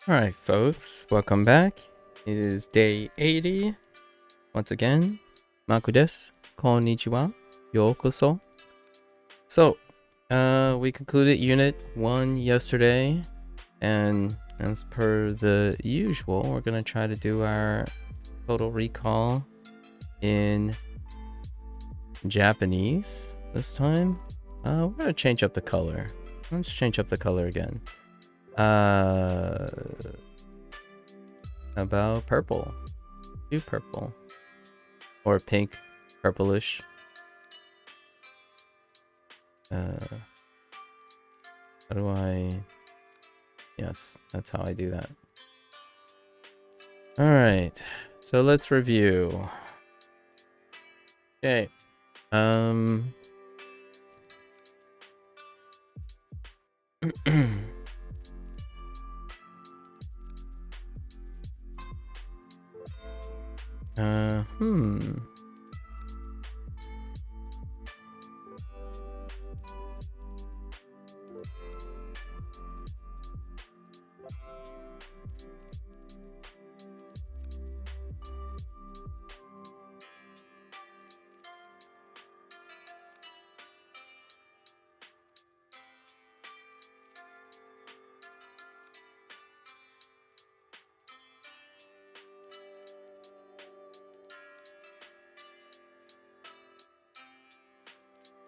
Alright, folks, welcome back. It is day 80. Once again, MAKU desu. Konnichiwa. Yokoso. So, we concluded Unit 1 yesterday, and as per the usual, we're gonna try to do our total recall in Japanese this time. We're gonna change up the color. Let's change up the color again. About purple. Do purple. Or pink, purplish. How do I... Yes, that's how I do that. Alright, so let's review. Okay. Hmm.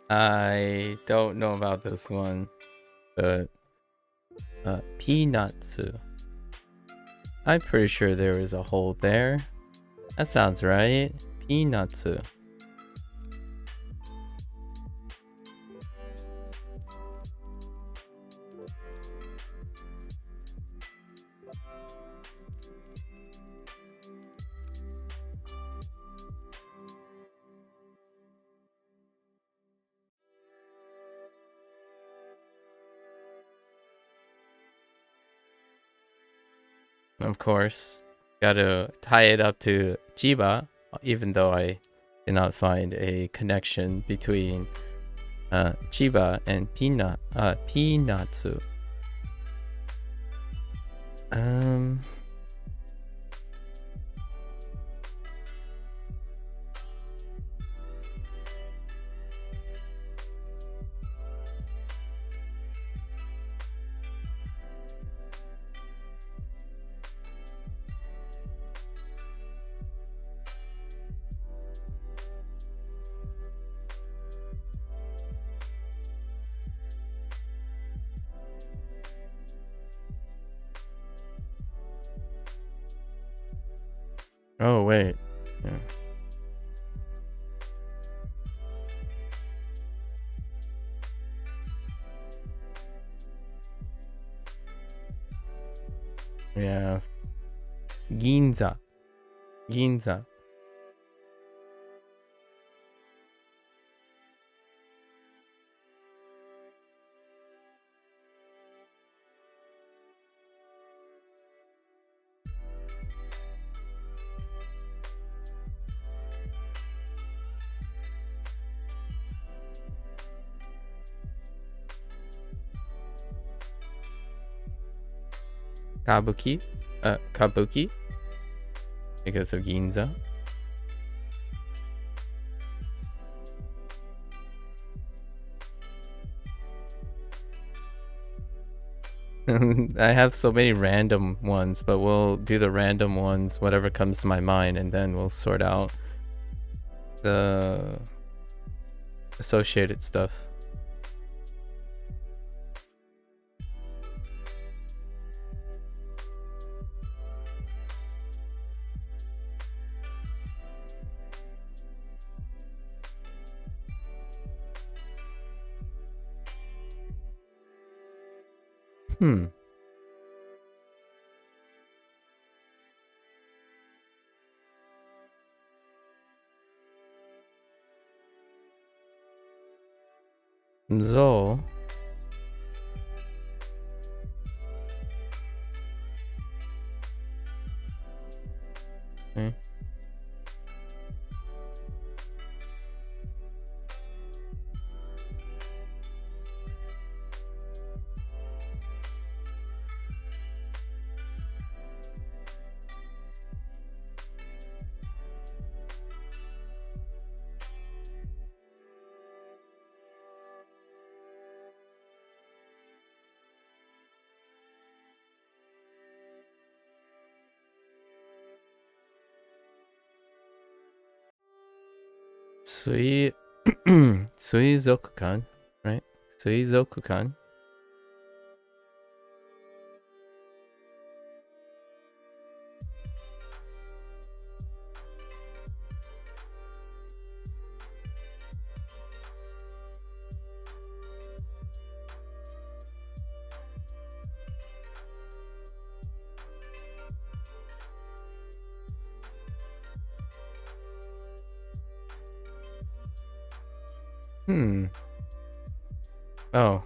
I don't know about this one, but peanuts. I'm pretty sure there is a hole there. That sounds right. Peanuts. Of course, gotta tie it up to Chiba, even though I did not find a connection between Chiba and peanutsu. Oh wait, yeah. Yeah. Ginza. Ginza. Kabuki. Kabuki. Because of Ginza. I have so many random ones, but we'll do the random ones, whatever comes to my mind, and then we'll sort out the associated stuff. So, okay. Suizokukan, right? Suizokukan. Oh.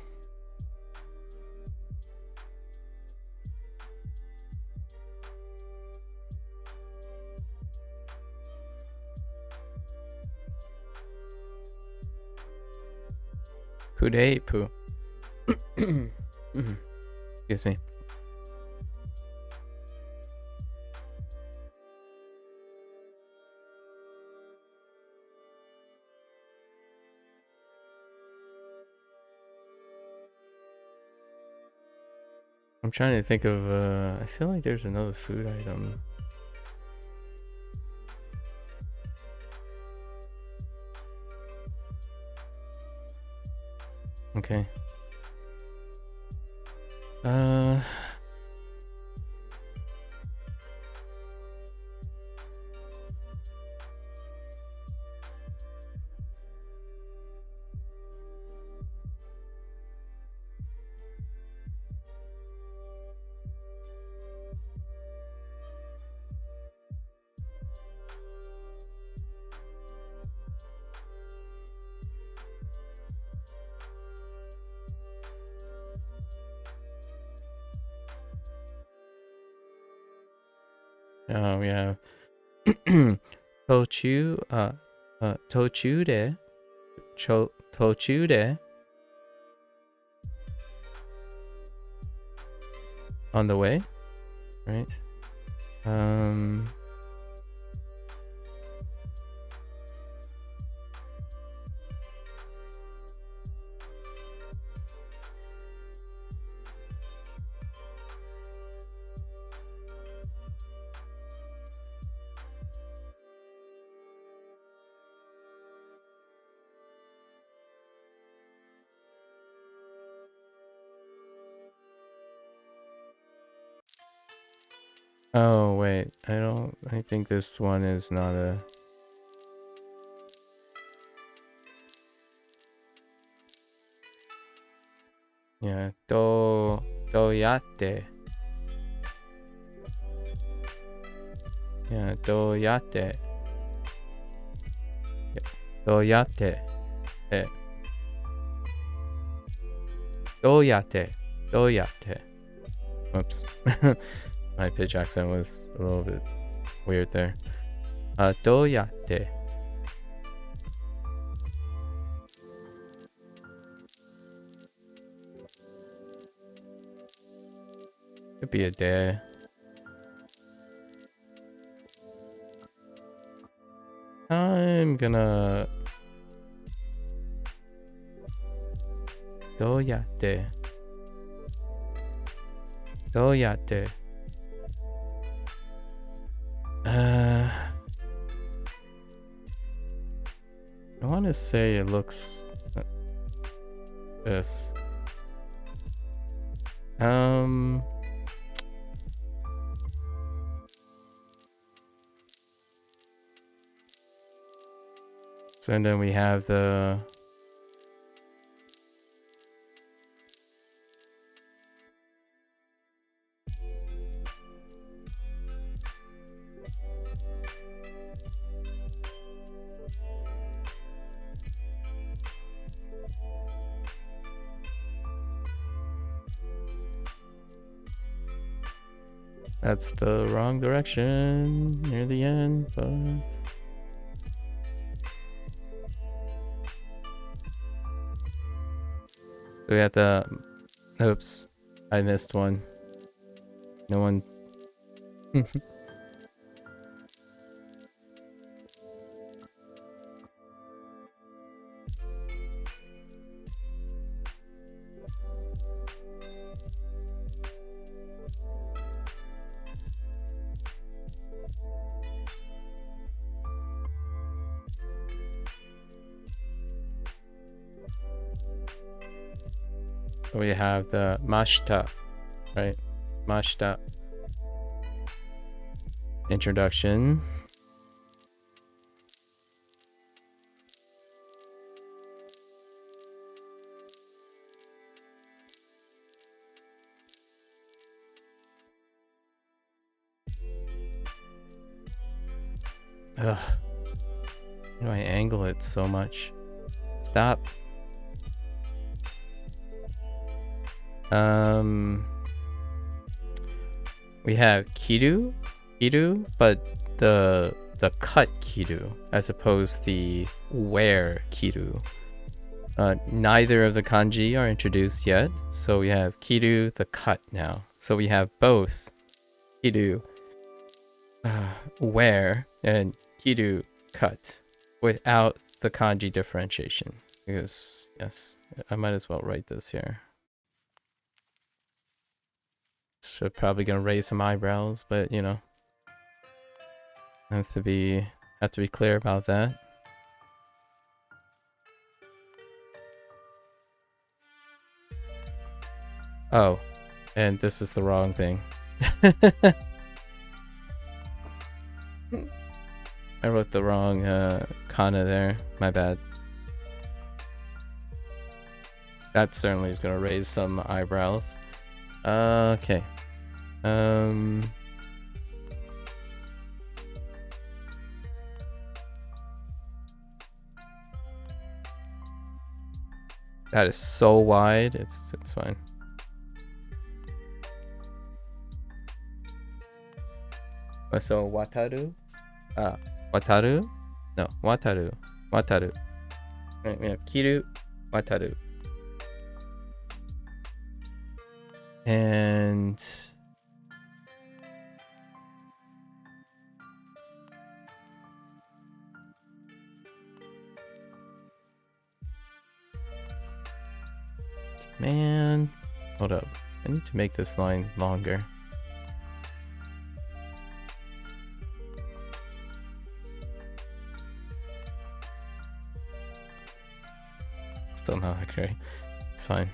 Kudeipu. Excuse me. I'm trying to think of, I feel like there's another food item. Okay. We have tochude, tochude on the way, right? Oh wait, I think this one is not a. Yeah, doyate. Yeah, doyate. Yeah, doyate. Doyate. Doyate. Oops. My pitch accent was a little bit weird there. Doyate. Could be a day. I'm gonna doyate. Doyate. I want to say it looks this. So and then we have the that's the wrong direction near the end, but we have to. Oops, I missed one. No one. We have the mashita, right? Mashita. Introduction. Ugh. Why do I angle it so much? Stop. We have kiru, but the cut kiru as opposed the wear kiru. Neither of the kanji are introduced yet, so we have kiru, the cut now. So we have both kiru, wear, and kiru, cut, without the kanji differentiation. Because, yes, I might as well write this here. So probably gonna raise some eyebrows, but you know, have to be clear about that. Oh, and this is the wrong thing. I wrote the wrong kana there. My bad. That certainly is gonna raise some eyebrows. Okay. That is so wide. It's fine. So wataru, wataru, no, wataru. Right, we have kiru, wataru, and man, hold up. I need to make this line longer. Still not okay. It's fine.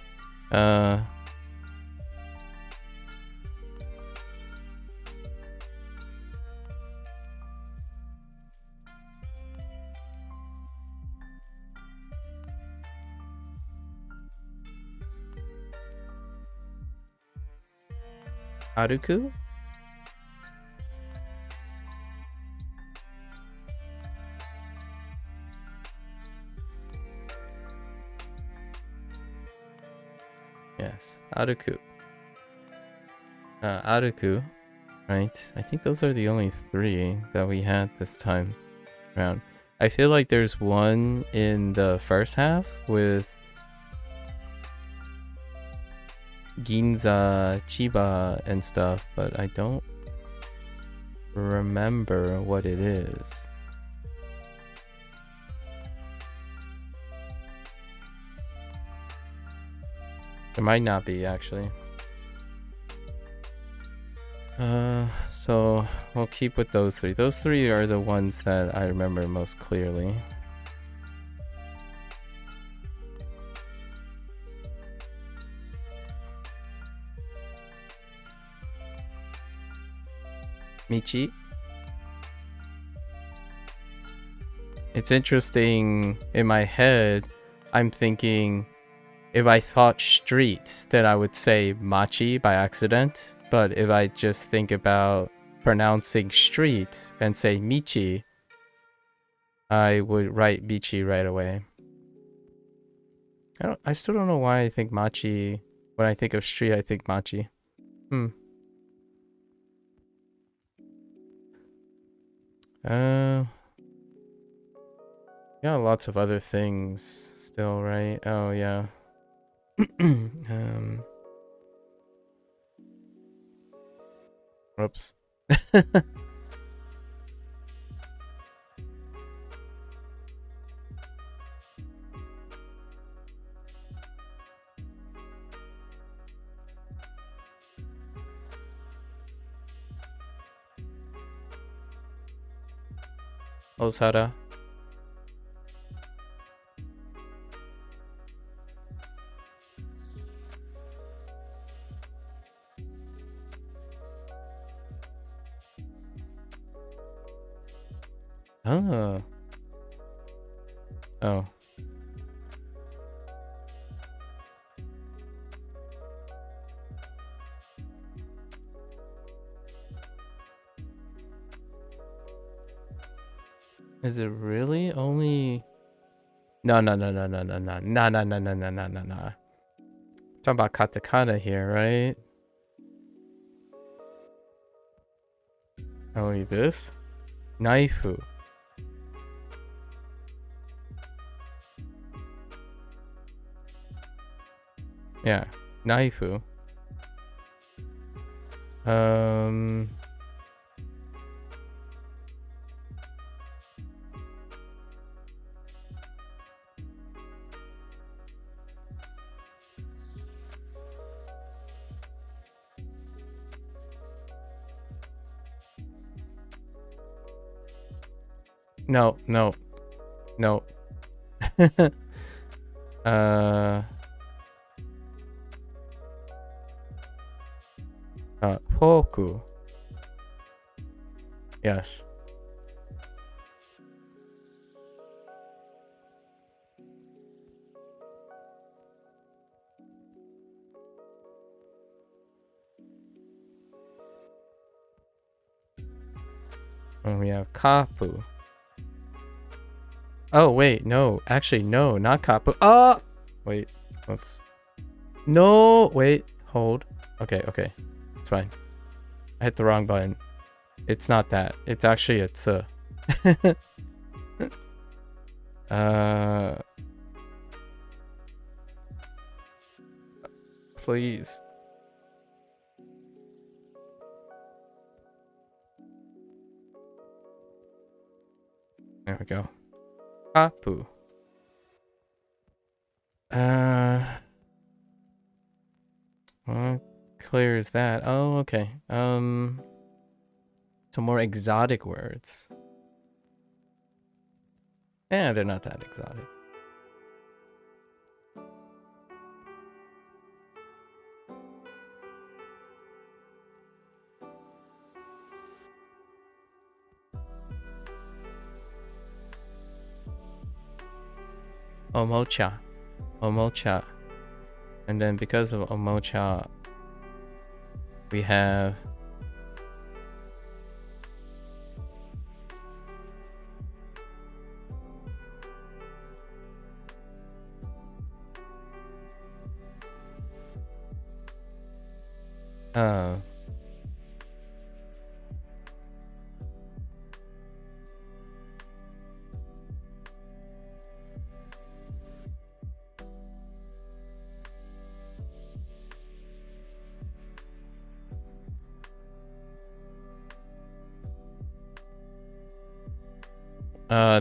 Aruku? Yes, aruku. Aruku, right? I think those are the only three that we had this time around. I feel like there's one in the first half with Ginza, Chiba, and stuff, but I don't remember what it is. There might not be, actually. So we'll keep with those three. Those three are the ones that I remember most clearly. Michi. It's interesting, in my head, I'm thinking if I thought street, then I would say machi by accident. But if I just think about pronouncing street and say michi, I would write michi right away. I still don't know why I think machi. When I think of street, I think machi. Yeah, lots of other things still, right? Oh yeah. Whoops. Osara. Oh. Oh. Is it really only? No. Talking about katakana here, right? Only this? Naifu. Yeah, naifu. No. Hoku. Yes. And we have kapu. Oh, wait, no. Actually, no, not kapu. Oh! Wait. Oops. No! Wait. Hold. Okay. It's fine. I hit the wrong button. It's not that. It's actually a tsu. Please. There we go. Kapu. What clear is that? Oh, okay. Some more exotic words. Yeah, they're not that exotic. Omocha. And then because of omocha, we have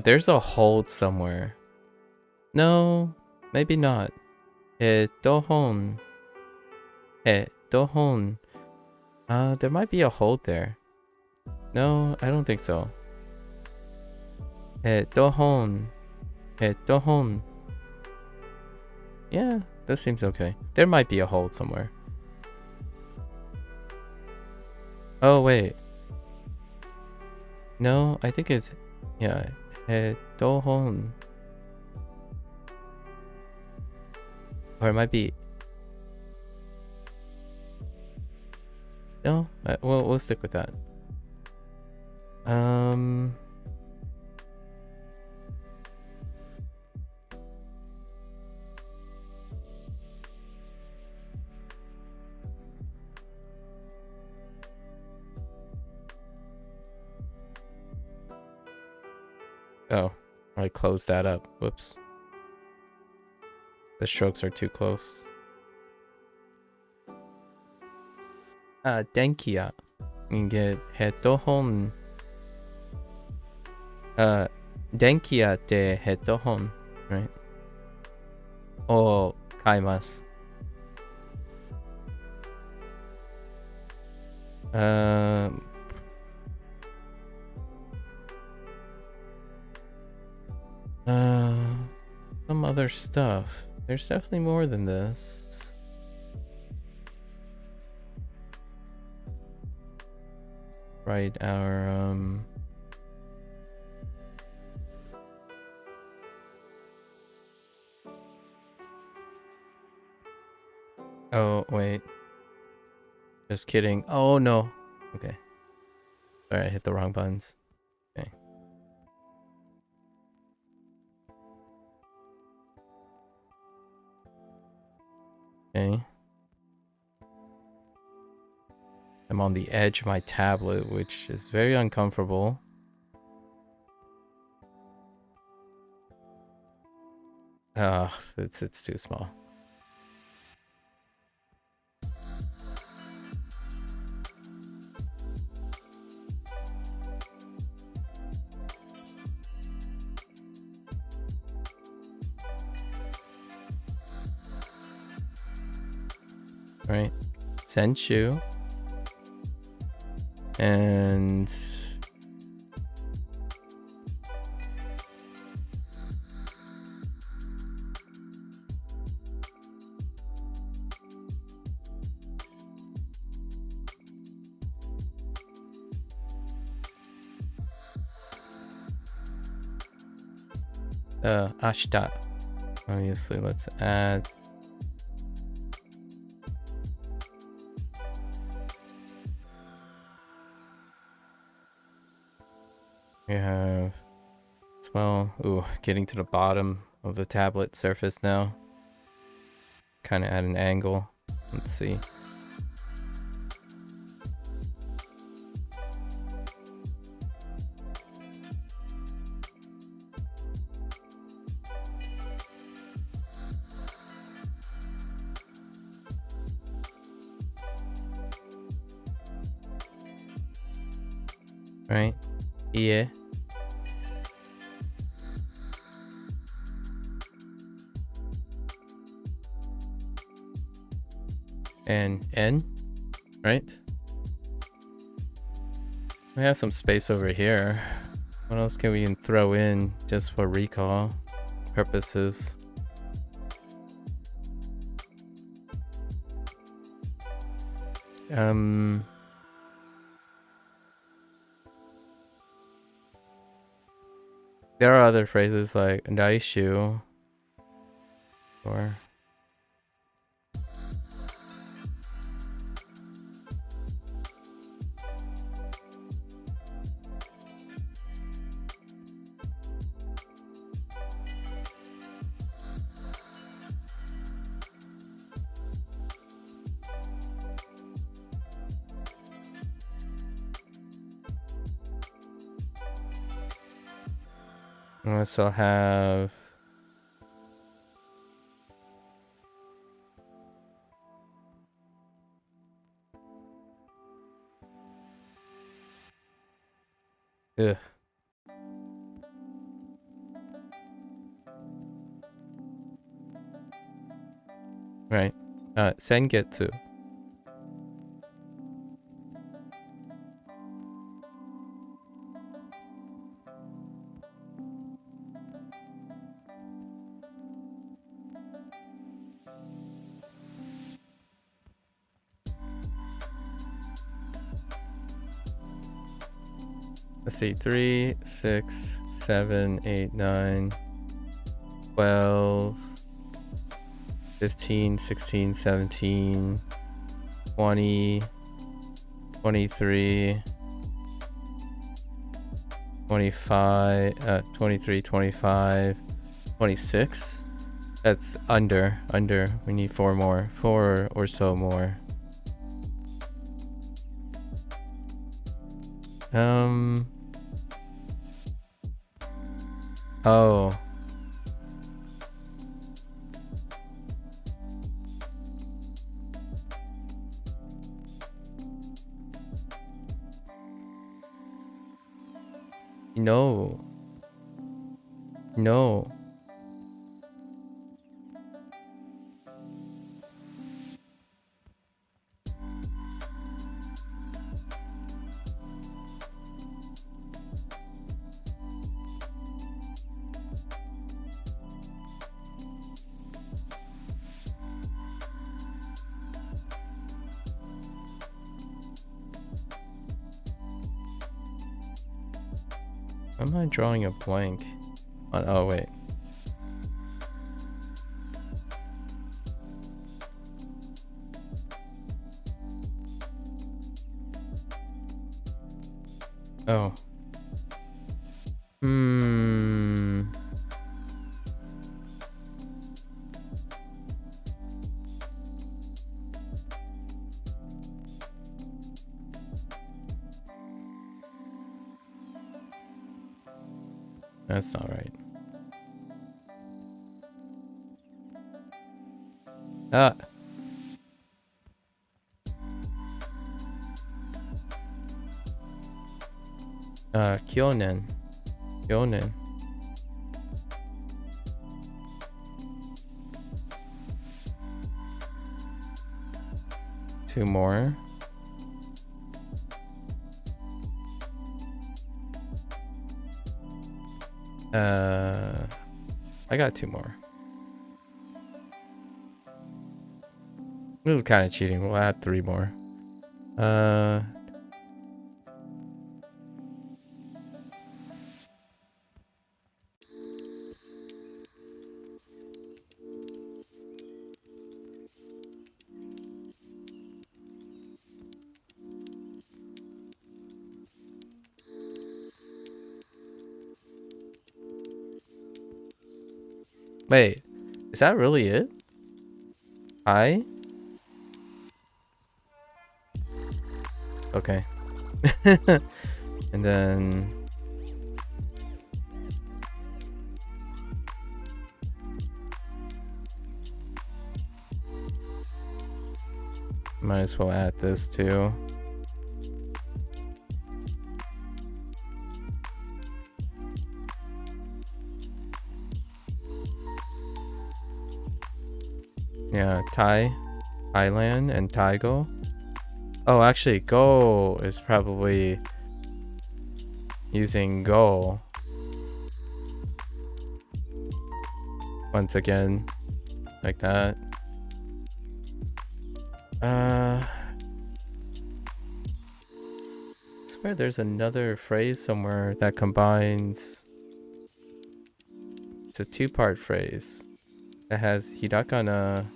there's a hold somewhere. No, maybe not. Dohon. Dohon. There might be a hold there. No, I don't think so. Dohon. Dohon. Yeah, that seems okay. There might be a hold somewhere. Oh, wait. No, I think it's... Yeah. Dohon. Or it might be... No? We'll stick with that. Oh, I closed that up. Whoops. The strokes are too close. Denkia. You can get headphone. Denkia de headphone, right? Oh, kaimasu. Some other stuff. There's definitely more than this. Right, our Oh, wait. Just kidding. Oh, no. Okay. Sorry, I hit the wrong buttons. Okay. Okay. I'm on the edge of my tablet, which is very uncomfortable. It's too small. Right. Senshu. And ashita. Obviously, let's add. We have as well. Ooh, getting to the bottom of the tablet surface now. Kind of at an angle. Let's see. Right? Yeah. And N, right? We have some space over here. What else can we throw in just for recall purposes? There are other phrases like Daishu or I also have ugh. Right. Sengetsu. Let's see, 3, 6, 7, 8, 9, 12, 15, 16, 17, 20, 23, 25, 23, 25, 26. That's under. We need 4 more. 4 or so more. Oh. No. No. Why am I drawing a blank? Oh, wait. Oh. That's not right. Ah. Kyonen. Kyonen. Two more. I got two more. This is kind of cheating. We'll add three more. Wait, is that really it? I? Okay. And then... might as well add this too. Yeah, Thailand and Taigo. Oh, actually, Go is probably using Go. Once again, like that. I swear there's another phrase somewhere that combines. It's a two-part phrase. It has hiragana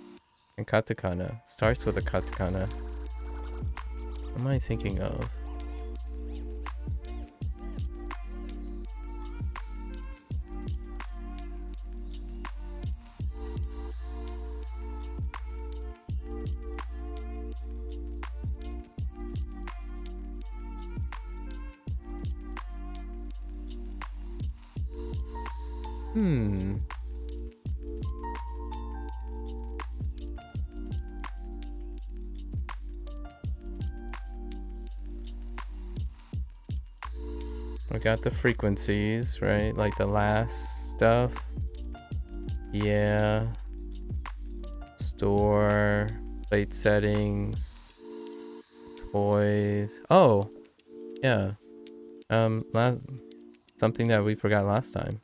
and katakana. Starts with a katakana. What am I thinking of? We got the frequencies, right? Like the last stuff. Yeah. Store. Plate settings. Toys. Oh. Yeah. Something that we forgot last time.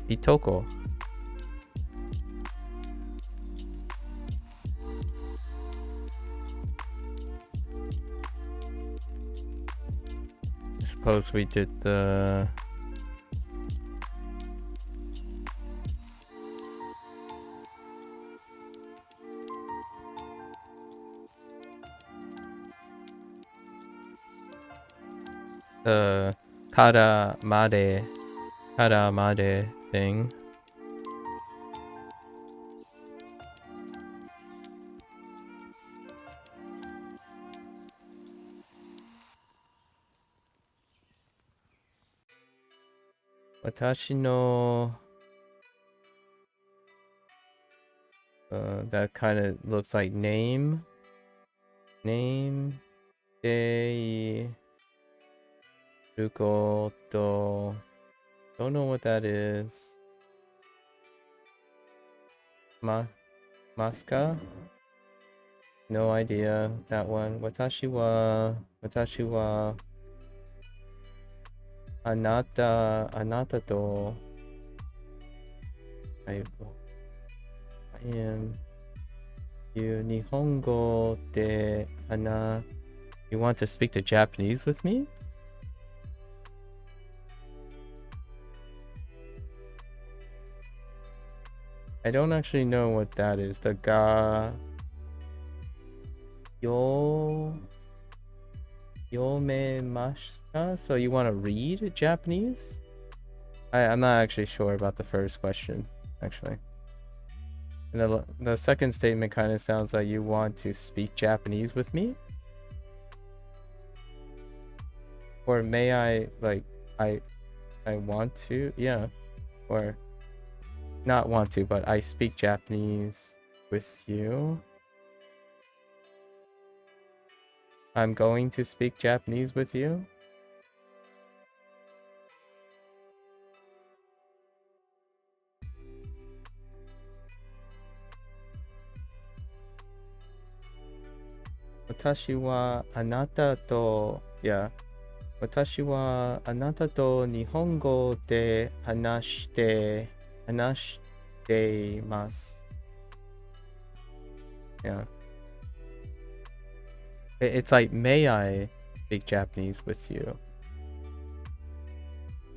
Itoko. I suppose we did the... the karamade thing. Watashi no... that kind of looks like name. Name. Dei. Rukoto. Don't know what that is. Maska? No idea. That one. Watashi wa anata to. I am you Nihongo de ana. You want to speak to Japanese with me? I don't actually know what that is. The ga yo yomemashita. So you want to read Japanese? I'm not actually sure about the first question, actually. And the second statement kind of sounds like you want to speak Japanese with me? Or may I, like, I want to? Yeah. Or not want to, but I speak Japanese with you. I'm going to speak Japanese with you. Watashi wa anata to, yeah. Watashi wa anata to Nihongo de hanashite masu. Yeah. It's like, may I speak Japanese with you?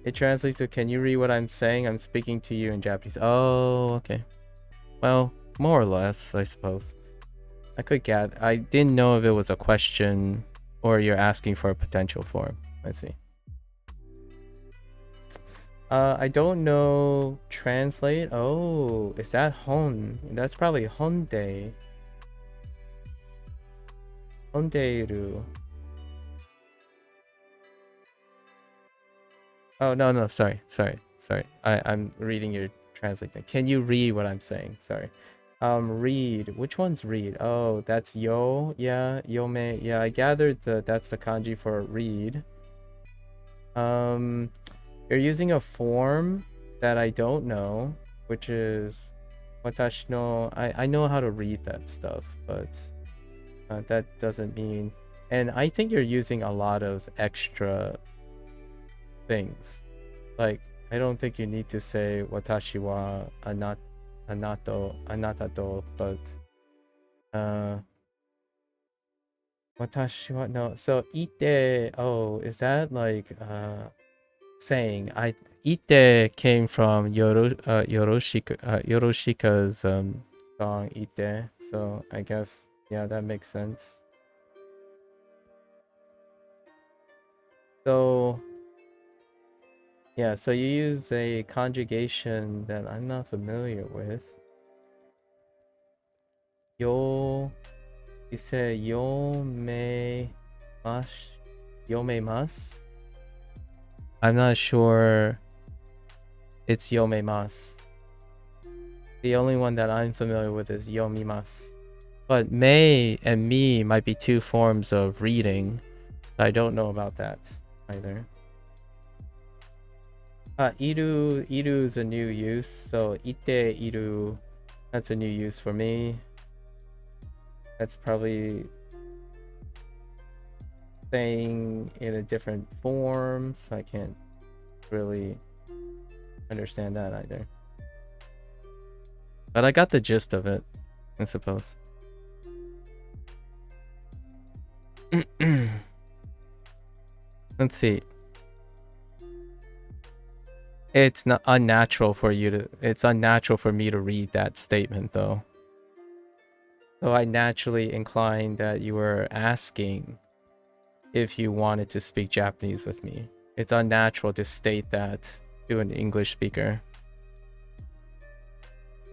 It translates to, can you read what I'm saying? I'm speaking to you in Japanese. Oh, okay. Well, more or less, I suppose. I could get. I didn't know if it was a question or you're asking for a potential form. I see. I don't know. Translate. Oh, is that hon? That's probably honde. Honderu. Oh, no. Sorry. I'm reading your translate thing. Can you read what I'm saying? Sorry. Read. Which one's read? Oh, that's yo. Yeah, yome. Yeah, I gathered that's the kanji for read. You're using a form that I don't know, which is watashi no. I know how to read that stuff, but that doesn't mean. And I think you're using a lot of extra things. Like, I don't think you need to say watashi wa anata to, but watashi wa no. So ite, oh, is that like saying? Ite came from Yoroshika's song Ite, so I guess, yeah, that makes sense. So yeah, so you use a conjugation that I'm not familiar with. You say yome mas. I'm not sure it's yomemas. The only one that I'm familiar with is yomimas. But may and me might be two forms of reading. I don't know about that either. Iru is a new use, so ite iru, that's a new use for me. That's probably saying in a different form, so I can't really understand that either. But I got the gist of it, I suppose. Let's see. It's not unnatural for you to. It's unnatural for me to read that statement, though. So I naturally inclined that you were asking if you wanted to speak Japanese with me. It's unnatural to state that to an English speaker.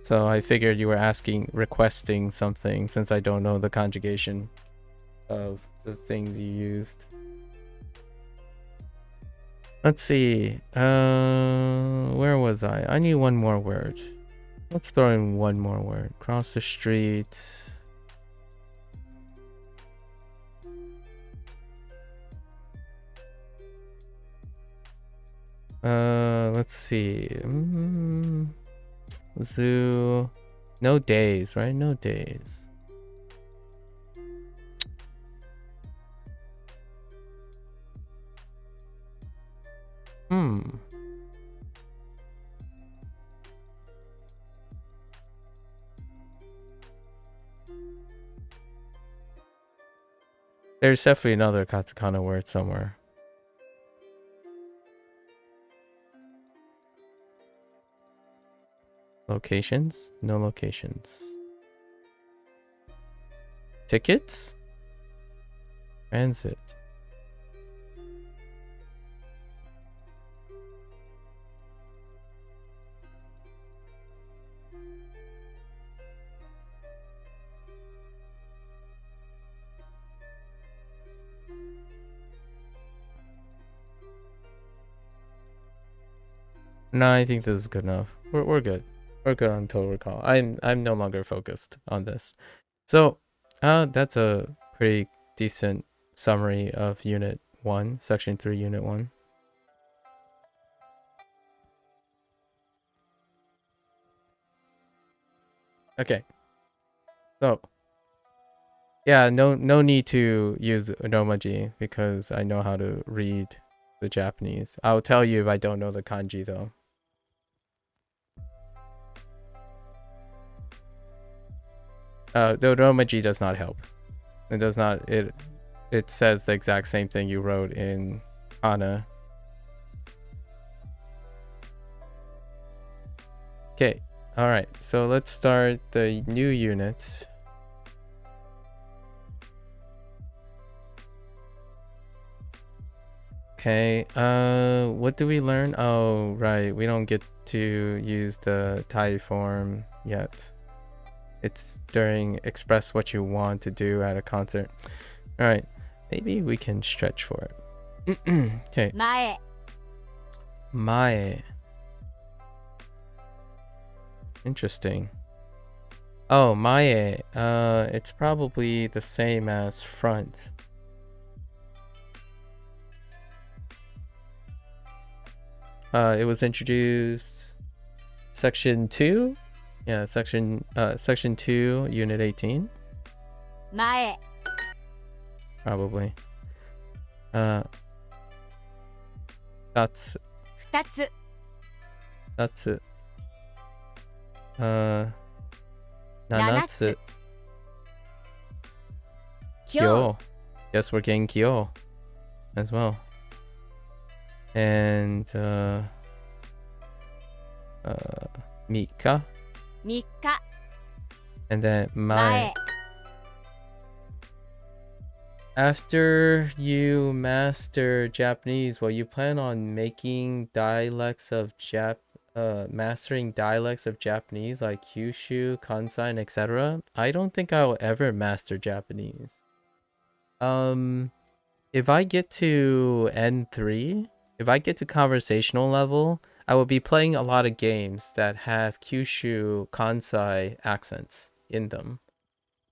So I figured you were requesting something, since I don't know the conjugation of the things you used. Let's see. Where was I? I need one more word. Let's throw in one more word. Cross the street. Let's see. Zoo. No days, right? No days. There's definitely another katakana word somewhere. Locations? No locations. Tickets? Transit. No, I think this is good enough. We're good. We're good on total recall. I'm no longer focused on this. So, that's a pretty decent summary of Unit 1, Section 3, Unit 1. Okay. So, yeah, no need to use Romaji because I know how to read the Japanese. I'll tell you if I don't know the kanji though. The Romaji does not help. It does not. It says the exact same thing you wrote in Kana. Okay. All right. So let's start the new unit. Okay. What do we learn? Oh, right. We don't get to use the Thai form yet. It's during express what you want to do at a concert. All right. Maybe we can stretch for it. Okay. Mae. Mae. Interesting. Oh, mae. It's probably the same as front. It was introduced section 2. Yeah, section 2, unit 18. Mae. Probably. That's 2つ that's it. 7 7つ Kyo. Yes, we're getting Kyo as well. And Mika. 3日 And then Mae. 前 After you master Japanese, will you plan on making dialects of mastering dialects of Japanese like Kyushu, Kansai, and etc.? I don't think I will ever master Japanese. If I get to N3, if I get to conversational level, I will be playing a lot of games that have Kyushu, Kansai accents in them.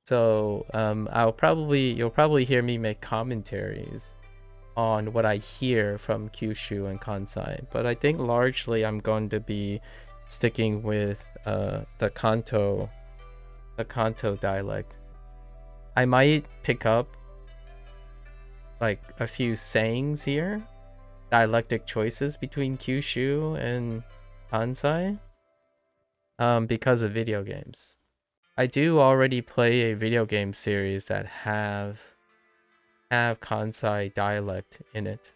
So you'll probably hear me make commentaries on what I hear from Kyushu and Kansai. But I think largely I'm going to be sticking with the Kanto dialect. I might pick up like a few sayings here, dialectic choices between Kyushu and Kansai, because of video games. I do already play a video game series that have Kansai dialect in it.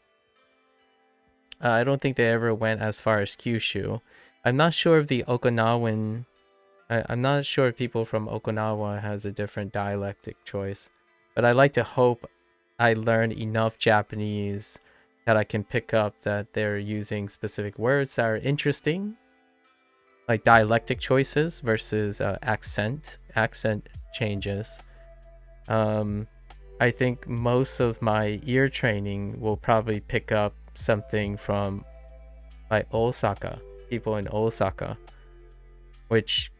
I don't think they ever went as far as Kyushu. I'm not sure if the Okinawan... I'm not sure if people from Okinawa has a different dialectic choice. But I like to hope I learn enough Japanese that I can pick up that they're using specific words that are interesting, like dialectic choices versus accent changes. I think most of my ear training will probably pick up something from like Osaka, people in Osaka, which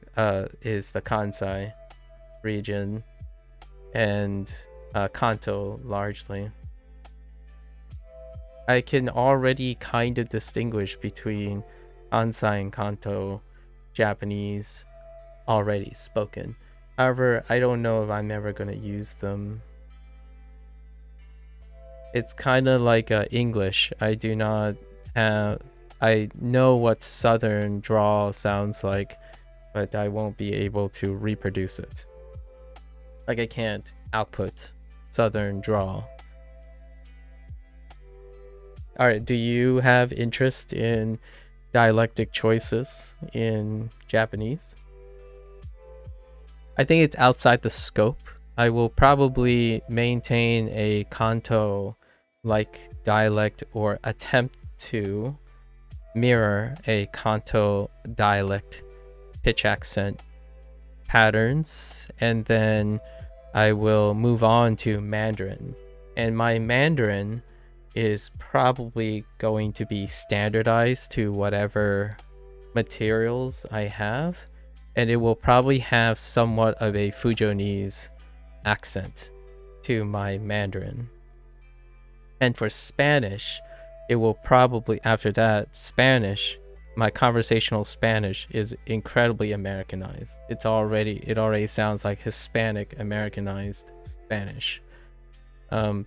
is the Kansai region, and Kanto largely. I can already kind of distinguish between Kansai and Kanto Japanese already spoken. However, I don't know if I'm ever going to use them. It's kind of like English. I know what Southern drawl sounds like, but I won't be able to reproduce it. Like I can't output Southern drawl. All right, do you have interest in dialectic choices in Japanese. I think it's outside the scope. I will probably maintain a Kanto-like dialect or attempt to mirror a Kanto dialect pitch accent patterns, and then I will move on to Mandarin. And my Mandarin is probably going to be standardized to whatever materials I have, and it will probably have somewhat of a Fujonese accent to my Mandarin. And for Spanish, it will probably, after that, Spanish, my conversational Spanish is incredibly Americanized. It already sounds like Hispanic Americanized Spanish,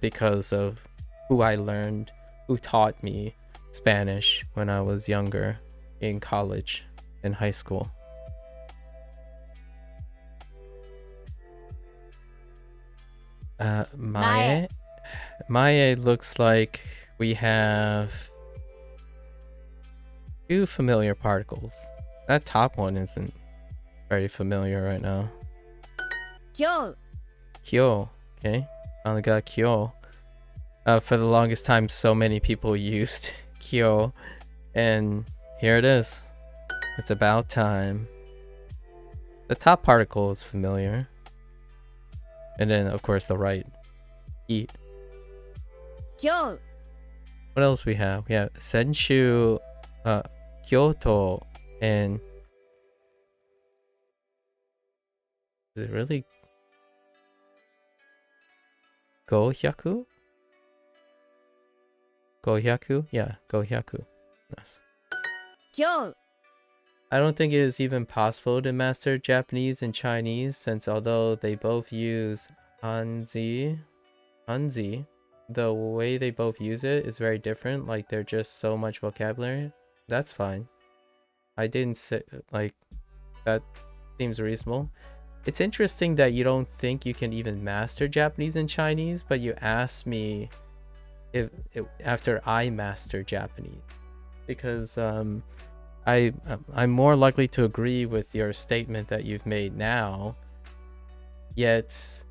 because of who taught me Spanish when I was younger in college and high school. Mae looks like we have 2 familiar particles. That top one isn't very familiar right now. 今日 Kyo, okay. Finally got Kyo. For the longest time, so many people used Kyo, and here it is. It's about time. The top particle is familiar. And then, of course, the right. Eat. 今日 What else we have? We have Senshu, Kyoto, and... Is it really... Gohyaku? Gohyaku? Yeah, Gohyaku. Yes. 今日 I don't think it is even possible to master Japanese and Chinese, since although they both use Hanzi, the way they both use it is very different. Like, they're just so much vocabulary. That's fine. I didn't say, like, that seems reasonable. It's interesting that you don't think you can even master Japanese and Chinese, but you asked me if after I master Japanese, because I'm more likely to agree with your statement that you've made now, yet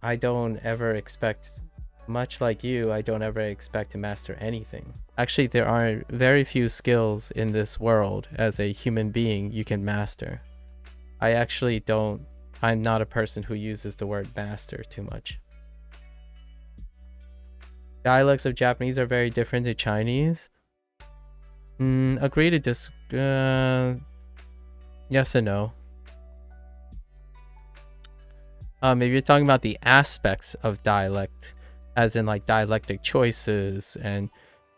I don't ever expect, much like you, I don't ever expect to master anything. Actually, there are very few skills in this world as a human being you can master. I'm not a person who uses the word master too much. Dialects of Japanese are very different to Chinese. Agree to yes and no. If you're talking about the aspects of dialect, as in like dialectic choices and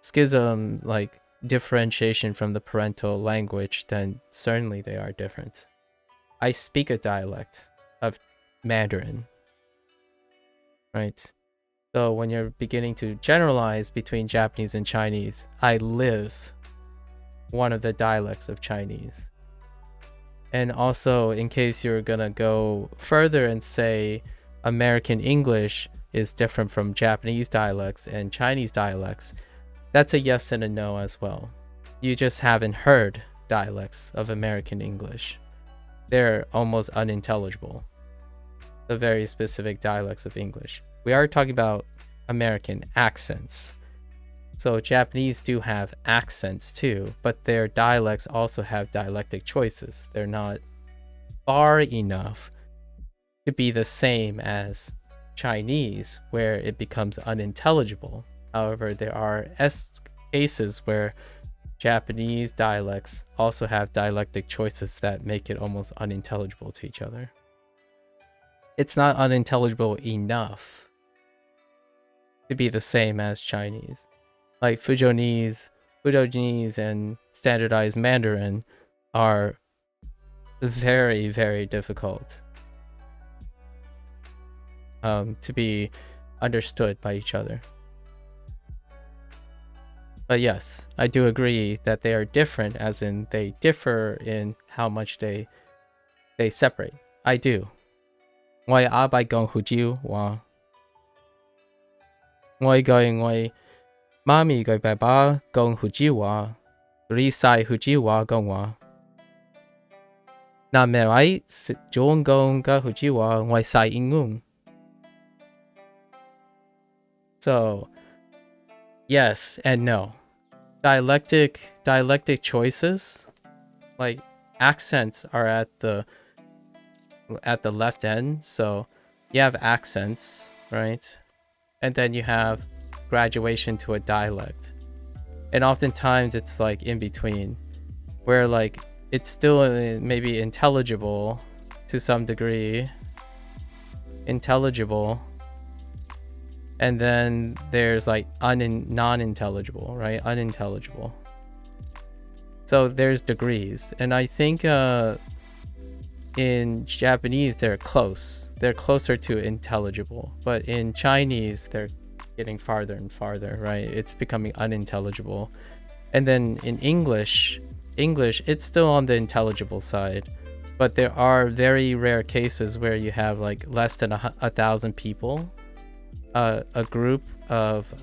schism, like differentiation from the parental language, then certainly they are different. I speak a dialect of Mandarin, right? So when you're beginning to generalize between Japanese and Chinese, I live one of the dialects of Chinese. And also, in case you're gonna go further and say American English is different from Japanese dialects and Chinese dialects, that's a yes and a no as well. You just haven't heard dialects of American English. They're almost unintelligible. The very specific dialects of English. We are talking about American accents. So Japanese do have accents too, but their dialects also have dialectic choices. They're not far enough to be the same as Chinese, where it becomes unintelligible. However, there are cases where Japanese dialects also have dialectic choices that make it almost unintelligible to each other. It's not unintelligible enough to be the same as Chinese. Like Fujonese and standardized Mandarin are very, very difficult to be understood by each other. But yes, I do agree that they are different, as in they differ in how much they separate. I do. 我係阿伯講胡椒話，我係媽咪嘅爸爸講胡椒話， 우리 사이 후지와 공화. 남의 좋은 건가 후지와 ngoài 사이 인공. So, yes and no. Dialectic choices, like accents are at the left end. So you have accents, right? And then you have graduation to a dialect. And oftentimes it's like in between, where like it's still maybe intelligible to some degree. Intelligible. And then there's like non-intelligible, right? Unintelligible. So there's degrees. And I think in Japanese, they're close. They're closer to intelligible. But in Chinese, they're getting farther and farther, right? It's becoming unintelligible. And then in English, it's still on the intelligible side. But there are very rare cases where you have like less than 1,000 people, a group of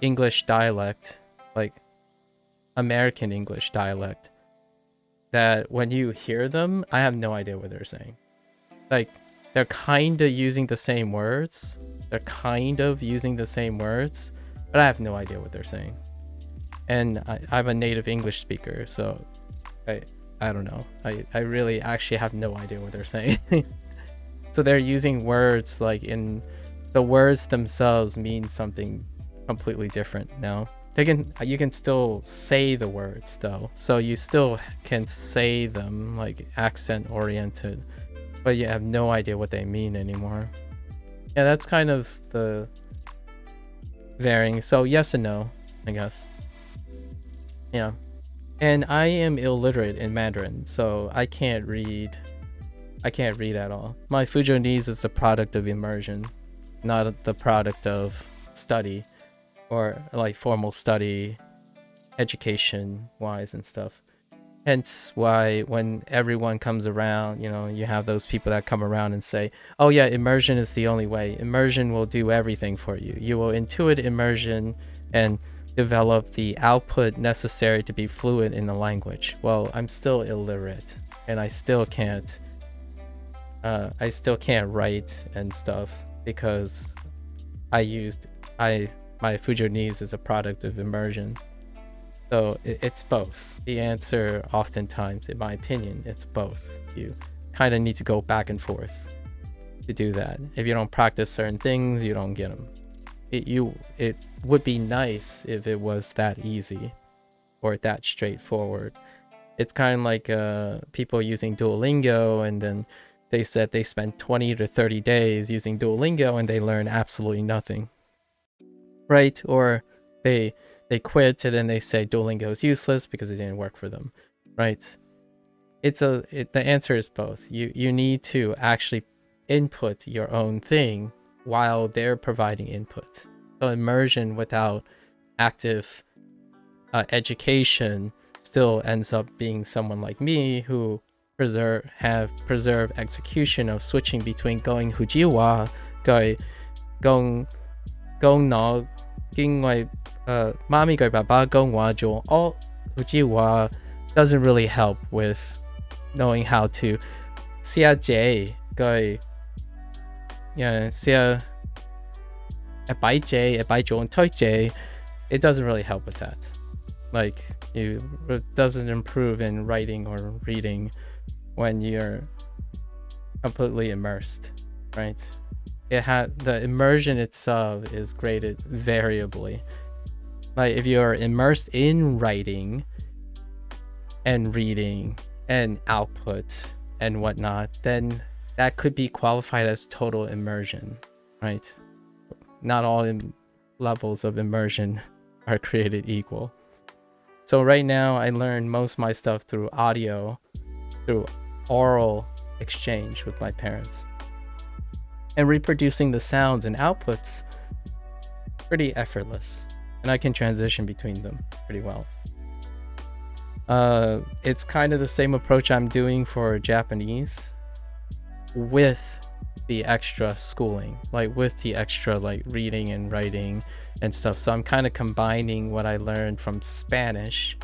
English dialect, like American English dialect, that when you hear them, I have no idea what they're saying. Like, they're kind of using the same words. But I have no idea what they're saying. And I'm a native English speaker, so I don't know. I really actually have no idea what they're saying. So they're using words like in the words themselves mean something completely different now. You can still say the words though, so you still can say them like accent oriented, but you have no idea what they mean anymore. Yeah, that's kind of the varying. So yes and no, I guess. Yeah. And I am illiterate in Mandarin, so I can't read at all. My Fujonese is the product of immersion, not the product of study or like formal study, education wise and stuff. Hence why when everyone comes around, you know, you have those people that come around and say, oh yeah, immersion is the only way. Immersion will do everything for you. You will intuit immersion and develop the output necessary to be fluent in the language. Well, I'm still illiterate and I still can't write and stuff because my Fujonese is a product of immersion. So it's both. The answer oftentimes, in my opinion, it's both. You kind of need to go back and forth to do that. If you don't practice certain things, you don't get them. It would be nice if it was that easy or that straightforward. It's kind of like people using Duolingo, and then they said they spent 20 to 30 days using Duolingo and they learn absolutely nothing, right? Or they quit and then they say Duolingo is useless because it didn't work for them, right? The answer is both. You need to actually input your own thing while they're providing input. So immersion without active education still ends up being someone like me who preserve execution of switching between going hujiwa, going nó kinh ngoài mami gọi baba going wajo. All hujiwa doesn't really help with knowing how to xia j going xia a bai jo and toi j. It doesn't really help with that. Like, it doesn't improve in writing or reading when you're completely immersed, right? The immersion itself is graded variably. Like, if you're immersed in writing and reading and output and whatnot, then that could be qualified as total immersion, right? Not all levels of immersion are created equal. So right now I learn most of my stuff through audio, through oral exchange with my parents, and reproducing the sounds and outputs pretty effortless, and I can transition between them pretty well. It's kind of the same approach I'm doing for Japanese with the extra schooling, like with the extra like reading and writing and stuff. So I'm kind of combining what I learned from Spanish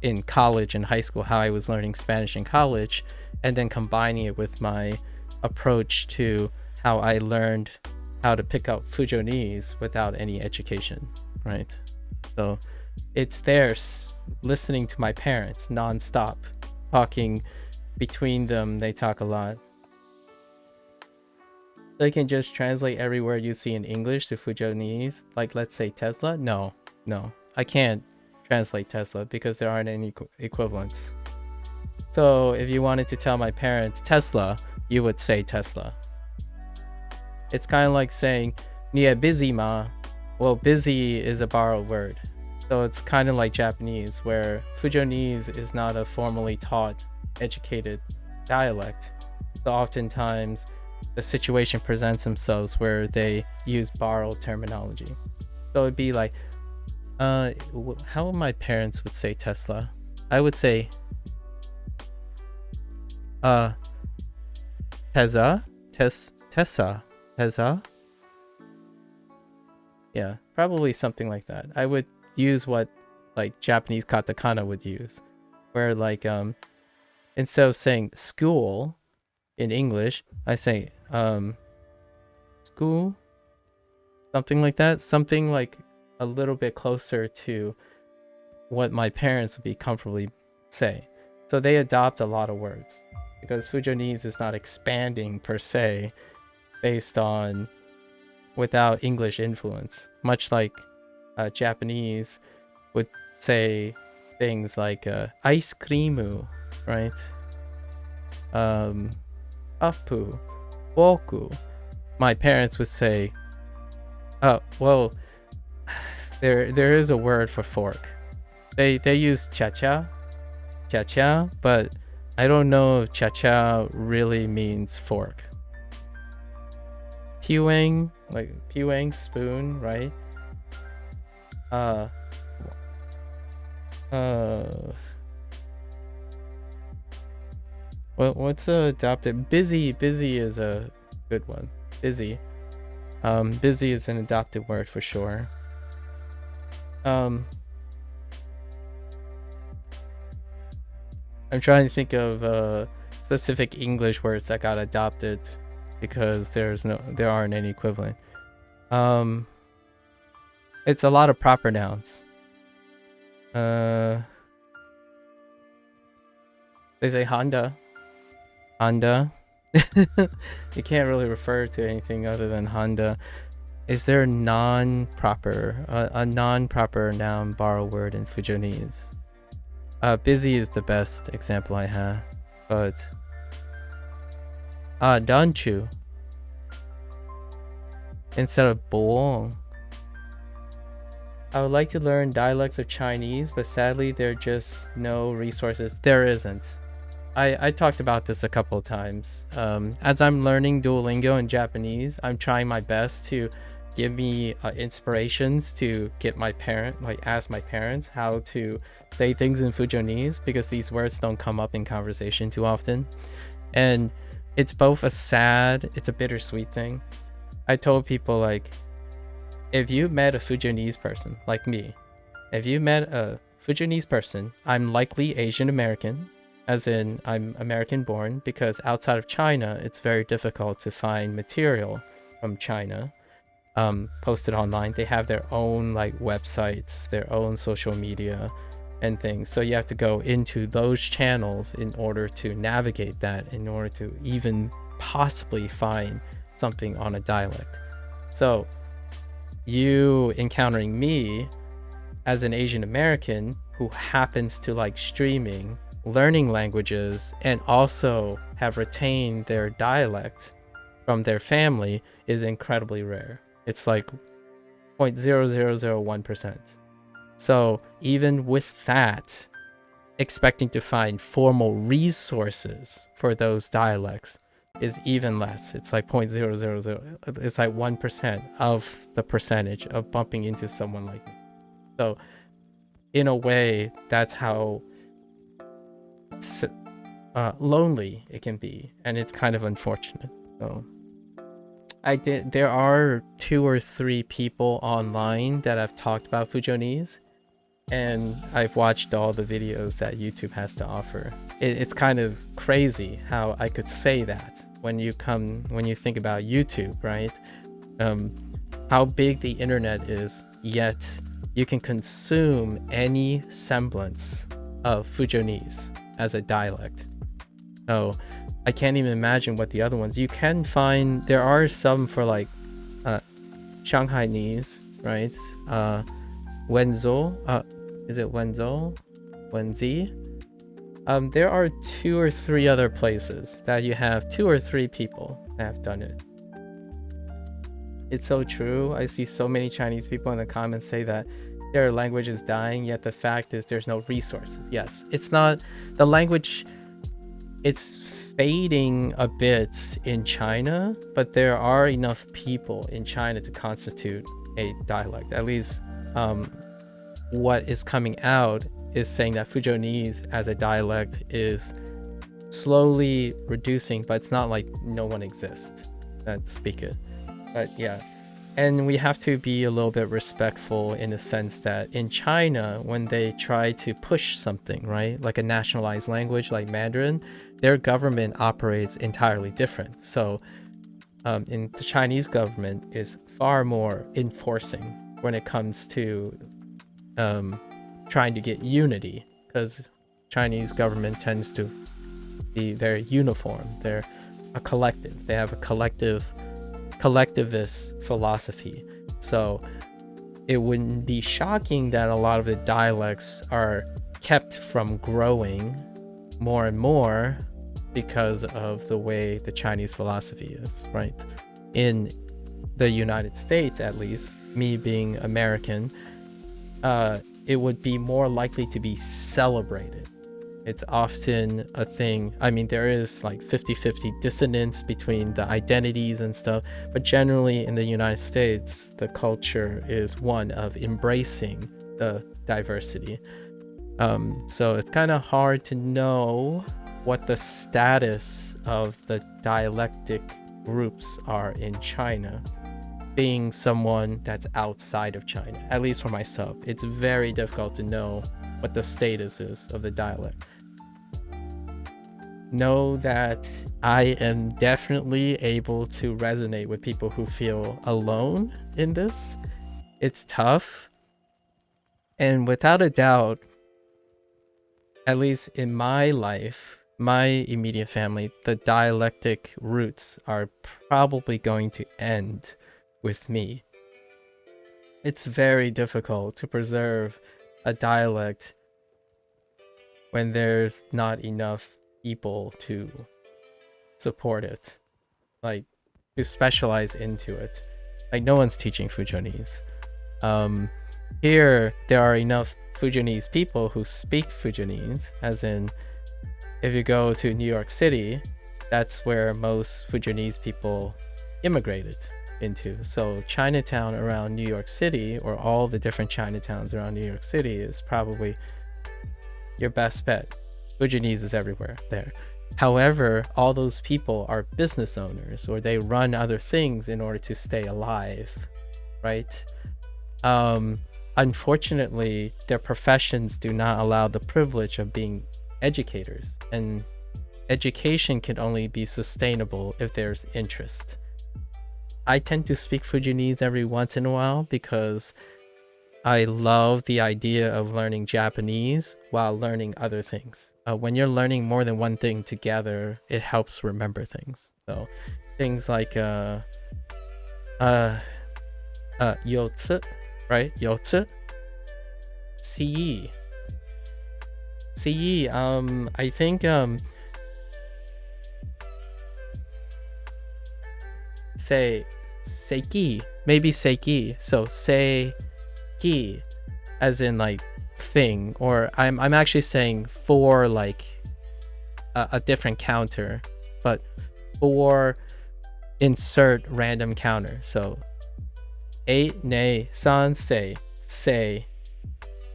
in college and high school, how I was learning Spanish in college, and then combining it with my approach to how I learned how to pick up Fujonese without any education, right? So it's there listening to my parents nonstop, talking between them. They talk a lot. They can just translate every word you see in English to Fujonese. Like, let's say Tesla. No, I can't translate Tesla because there aren't any equivalents. So if you wanted to tell my parents Tesla, you would say Tesla. It's kind of like saying, "Nie busy ma." Well, busy is a borrowed word. So it's kind of like Japanese, where Fujonese is not a formally taught, educated dialect. So oftentimes the situation presents themselves where they use borrowed terminology. So it'd be like, how my parents would say Tesla. I would say, Tessa. Yeah, probably something like that. I would use what like Japanese katakana would use, where like instead of saying school in English, I say school, something like that, something like a little bit closer to what my parents would be comfortably say. So they adopt a lot of words because Fujonese is not expanding per se based on without English influence, much like Japanese would say things like ice creamu, right? Apu, boku. My parents would say, oh, well, there is a word for fork. They use cha-cha, but I don't know if cha-cha really means fork. Puang, like puang, spoon, right? What's adopted? Busy is a good one. Busy is an adopted word for sure. I'm trying to think of specific English words that got adopted because there aren't any equivalent. It's a lot of proper nouns. They say Honda. You can't really refer to anything other than Honda. Is there a non-proper noun borrowed word in Fujonese? Busy is the best example I have, but danchu instead of boong. I would like to learn dialects of Chinese, but sadly there are just no resources. There isn't. I talked about this a couple of times. As I'm learning Duolingo and Japanese, I'm trying my best to give me inspirations to get ask my parents how to say things in Fujonese, because these words don't come up in conversation too often. And it's both it's a bittersweet thing. I told people, like, if you met a Fujonese person like me, if you met a Fujonese person, I'm likely Asian American, as in I'm American born, because outside of China, it's very difficult to find material from China posted online. They have their own like websites, their own social media and things. So you have to go into those channels in order to navigate that, in order to even possibly find something on a dialect. So you encountering me as an Asian American who happens to like streaming, learning languages, and also have retained their dialect from their family is incredibly rare. It's like 0.0001%. So even with that, expecting to find formal resources for those dialects is even less. It's like 0.000. It's like 1% of the percentage of bumping into someone like me. So in a way, that's how lonely it can be, and it's kind of unfortunate. So there are 2 or 3 people online that have talked about Fujonese, and I've watched all the videos that YouTube has to offer. It's kind of crazy how I could say that when you think about YouTube, right? How big the internet is, yet you can consume any semblance of Fujonese as a dialect. So I can't even imagine what the other ones. You can find, there are some for like Shanghainese, right? Wenzhou, is it Wenzhou? Wenzi? There are 2 or 3 other places that you have 2 or 3 people that have done it. It's so true. I see so many Chinese people in the comments say that their language is dying, yet the fact is there's no resources. Yes, it's not, the language, it's fading a bit in China, but there are enough people in China to constitute a dialect. At least what is coming out is saying that Fujonese as a dialect is slowly reducing, but it's not like no one exists that speak it. But yeah, and we have to be a little bit respectful in the sense that in China, when they try to push something, right, like a nationalized language like Mandarin, their government operates entirely different. So in the Chinese government is far more enforcing when it comes to trying to get unity, because Chinese government tends to be very uniform. They're a collective. They have a collectivist philosophy. So it wouldn't be shocking that a lot of the dialects are kept from growing more and more because of the way the Chinese philosophy is, right? In the United States, at least, me being American, it would be more likely to be celebrated. It's often a thing. I mean, there is like 50-50 dissonance between the identities and stuff, but generally in the United States, the culture is one of embracing the diversity. So it's kind of hard to know what the status of the dialectic groups are in China. Being someone that's outside of China, at least for myself, it's very difficult to know what the status is of the dialect. Know that I am definitely able to resonate with people who feel alone in this. It's tough. And without a doubt, at least in my life, my immediate family, the dialectic roots are probably going to end with me. It's very difficult to preserve a dialect when there's not enough people to support it, like to specialize into it. Like no one's teaching Fujonese. Here there are enough Fujonese people who speak Fujonese, as in if you go to New York City, that's where most Fujonese people immigrated into. So Chinatown around New York City, or all the different Chinatowns around New York City, is probably your best bet. Fujonese is everywhere there. However, all those people are business owners, or they run other things in order to stay alive, right? Unfortunately, their professions do not allow the privilege of being educators, and education can only be sustainable if there's interest. I tend to speak Fujonese every once in a while because I love the idea of learning Japanese while learning other things. When you're learning more than one thing together, it helps remember things. So things like yotsu, right? Yotsu. CE. I think say seiki, maybe seiki. So seiki as in like thing, or I'm actually saying for like a different counter, but for insert random counter. So 8 ne san sei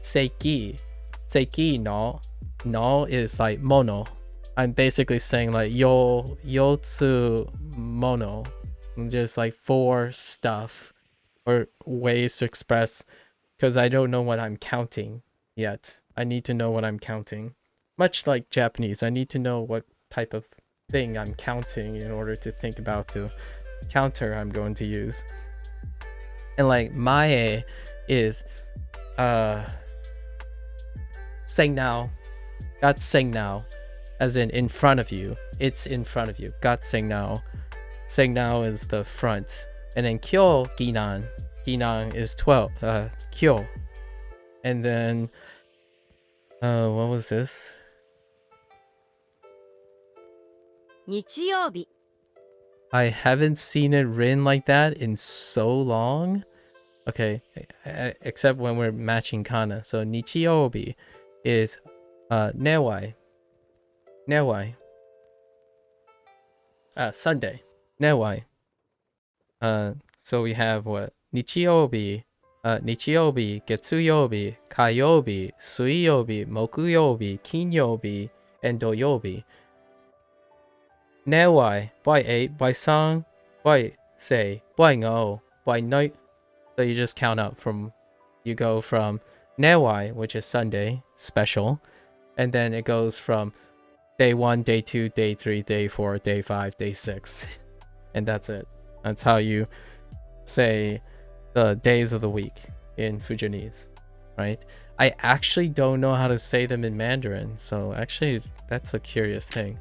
seiki no is like mono. I'm basically saying like yotsu mono, just like for stuff or ways to express, because I don't know what I'm counting. yet. I need to know what I'm counting. Much like Japanese, I need to know what type of thing I'm counting in order to think about the counter I'm going to use. And like mae is seng now. Got seng now. As in front of you. It's in front of you. Got seng now. Seng now is the front. And then kyo ginan. Ginan is 12. Kyo. And then what was this? 日曜日 I haven't seen it written like that in so long. Okay, except when we're matching kana. So nichiyobi is newai. Newai. Sunday. Newai. So we have what? Nichiyobi, getsuyobi, kayobi, suiyobi, mokuyobi, kinyobi, and doyobi. Newai, by 8, by song, by say, by ngo, by night. So you just count up from, you go from Newai, which is Sunday, special, and then it goes from day 1, day 2, day 3, day 4, day 5, day 6. And that's it. That's how you say the days of the week in Fujianese, right? I actually don't know how to say them in Mandarin, so actually that's a curious thing.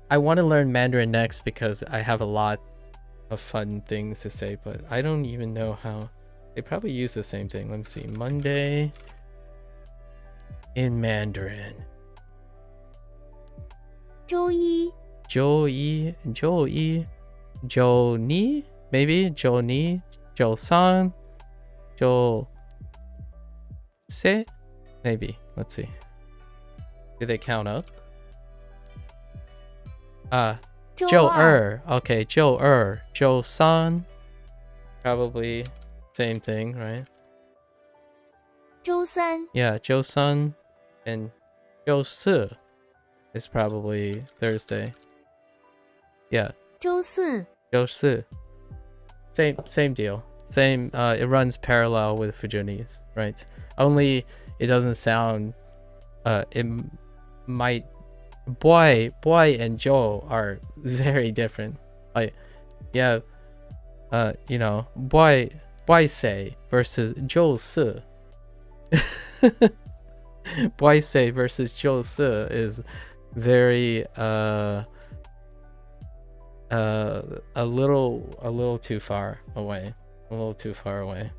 I want to learn Mandarin next because I have a lot of fun things to say, but I don't even know how. They probably use the same thing. Let me see. Monday in Mandarin. 周一 Joey, Joni, maybe Joni, Josan, Jo Se, maybe. Let's see. Do they count up? 周二 Okay, Josan. Probably same thing, right? 周三 Yeah, Josan and Josu is probably Thursday. Yeah, 周四 Josu. Same deal. Same. It runs parallel with Fujianese, right? Only it doesn't sound. It might. Boy and Joe are very different. Like, yeah. You know, boy say versus Joe se. Boy say versus Joe se is very a little too far away. A little too far away.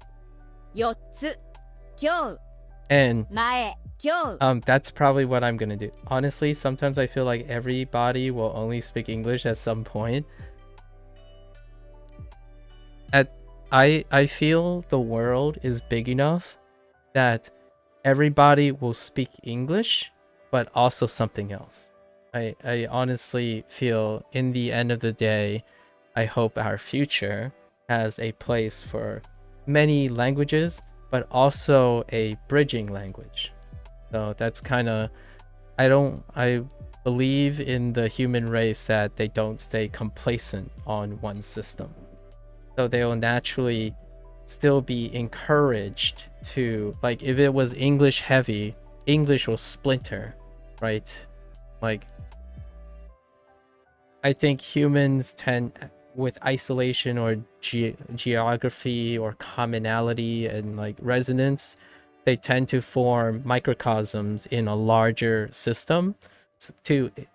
4つ今日 And 前今日 that's probably what I'm gonna do. Honestly, sometimes I feel like everybody will only speak English at some point. I feel the world is big enough that everybody will speak English, but also something else. I honestly feel in the end of the day, I hope our future has a place for many languages, but also a bridging language. So that's kind of, I believe in the human race that they don't stay complacent on one system. So they will naturally still be encouraged to, like, if it was English heavy, English will splinter, right? Like, I think humans tend, with isolation or geography or commonality and like resonance, they tend to form microcosms in a larger system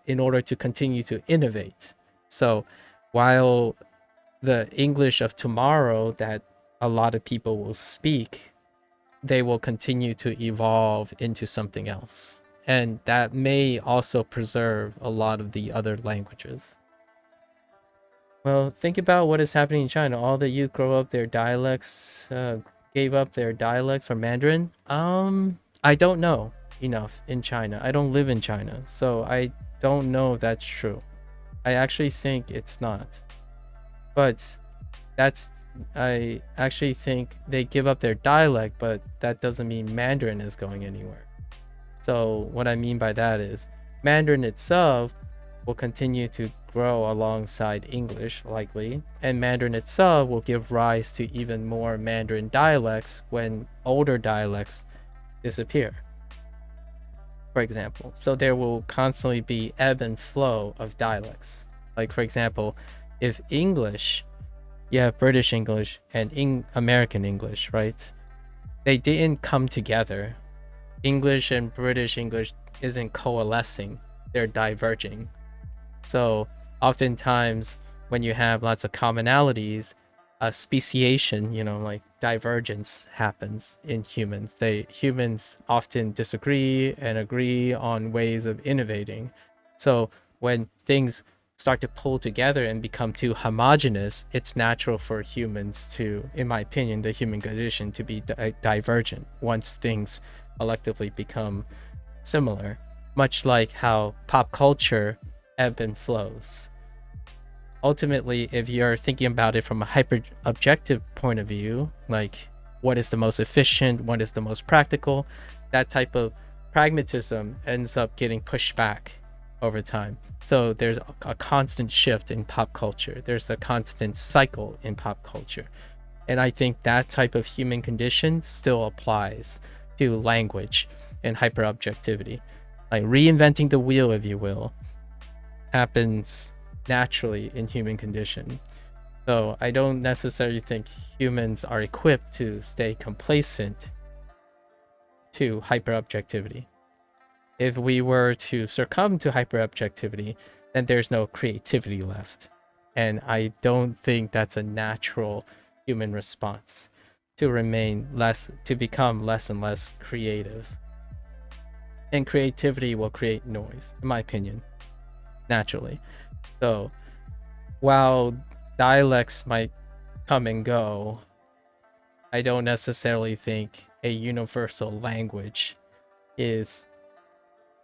in order to continue to innovate. So while the English of tomorrow that a lot of people will speak, they will continue to evolve into something else. And that may also preserve a lot of the other languages. Well, think about what is happening in China. All the youth grow up, their dialects, gave up their dialects or Mandarin. I don't know enough in China. I don't live in China, so I don't know if that's true. I actually think it's not. But I actually think they give up their dialect, but that doesn't mean Mandarin is going anywhere. So what I mean by that is Mandarin itself will continue to grow alongside English, likely, and Mandarin itself will give rise to even more Mandarin dialects when older dialects disappear. for example. So there will constantly be ebb and flow of dialects. Like, for example, if English, you have British English and American English, right? They didn't come together. English and British English isn't coalescing, they're diverging. So oftentimes when you have lots of commonalities, a speciation, like divergence happens in humans. Humans often disagree and agree on ways of innovating. So when things start to pull together and become too homogenous, it's natural for humans to, in my opinion, the human condition to be divergent once things collectively become similar, much like how pop culture ebb and flows. Ultimately, if you're thinking about it from a hyper objective point of view, like what is the most efficient, what is the most practical, that type of pragmatism ends up getting pushed back over time. So there's a constant shift in pop culture. There's a constant cycle in pop culture. And I think that type of human condition still applies to language and hyper objectivity. Like reinventing the wheel, if you will, happens naturally in human condition. So I don't necessarily think humans are equipped to stay complacent to hyperobjectivity. If we were to succumb to hyperobjectivity, then there's no creativity left. And I don't think that's a natural human response to become less and less creative. And creativity will create noise, in my opinion, naturally. So while dialects might come and go, I don't necessarily think a universal language is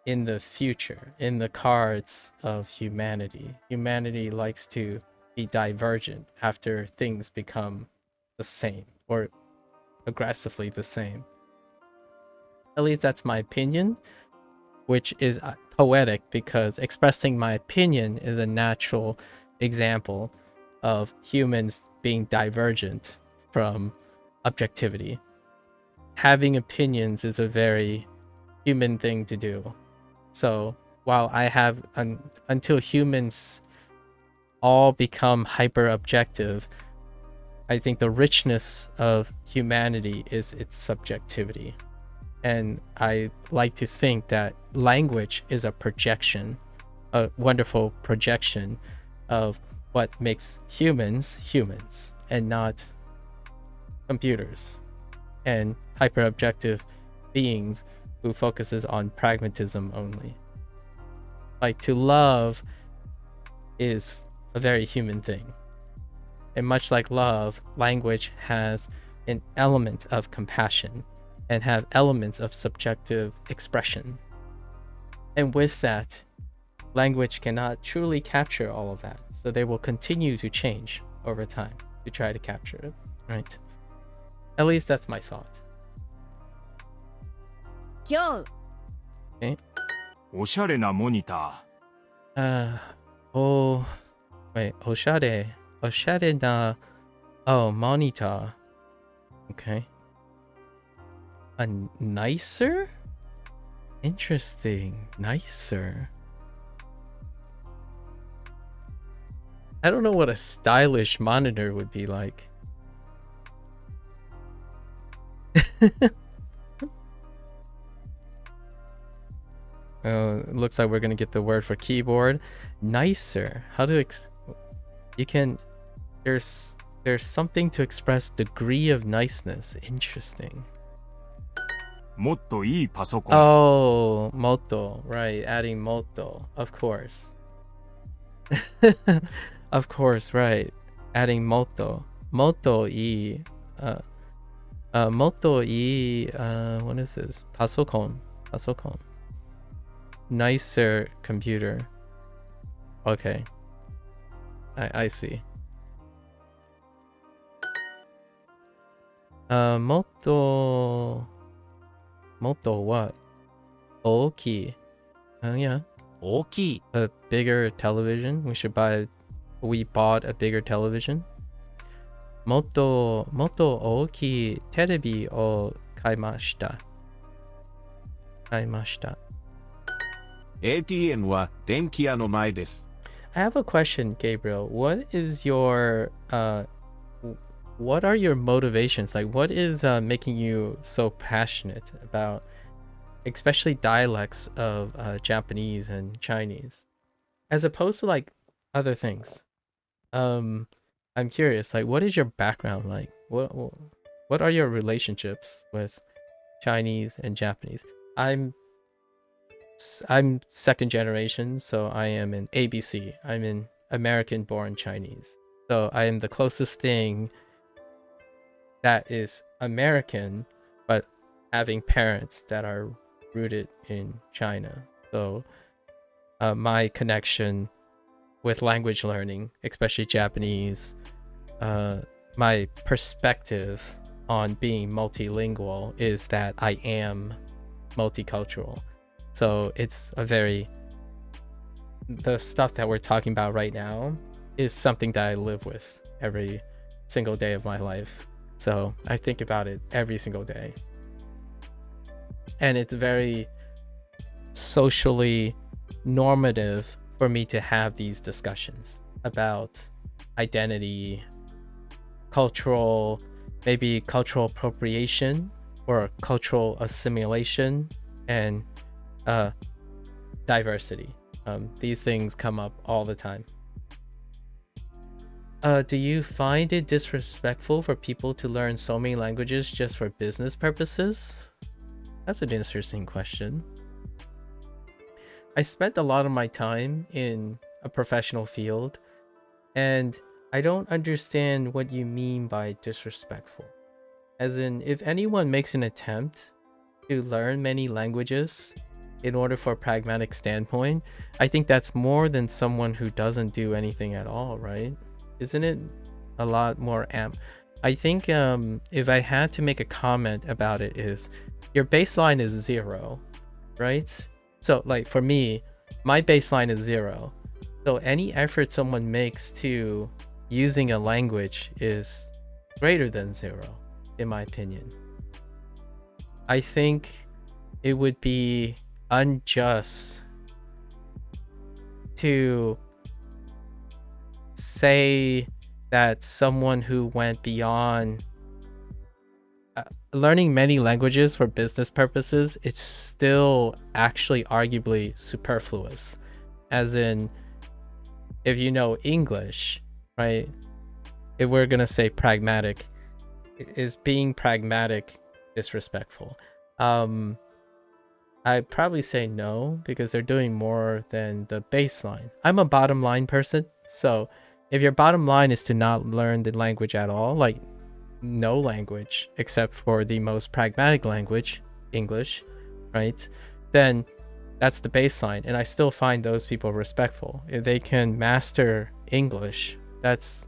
in the future, in the cards of humanity. Humanity likes to be divergent after things become the same or aggressively the same. At least that's my opinion, which is poetic because expressing my opinion is a natural example of humans being divergent from objectivity. Having opinions is a very human thing to do. So while until humans all become hyper objective, I think the richness of humanity is its subjectivity. And I like to think that language is a projection, a wonderful projection of what makes humans humans and not computers and hyper-objective beings who focuses on pragmatism only. Like, to love is a very human thing. And much like love, language has an element of compassion and have elements of subjective expression. And with that, language cannot truly capture all of that. So they will continue to change over time to try to capture it, right? At least that's my thought. Okay. おしゃれなモニター。おしゃれな, monitor. Okay. A nicer? Interesting. Nicer. I don't know what a stylish monitor would be like. It looks like we're gonna get the word for keyboard. Nicer. How to there's something to express degree of niceness. Interesting. もっといいパソコン。 Oh, moto. Right, adding moto. Of course. Of course, right. Adding moto. Moto e what is this? Pasokon. Nicer computer. Okay. I see. Moto what? Oki. Yeah. 大きい。 A bigger television. We bought a bigger television. Moto oki terebi o kaimashita. ATM は電気屋の前です。 I have a question, Gabriel. What are your motivations? Like, what is making you so passionate about, especially dialects of Japanese and Chinese, as opposed to like other things? I'm curious. Like, what is your background like? What are your relationships with Chinese and Japanese? I'm second generation, so I am in ABC. I'm in American born Chinese. So I am the closest thing that is American, but having parents that are rooted in China. So my connection with language learning, especially Japanese, my perspective on being multilingual is that I am multicultural. So it's the stuff that we're talking about right now is something that I live with every single day of my life. So I think about it every single day. And it's very socially normative for me to have these discussions about identity, maybe cultural appropriation or cultural assimilation, and diversity. These things come up all the time. Do you find it disrespectful for people to learn so many languages just for business purposes? That's an interesting question. I spent a lot of my time in a professional field, and I don't understand what you mean by disrespectful. As in, if anyone makes an attempt to learn many languages in order for a pragmatic standpoint, I think that's more than someone who doesn't do anything at all, right? Isn't it a lot more I think if I had to make a comment about it, is your baseline is 0, right? So like for me, my baseline is 0. So any effort someone makes to using a language is greater than 0, in my opinion. I think it would be unjust to say that someone who went beyond learning many languages for business purposes, it's still actually arguably superfluous. As in, if you know English, right? If we're gonna say pragmatic, is being pragmatic disrespectful? I'd probably say no, because they're doing more than the baseline. I'm a bottom line person, so if your bottom line is to not learn the language at all, like no language except for the most pragmatic language, English, right? Then that's the baseline, and I still find those people respectful. If they can master English, that's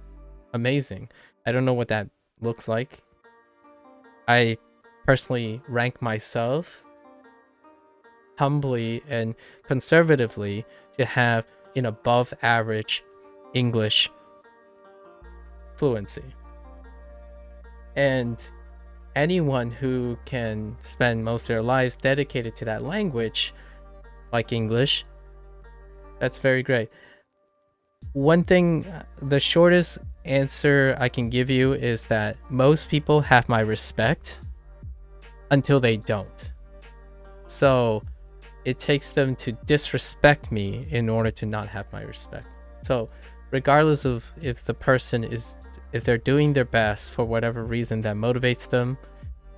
amazing. I don't know what that looks like. I personally rank myself humbly and conservatively to have an above average English fluency. And anyone who can spend most of their lives dedicated to that language, like English, that's very great. One thing, the shortest answer I can give you is that most people have my respect until they don't. So it takes them to disrespect me in order to not have my respect. So regardless of if the person if they're doing their best for whatever reason that motivates them,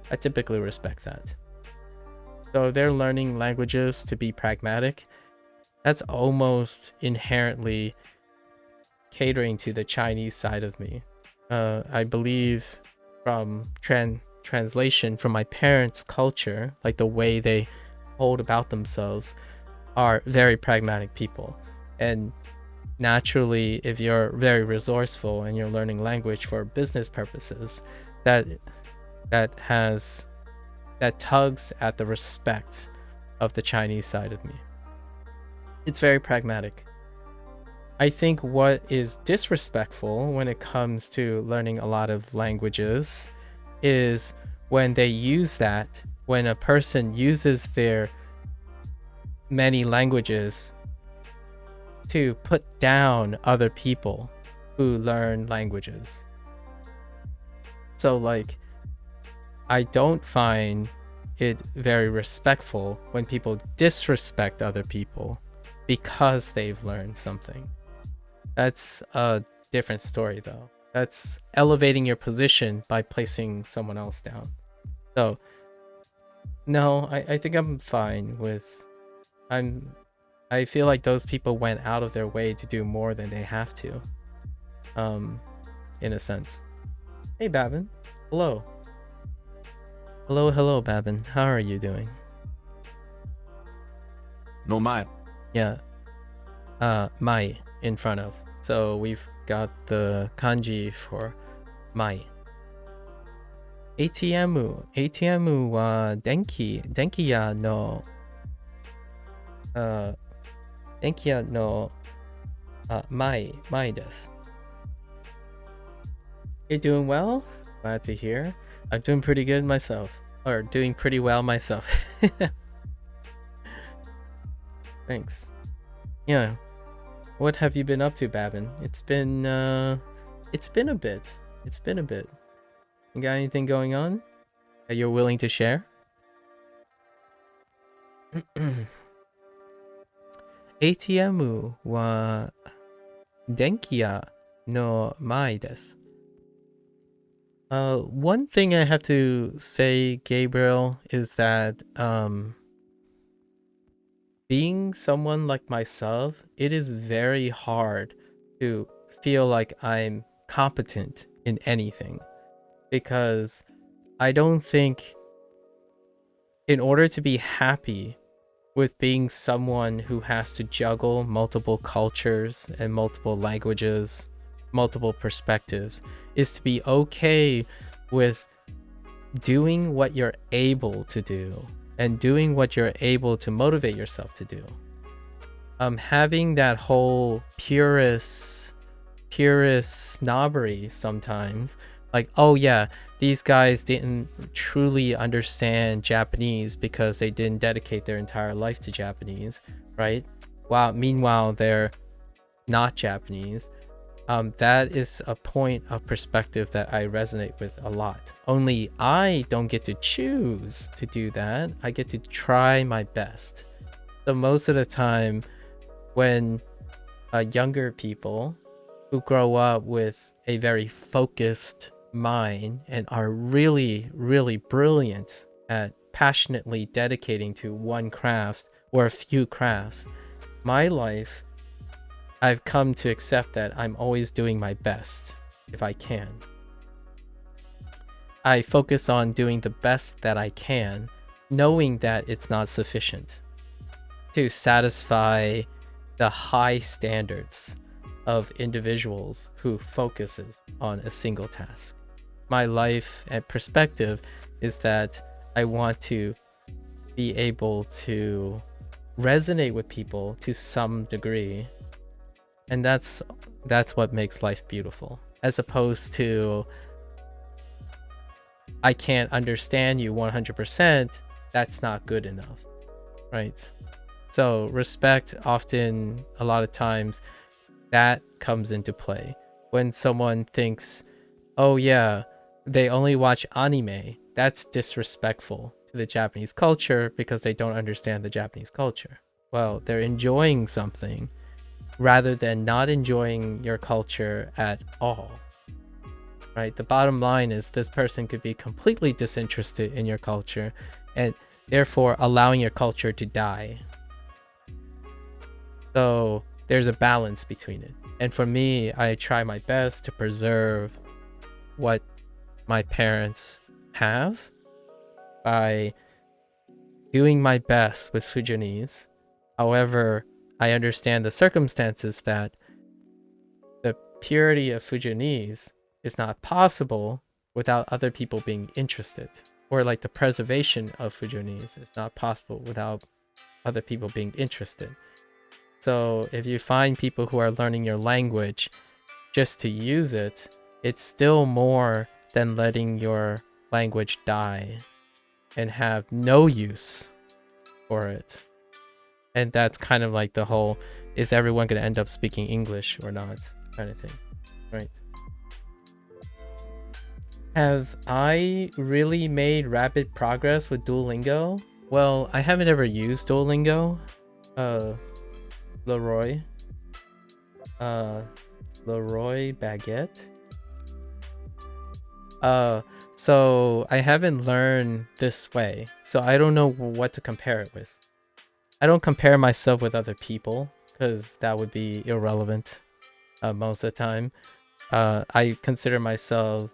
I typically respect that. So if they're learning languages to be pragmatic, that's almost inherently catering to the Chinese side of me. I believe from translation from my parents' culture, like the way they hold about themselves, are very pragmatic people. And naturally, if you're very resourceful and you're learning language for business purposes, that tugs at the respect of the Chinese side of me. It's very pragmatic. I think what is disrespectful when it comes to learning a lot of languages is when they use that, when a person uses their many languages to put down other people who learn languages. So like, I don't find it very respectful when people disrespect other people because they've learned something. That's a different story though. That's elevating your position by placing someone else down. So no, I think I'm fine with, I feel like those people went out of their way to do more than they have to. In a sense. Hey Babin. Hello. Hello, Babin. How are you doing? No mae. Yeah. Mai in front of. So we've got the kanji for mai. ATM は電気屋の前です。You're doing well? Glad to hear. I'm doing pretty good myself. Or doing pretty well myself. Thanks. Yeah. What have you been up to, Babin? It's been a bit. You got anything going on that you're willing to share? ATM は電気屋の前です。One thing I have to say, Gabriel, is that being someone like myself, it is very hard to feel like I'm competent in anything, because I don't think, in order to be happy with being someone who has to juggle multiple cultures and multiple languages, multiple perspectives, is to be okay with doing what you're able to do and doing what you're able to motivate yourself to do. Having that whole purist snobbery sometimes, like, oh yeah, these guys didn't truly understand Japanese because they didn't dedicate their entire life to Japanese, right? Wow, meanwhile they're not Japanese. That is a point of perspective that I resonate with a lot. Only I don't get to choose to do that. I get to try my best. So most of the time when younger people who grow up with a very focused mind and are really, really brilliant at passionately dedicating to one craft or a few crafts, my life, I've come to accept that I'm always doing my best if I can. I focus on doing the best that I can, knowing that it's not sufficient to satisfy the high standards of individuals who focuses on a single task. My life and perspective is that I want to be able to resonate with people to some degree. And that's what makes life beautiful, as opposed to, I can't understand you 100%. That's not good enough, right? So respect, often, a lot of times, that comes into play. When someone thinks, oh yeah, they only watch anime, that's disrespectful to the Japanese culture because they don't understand the Japanese culture. Well, they're enjoying something rather than not enjoying your culture at all, right? The bottom line is this person could be completely disinterested in your culture and therefore allowing your culture to die. So there's a balance between it. And for me, I try my best to preserve what my parents have by doing my best with Fujianese. However, I understand the circumstances that the purity of Fujianese is not possible without other people being interested, or like the preservation of Fujianese is not possible without other people being interested. So if you find people who are learning your language just to use it, it's still more than letting your language die and have no use for it. And that's kind of like the whole, is everyone going to end up speaking English or not kind of thing, right? Have I really made rapid progress with Duolingo? Well, I haven't ever used Duolingo. Leroy Baguette. So I haven't learned this way, so I don't know what to compare it with. I don't compare myself with other people because that would be irrelevant most of the time. I consider myself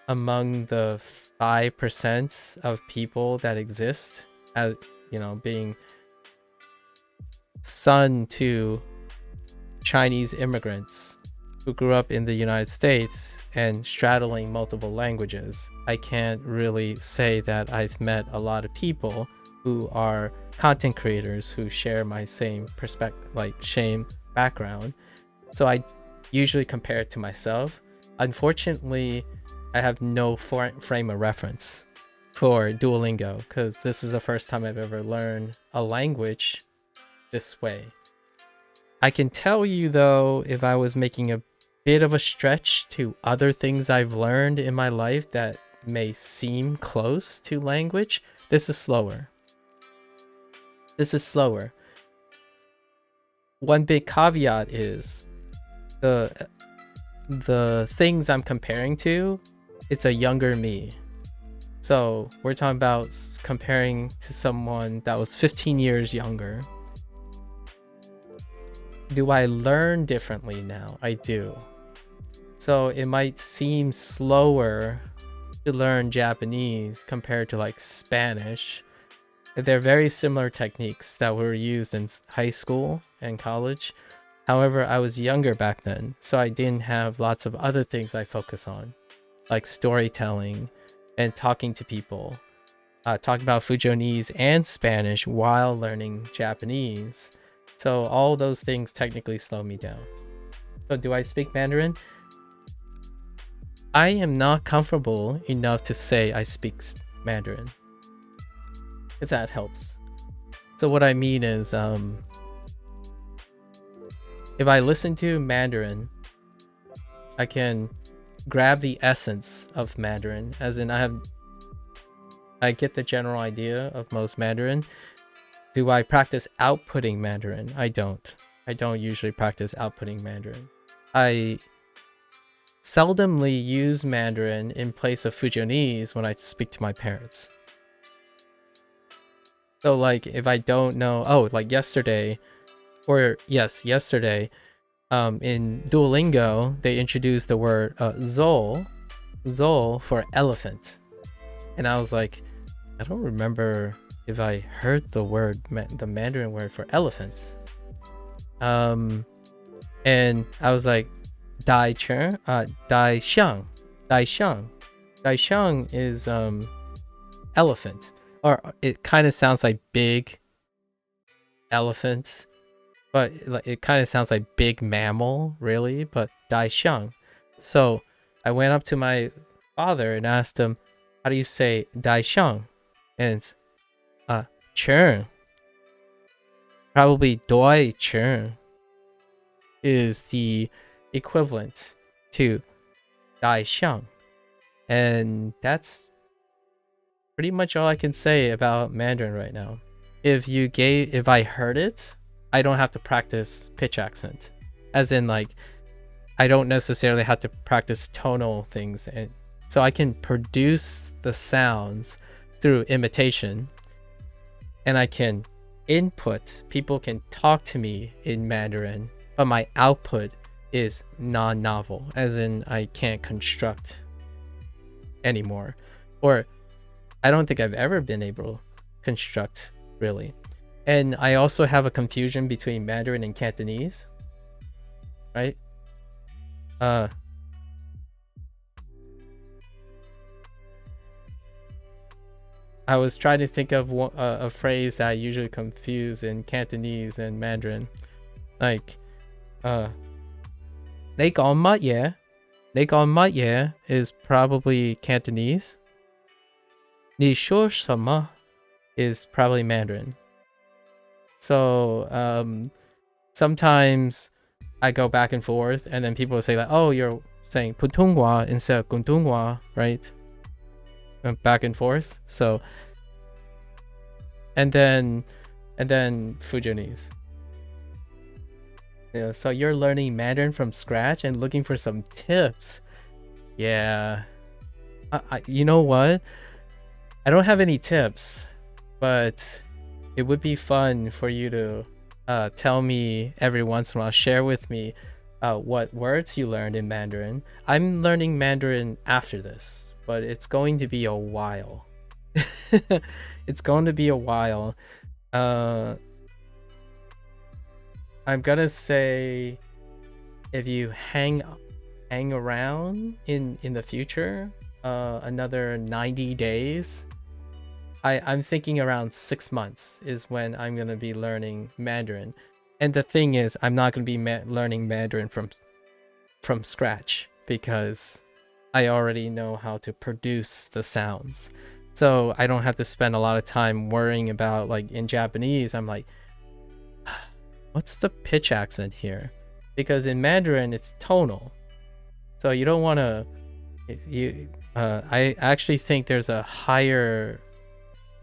among the 5% of people that exist, as being son to Chinese immigrants who grew up in the United States and straddling multiple languages. I can't really say that I've met a lot of people who are content creators who share my same perspective, like same background. So I usually compare it to myself. Unfortunately, I have no frame of reference for Duolingo because this is the first time I've ever learned a language this way. I can tell you though, if I was making a bit of a stretch to other things I've learned in my life that may seem close to language, this is slower. One big caveat is the things I'm comparing to, it's a younger me. So we're talking about comparing to someone that was 15 years younger. Do I learn differently now? I do. So it might seem slower to learn Japanese compared to like Spanish. They're very similar techniques that were used in high school and college. However, I was younger back then, so I didn't have lots of other things I focus on, like storytelling and talking to people, talking about Fujonese and Spanish while learning Japanese. So all those things technically slow me down. So do I speak Mandarin? I am not comfortable enough to say I speak Mandarin, if that helps. So what I mean is, if I listen to Mandarin, I can grab the essence of Mandarin, as in I get the general idea of most Mandarin. Do I practice outputting Mandarin? I don't. I don't usually practice outputting Mandarin. I seldomly use Mandarin in place of Fujonese when I speak to my parents. So like if I don't know, like yesterday, in Duolingo, they introduced the word zol for elephant. And I was like, I don't remember if I heard the word, the Mandarin word for elephants. And I was like, Dai xiang is elephant, or it kind of sounds like big elephant, but it kind of sounds like big mammal, really, but Dai xiang. So I went up to my father and asked him, how do you say Dai xiang? And it's churn. Probably doi churn is the equivalent to Dai xiang. And that's pretty much all I can say about Mandarin right now. If I heard it, I don't have to practice pitch accent. As in, like, I don't necessarily have to practice tonal things, and so I can produce the sounds through imitation, and I can input. People can talk to me in Mandarin, but my output is non-novel, as in I can't construct anymore, or I don't think I've ever been able to construct, really. And I also have a confusion between Mandarin and Cantonese, right? I was trying to think of a phrase that I usually confuse in Cantonese and Mandarin, like, "They got mud, yeah." "They got mud, yeah" is probably Cantonese. "Ni shuo shema" is probably Mandarin. So sometimes I go back and forth, and then people will say like, "Oh, you're saying 普通话 instead of 广东话, right?" Back and forth. So and then Fujianese. Yeah, so you're learning Mandarin from scratch and looking for some tips. Yeah. You know what? I don't have any tips, but it would be fun for you to tell me every once in a while, share with me what words you learned in Mandarin. I'm learning Mandarin after this, but it's going to be a while. It's going to be a while. I'm gonna say if you hang around in the future another 90 days, I'm thinking around 6 months is when I'm gonna be learning Mandarin. And the thing is, I'm not gonna be learning Mandarin from scratch, because I already know how to produce the sounds, so I don't have to spend a lot of time worrying about, like in Japanese, I'm like, what's the pitch accent here? Because in Mandarin it's tonal, so you don't want to I actually think there's a higher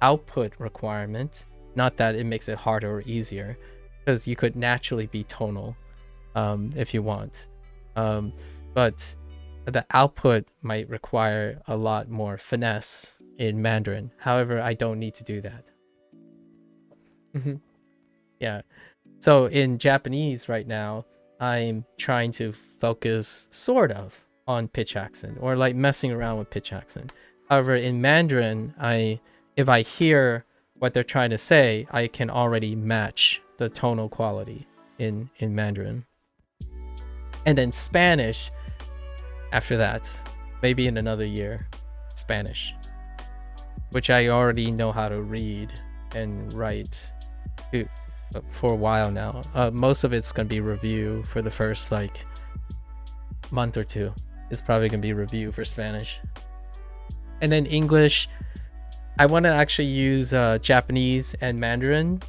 output requirement, not that it makes it harder or easier, because you could naturally be tonal if you want, but the output might require a lot more finesse in Mandarin. However, I don't need to do that. Yeah, so in Japanese right now, I'm trying to focus sort of on pitch accent, or like messing around with pitch accent. However, in Mandarin, if I hear what they're trying to say, I can already match the tonal quality in Mandarin. And then Spanish, after that, maybe in another year, Spanish, which I already know how to read and write for a while now. Most of it's gonna be review for the first like month or two. It's probably gonna be review for Spanish. And then English, I want to actually use Japanese and Mandarin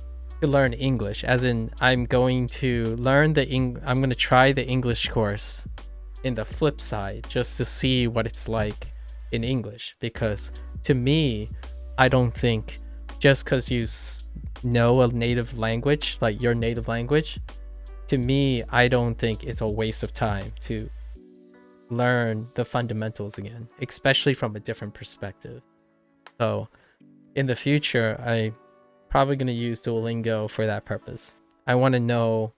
to learn English, as in I'm going to learn I'm going to try the English course in the flip side, just to see what it's like in English. Because to me, I don't think just because you know a native language, like your native language, to me, I don't think it's a waste of time to learn the fundamentals again, especially from a different perspective. So in the future, I'm probably going to use Duolingo for that purpose. I want to know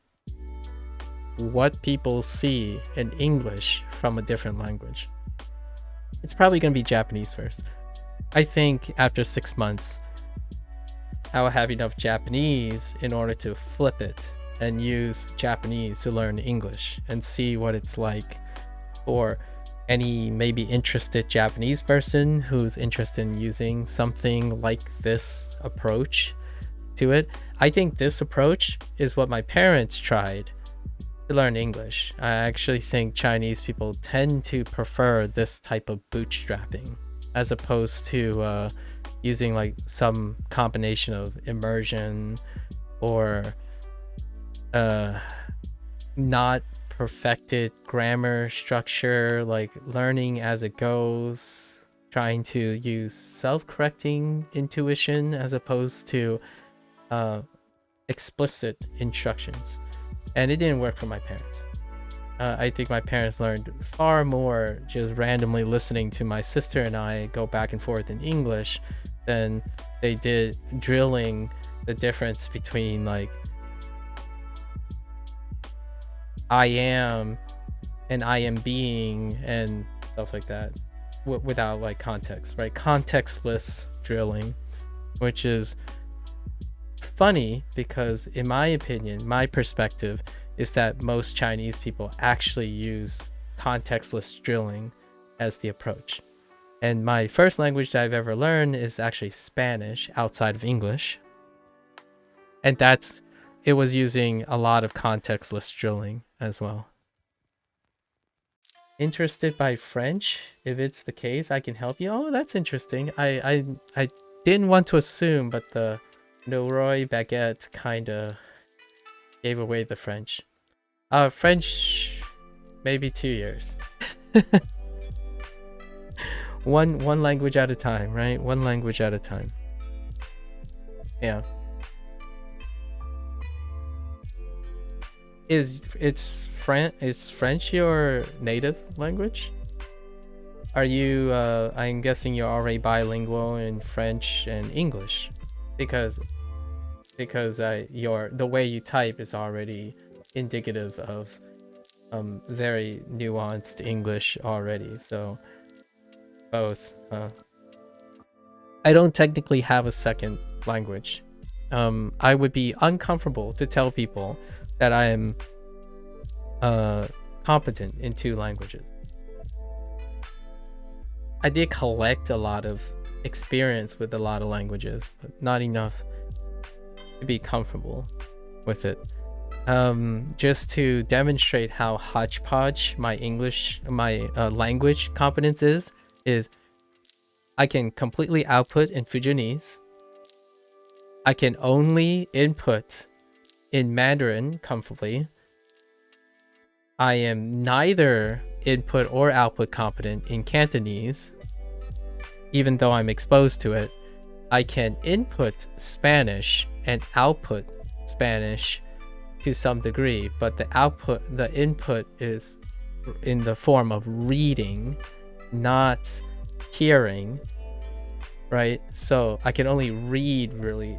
what people see in English from a different language. It's probably going to be Japanese first. I think after 6 months, I will have enough Japanese in order to flip it and use Japanese to learn English and see what it's like for any maybe interested Japanese person who's interested in using something like this approach to it. I think this approach is what my parents tried to learn English. I actually think Chinese people tend to prefer this type of bootstrapping as opposed to using like some combination of immersion or not perfected grammar structure, like learning as it goes, trying to use self-correcting intuition as opposed to explicit instructions. And it didn't work for my parents. I think my parents learned far more just randomly listening to my sister and I go back and forth in English than they did drilling the difference between like I am and I am being and stuff like that without like context, right? Contextless drilling, which is funny because in my opinion, my perspective is that most Chinese people actually use contextless drilling as the approach. And my first language that I've ever learned is actually Spanish outside of English. And it was using a lot of contextless drilling as well. Interested by French? If it's the case, I can help you. Oh, that's interesting. I didn't want to assume, but the Leroy Baguette kinda gave away the French. French, maybe 2 years. one language at a time, right? One language at a time. Yeah. Is French your native language? Are you I'm guessing you're already bilingual in French and English, because the way you type is already indicative of very nuanced English already. So both. I don't technically have a second language. I would be uncomfortable to tell people that I am competent in 2 languages. I did collect a lot of experience with a lot of languages, but not enough to be comfortable with it. Just to demonstrate how hodgepodge my language competence is I can completely output in Fujianese. I can only input in Mandarin comfortably. I am neither input or output competent in Cantonese, even though I'm exposed to it. I can input Spanish and output Spanish to some degree, but the input is in the form of reading, not hearing, right? So I can only read really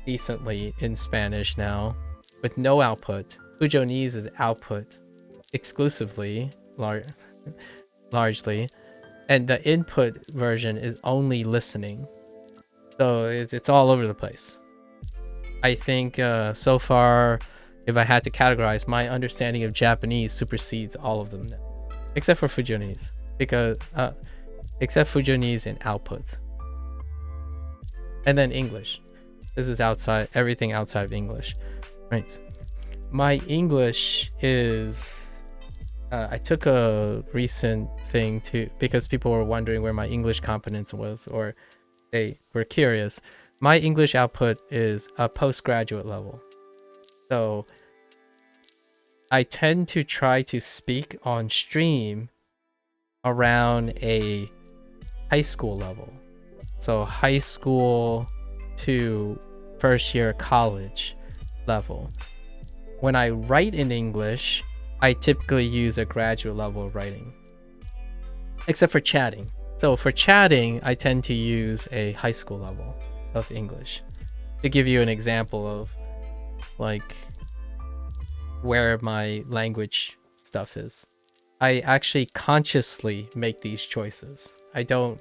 decently in Spanish now with no output. Fujianese is output exclusively, largely, and the input version is only listening. So it's all over the place. I think so far, if I had to categorize, my understanding of Japanese supersedes all of them now, except for Fujianese, except Fujianese in output. And then English. This is everything outside of English, right? My English is I took a recent thing because people were wondering where my English competence was, or they were curious. My English output is a postgraduate level. So I tend to try to speak on stream around a high school level. So high school to first year college level. When I write in English, I typically use a graduate level of writing, except for chatting. So for chatting, I tend to use a high school level of English. To give you an example of like where my language stuff is, I actually consciously make these choices. I don't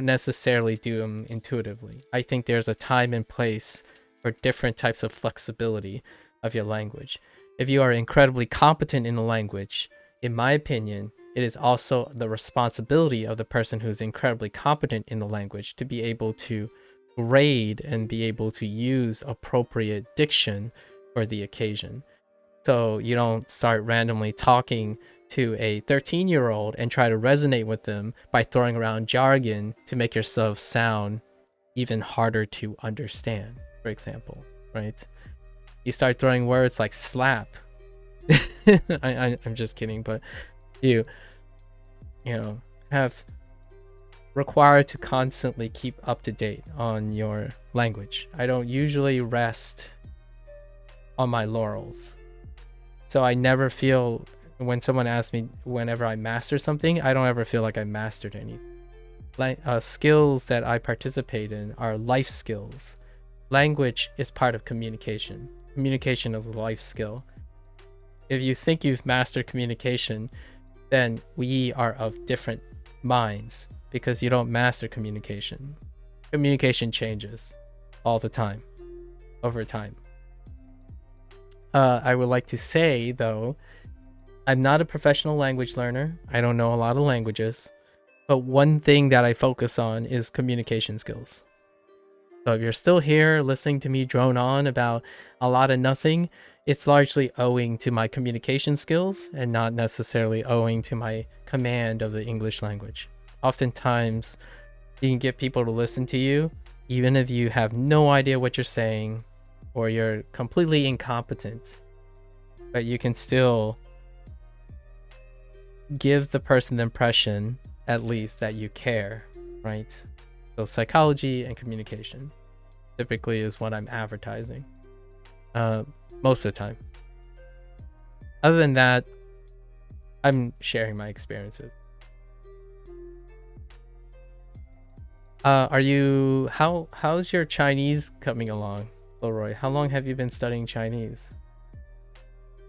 necessarily do them intuitively. I think there's a time and place for different types of flexibility of your language. If you are incredibly competent in a language, in my opinion, it is also the responsibility of the person who's incredibly competent in the language to be able to grade and be able to use appropriate diction for the occasion. So you don't start randomly talking to a 13-year-old and try to resonate with them by throwing around jargon to make yourself sound even harder to understand, for example, right? You start throwing words like slap. I'm just kidding, but you have required to constantly keep up to date on your language. I don't usually rest on my laurels. So I never feel, when someone asks me whenever I master something, I don't ever feel like I mastered anything. Skills that I participate in are life skills. Language is part of communication. Communication is a life skill. If you think you've mastered communication, then we are of different minds, because you don't master communication. Communication changes all the time, over time. I would like to say, though, I'm not a professional language learner. I don't know a lot of languages, but one thing that I focus on is communication skills. So if you're still here listening to me drone on about a lot of nothing, it's largely owing to my communication skills and not necessarily owing to my command of the English language. Oftentimes, you can get people to listen to you even if you have no idea what you're saying or you're completely incompetent, but you can still give the person the impression, at least, that you care, right? So psychology and communication typically is what I'm advertising most of the time. Other than that, I'm sharing my experiences. How's your Chinese coming along, Leroy? How long have you been studying Chinese?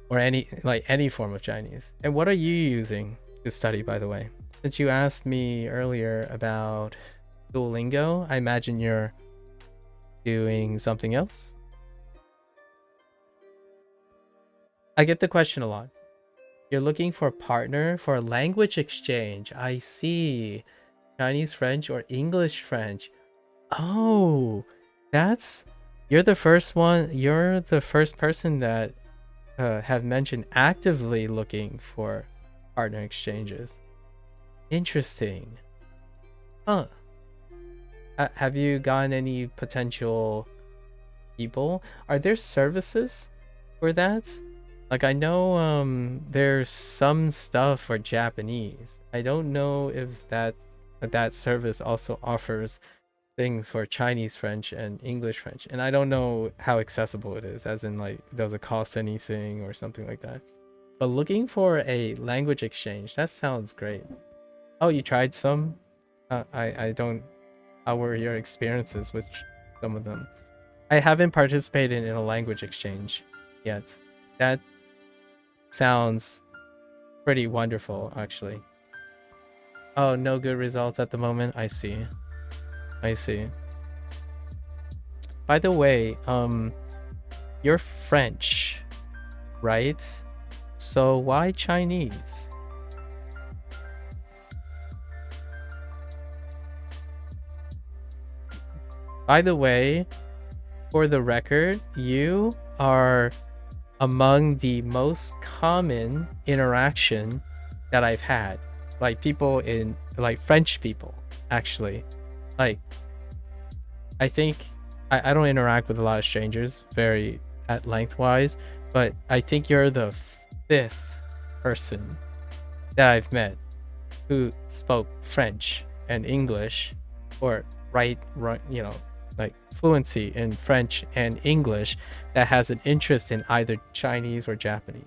Or any form of Chinese? And what are you using to study, by the way? Since you asked me earlier about Duolingo, I imagine you're doing something else? I get the question a lot. You're looking for a partner for a language exchange. I see. Chinese French or English French. Oh, you're the first person that have mentioned actively looking for partner exchanges. Interesting. Huh. Have you gotten any potential people? Are there services for that? Like, I know there's some stuff for Japanese. I don't know if that service also offers things for Chinese French and English French. And I don't know how accessible it is, as in, like, does it cost anything or something like that. But looking for a language exchange, that sounds great. Oh, you tried some? I don't... How were your experiences with some of them? I haven't participated in a language exchange yet. That sounds pretty wonderful, actually. Oh, no good results at the moment. I see. By the way, you're French, right? So why Chinese? By the way, for the record, you are among the most common interaction that I've had. Like, people in, like, French people, actually. Like, I think I don't interact with a lot of strangers very at lengthwise, but I think you're the 5th person that I've met who spoke French and English, or right, like fluency in French and English, that has an interest in either Chinese or Japanese.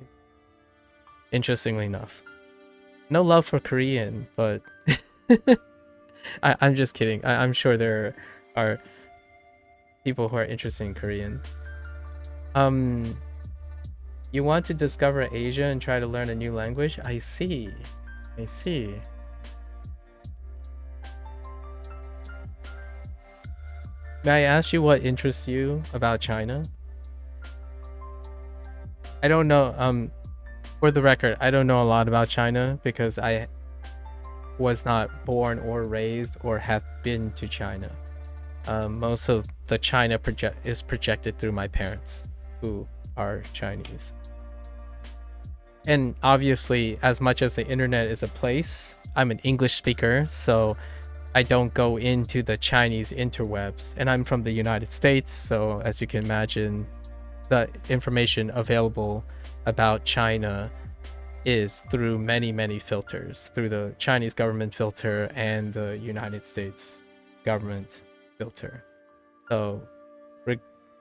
Interestingly enough. No love for Korean, but I'm just kidding. I'm sure there are people who are interested in Korean. You want to discover Asia and try to learn a new language? I see. May I ask you what interests you about China? I don't know. For the record, I don't know a lot about China because I was not born or raised or have been to China. Most of the China is projected through my parents, who are Chinese. And obviously, as much as the internet is a place, I'm an English speaker, so I don't go into the Chinese interwebs. And I'm from the United States, so as you can imagine, the information available about China is through many filters, through the Chinese government filter and the United States government filter. So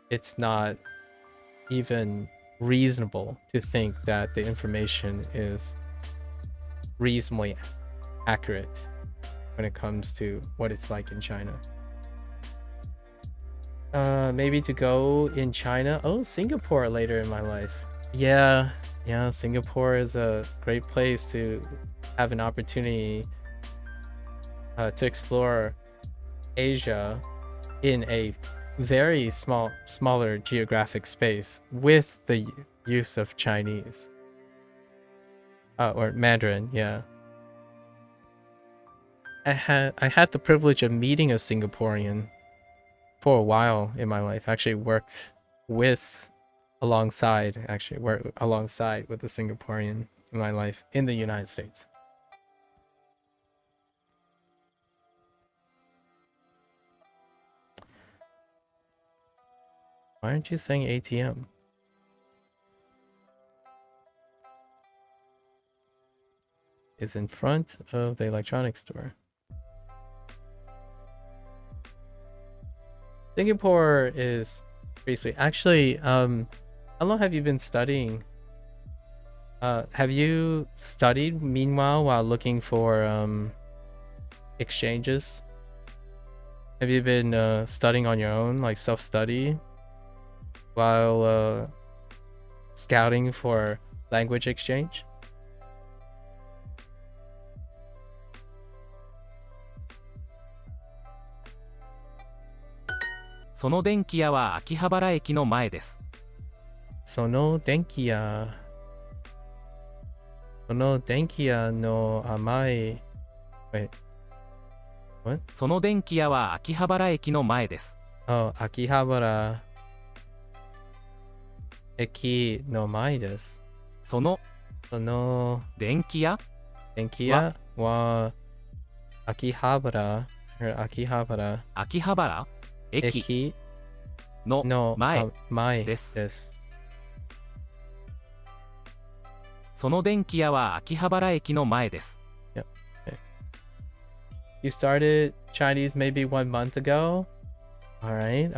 it's not even reasonable to think that the information is reasonably accurate when it comes to what it's like in China. Maybe to go in China. Oh, Singapore later in my life. Yeah, Singapore is a great place to have an opportunity to explore Asia in a very smaller geographic space with the use of Chinese or Mandarin. Yeah, I had the privilege of meeting a Singaporean for a while in my life. Actually worked alongside with a Singaporean in my life in the United States. Why aren't you saying ATM? Is in front of the electronics store. Singapore is pretty sweet. Actually, how long have you been studying? Have you studied meanwhile while looking for exchanges? Have you been studying on your own, like self-study, while scouting for language exchange? その電気屋は秋葉原駅の前です。その電気屋の前。Wait. What? その電気屋は秋葉原駅の前です。Oh, 秋葉原駅の前です。その電気屋は秋葉原駅の前です。その電気屋は秋葉原駅の前です。Yep. Okay. You started Chinese maybe 1 month ago? Alright.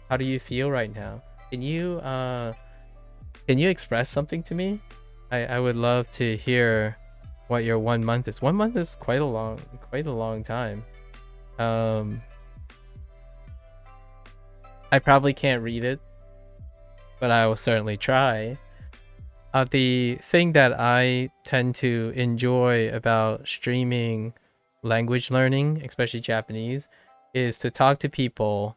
How do you feel right now? Can you express something to me? I would love to hear what your 1 month is. 1 month is quite a long time. I probably can't read it, but I will certainly try. The thing that I tend to enjoy about streaming language learning, especially Japanese, is to talk to people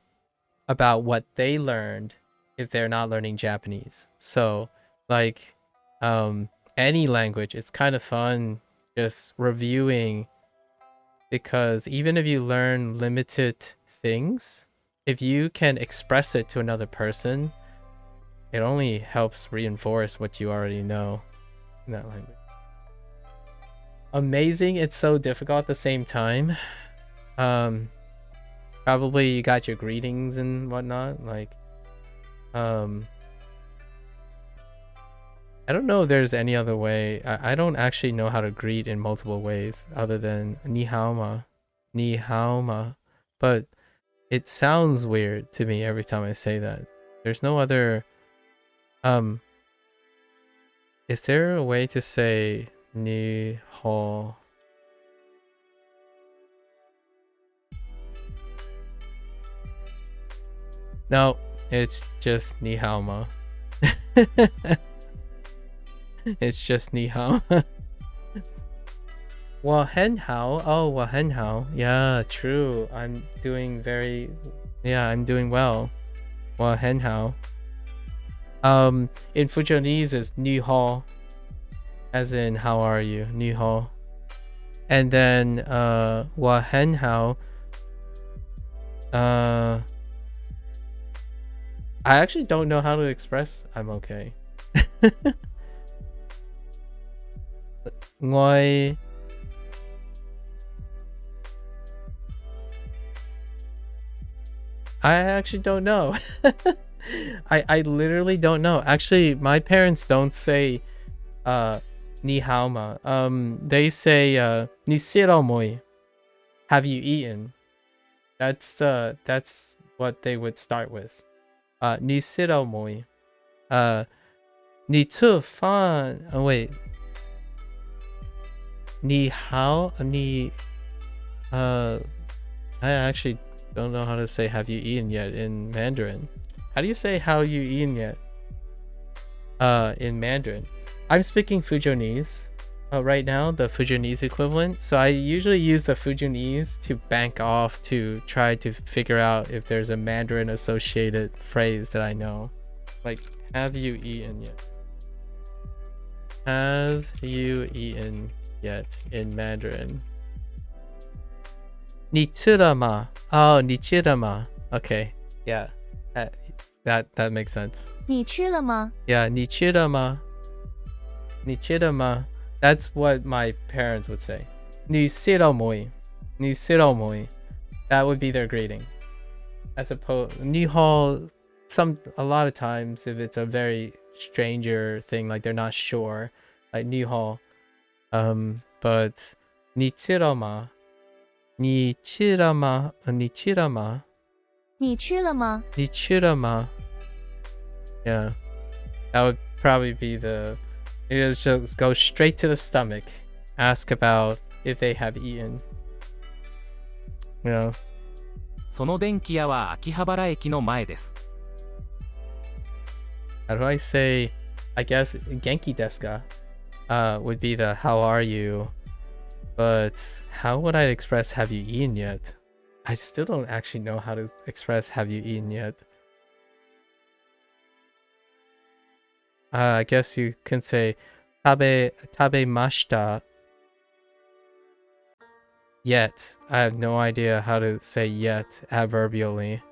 about what they learned if they're not learning Japanese. So, like, any language, it's kind of fun just reviewing, because even if you learn limited things, if you can express it to another person, it only helps reinforce what you already know in that language. Amazing, it's so difficult at the same time. Probably you got your greetings and whatnot. Like, I don't know if there's any other way. I don't actually know how to greet in multiple ways other than ni hao ma. But it sounds weird to me every time I say that. There's no other... is there a way to say ni hao? No, it's just ni hao ma. It's just ni hao. Wa hen hao. Oh, wa hen hao. Yeah, true. I'm doing well. Wa hen hao. In Fujianese is ni hao, as in how are you, ni hao. And then wa hen hao, I actually don't know how to express I'm okay. Ngoi. I actually don't know. I literally don't know. Actually, my parents don't say ni hao ma. They say ni siro moi. Have you eaten? That's what they would start with. Ni siro moi. Ni tu fan. Oh wait. Ni hao ni I actually don't know how to say have you eaten yet in Mandarin. How do you say how you eaten yet in Mandarin? I'm speaking Fujianese right now, the Fujianese equivalent. So I usually use the Fujianese to bank off to try to figure out if there's a Mandarin associated phrase that I know. Like, have you eaten yet? Have you eaten yet in Mandarin? 你吃了吗? Oh, 你吃了吗? Okay, yeah, that makes sense. 你吃了吗? Yeah, 你吃了吗? 你吃了吗? That's what my parents would say. 你吃了没? 你吃了没? That would be their greeting. As opposed, 你好 a lot of times if it's a very stranger thing, like they're not sure, like Nihon. But Nichirama, Nichirama, Nichirama, 你吃了吗？ Nichirama. Yeah, that would probably be the. It just go straight to the stomach. Ask about if they have eaten. Yeah. その電気屋は秋葉原駅の前です。 How do I say? I guess Genki desu ka would be the how are you, but how would I express have you eaten yet? I still don't actually know how to express have you eaten yet. I guess you can say tabemashita. Yet. I have no idea how to say yet adverbially.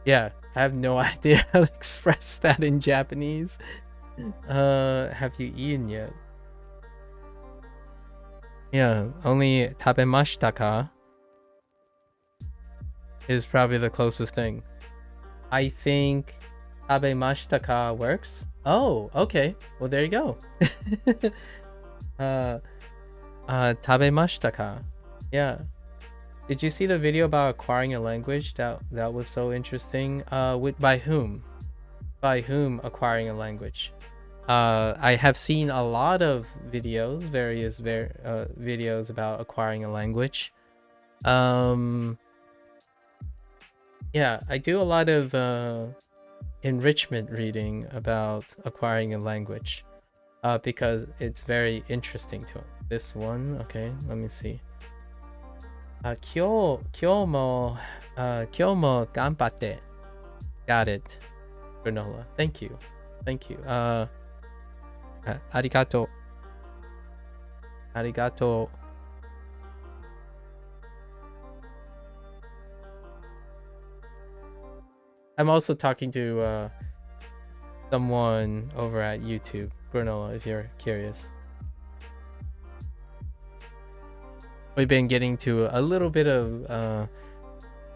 Yeah, I have no idea how to express that in Japanese. Have you eaten yet? Yeah, only tabemashita ka is probably the closest thing. I think tabemashita ka works. Oh, okay. Well, there you go. Tabemashita ka. Yeah. Did you see the video about acquiring a language? That was so interesting. By whom? By whom acquiring a language? I have seen a lot of videos, various videos about acquiring a language. Yeah, I do a lot of enrichment reading about acquiring a language because it's very interesting to me. This one, okay, let me see. 今日も頑張って. Got it. Granola. Thank you. Thank you. ありがとう. ありがとう. I'm also talking to someone over at YouTube, Granola, if you're curious. We've been getting to a little bit of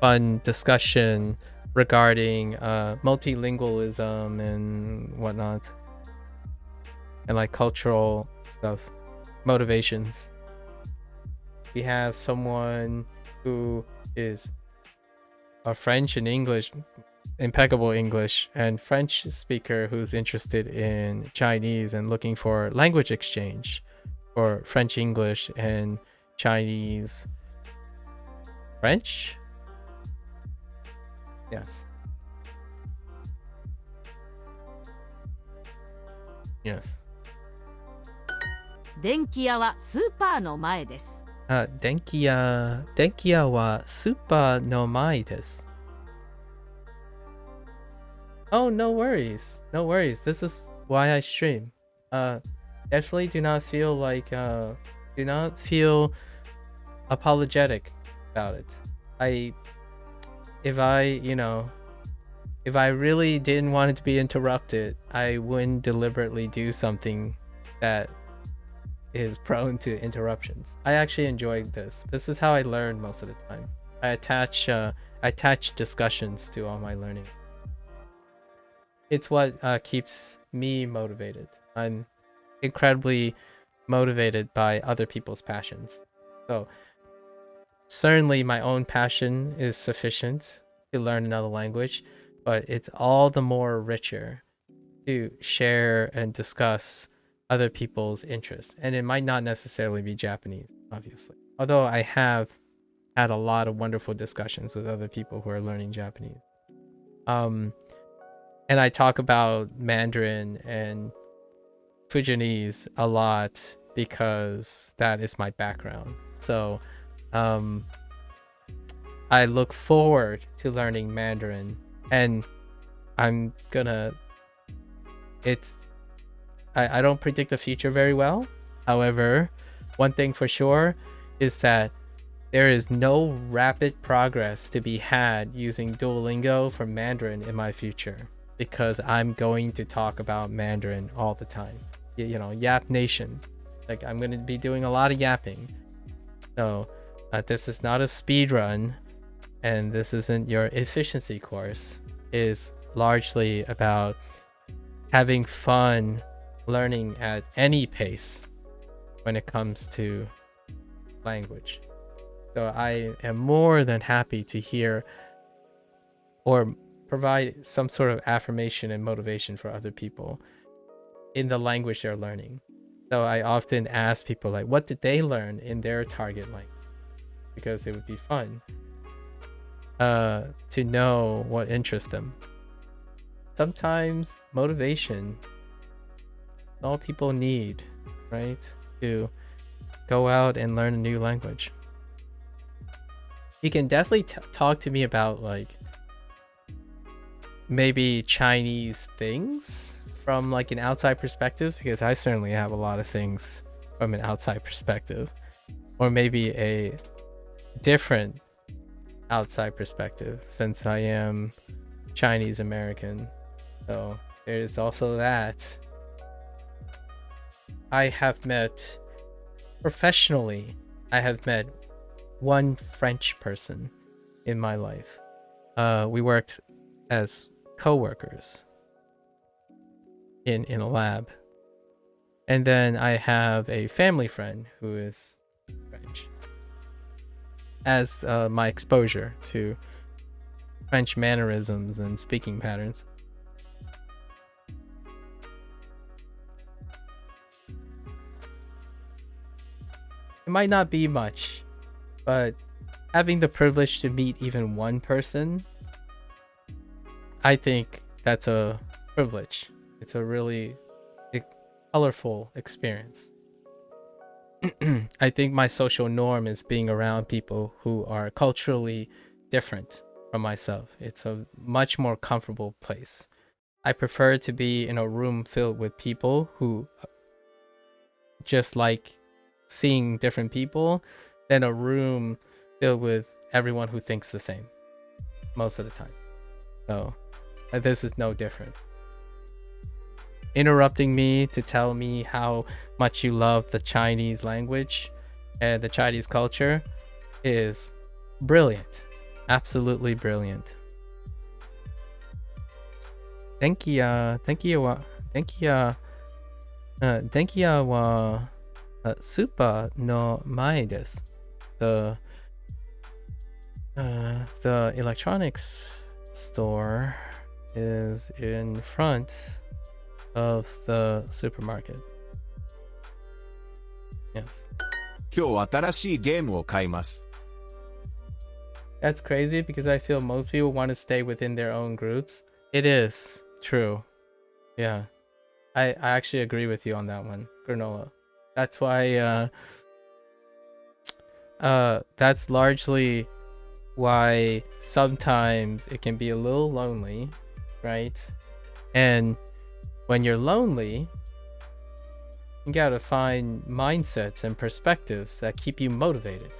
fun discussion regarding multilingualism and whatnot, and like cultural stuff, motivations. We have someone who is a French and English, impeccable English, and French speaker who's interested in Chinese and looking for language exchange for French English and Chinese French. Yes. Yes. 電気屋はスーパーの前です。電気屋はスーパーの前です。Oh, no worries. No worries. This is why I stream. Definitely do not feel like do not feel apologetic about it. If I really didn't want it to be interrupted, I wouldn't deliberately do something that is prone to interruptions. I actually enjoyed this. This is how I learn most of the time. I attach discussions to all my learning. It's what keeps me motivated. I'm incredibly motivated by other people's passions. So certainly my own passion is sufficient to learn another language, but it's all the more richer to share and discuss other people's interests. And it might not necessarily be Japanese, obviously. Although I have had a lot of wonderful discussions with other people who are learning Japanese. And I talk about Mandarin and Fujianese a lot because that is my background. So I look forward to learning Mandarin, and I'm gonna I don't predict the future very well. However, one thing for sure is that there is no rapid progress to be had using Duolingo for Mandarin in my future, because I'm going to talk about Mandarin all the time. You know, Yap Nation, Like, I'm going to be doing a lot of yapping. So this is not a speed run, and this isn't your efficiency course. It is largely about having fun learning at any pace when it comes to language. So I am more than happy to hear or provide some sort of affirmation and motivation for other people in the language they're learning. So I often ask people, like, what did they learn in their target language? Because it would be fun to know what interests them. Sometimes motivation, all people need, right? To go out and learn a new language. You can definitely talk to me about, like, maybe Chinese things from like an outside perspective, because I certainly have a lot of things from an outside perspective, or maybe a different outside perspective since I am Chinese American. So there's also that. I have met professionally, I have met one French person in my life. We worked as co-workers in a lab. And then I have a family friend who is French. As my exposure to French mannerisms and speaking patterns. It might not be much, but having the privilege to meet even one person, I think that's a privilege. It's a really colorful experience. I think my social norm is being around people who are culturally different from myself. It's a much more comfortable place. I prefer to be in a room filled with people who just like seeing different people than a room filled with everyone who thinks the same most of the time. So this is no different. Interrupting me to tell me how much you love the Chinese language and the Chinese culture is brilliant. Absolutely brilliant. Thank you wa super no mae desu. The electronics store is in front of the supermarket. Yes. 今日新しいゲームを買います。 That's crazy because I feel most people want to stay within their own groups. It is true. Yeah. I actually agree with you on that one, Granola. That's why that's largely why sometimes it can be a little lonely, right? And when you're lonely, you gotta find mindsets and perspectives that keep you motivated.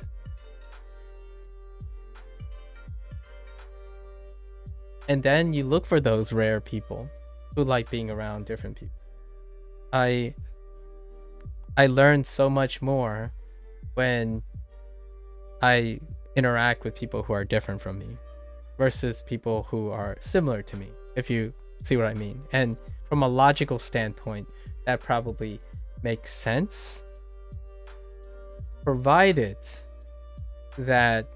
And then you look for those rare people who like being around different people. I learn so much more when I interact with people who are different from me versus people who are similar to me, if you see what I mean. And from a logical standpoint, that probably makes sense, provided that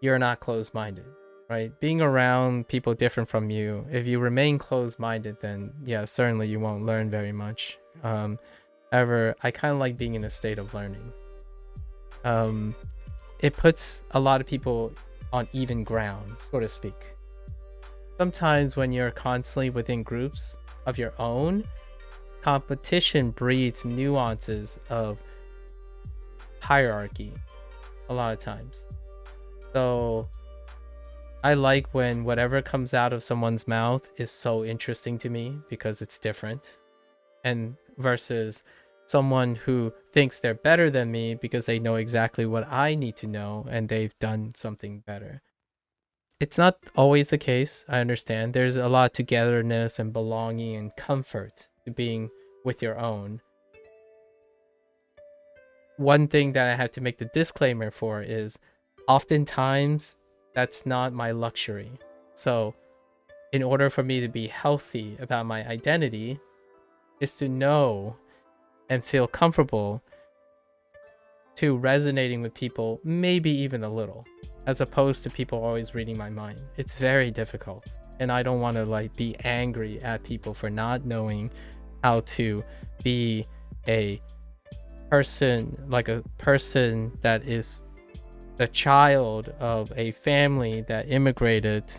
you're not closed-minded, right? Being around people different from you, if you remain closed-minded, then yeah, certainly you won't learn very much. However, I kind of like being in a state of learning. It puts a lot of people on even ground, so to speak. Sometimes when you're constantly within groups of your own, competition breeds nuances of hierarchy a lot of times. So I like when whatever comes out of someone's mouth is so interesting to me because it's different, and versus someone who thinks they're better than me because they know exactly what I need to know and they've done something better. It's not always the case. I understand there's a lot of togetherness and belonging and comfort to being with your own. one thing that I have to make the disclaimer for is oftentimes that's not my luxury. So in order for me to be healthy about my identity is to know and feel comfortable to resonating with people, maybe even a little, as opposed to people always reading my mind. It's very difficult. And I don't want to like be angry at people for not knowing how to be a person, like a person that is the child of a family that immigrated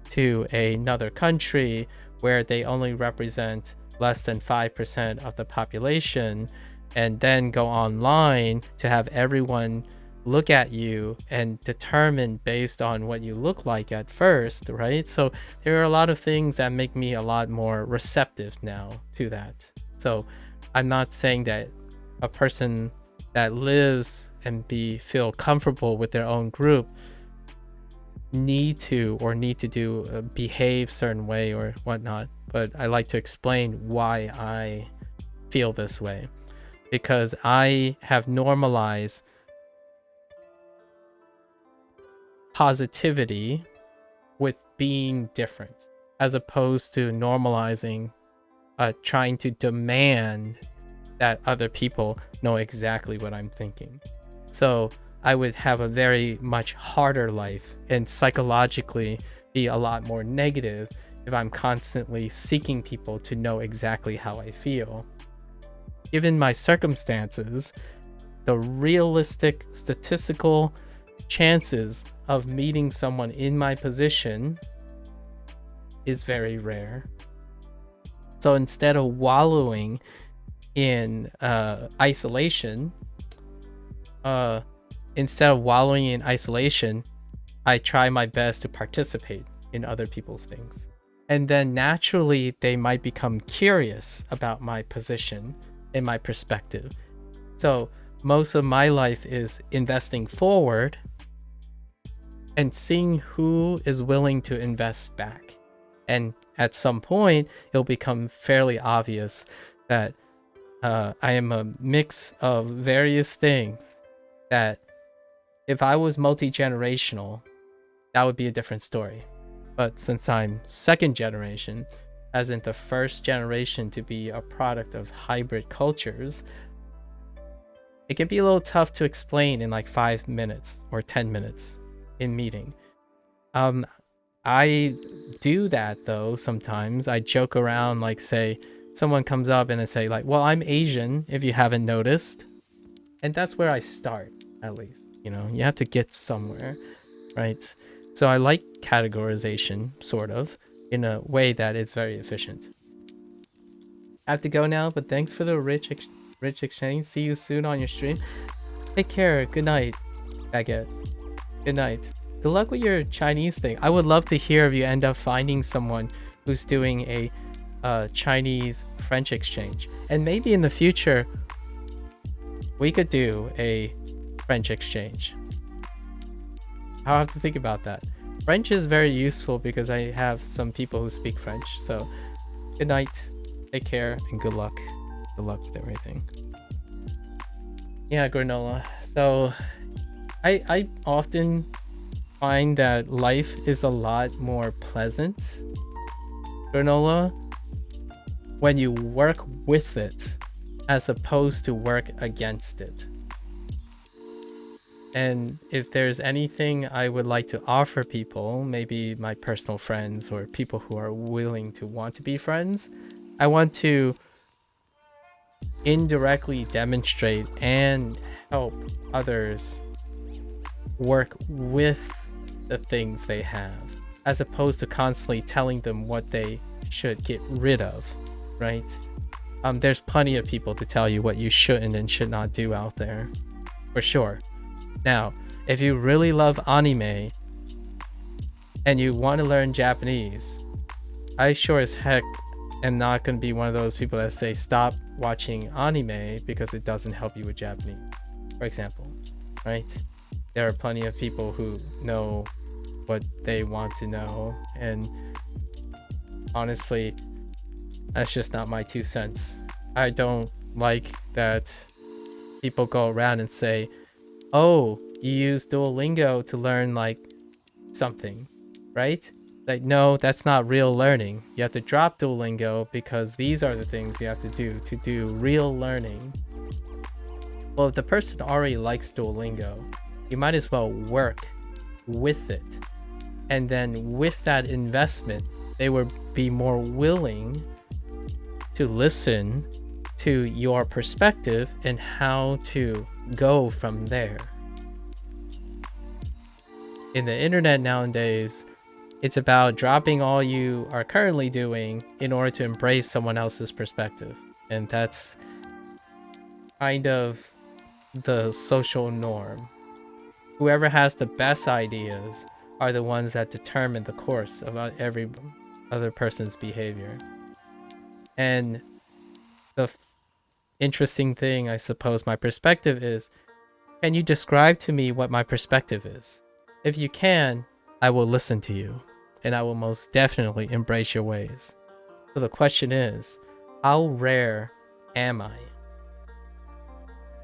to another country where they only represent less than 5% of the population, and then go online to have everyone look at you and determine based on what you look like at first, right? So there are a lot of things that make me a lot more receptive now to that. So I'm not saying that a person that lives and feel comfortable with their own group need to do behave certain way or whatnot, but I like to explain why I feel this way, because I have normalized positivity with being different, as opposed to normalizing trying to demand that other people know exactly what I'm thinking. So I would have a very much harder life and psychologically be a lot more negative if I'm constantly seeking people to know exactly how I feel. Given my circumstances, the realistic statistical chances of meeting someone in my position is very rare. So instead of wallowing in isolation, I try my best to participate in other people's things. And then naturally, they might become curious about my position and my perspective. So most of my life is investing forward and seeing who is willing to invest back. And at some point, it'll become fairly obvious that I am a mix of various things that if I was multi-generational, that would be a different story. But since I'm second generation, as in the first generation to be a product of hybrid cultures, it can be a little tough to explain in like 5 minutes or 10 minutes in meeting. I do that though sometimes. I joke around, like say someone comes up and I say like, well, I'm Asian if you haven't noticed. And that's where I start, at least. You know, you have to get somewhere, right? So I like categorization, sort of, in a way that is very efficient. I have to go now, but thanks for the rich exchange. See you soon on your stream. Take care. Good night, Baguette. Good night. Good luck with your Chinese thing. I would love to hear if you end up finding someone who's doing a Chinese French exchange. And maybe in the future, we could do a French exchange. I'll have to think about that. French is very useful because I have some people who speak French. So good night, take care, and good luck. Good luck with everything. Yeah, granola. So I often find that life is a lot more pleasant, granola, when you work with it as opposed to work against it. And if there's anything I would like to offer people, maybe my personal friends or people who are willing to want to be friends, I want to indirectly demonstrate and help others work with the things they have, as opposed to constantly telling them what they should get rid of, right? There's plenty of people to tell you what you shouldn't and should not do out there, for sure. Now, if you really love anime and you want to learn Japanese, I sure as heck am not going to be one of those people that say stop watching anime because it doesn't help you with Japanese, for example, right? There are plenty of people who know what they want to know, and honestly, that's just not my 2 cents. I don't like that people go around and say, oh, you use Duolingo to learn like something, right? Like, no, that's not real learning. You have to drop Duolingo because these are the things you have to do real learning. Well, if the person already likes Duolingo, you might as well work with it. And then with that investment, they would be more willing to listen to your perspective and how to go from there. In the internet nowadays, it's about dropping all you are currently doing in order to embrace someone else's perspective. And that's kind of the social norm. Whoever has the best ideas are the ones that determine the course of every other person's behavior. And the interesting thing, I suppose, my perspective is, can you describe to me what my perspective is? If you can, I will listen to you, and I will most definitely embrace your ways. So the question is, how rare am I?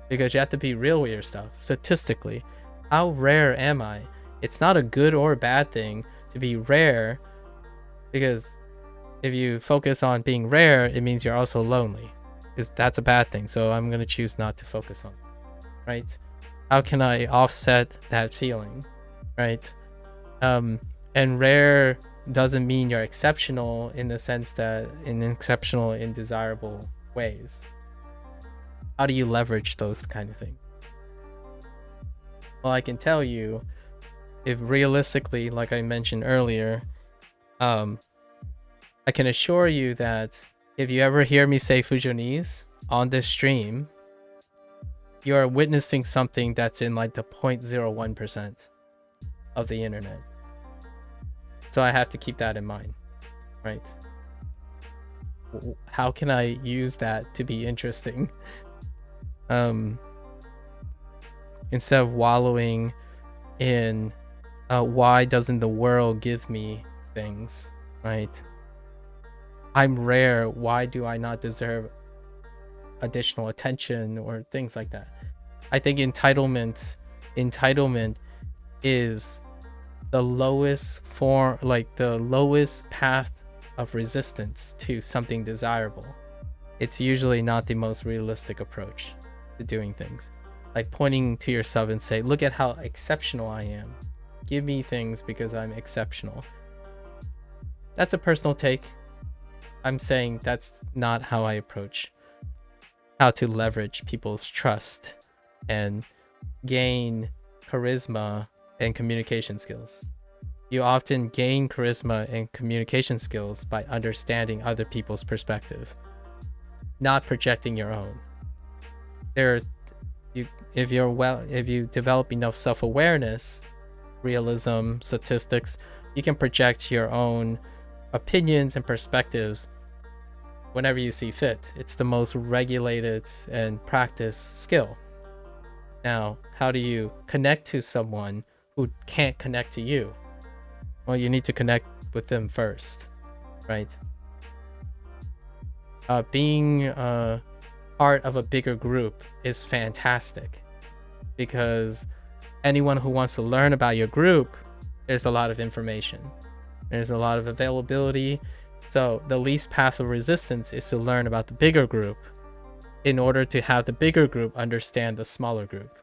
Because you have to be real with yourself. Statistically, how rare am I? It's not a good or a bad thing to be rare, because if you focus on being rare, it means you're also lonely, because that's a bad thing. So I'm going to choose not to focus on it, right? How can I offset that feeling, right? And rare doesn't mean you're exceptional in the sense that exceptional in desirable ways. How do you leverage those kind of things? Well, I can tell you, if realistically, like I mentioned earlier, I can assure you that if you ever hear me say Fujonese on this stream, you are witnessing something that's in like the 0.01% of the internet. So I have to keep that in mind, right? How can I use that to be interesting? Instead of wallowing in why doesn't the world give me things, right? I'm rare, why do I not deserve additional attention or things like that? I think entitlement is the lowest form, like the lowest path of resistance to something desirable. It's usually not the most realistic approach to doing things. Like pointing to yourself and say, look at how exceptional I am. Give me things because I'm exceptional. That's a personal take. I'm saying that's not how I approach how to leverage people's trust and gain charisma and communication skills. You often gain charisma and communication skills by understanding other people's perspective, not projecting your own. If you develop enough self-awareness, realism, statistics, you can project your own opinions and perspectives whenever you see fit. It's the most regulated and practiced skill. Now, how do you connect to someone who can't connect to you? Well, you need to connect with them first, right? Being part of a bigger group is fantastic, because anyone who wants to learn about your group, there's a lot of information. There's a lot of availability. So the least path of resistance is to learn about the bigger group in order to have the bigger group understand the smaller group.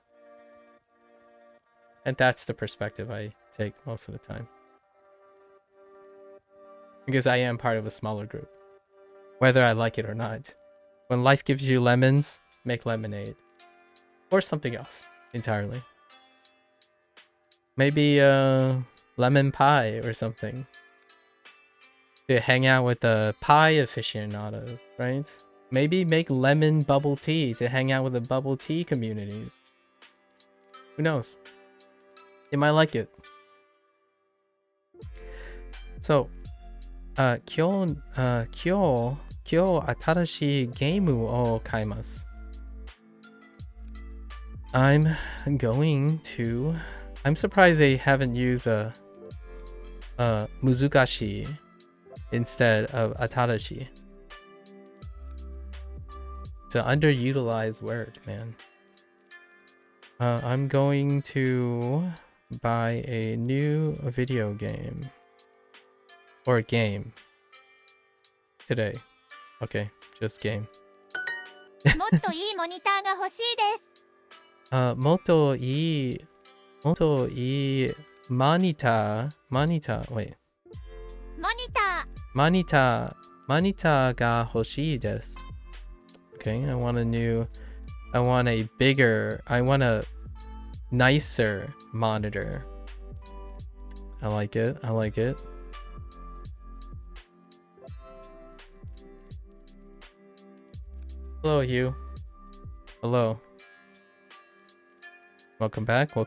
And that's the perspective I take most of the time, because I am part of a smaller group, whether I like it or not. When life gives you lemons, make lemonade. Or something else entirely. Maybe lemon pie or something. To hang out with the pie aficionados, right? Maybe make lemon bubble tea to hang out with the bubble tea communities. Who knows? They might like it. So, 今日新しいゲームを買います。I'm surprised they haven't used muzukashi instead of atarashi. It's an underutilized word, man. I'm going to buy a new video game. Or game. Today. Okay, just game. もっといいモニターが欲しいです。もっといいモニター、wait. モニターが欲しいです。Okay, I want a nicer monitor. I like it. Hello, Hugh. Hello. Welcome back. 今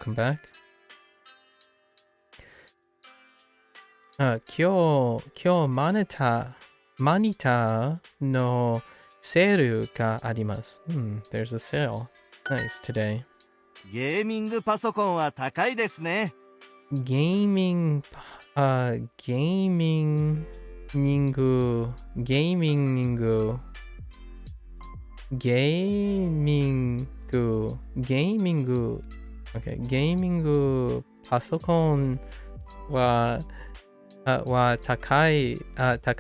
日モニターのセールがあります。There's a sale. Nice today. ゲーミングパソコンは高いですね。ゲーミング。Okay, ゲーミングパソコンは高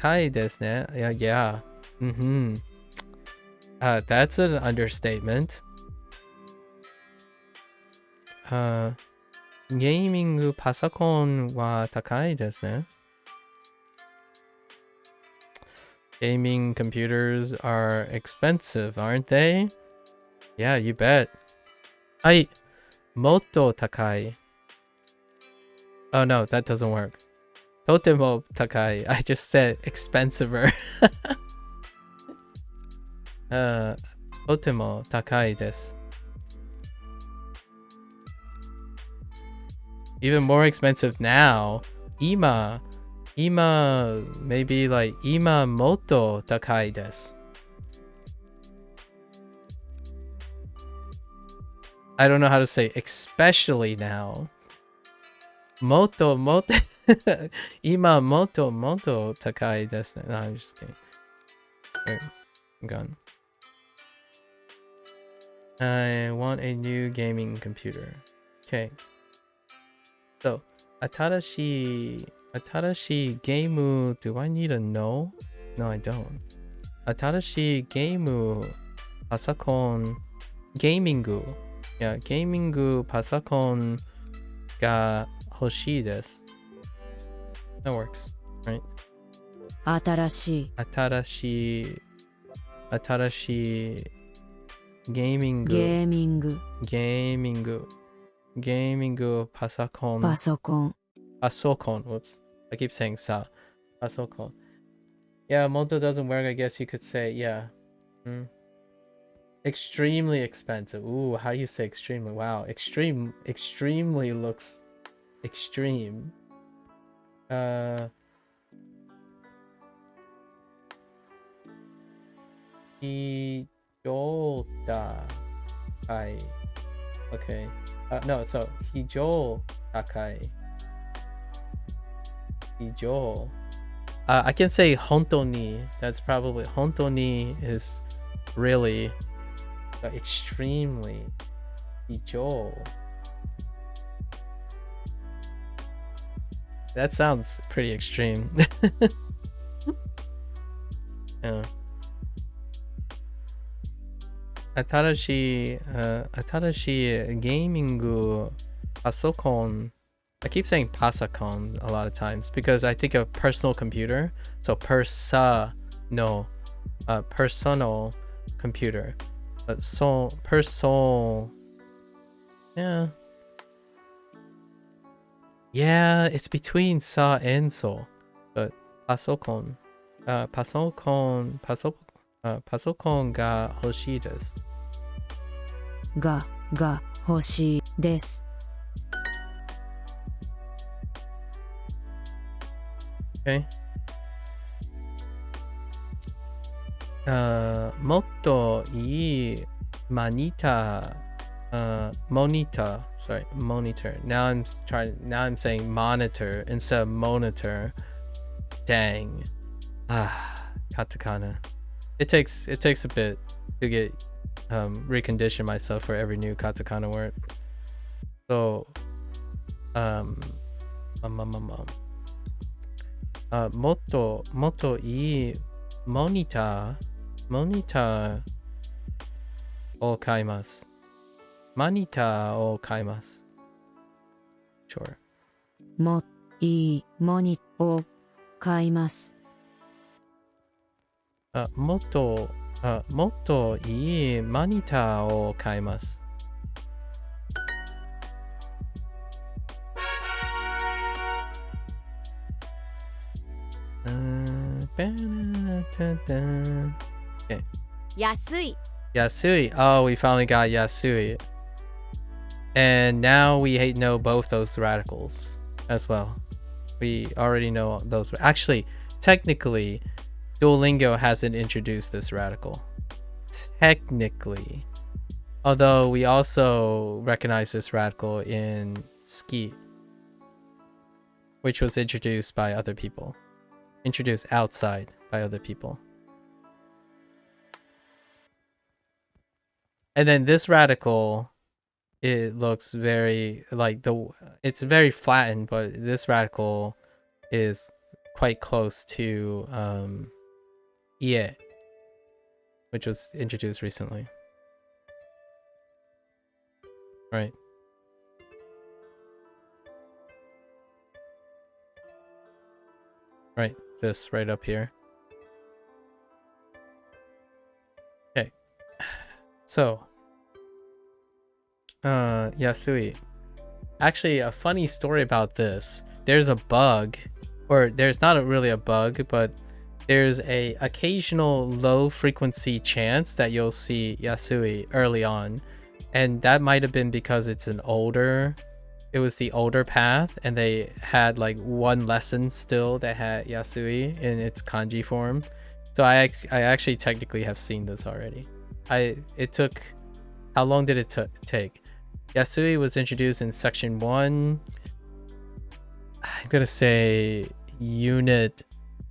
いですね。Yeah. That's an understatement. ゲーミングパソコンは高いですね。Gaming computers are expensive, aren't they? Yeah, you bet. はい。もっと高い。Oh no, that doesn't work. とても高い。I just said expensiver. とても高いです。Even more expensive now. 今 maybe like 今もっと高いです。I don't know how to say especially now. もっと今もっと高いですね。No, I'm just kidding. I'm gone. I want a new gaming computer. Okay. So, 新しいゲーム Do I need a no? No, I don't. 新しいゲームパソコンゲーミングパソコンが欲しいです。That works, right? 新しいゲーミングパソコン Whoops. I keep saying sa. Pasokon. Yeah, Moto doesn't work. I guess you could say, yeah. Extremely expensive. Ooh, how do you say extremely? Wow. Extremely looks extreme. Hijota. Kai. Okay. No, so Hijo Takai. Hijo. I can say Hontoni. That's probably Hontoni is really extremely Hijo. That sounds pretty extreme. Yeah. Atarashi gaming pasokon. I keep saying pasakon a lot of times because I think of personal computer. So personal computer. Yeah, it's between sa and so. But pasokon. Pasokon ga hoshii desu. が欲しいです。Okay. もっといいmonitor. Now I'm saying monitor instead of monitor. Dang. Katakana. It takes a bit to get recondition myself for every new katakana word. So, motto ii monitor o kaimasu. Monitor o kaimasu. Sure. もいいモニを買います。もっといいモニターを買います。Okay. 安い Yasui. Oh, we finally got Yasui. And now we know both those radicals as well. We already know those. Actually, technically, Duolingo hasn't introduced this radical. Technically. Although we also recognize this radical in ski, which was introduced by other people. Introduced outside by other people. And then this radical, it looks very like it's very flattened, but this radical is quite close to ie, which was introduced recently. Right. Right, this right up here. Okay. So, Yasui. Actually, a funny story about this. There's a bug, or there's not really a bug, but there's a occasional low frequency chance that you'll see Yasui early on. And that might have been because it was the older path, and they had like one lesson still that had Yasui in its kanji form. So I actually technically have seen this already. It took, how long did it take? Yasui was introduced in section 1. I'm gonna say unit,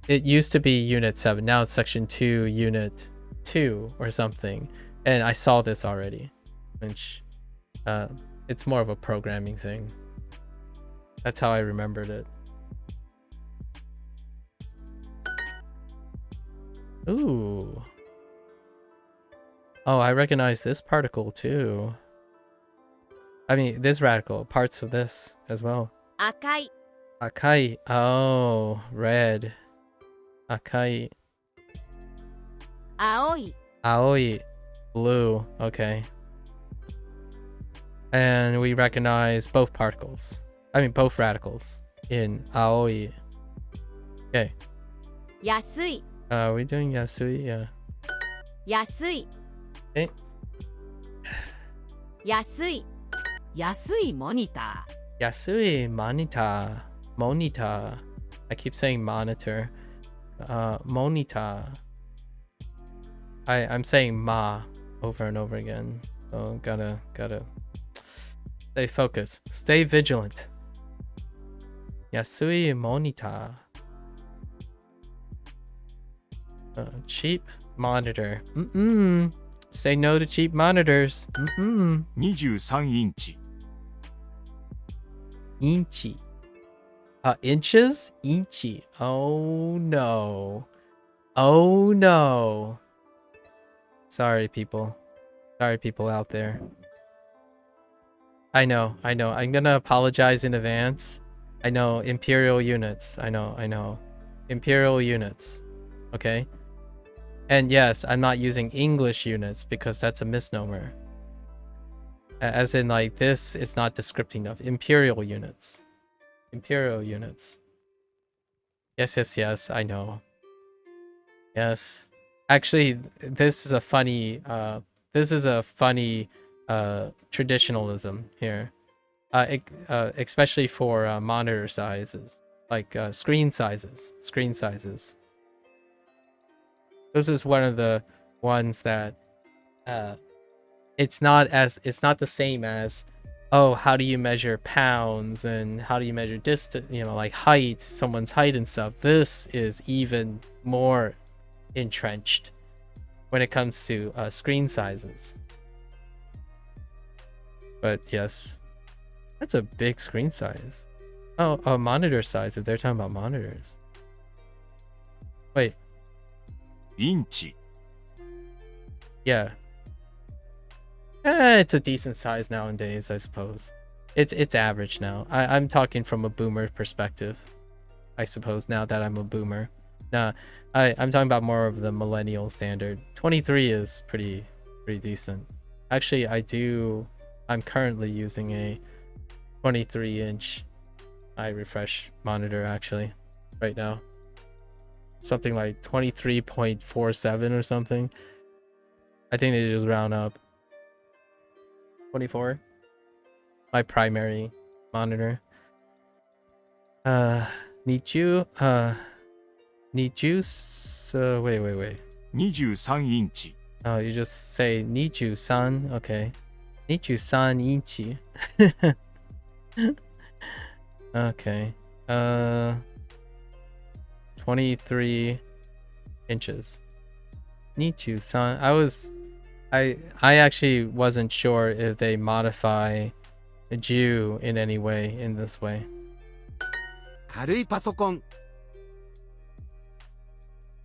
it used to be unit 7, now it's section 2 unit 2 or something, and I saw this already, which it's more of a programming thing. That's how I remembered it. Ooh. Oh, I recognize this particle too. I mean, this radical, parts of this as well. 赤い Akai. Oh, red. Akai. 青い Aoi. Blue. Okay. And we recognize both particles. I mean, both radicals in aoi. Okay. 安い Are we doing Yasui? Yeah. 安い Okay. 安い安いモニタ Yasui monitor. Monitor. I keep saying monitor. Monitor. I'm saying ma over and over again. So gotta stay focused. Stay vigilant. Yasui monitor. Cheap monitor. Say no to cheap monitors. 23インチ Inchi. Inches? Inchi. Oh no. Oh no. Sorry, people. Sorry, people out there. I know. I'm gonna apologize in advance. I know, imperial units. I know. Imperial units. Okay? And yes, I'm not using English units because that's a misnomer. As in, like, this is not descriptive of imperial units. Imperial units. Yes, I know. Yes. Actually, this is a funny traditionalism here. Especially for monitor sizes, like screen sizes. This is one of the ones that it's not the same as, oh, how do you measure pounds and how do you measure distance, like height, someone's height and stuff. This is even more entrenched. when it comes to screen sizes. But yes, that's a big screen size. Oh, a monitor size if they're talking about monitors. Wait, インチ yeah. It's a decent size nowadays, I suppose. It's average now. I'm talking from a boomer perspective, I suppose, now that I'm a boomer. Nah, I'm talking about more of the millennial standard. 23 is pretty decent. Actually, I'm currently using a 23-inch high refresh monitor actually right now. Something like 23.47 or something. I think they just round up. 24. My primary monitor. Need you wait. 23インチ Oh, you just say need you san. Okay. Need you san inchi. Okay. 23 inches. Need you san. I actually wasn't sure if they modify Jew in any way in this way. 軽いパソコン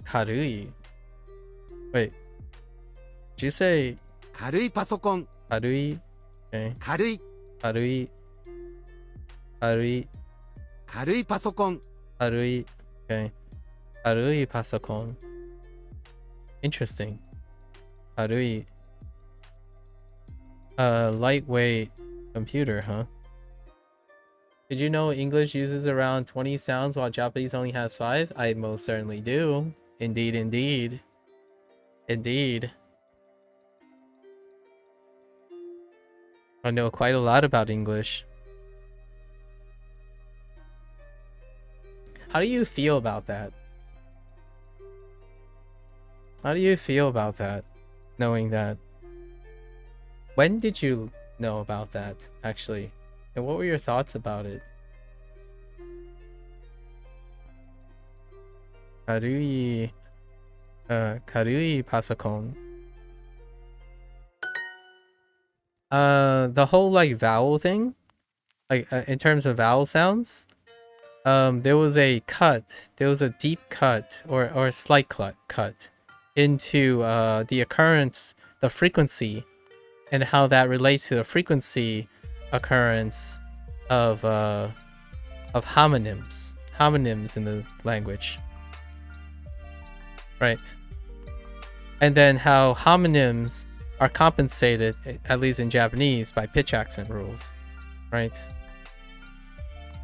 Karui. Wait. Did you say 軽いパソコン karui? Okay. 軽い Karui. Karui. 軽いパソコン Karui. Okay. Karui pasokon. Interesting. Karui. Lightweight computer, huh? Did you know English uses around 20 sounds while Japanese only has 5? I most certainly do. Indeed, indeed. Indeed. I know quite a lot about English. How do you feel about that? How do you feel about that? Knowing that? When did you know about that, actually? And what were your thoughts about it? Karui pasokon. The whole like vowel thing, like in terms of vowel sounds, there was a deep cut or a slight cut into the frequency, and how that relates to the frequency occurrence of homonyms in the language, right? And then how homonyms are compensated, at least in Japanese, by pitch accent rules, right?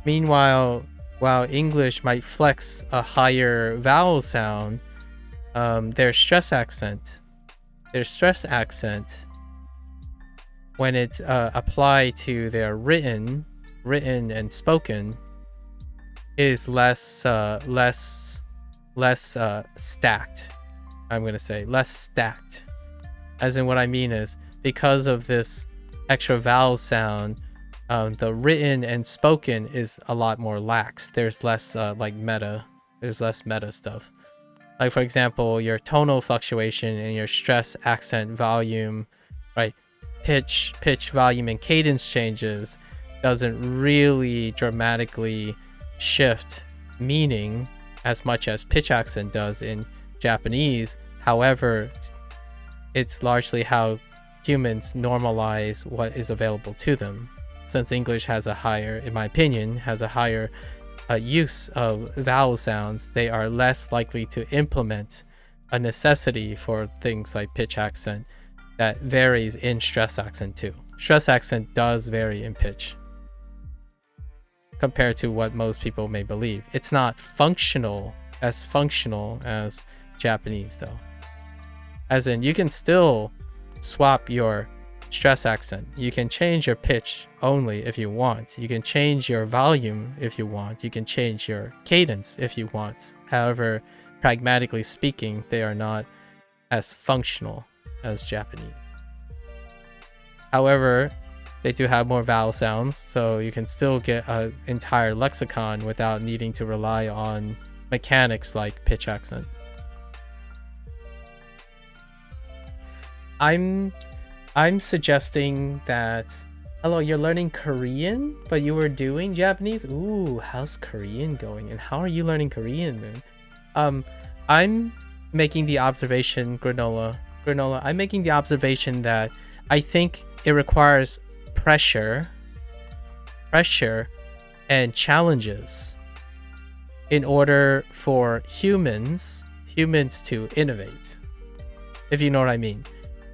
Meanwhile, while English might flex a higher vowel sound, their stress accent when it applied to their written and spoken is less stacked. I'm gonna say less stacked. As in, what I mean is, because of this extra vowel sound, the written and spoken is a lot more lax. There's less there's less meta stuff. Like, for example, your tonal fluctuation and your stress, accent, volume, right? Pitch, volume, and cadence changes doesn't really dramatically shift meaning as much as pitch accent does in Japanese. However, it's largely how humans normalize what is available to them. Since English has a higher, in my opinion, has a higher use of vowel sounds, they are less likely to implement a necessity for things like pitch accent that varies in stress accent too. Stress accent does vary in pitch compared to what most people may believe. It's not functional as Japanese though. As in, you can still swap your stress accent. You can change your pitch only if you want. You can change your volume if you want. You can change your cadence if you want. However, pragmatically speaking, they are not as functional as Japanese. However, they do have more vowel sounds, so you can still get an entire lexicon without needing to rely on mechanics like pitch accent. I'm suggesting that, hello, you're learning Korean, but you were doing Japanese. Ooh, how's Korean going? And how are you learning Korean, Moon? I'm making the observation, Granola, I'm making the observation that I think it requires pressure and challenges in order for humans to innovate, if you know what I mean.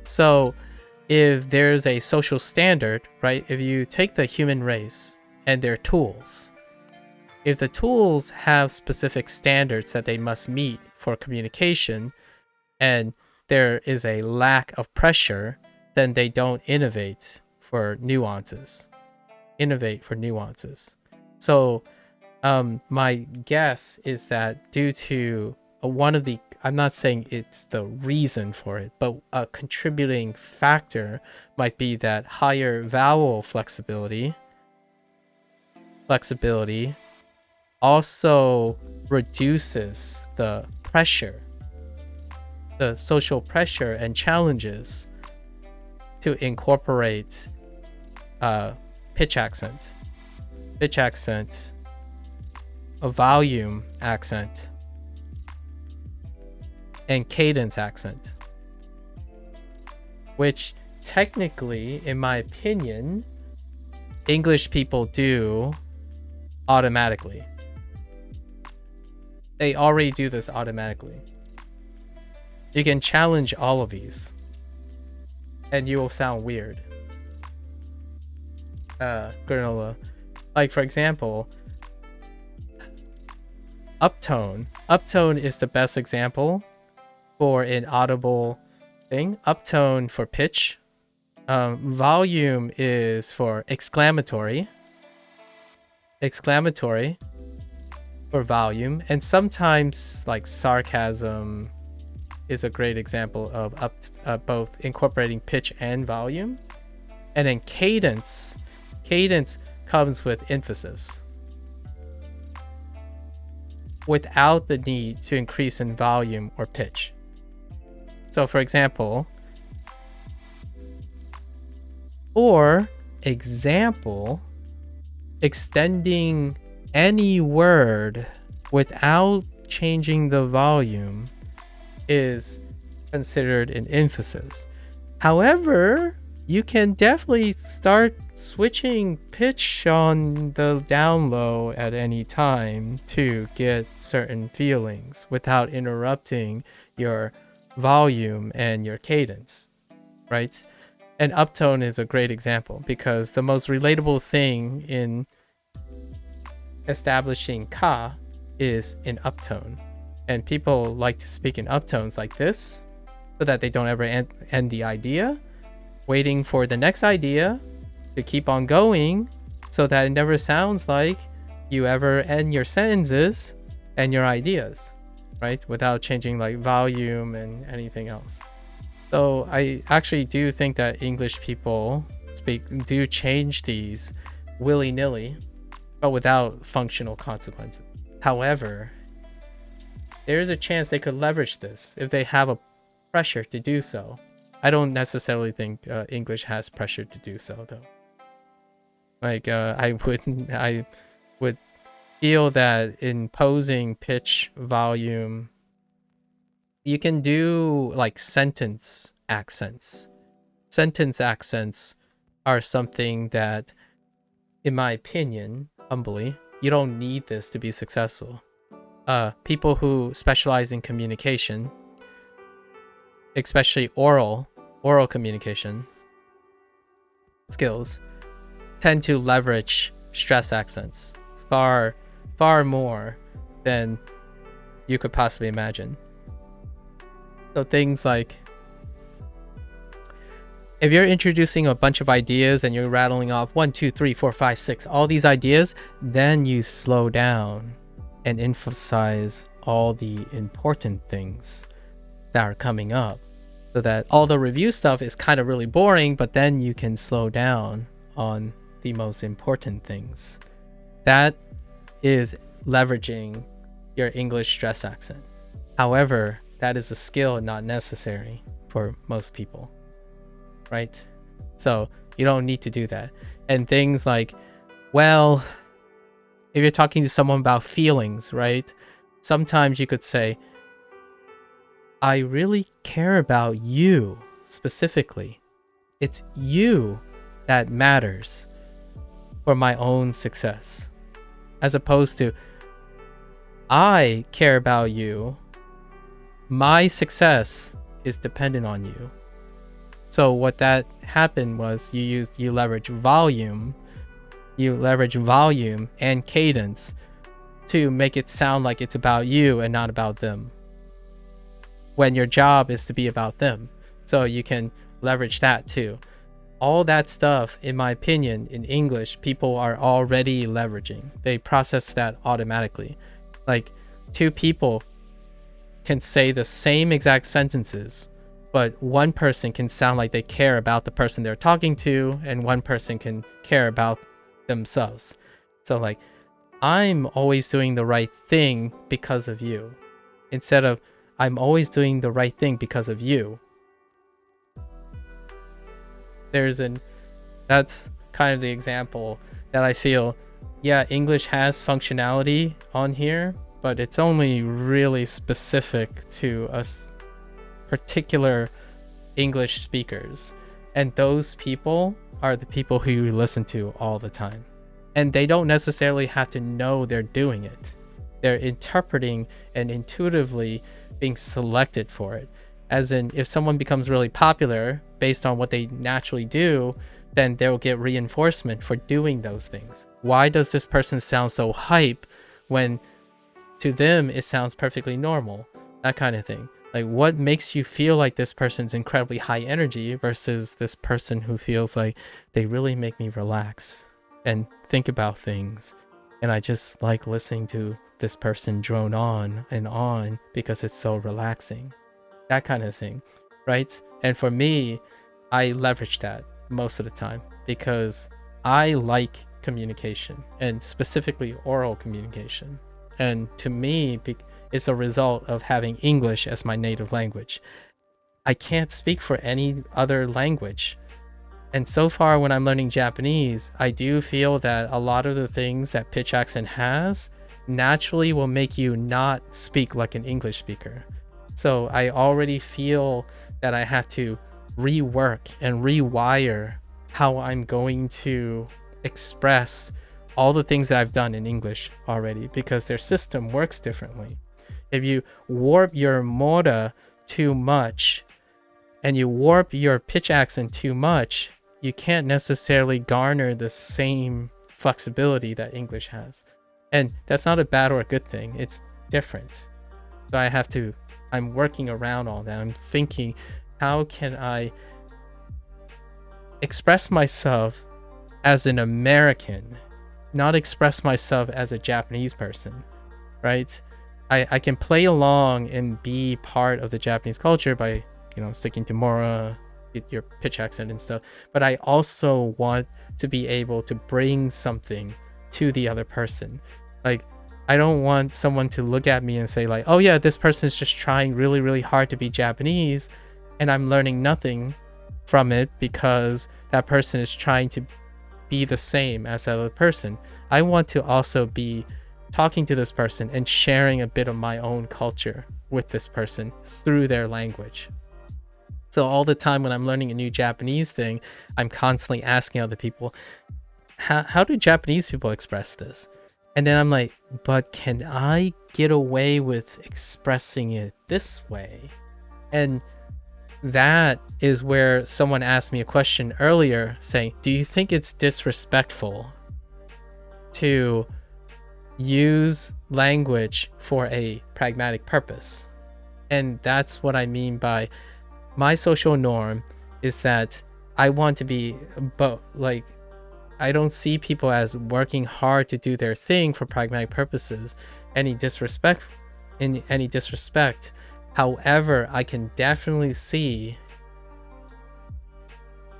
So if there's a social standard, right? If you take the human race and their tools, if the tools have specific standards that they must meet for communication, and there is a lack of pressure, then they don't innovate for nuances. So my guess is that due to one of the, I'm not saying it's the reason for it, but a contributing factor might be that higher vowel flexibility also reduces the pressure, the social pressure and challenges to incorporate pitch accent, a volume accent, and cadence accent, which technically, in my opinion, English people do automatically. They already do this automatically. You can challenge all of these and you will sound weird. Granola. Like, for example, uptone. Uptone is the best example for an audible thing. Uptone for pitch. Volume is for exclamatory for volume, and sometimes like sarcasm is a great example of both incorporating pitch and volume. And then cadence comes with emphasis without the need to increase in volume or pitch. So for example, extending any word without changing the volume is considered an emphasis. However, you can definitely start switching pitch on the down low at any time to get certain feelings without interrupting your volume and your cadence, right? And uptone is a great example because the most relatable thing in establishing ka is in uptone. And people like to speak in uptones like this so that they don't ever end the idea, waiting for the next idea to keep on going so that it never sounds like you ever end your sentences and your ideas, right? Without changing like volume and anything else. So I actually do think that English people do change these willy-nilly, but without functional consequences. However, there is a chance they could leverage this if they have a pressure to do so. I don't necessarily think English has pressure to do so, though. Like, I would feel that imposing pitch, volume, you can do like sentence accents. Sentence accents are something that, in my opinion, humbly, you don't need this to be successful. People who specialize in communication, especially oral communication skills, tend to leverage stress accents far more than you could possibly imagine. So things like, if you're introducing a bunch of ideas and you're rattling off 1, 2, 3, 4, 5, 6, all these ideas, then you slow down and emphasize all the important things that are coming up, so that all the review stuff is kind of really boring, but then you can slow down on the most important things. That is leveraging your English stress accent. However, that is a skill not necessary for most people. right? So you don't need to do that. And things like, well, if you're talking to someone about feelings, right? Sometimes you could say, I really care about you specifically. It's you that matters for my own success. As opposed to, I care about you. My success is dependent on you. So what that happened was you leverage volume and cadence to make it sound like it's about you and not about them, when your job is to be about them. So you can leverage that too. All that stuff, in my opinion, in English, people are already leveraging. They process that automatically. Like, two people can say the same exact sentences, but one person can sound like they care about the person they're talking to, and one person can care about themselves. So like, I'm always doing the right thing because of you, instead of I'm always doing the right thing because of you. That's kind of the example that I feel, yeah, English has functionality on here, but it's only really specific to us particular English speakers. And those people are the people who you listen to all the time. And they don't necessarily have to know they're doing it. They're interpreting and intuitively being selected for it. As in, if someone becomes really popular based on what they naturally do, then they'll get reinforcement for doing those things. Why does this person sound so hype when to them it sounds perfectly normal? That kind of thing. Like, what makes you feel like this person's incredibly high energy versus this person who feels like they really make me relax and think about things, and I just like listening to this person drone on and on because it's so relaxing. That kind of thing, right? And for me, I leverage that most of the time because I like communication, and specifically oral communication. And to me, it's a result of having English as my native language. I can't speak for any other language. And so far when I'm learning Japanese, I do feel that a lot of the things that pitch accent has naturally will make you not speak like an English speaker. So I already feel that I have to rework and rewire how I'm going to express all the things that I've done in English already, because their system works differently. If you warp your moda too much and you warp your pitch accent too much, you can't necessarily garner the same flexibility that English has. And that's not a bad or a good thing. It's different. So I'm working around all that. I'm thinking, how can I express myself as an American, not express myself as a Japanese person, right? I can play along and be part of the Japanese culture by, sticking to Mora, your pitch accent and stuff. But I also want to be able to bring something to the other person. Like, I don't want someone to look at me and say like, oh yeah, this person is just trying really, really hard to be Japanese, and I'm learning nothing from it because that person is trying to be the same as that other person. I want to also be talking to this person and sharing a bit of my own culture with this person through their language. So all the time when I'm learning a new Japanese thing, I'm constantly asking other people, how do Japanese people express this? And then I'm like, but can I get away with expressing it this way? And that is where someone asked me a question earlier saying, do you think it's disrespectful to use language for a pragmatic purpose? And that's what I mean by my social norm is that I want to be, but like, I don't see people as working hard to do their thing for pragmatic purposes. Any disrespect. However, I can definitely see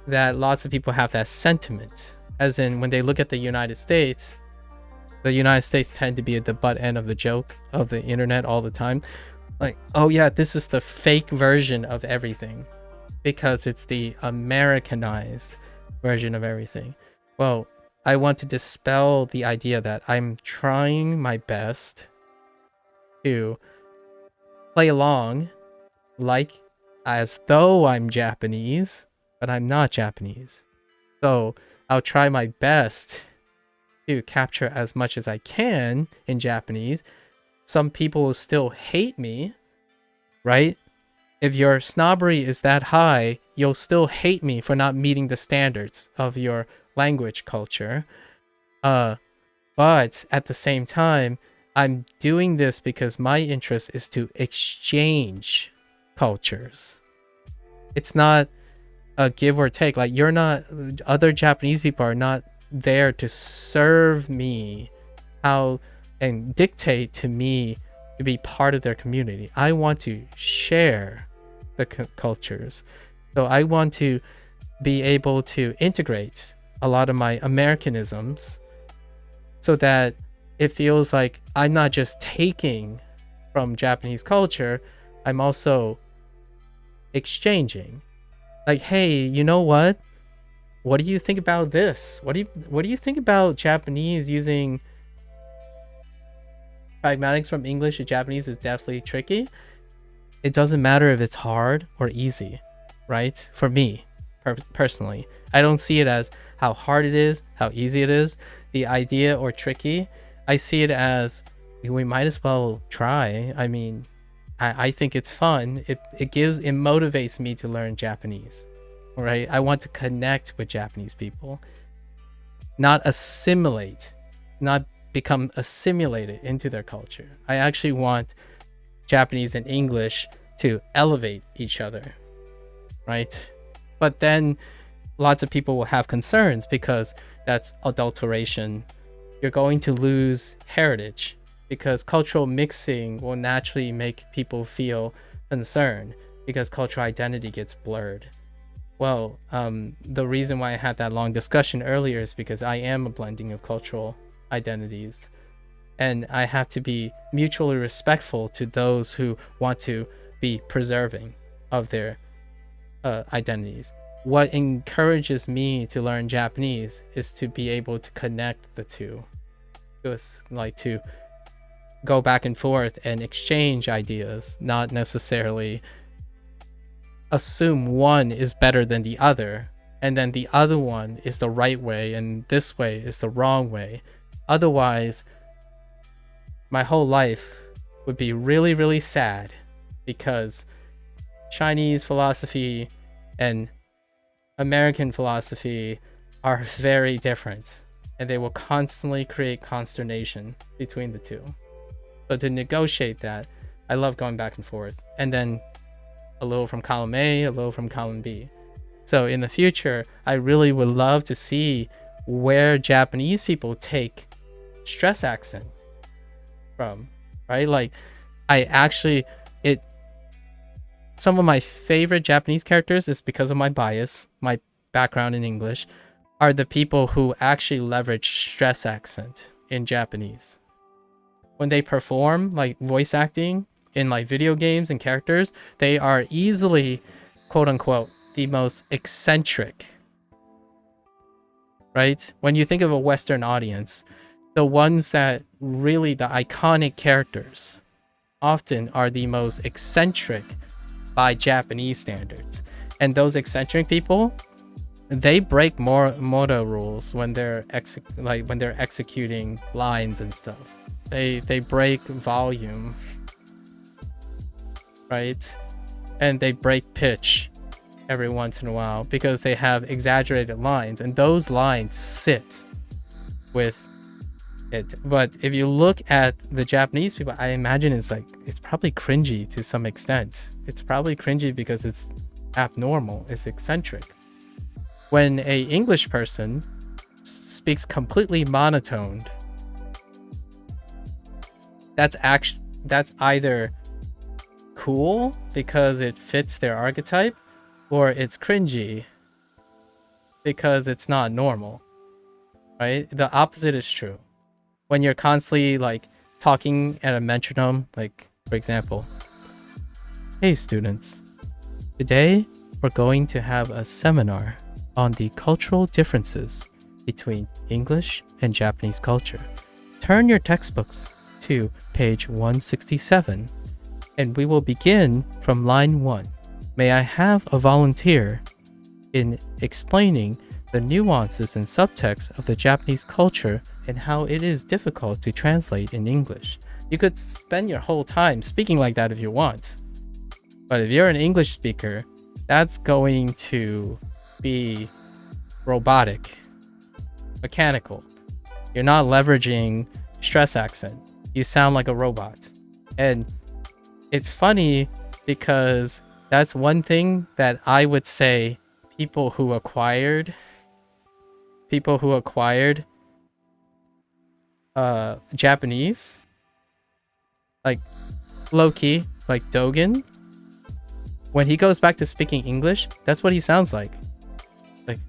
that lots of people have that sentiment. As in, when they look at the United States tend to be at the butt end of the joke of the internet all the time. Like, oh yeah, this is the fake version of everything. because it's the Americanized version of everything. Well, I want to dispel the idea that I'm trying my best to play along like as though I'm Japanese, but I'm not Japanese. So I'll try my best to capture as much as I can in Japanese. Some people will still hate me, right? If your snobbery is that high, you'll still hate me for not meeting the standards of your language culture. But at the same time, I'm doing this because my interest is to exchange cultures. It's not a give or take. Like, you're not, other Japanese people are not there to serve me how and dictate to me to be part of their community. I want to share the cultures. So I want to be able to integrate a lot of my Americanisms so that it feels like I'm not just taking from Japanese culture, I'm also exchanging. Like, hey, you know what? What do you think about this? What do you think about Japanese using pragmatics from English to Japanese is definitely tricky. It doesn't matter if it's hard or easy, right? For me, personally, I don't see it as how hard it is, how easy it is, the idea or tricky. I see it as we might as well try. I mean, I think it's fun. It motivates me to learn Japanese, right? I want to connect with Japanese people, not assimilate, not become assimilated into their culture. I actually want Japanese and English to elevate each other, right? But then lots of people will have concerns because that's adulteration. You're going to lose heritage because cultural mixing will naturally make people feel concerned because cultural identity gets blurred. Well, the reason why I had that long discussion earlier is because I am a blending of cultural identities, and I have to be mutually respectful to those who want to be preserving of their identities. What encourages me to learn Japanese is to be able to connect the two. It's like to go back and forth and exchange ideas, not necessarily assume one is better than the other, and then the other one is the right way and this way is the wrong way. Otherwise, my whole life would be really, really sad because Chinese philosophy and American philosophy are very different, and they will constantly create consternation between the two. So to negotiate that, I love going back and forth, and then a little from column A, a little from column B. So in the future, I really would love to see where Japanese people take stress accent from, right? Like, some of my favorite Japanese characters is because of my bias, my background in English, are the people who actually leverage stress accent in Japanese. When they perform like voice acting in like video games and characters, they are easily, quote unquote, the most eccentric, right? When you think of a Western audience, the ones that really, the iconic characters often are the most eccentric by Japanese standards. And those eccentric people, they break more motor rules when they're executing lines and stuff. They break volume, right? And they break pitch every once in a while because they have exaggerated lines, and those lines sit with it. But if you look at the Japanese people, I imagine it's probably cringy to some extent. It's probably cringy because it's abnormal, it's eccentric. When a English person speaks completely monotoned, that's either cool because it fits their archetype, or it's cringy because it's not normal, right? The opposite is true. When you're constantly like talking at a metronome, like for example, hey students, today we're going to have a seminar on the cultural differences between English and Japanese culture. Turn your textbooks to page 167, and we will begin from line 1. May I have a volunteer in explaining the nuances and subtext of the Japanese culture and how it is difficult to translate in English? You could spend your whole time speaking like that if you want. But if you're an English speaker, that's going to be robotic, mechanical. You're not leveraging stress accent. You sound like a robot. And it's funny because that's one thing that I would say people who acquired Japanese, like low-key, like Dogen, when he goes back to speaking English, that's what he sounds like. Like,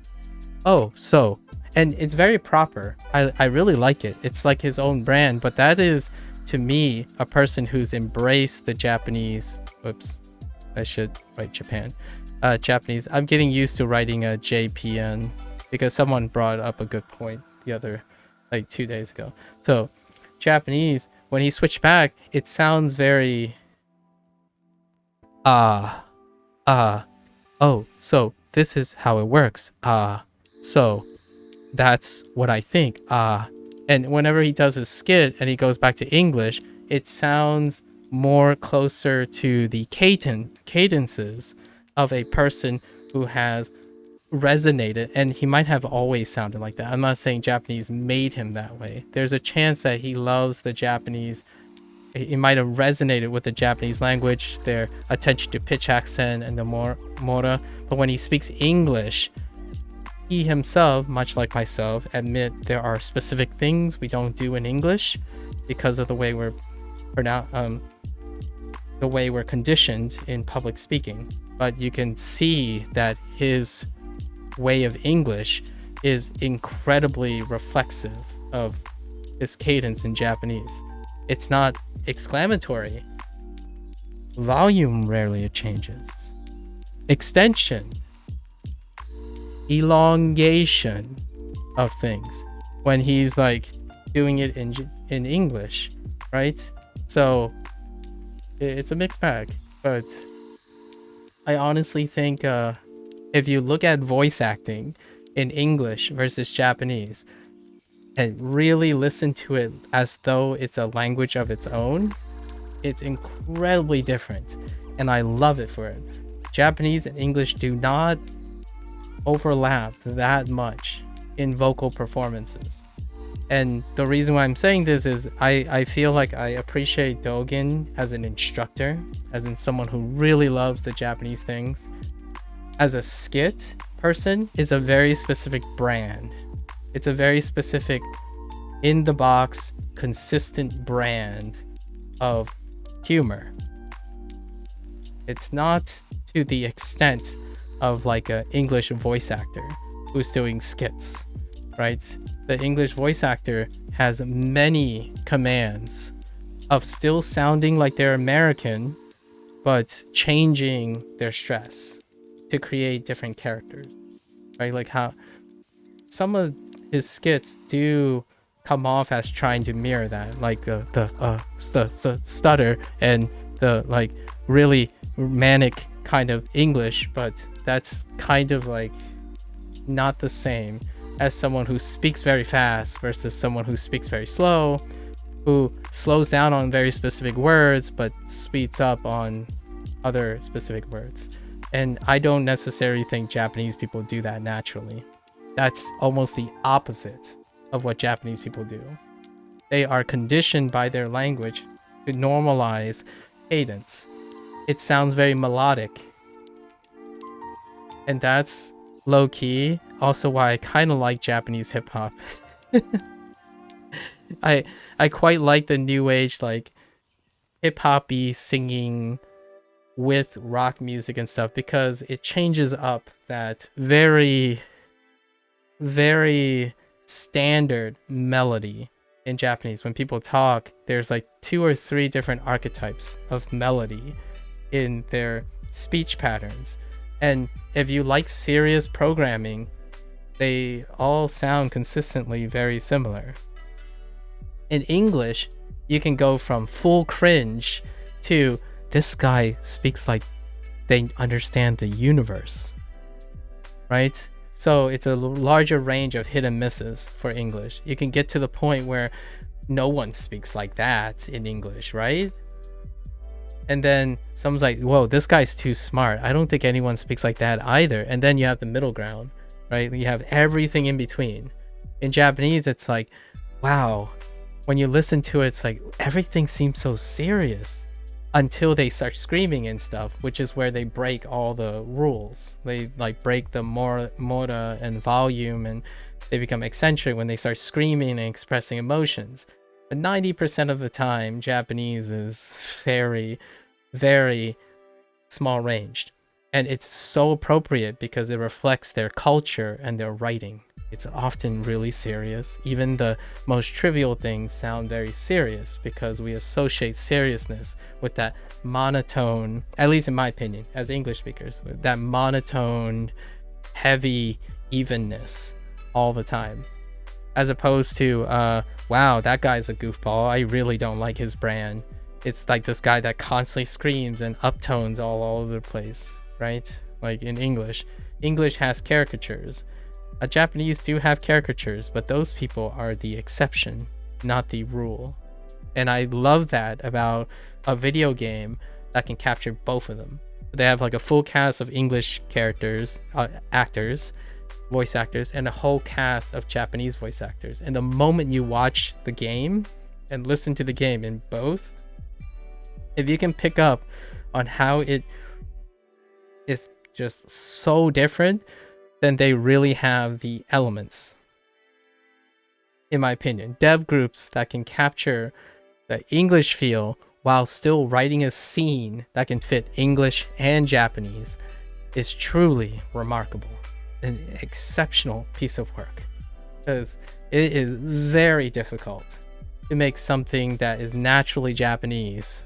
oh, so. And it's very proper. I really like it. It's like his own brand, but that is, to me, a person who's embraced the Japanese. Whoops, I should write Japan. Japanese. I'm getting used to writing a JPN because someone brought up a good point the other, like 2 days ago. So, Japanese, when he switched back, it sounds very, oh, so this is how it works. So that's what I think. And whenever he does a skit and he goes back to English, it sounds more closer to the cadences of a person who has resonated, and he might have always sounded like that. I'm not saying Japanese made him that way. There's a chance that he loves the Japanese. He might have resonated with the Japanese language, their attention to pitch accent and the mora. But when he speaks English, he himself, much like myself, admit there are specific things we don't do in English because of the way we're conditioned in public speaking. But you can see that his way of English is incredibly reflexive of his cadence in Japanese. It's not exclamatory. Volume rarely changes. Extension, elongation of things when he's like doing it in English, right? So it's a mixed bag, but I honestly think if you look at voice acting in English versus Japanese and really listen to it as though it's a language of its own, it's incredibly different, and I love it for it. Japanese and English do not overlap that much in vocal performances. And the reason why I'm saying this is I feel like I appreciate Dogen as an instructor, as in someone who really loves the Japanese things. As a skit person, is a very specific brand. It's a very specific, in the box, consistent brand of humor. It's not to the extent of like an English voice actor who's doing skits, right? The English voice actor has many commands of still sounding like they're American, but changing their stress to create different characters, right? Like how some of his skits do come off as trying to mirror that, like the stutter and the like really manic kind of English, but that's kind of like not the same as someone who speaks very fast versus someone who speaks very slow, who slows down on very specific words but speeds up on other specific words. And I don't necessarily think Japanese people do that naturally. That's almost the opposite of what Japanese people do. They are conditioned by their language to normalize cadence. It sounds very melodic. And that's low-key also why I kind of like Japanese hip-hop. I quite like the new age, like hip-hoppy singing with rock music and stuff, because it changes up that very, very standard melody in Japanese. When people talk, there's like 2 or 3 different archetypes of melody in their speech patterns. And if you like serious programming, they all sound consistently very similar. In English, you can go from full cringe to this guy speaks like they understand the universe, right? So it's a larger range of hit and misses for English. You can get to the point where no one speaks like that in English, right? And then someone's like, whoa, this guy's too smart. I don't think anyone speaks like that either. And then you have the middle ground, right? You have everything in between. In Japanese, it's like, wow, when you listen to it, it's like everything seems so serious until they start screaming and stuff, which is where they break all the rules. They like break the mora and volume, and they become eccentric when they start screaming and expressing emotions. But 90% of the time, Japanese is very, very small ranged. And it's so appropriate because it reflects their culture and their writing. It's often really serious. Even the most trivial things sound very serious because we associate seriousness with that monotone, at least in my opinion, as English speakers, with that monotone, heavy evenness all the time. As opposed to, wow, that guy's a goofball. I really don't like his brand. It's like this guy that constantly screams and uptones all over the place, right? Like in English. English has caricatures. Japanese do have caricatures, but those people are the exception, not the rule. And I love that about a video game that can capture both of them. They have like a full cast of English characters, actors, voice actors, and a whole cast of Japanese voice actors. And the moment you watch the game and listen to the game in both, if you can pick up on how it is just so different, then they really have the elements, in my opinion. Dev groups that can capture the English feel while still writing a scene that can fit English and Japanese is truly remarkable. An exceptional piece of work, because it is very difficult to make something that is naturally Japanese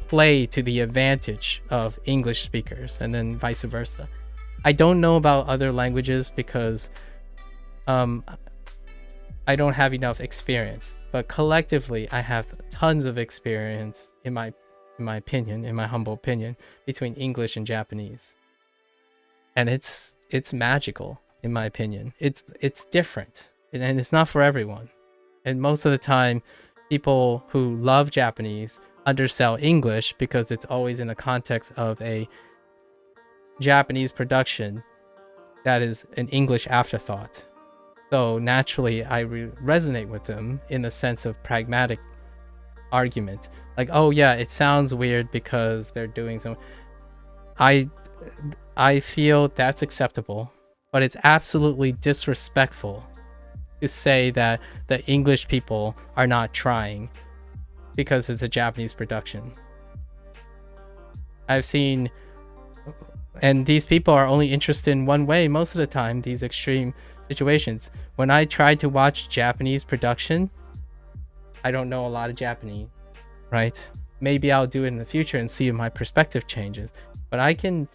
play to the advantage of English speakers, and then vice versa. I don't know about other languages because I don't have enough experience, but collectively I have tons of experience in my opinion, in my humble opinion, between English and Japanese. And it's magical, in my opinion. It's different, and it's not for everyone. And most of the time, people who love Japanese undersell English because it's always in the context of a Japanese production that is an English afterthought. So naturally, I resonate with them in the sense of pragmatic argument. Like, oh yeah, it sounds weird because they're doing some. I feel that's acceptable, but it's absolutely disrespectful to say that the English people are not trying because it's a Japanese production. I've seen, and these people are only interested in one way most of the time, these extreme situations. When I try to watch Japanese production, I don't know a lot of Japanese, right? Maybe I'll do it in the future and see if my perspective changes. But I can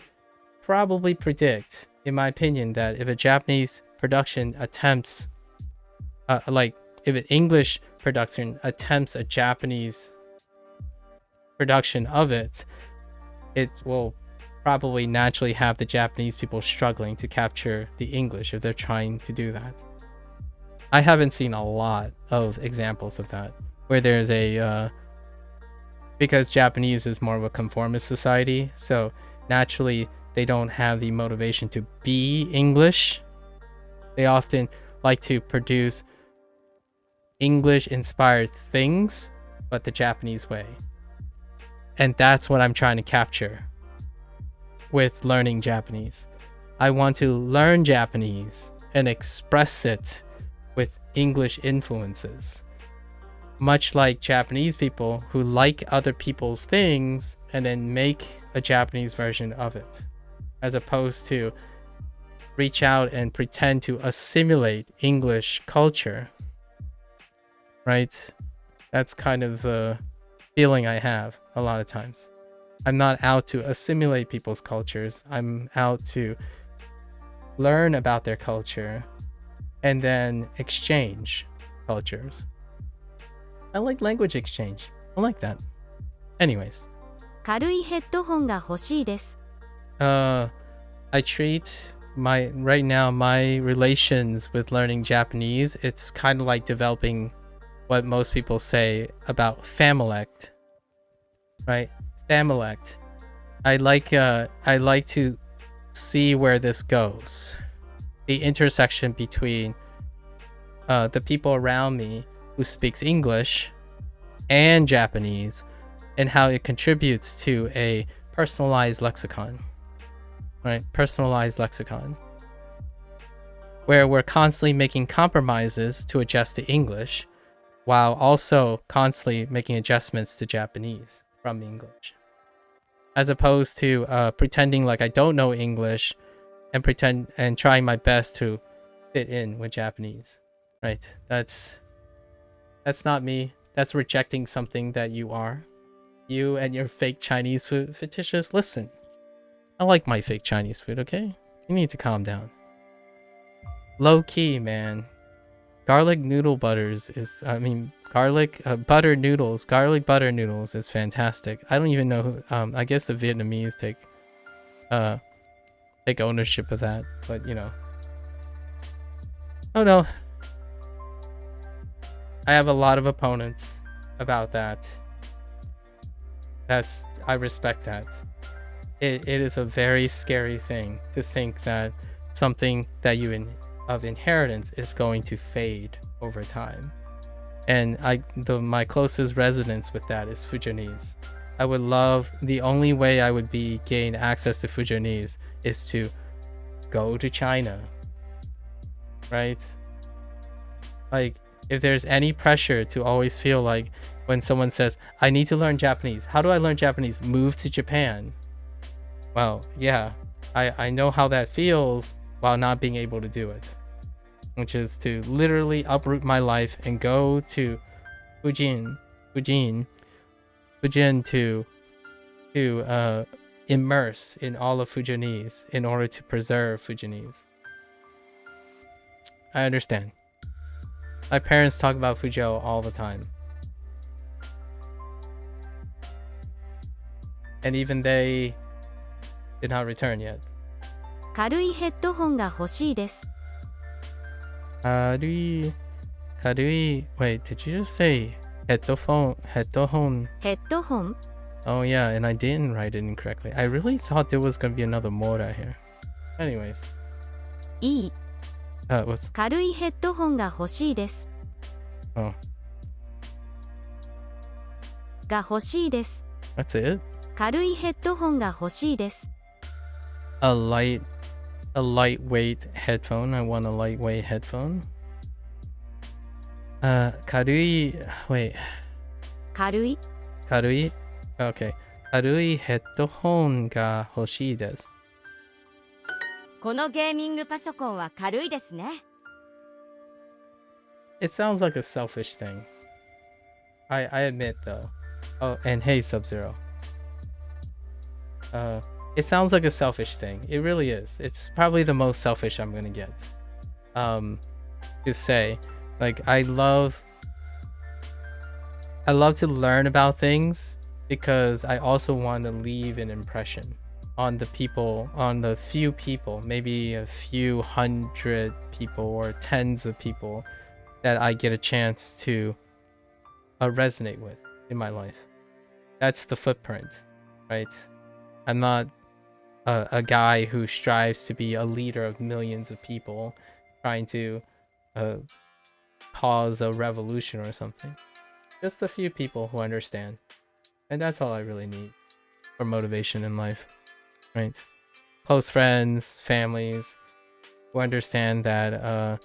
probably predict, in my opinion, that if a Japanese production attempts, if an English production attempts a Japanese production of it, it will probably naturally have the Japanese people struggling to capture the English if they're trying to do that. I haven't seen a lot of examples of that, where there's a, because Japanese is more of a conformist society, so naturally they don't have the motivation to be English. They often like to produce English-inspired things, but the Japanese way. And that's what I'm trying to capture with learning Japanese. I want to learn Japanese and express it with English influences. Much like Japanese people who like other people's things and then make a Japanese version of it, as opposed to reach out and pretend to assimilate English culture, right? That's kind of the feeling I have a lot of times. I'm not out to assimilate people's cultures. I'm out to learn about their culture and then exchange cultures. I like language exchange. I like that. Anyways. 軽いヘッドホンが欲しいです。I treat right now my relations with learning Japanese, it's kind of like developing what most people say about familect, right? Familect. I like to see where this goes. The intersection between the people around me who speaks English and Japanese, and how it contributes to a personalized lexicon, right? Personalized lexicon, where we're constantly making compromises to adjust to English, while also constantly making adjustments to Japanese from English, as opposed to pretending like I don't know English and trying my best to fit in with Japanese, right? That's not me. That's rejecting something that you are. You and your fake Chinese food fetishes. Listen, I like my fake Chinese food, okay? You need to calm down. Low key, man. Garlic noodle butters is, garlic butter noodles. Garlic butter noodles is fantastic. I don't even know who, I guess the Vietnamese take ownership of that, but you know. Oh no. I have a lot of opponents about that. I respect that. It is a very scary thing to think that something that of inheritance is going to fade over time. And my closest resonance with that is Fujianese. I would love, the only way I would gain access to Fujianese is to go to China, right? Like, if there's any pressure to always feel like when someone says, I need to learn Japanese. How do I learn Japanese? Move to Japan. Well, yeah, I know how that feels while not being able to do it, which is to literally uproot my life and go to Fujian to immerse in all of Fujianese in order to preserve Fujianese. I understand. My parents talk about Fuzhou all the time. And even they did not return yet. 軽いヘッドホンが欲しいです。Wait, did you just say headphone? Headphone? Oh yeah, and I didn't write it incorrectly. I really thought there was gonna be another mora here. Anyways. いい。what's... 軽いヘッドホンが欲しいです。Oh. が欲しいです。That's it? 軽いヘッドホンが欲しいです。A lightweight headphone. I want a lightweight headphone. 軽い wait. 軽い Okay. 軽いヘッドホンが欲しいです。このゲーミングパソコンは軽いですね。It sounds like a selfish thing. I admit though. Oh, and hey, Sub-Zero. It sounds like a selfish thing. It really is. It's probably the most selfish I'm gonna get. To say, like, I love to learn about things because I also want to leave an impression on the people, on the few people, maybe a few hundred people or tens of people that I get a chance to resonate with in my life. That's the footprint, right? I'm not a guy who strives to be a leader of millions of people trying to cause a revolution or something. Just a few people who understand. And that's all I really need for motivation in life, right? Close friends, families who understand that,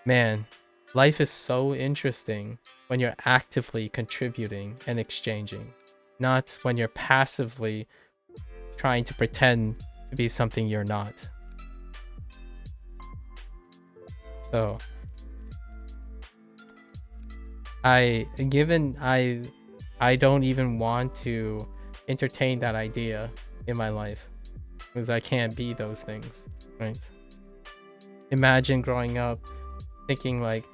man, life is so interesting when you're actively contributing and exchanging, not when you're passively trying to pretend to be something you're not. So, I don't even want to entertain that idea in my life, because I can't be those things, right? Imagine growing up thinking like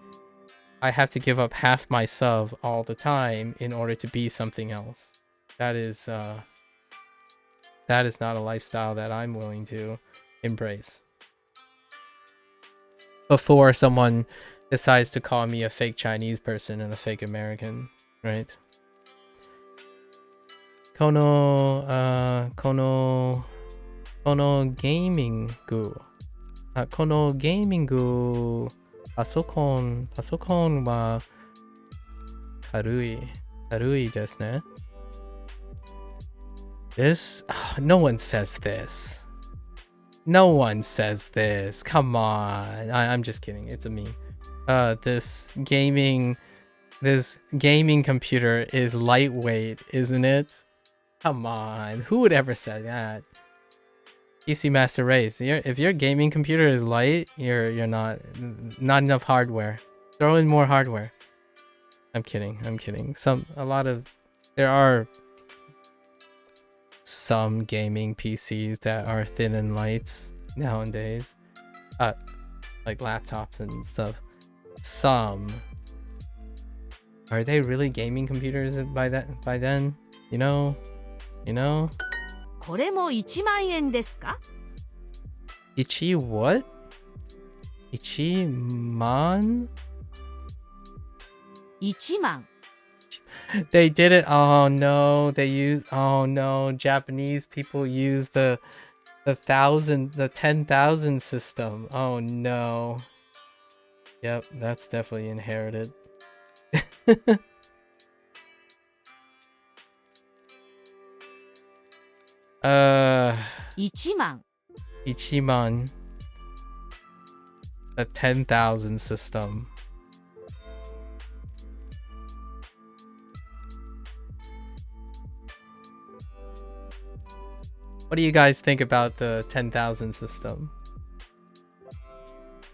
I have to give up half myself all the time in order to be something else. That is not a lifestyle that I'm willing to embrace. Before someone decides to call me a fake Chinese person and a fake American, right? Kono gamingu. Kono gamingu パソコンは軽いですね。This no one says this. No one says this. Come on. I'm just kidding. It's a meme. This gaming computer is lightweight, isn't it? Come on. Who would ever say that? PC Master Race. If your gaming computer is light, you're not enough hardware. Throw in more hardware. I'm kidding. There are some gaming PCs that are thin and light nowadays. Like laptops and stuff. Some. Are they really gaming computers by then? You know? これも1万円ですか? Ichi what? Ichiman? 1万 They did it. Oh no, Japanese people use the 10,000 system. Oh no. Yep, that's definitely inherited.1万 Ichiman. The 10,000 system. What do you guys think about the 10,000 system?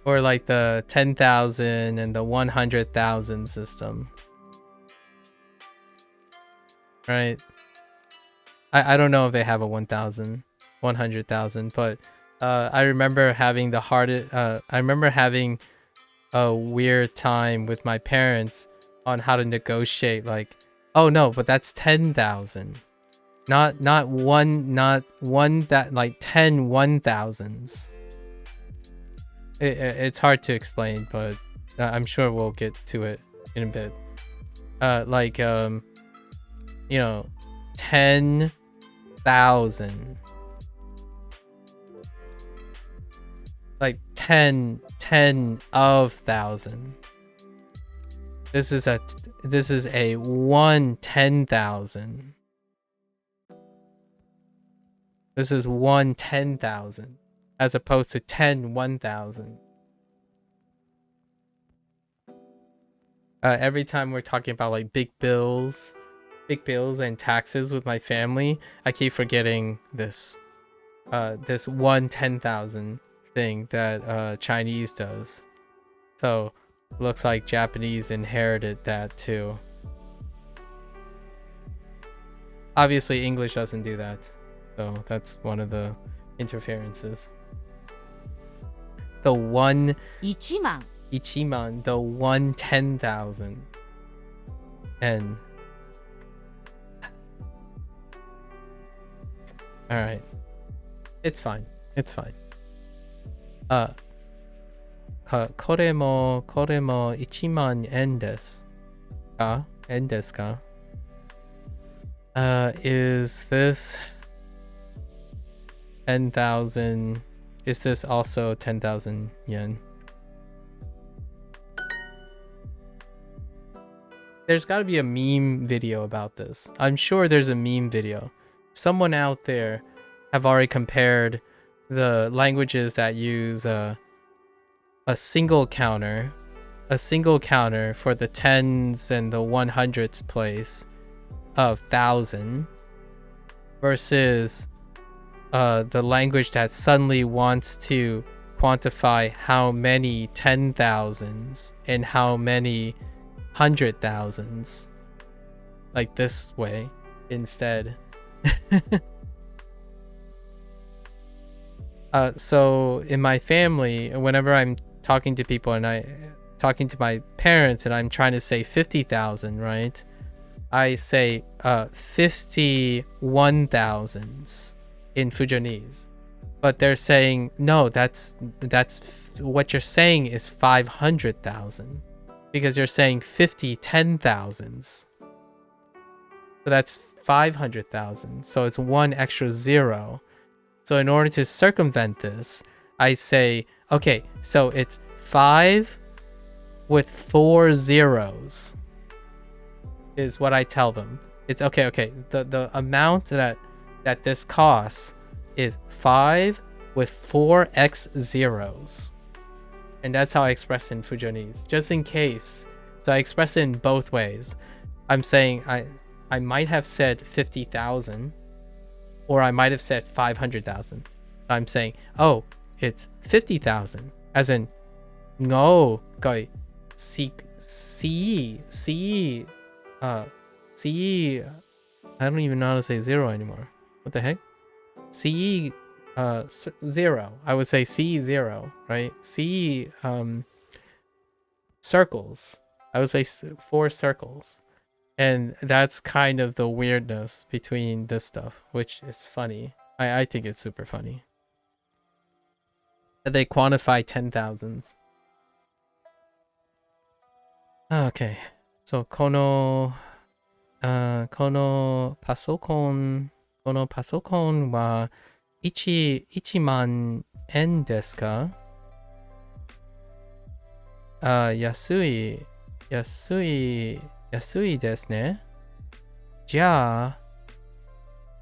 Or like the 10,000 and the 100,000 system? Right? I don't know if they have a 1,000, 100,000, but I remember having a weird time with my parents on how to negotiate, like, oh no, but that's 10,000. Not one that, like 10 1,000s. It's hard to explain, but I'm sure we'll get to it in a bit. Like, you know, 10,000. Like 10 of 1,000. This is a 1 10,000. This is 1 10,000 as opposed to 10 1,000. Every time we're talking about like big bills and taxes with my family, I keep forgetting this 1 10,000 thing that Chinese does. So looks like Japanese inherited that too. Obviously English doesn't do that, so that's one of the interferences. The 1 1万 Ichiman, the 1 10,000. And alright. It's fine. これも1万円ですか? Is this 10,000? Is this also 10,000 yen? There's got to be a meme video about this. I'm sure there's a meme video. Someone out there have already compared the languages that use a single counter for the tens and the 100s place of 1,000 versus the language that suddenly wants to quantify how many 10,000s and how many 100,000s, like this way instead. So in my family, whenever I'm talking to people and talking to my parents and I'm trying to say 50,000, right? I say 51,000s in Fujianese. But they're saying, no, that's what you're saying is 500,000. Because you're saying 10,000s. So that's 500,000. So it's one extra zero. So in order to circumvent this, I say, okay, so it's 5 with 4 zeros is what I tell them. It's okay. The amount that this costs is 5 with 4x zeros. And that's how I express it in Fujianese, just in case. So I express it in both ways. I'm saying I might have said 50,000, or I might have said 500,000. I'm saying, oh, it's 50,000, as in, no, I don't even know how to say zero anymore. What the heck? Zero. I would say C0, right? Circles. I would say 4 circles. And that's kind of the weirdness between this stuff, which is funny. I think it's super funny. They quantify 10,000s. Okay. So, このパソコンは1万円ですか？安いですね。じゃあ、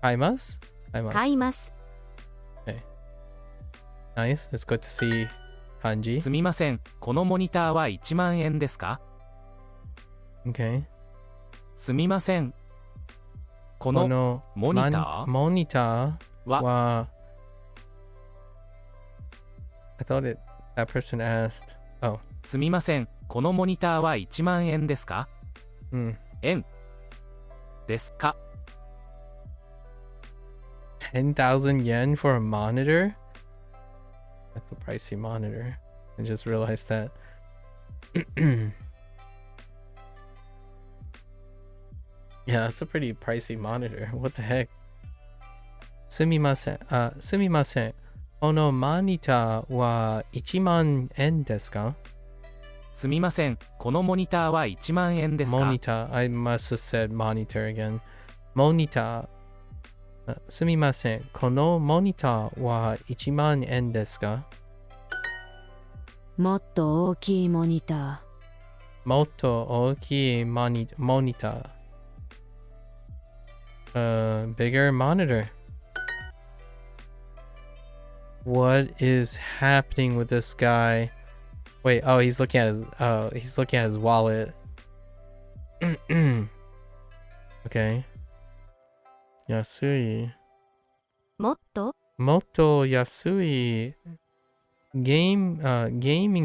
買います。買います。 Okay. Nice. It's good to see 漢字。すみません、このモニターは1万円ですか？ Okay. すみません。このモニターは I thought that person asked. Oh. すみません、このモニターは1万円ですか？円ですか？ 10,000 yen for a monitor? That's a pricey monitor. I just realized that. Yeah, that's a pretty pricey monitor. What the heck? すみません。このモニターは1万円ですか？すみません、このモニターは1万円ですか？ Monitor. I must have said monitor again. Monitor. すみません。このモニターは1万円ですか？もっと大きいモニタもっと大きいモニター。Bigger monitor. What is happening with this guy? Wait, oh, he's looking at his wallet. Okay. 安い。もっと安い。ゲーミ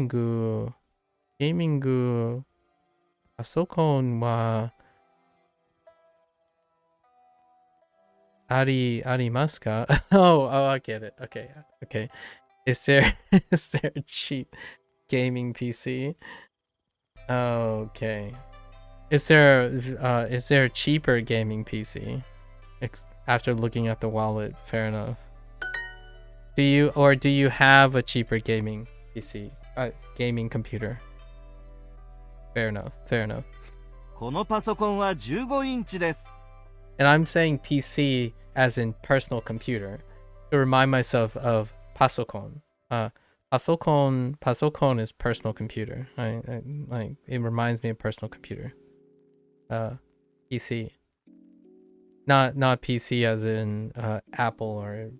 ングパソコンはありますか？ Oh, I get it. Okay. Is there a cheap gaming PC? Okay. Is there a cheaper gaming PC? After looking at the wallet, fair enough. Do you have a cheaper gaming PC? Gaming computer. Fair enough. このパソコンは15インチです。 And I'm saying PC as in personal computer to remind myself of pasokon. Pasokon is personal computer. Like it reminds me of personal computer. PC. Not PC as in Apple or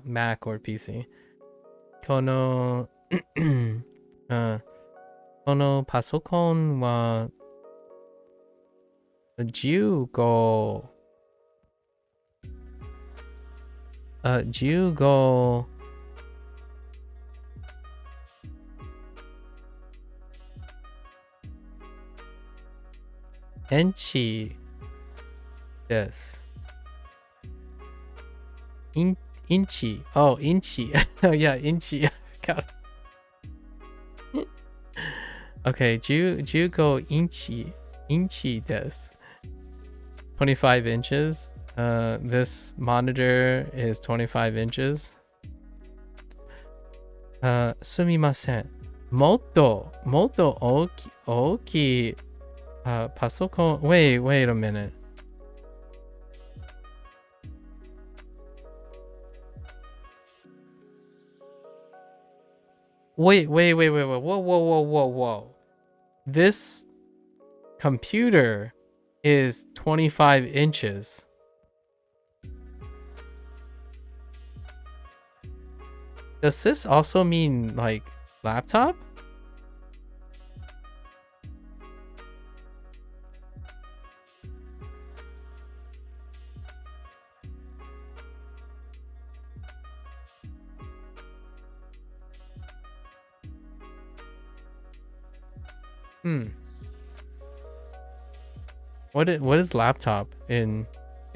Mac or PC. このパソコンは15インチです。Inchi. Oh, inchi. Oh yeah, inchi. God. Okay, Jugo inchi. Inchi desu. 25 inches. This monitor is 25 inches. すみません。もっと大きいパソコン。Wait a minute. Wait. Whoa. This computer is 25 inches. Does this also mean like laptop? What is laptop in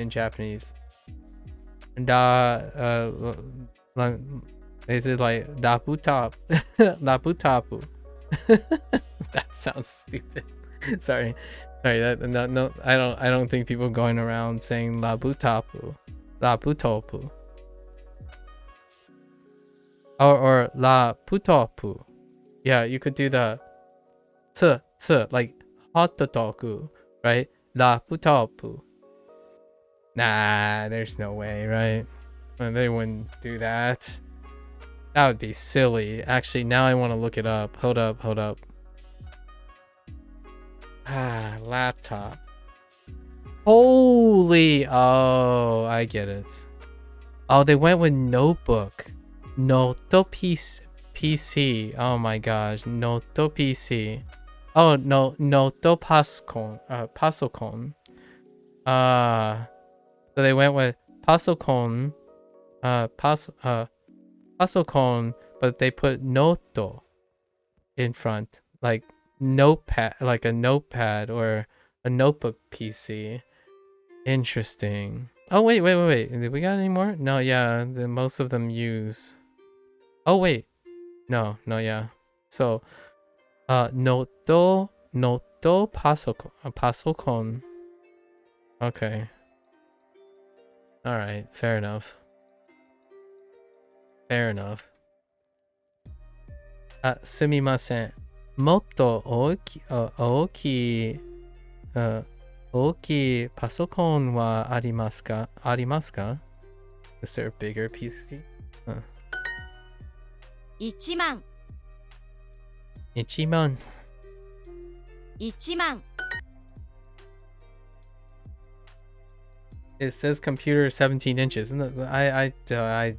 Japanese? Is it like laptop? Laputapu. That sounds stupid. Sorry. That no. I don't think people going around saying labutapu, laputopu, or laputopu. Yeah, you could do the like hototoku, right? Laputopu. Nah, there's no way, right? They wouldn't do that. That would be silly. Actually, now I want to look it up. Hold up. Laptop. Holy, oh, I get it. Oh, they went with notebook. Noto PC. Oh my gosh, Noto PC. Oh no, Noto Pasocon. So they went with Pasocon. Pasocon, but they put Noto in front, like notepad, like a notepad or a notebook PC. Interesting. Oh wait. Did we got any more? No, yeah, most of them use. Oh wait, no, yeah. So, Noto Pasocon. Okay. All right, fair enough. すみません。もっと大きいパソコンはありますか Is there a bigger PC? 1万。1万。1万。Is this computer 17 inches? I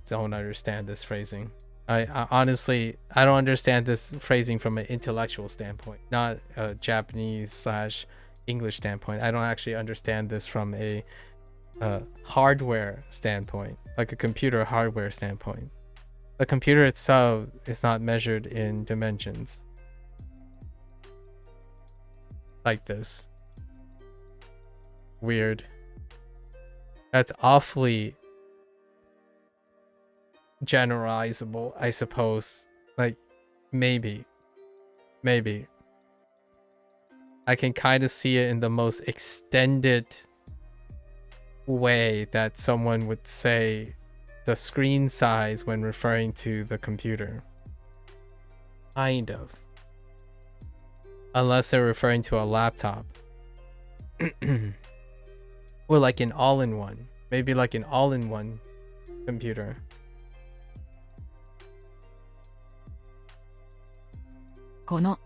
don't understand this phrasing. I honestly, I don't understand this phrasing from an intellectual standpoint, not a Japanese / English standpoint. I don't actually understand this from a hardware standpoint, like a computer hardware standpoint. The computer itself is not measured in dimensions like this. Weird. That's awfully generalizable, I suppose. Like, maybe. I can kind of see it in the most extended way that someone would say the screen size when referring to the computer. Kind of. Unless they're referring to a laptop. Or like an all-in-one. Maybe like an all-in-one computer. この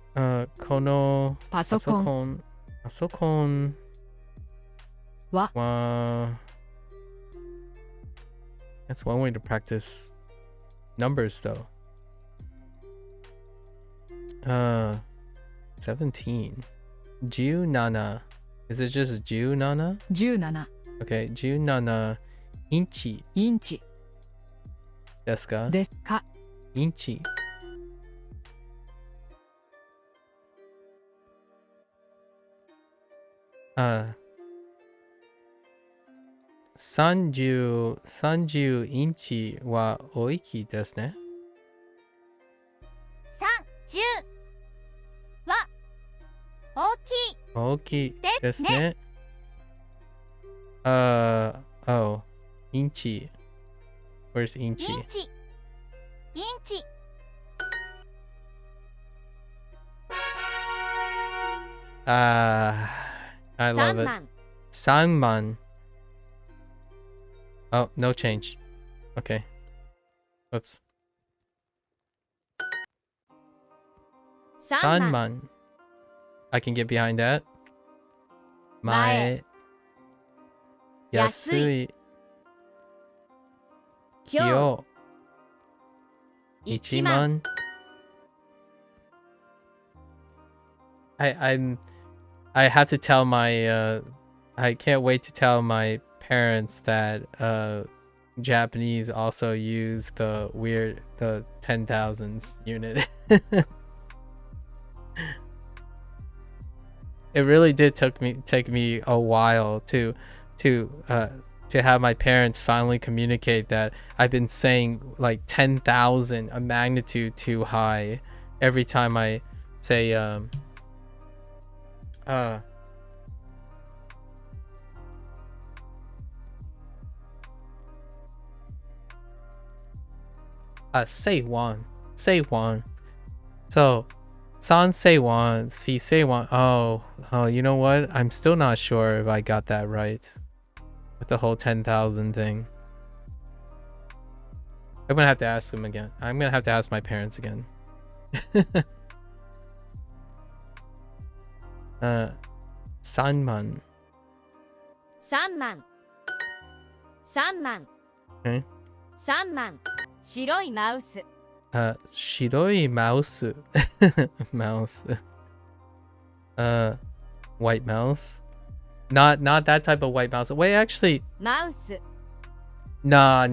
このパソコンは That's one way to practice numbers though. 17. 17. Is it just 17? 17 Okay, 17インチインチですか？ですか？インチ。30インチは大きいですね。30は大きい大きいですですね。Oh, インチ。Where's インチ？インチインチI love 3 it. 万 3만. Oh, no change. Okay. Whoops. 3万 3만. I can get behind that. 前安い。今清。日1 1万万。I have to tell my I can't wait to tell my parents that Japanese also use the 10,000s unit. It really did take me a while to have my parents finally communicate that I've been saying like 10,000, a magnitude too high, every time I say say one. So San say one, si say one. Oh, you know what? I'm still not sure if I got that right with the whole 10,000 thing. I'm gonna have to ask him again. I'm gonna have to ask my parents again. 3万。3万3万え3万白いマウス白いマウス。マウス。white mouse. Not that type of white mouse. Wait, actually, マウス nah.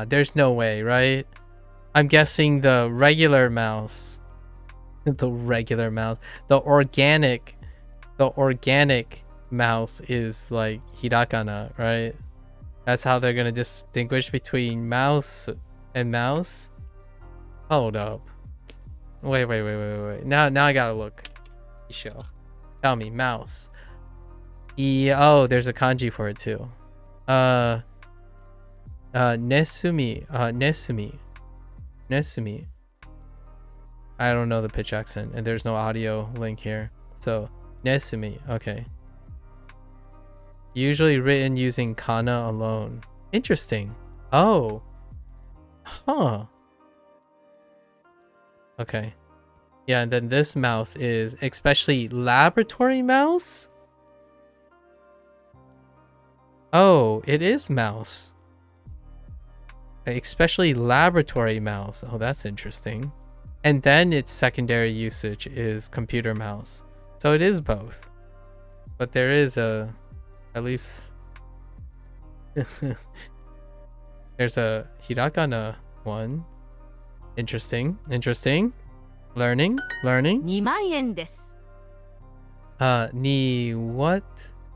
There's no way, right? I'm guessing the regular mouse. The regular mouse. The organic mouse is like hiragana, right? That's how they're gonna distinguish between mouse and mouse. Hold up. Wait. Now I gotta look. Show. Tell me, mouse. Oh, there's a kanji for it too. Nesumi. Nesumi. I don't know the pitch accent, and there's no audio link here. So, Nesumi. Okay. Usually written using kana alone. Interesting. Oh. Huh. Okay. Yeah, and then this mouse is especially laboratory mouse? Oh, it is mouse. Especially laboratory mouse. Oh, that's interesting. And then its secondary usage is computer mouse. So it is both. But there is at least there's a hiragana one. Interesting. Learning. 2万円です Ni what?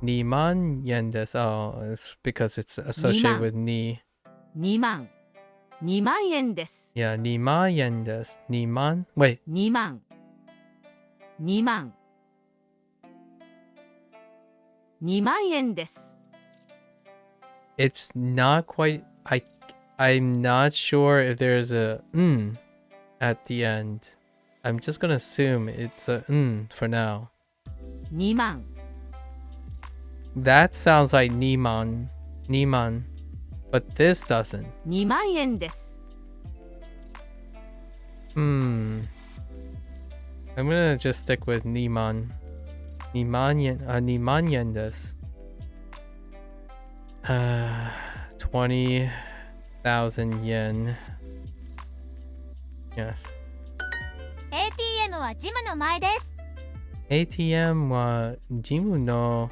Ni man yen desu. Oh, it's because it's associated with ni. 2万円です Yeah, ni ma yen desu. Ni man. Wait. 2万2万円です It's not quite. I'm not sure if there's a at the end. I'm just gonna assume it's a for now. 2万 That sounds like Niman, but this doesn't. 2万円です I'm gonna just stick with Niman. Niman yen desu. 20,000 yen. Yes. ATM はジムの前です ATM はジムの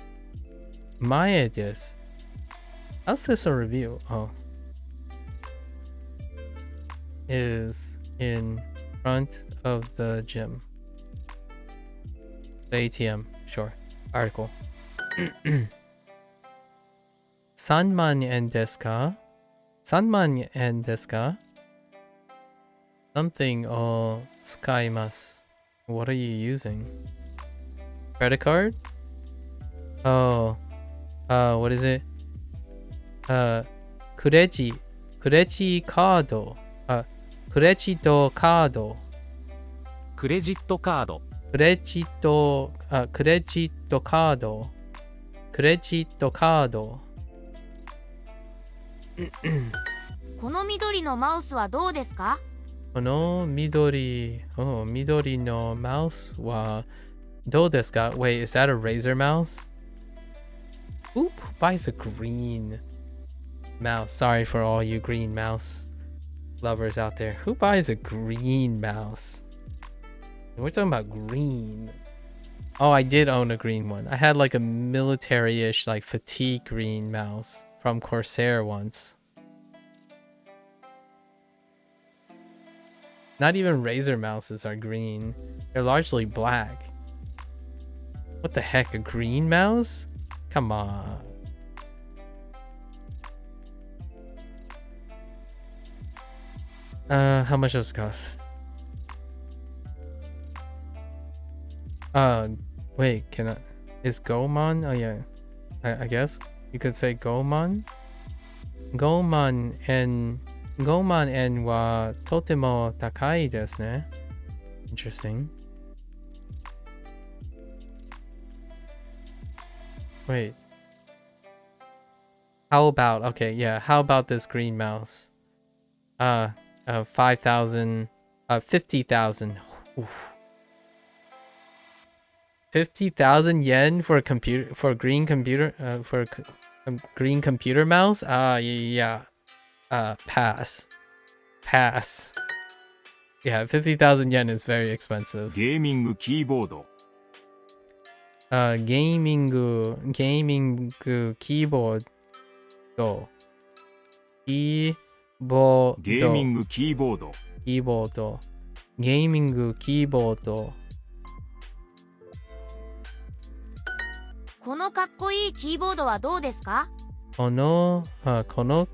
前です. How's this a review? Oh. Is in front of the gym. The ATM, sure. Article. 3万円ですか ?3 万円ですか Something を使います。What are you using? Credit card? Oh, what is it? クレジカード。クレジットカード。クレジットカード。クレジットカード。クレジットカード。この緑のマウスはどうですか？この緑のマウスはどうですか Wait, is that a Razer mouse? Who buys a green mouse? Sorry for all you green mouse lovers out there. Who buys a green mouse? We're talking about green. Oh, I did own a green one. I had like a military-ish, like fatigue green mouse from Corsair once. Not even Razer mouses are green. They're largely black. What the heck, a green mouse? Come on. How much does it cost? Wait, can I... Is Gomon? Oh yeah. I guess you could say Gomon. Gomon en wa totemo takai desu ne. Interesting. Wait. How about, okay, yeah, how about this green mouse? 5,000, 50,000. 50,000 yen for a computer, for a green computer, for a green computer mouse? Yeah. Pass. Yeah, 50,000 yen is very expensive. ゲーミングキーボード。ゲーミングキーボード。ゲーミングキーボード。ゲーミングキーボード。このかっこいいキーボードはどうですか？この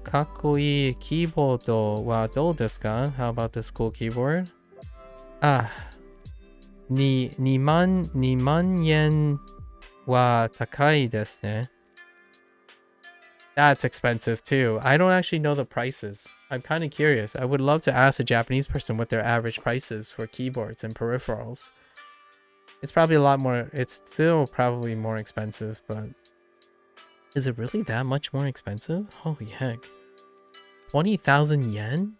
かっこいいキーボードはどうですか How about this cool keyboard? 2万円は高いですね。That's expensive too. I don't actually know the prices. I'm kind of curious. I would love to ask a Japanese person what their average price is for keyboards and peripherals. It's probably a lot more. It's still probably more expensive, but is it really that much more expensive? Holy heck. 20,000 yen?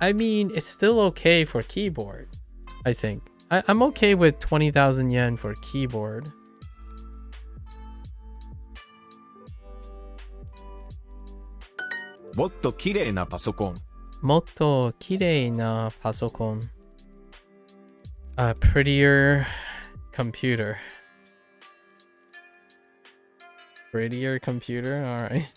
I mean, it's still okay for keyboard, I think. I'm okay with 20,000 yen for keyboard. Motto kirei na pasokan. Motto kirei na pasokan. A prettier computer. Prettier computer? Alright.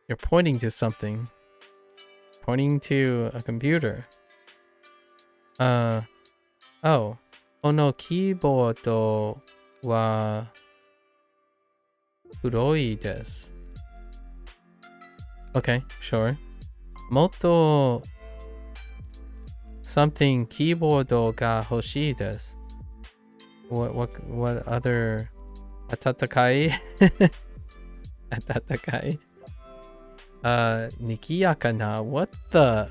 You're pointing to something. Pointing to a computer. Oh. Kono keyboard wa kuroi desu. Okay, sure. Motto something keyboard ga hoshii desu. What other atatakai? Atatakai. Nikiyaka na. What the?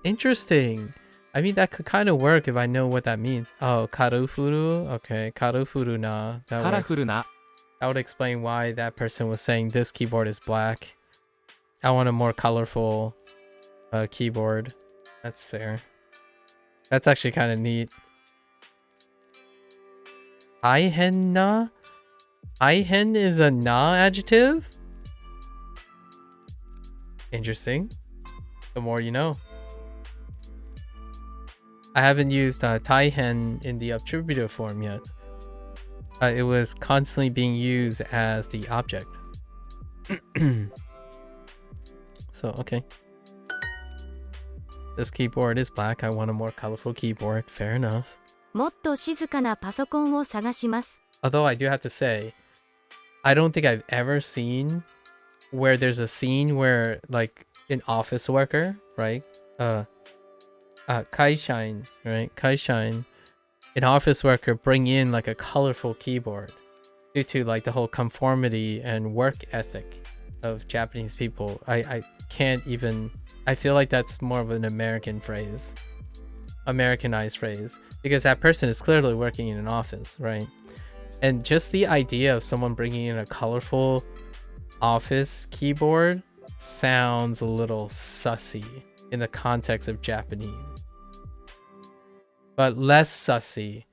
Interesting. I mean, that could kind of work if I know what that means. Oh, karufuru. Okay, karufuru na. That works. That would explain why that person was saying this keyboard is black. I want a more colorful keyboard. That's fair. That's actually kind of neat. Aihen na? Aihen is a na adjective? Interesting. The more you know. I haven't used taihen in the attributive form yet. It was constantly being used as the object. So, okay. This keyboard is black. I want a more colorful keyboard. Fair enough. もっと静かなパソコンを探します。 Although I do have to say, I don't think I've ever seen where there's a scene where like an office worker, right? Kaishain, right? Kaishain, an office worker bring in like a colorful keyboard due to like the whole conformity and work ethic of Japanese people. I can't even, I feel like that's more of an Americanized phrase, because that person is clearly working in an office, right? And just the idea of someone bringing in a colorful office keyboard sounds a little sussy in the context of Japanese. But less sussy,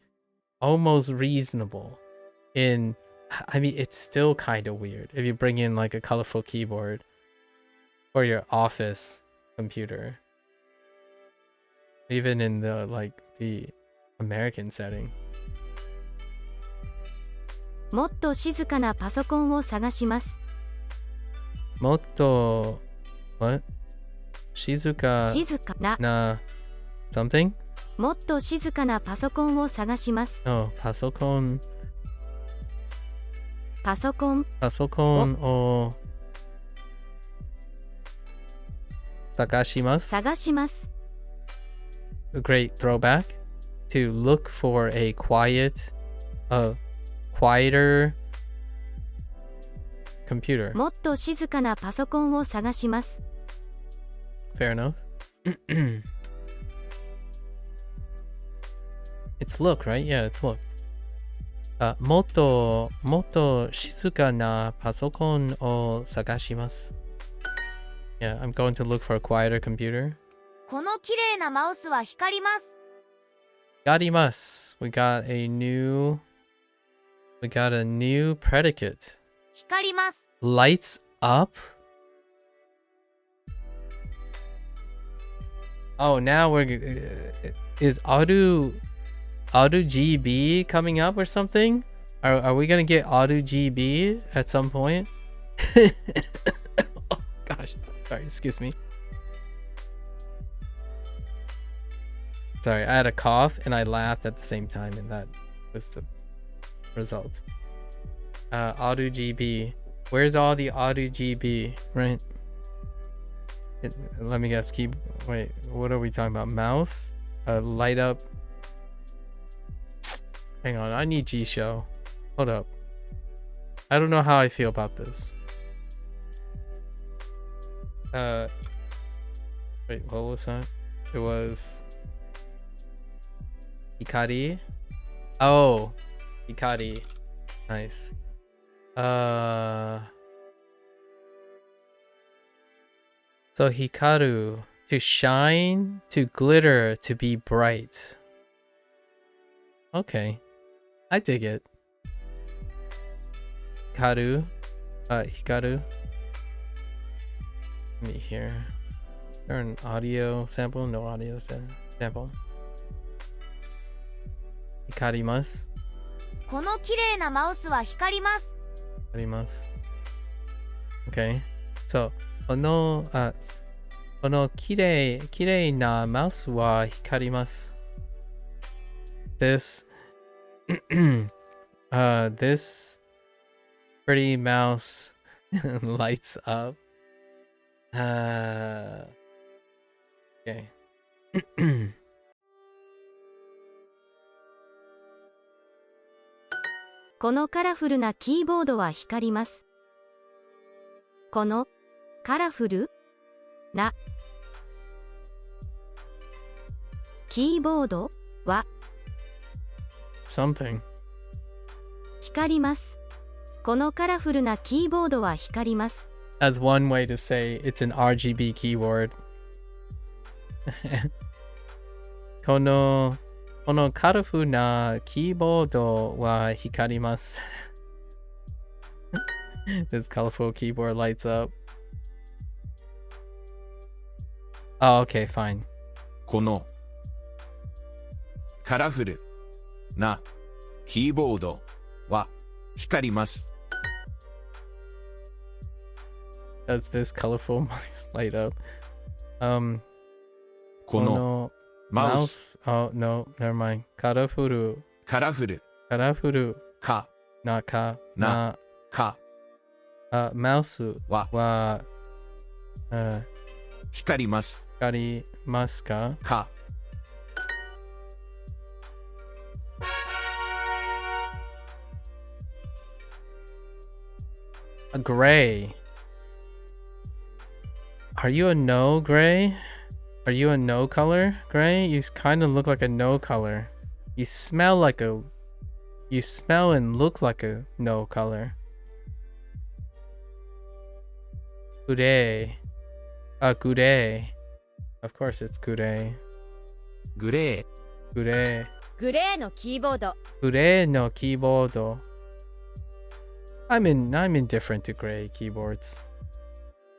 almost reasonable in, I mean, it's still kind of weird if you bring in like a colorful keyboard for your office computer. Even in the, like, the American setting. もっと静かなパソコンを探します。 Motto, what? Shizuka 静かな na something? もっと静かなパソコンを探します。 Oh, pasokon パソコン o tagashimasu. 探します。 A great throwback to look for a quieter computer. もっと静かなパソコンを探します。 Fair enough. It's look, right? Yeah, it's look. もっと静かなパソコンを探します。 Yeah, I'm going to look for a quieter computer. この綺麗なマウスは光ります。 Garimasu. We got a new predicate. 光ります。 Lights up? Oh, now is Auto GB coming up or something? Are we gonna get Auto GB at some point? Oh gosh, sorry, excuse me. Sorry, I had a cough and I laughed at the same time, and that was the result. Auto GB. Where's all the Auto GB? Right? Let me guess. Wait, what are we talking about? Mouse? Light up. Hang on, I need G-Show. Hold up. I don't know how I feel about this. Wait, what was that? It was Hikari. Oh, Hikari. Nice. So Hikaru, to shine, to glitter, to be bright. Okay, I dig it. Hikaru. Let me hear. Is there an audio sample? No audio sample. Hikarimasu. この綺麗なマウスは光ります。 Hikarimasu. Okay. So, この綺麗なマウスは光ります。This this pretty mouse lights up. Okay. このカラフルなキーボードは光ります。このカラフルなキーボードは Something. 光ります。このカラフルなキーボードは光ります。 As one way to say it's an RGB keyboard. このカラフルなキーボードは光ります。This colorful keyboard lights up. Oh, okay, fine. このカラフルなキーボードは光ります。Does this colorful mouse light up? このマウス Oh, no, never mind. カラフル。カラフルカラフル。かなか。なかマウスは、光ります光りますかか？Gray. Are you a no gray? Are you a no color gray? You kind of look like a no color. You smell and look like a no color. Gray. Gray. Of course it's gray. グレ Gray. グレーのキーボード Gray no keyboard. I'm indifferent to gray keyboards.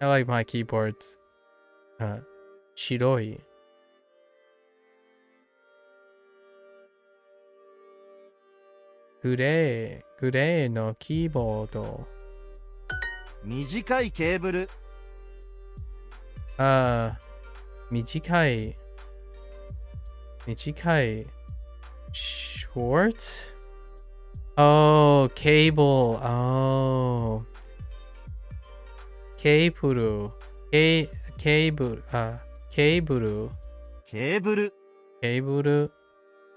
I like my keyboards. 白い。グレーのキーボード。短いケーブル短い。Short? Oh, cable. Oh. Cable. Cable. ケーブル。ケーブルケーブル。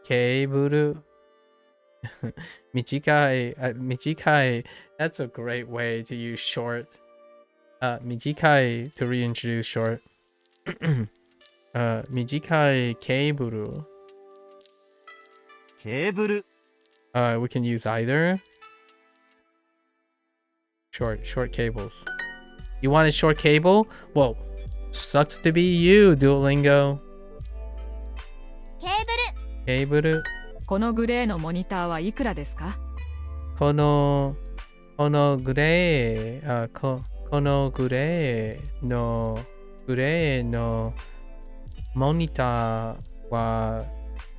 ケーブル。短い。短い。That's a great way to use short. 短い to reintroduce short. 短いケーブル。ケーブル We can use either. Short cables. You want a short cable? Well, sucks to be you, Duolingo. ケーブル。ケーブル。このグレーのモニターはいくらですか？このグレー、このグレーのモニターは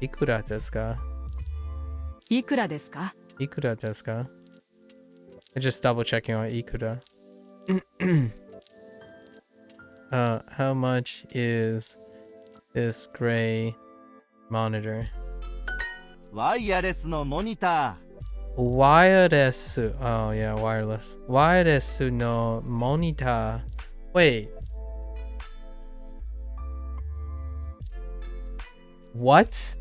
いくらですか？いくらですか？いくらですか？ I'm just double checking on いくら。How much is this gray monitor? ワイヤレスのモニター Wireless. Oh yeah, wireless. Wireless no monitor. Wait. What?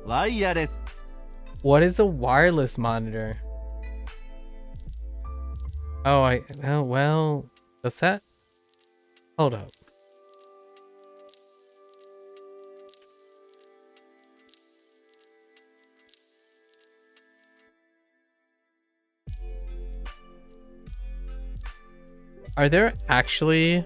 ワイヤレス What is a wireless monitor? Oh, well, does that? Hold up. Are there actually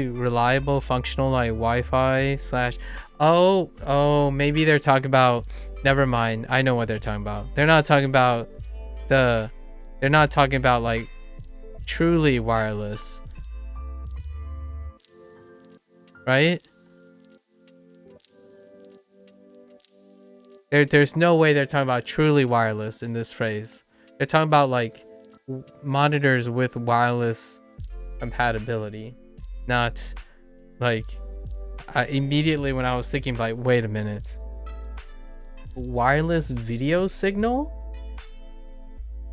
reliable functional like Wi-Fi / oh maybe they're talking about, never mind, I know what they're talking about. They're not talking about like truly wireless, right? There's no way they're talking about truly wireless in this phrase. They're talking about like monitors with wireless compatibility, not like immediately when I was thinking like, wait a minute, wireless video signal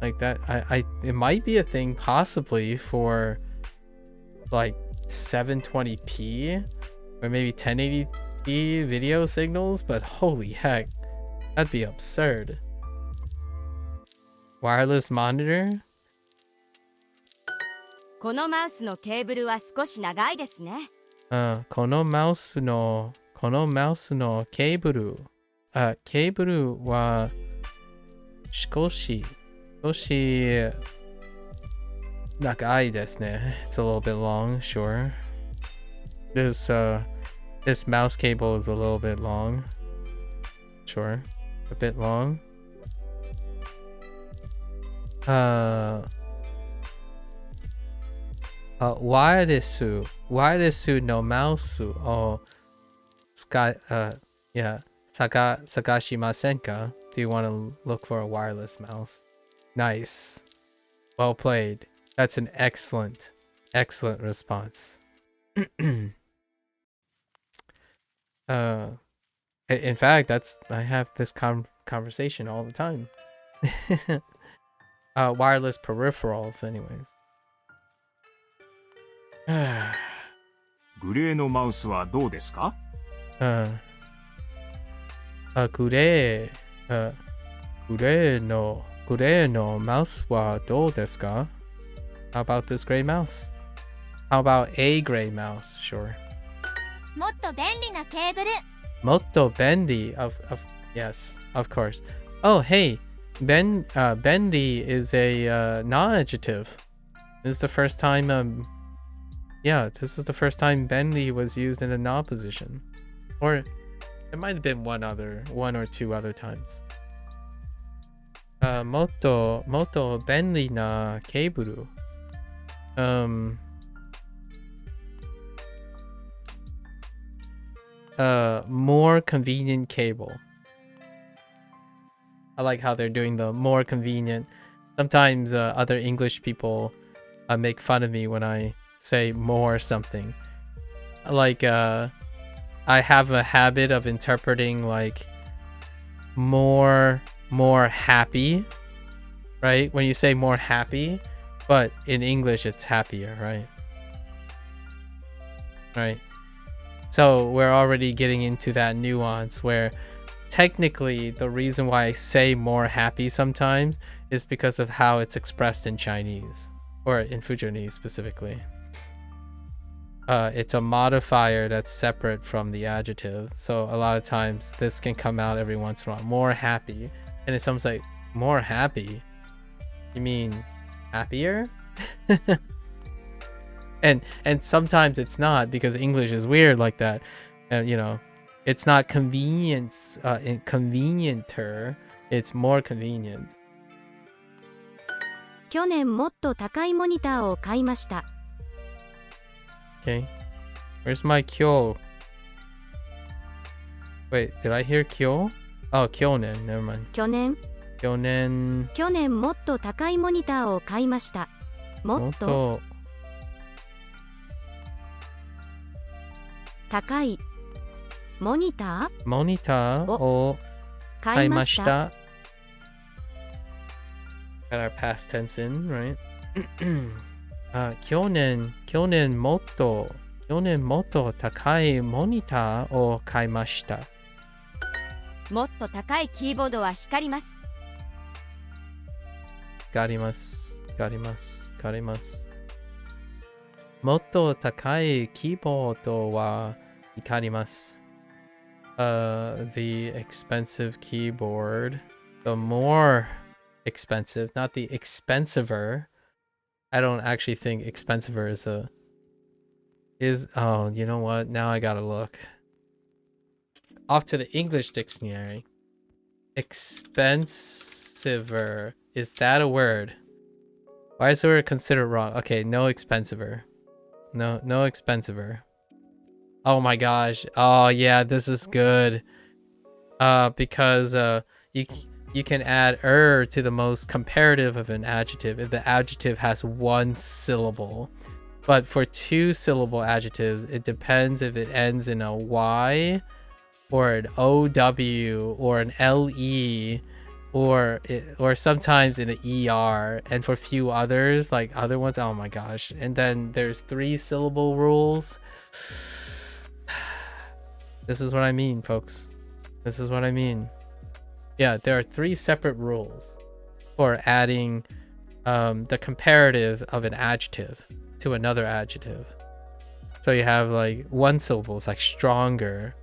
like that. It might be a thing possibly for like 720p or maybe 1080p video signals, but holy heck, that'd be absurd. Wireless monitor? このマウスのケーブルは少し長いですね。このマウスのケーブル。ケーブルは少し長いですね。It's a little bit long, sure. This mouse cable is a little bit long. Sure. A bit long. Wireless no mouse. Oh, yeah. Sagashimasen ka? Do you want to look for a wireless mouse? Nice. Well played. That's an excellent response. In fact, I have this conversation all the time. Wireless peripherals, anyways. グレーのマウスはどうですか？グレーのマウスはどうですか? How about this gray mouse? How about a gray mouse? Sure. もっと便利なケーブル。Motto bendy yes, of course. Oh, hey, bendy is a non-adjective. This is the first time this is the first time bendy was used in a non-position. Or it might have been one or two other times. Motto bendy na keiburu. More convenient cable. I like how they're doing the more convenient. Sometimes other English people make fun of me when I say more something. Like I have a habit of interpreting like more happy, right? When you say more happy, but in English it's happier, right? Right. So we're already getting into that nuance where technically the reason why I say more happy sometimes is because of how it's expressed in Chinese, or in Fujianese specifically. It's a modifier that's separate from the adjective. So a lot of times this can come out every once in a while. More happy. And it sounds like, more happy? You mean happier? And sometimes it's not, because English is weird like that. You know, it's not convenience, convenienter. It's more convenient. 去年もっと高いモニターを買いました。 Okay. Where's my kyo? Wait, did I hear kyo? Oh, kyonen. Never mind. 去年 Kyonen. 去年もっと高いモニターを買いました。もっと高いモニター Monitor を買いました。Got our past tense in, right? 去年もっと高いモニターを買いました。もっと高いキーボードは光ります。光ります。もっと高いキーボードは光ります。The expensive keyboard, the more expensive, not the expensiver. I don't actually think expensiver is oh, you know what? Now I gotta look. Off to the English dictionary. Expensiver. Is that a word? Why is the word considered wrong? Okay, no expensiver. No expensiver. Oh my gosh. Oh yeah, this is good. Because you can add to the most comparative of an adjective if the adjective has one syllable. But for two syllable adjectives, it depends if it ends in a Y or an OW or an LE or sometimes in an ER. And for few others, like other ones, oh my gosh. And then there's 3 syllable rules. This is what I mean, folks. This is what I mean. Yeah, there are 3 separate rules for adding the comparative of an adjective to another adjective. So you have like 1 syllable, it's like stronger.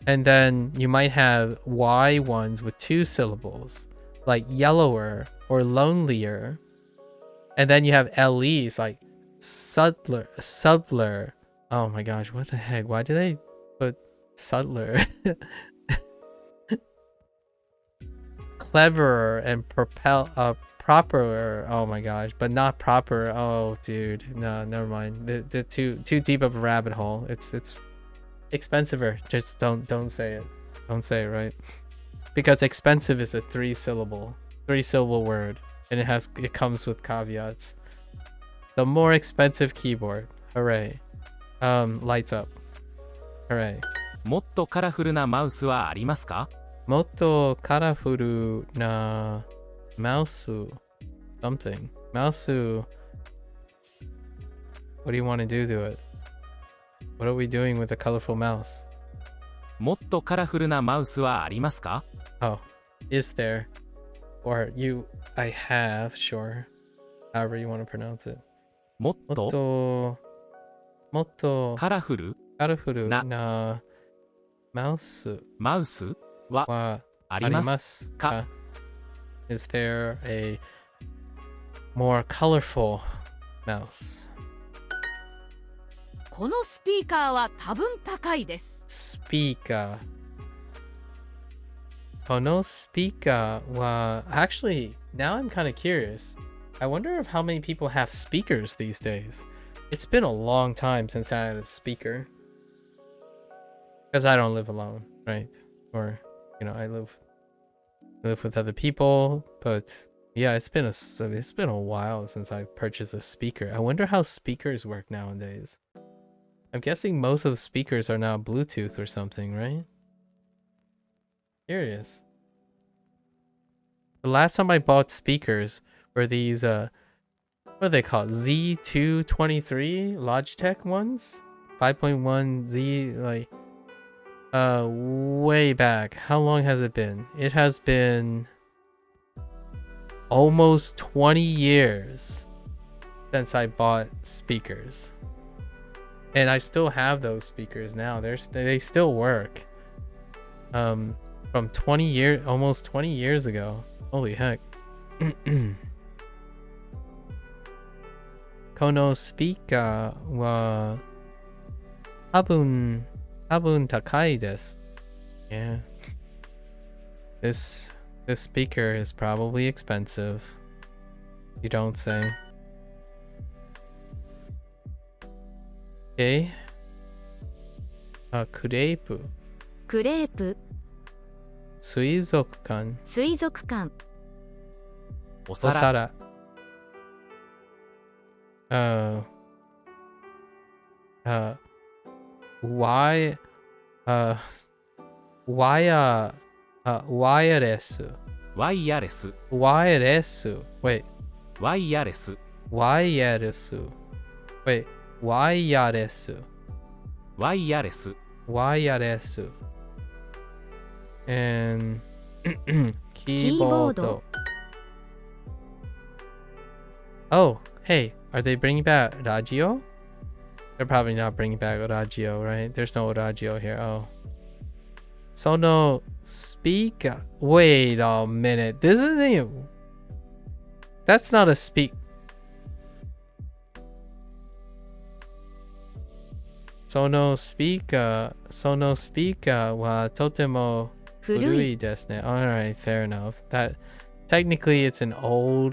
And then you might have Y ones with 2 syllables, like yellower or lonelier. And then you have LEs like subtler. Oh my gosh, what the heck? Why do they put subtler? Cleverer and proper. Oh my gosh, but not proper. Oh dude, no, never mind. The too deep of a rabbit hole. It's expensiver. Just don't say it. Don't say it, right? Because expensive is a 3 syllable word. And it comes with caveats. The more expensive keyboard. Hooray. Lights up. Hooray. もっとカラフルなマウスはありますか？ Motto colorful na mouse something. Mouse. What do you want to do to it? What are we doing with a colorful mouse? もっとカラフルなマウスはありますか？ Oh, is there? Or I have, sure. However you want to pronounce it. もっと Motto カラフル colorful な na mouse マウスは wa あります arimasu か？ ka? Is there a more colorful mouse? このスピーカーは多分高いです。Speaker. Kono speaker wa actually now I'm kind of curious. I wonder if how many people have speakers these days. It's been a long time since I had a speaker. Because I don't live alone, right? Or I live with other people, but yeah, it's been a while since I purchased a speaker. I wonder how speakers work nowadays. I'm guessing most of speakers are now Bluetooth or something, right? Curious. The last time I bought speakers were these what are they called? Z223 Logitech ones? 5.1 Z, like way back. How long has it been? It has been almost 20 years since I bought speakers. And I still have those speakers now. They still work. From 20 years, almost 20 years ago. Holy heck. Kono speaker wa tabun takai desu. Yeah. This speaker is probably expensive. You don't say. Okay. Kurepu. クレープ Suizokukan. 水族館お皿 Osara. Why wireless. ワイヤレス Wireless. Wait. ワイヤレス Wireless. Wait. Wireless. ワイヤレス Wireless. And Keyboard. Oh, hey, are they bringing back radio? They're probably not bringing back radio, right? There's no radio here. Oh. Sono speaker. Wait a minute. This isn't even... That's not a speak. Sono speaker wa totemo 古い furui desu ne. Alright, fair enough. That technically it's an old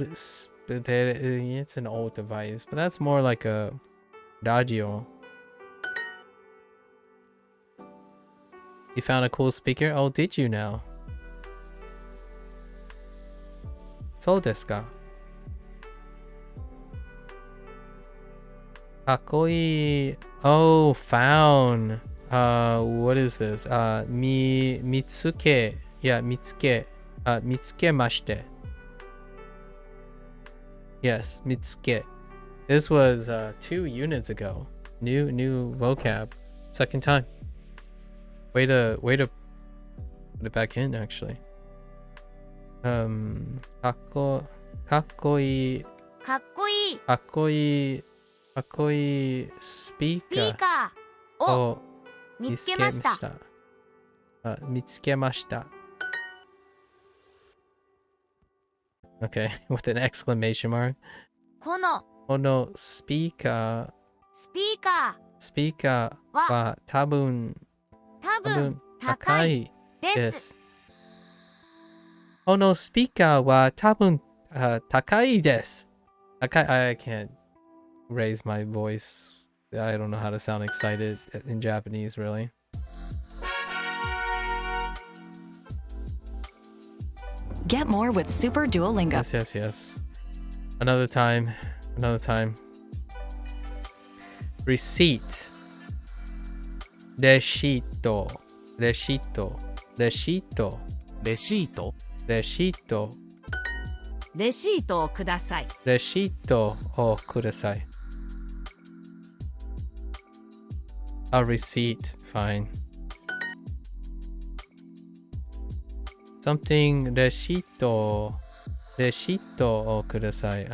device, but that's more like a radio. You found a cool speaker? Oh, did you now? So desu ka? Kakoi. Oh, found. What is this? Mitsuke. Yeah, mitsuke. Mitsukemashite. Yes, mitsuke. This was 2 units ago. New vocab. Second time. Way to put it back in, actually. Kakkoi. かっこいい Kakoi スピ speaker. ーカーを Oh, 見つけました。見つけました. Okay, with an exclamation mark. この Kono speaker スピーカは多分ー多分高いです。このスピーカーは多分高いです。I can't raise my voice. I don't know how to sound excited in Japanese, really. Get more with Super Duolingo. Yes, yes, yes. Another time. Another time. Receipt. Recito. Recito. Recito. レシート Recito. レシートをください。 Recito をください。A receipt. Fine. Something recito. Recito をください。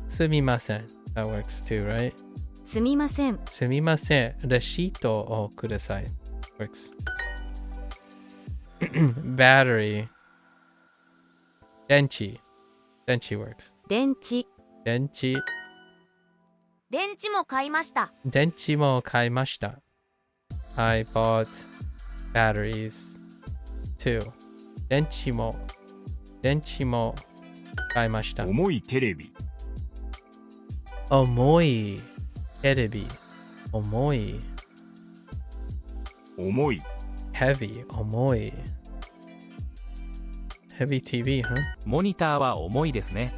すみません。That works too, right? すみません。すみません。Recito をください。Works. Battery. 電池。電池 works. 電池。電池。電池も買いました。電池も買いました。I bought batteries too. 電池も買いました。重いテレビ。重いテレビ。重い。重い。heavy 重い。heavy TV, huh? モニターは重いですね。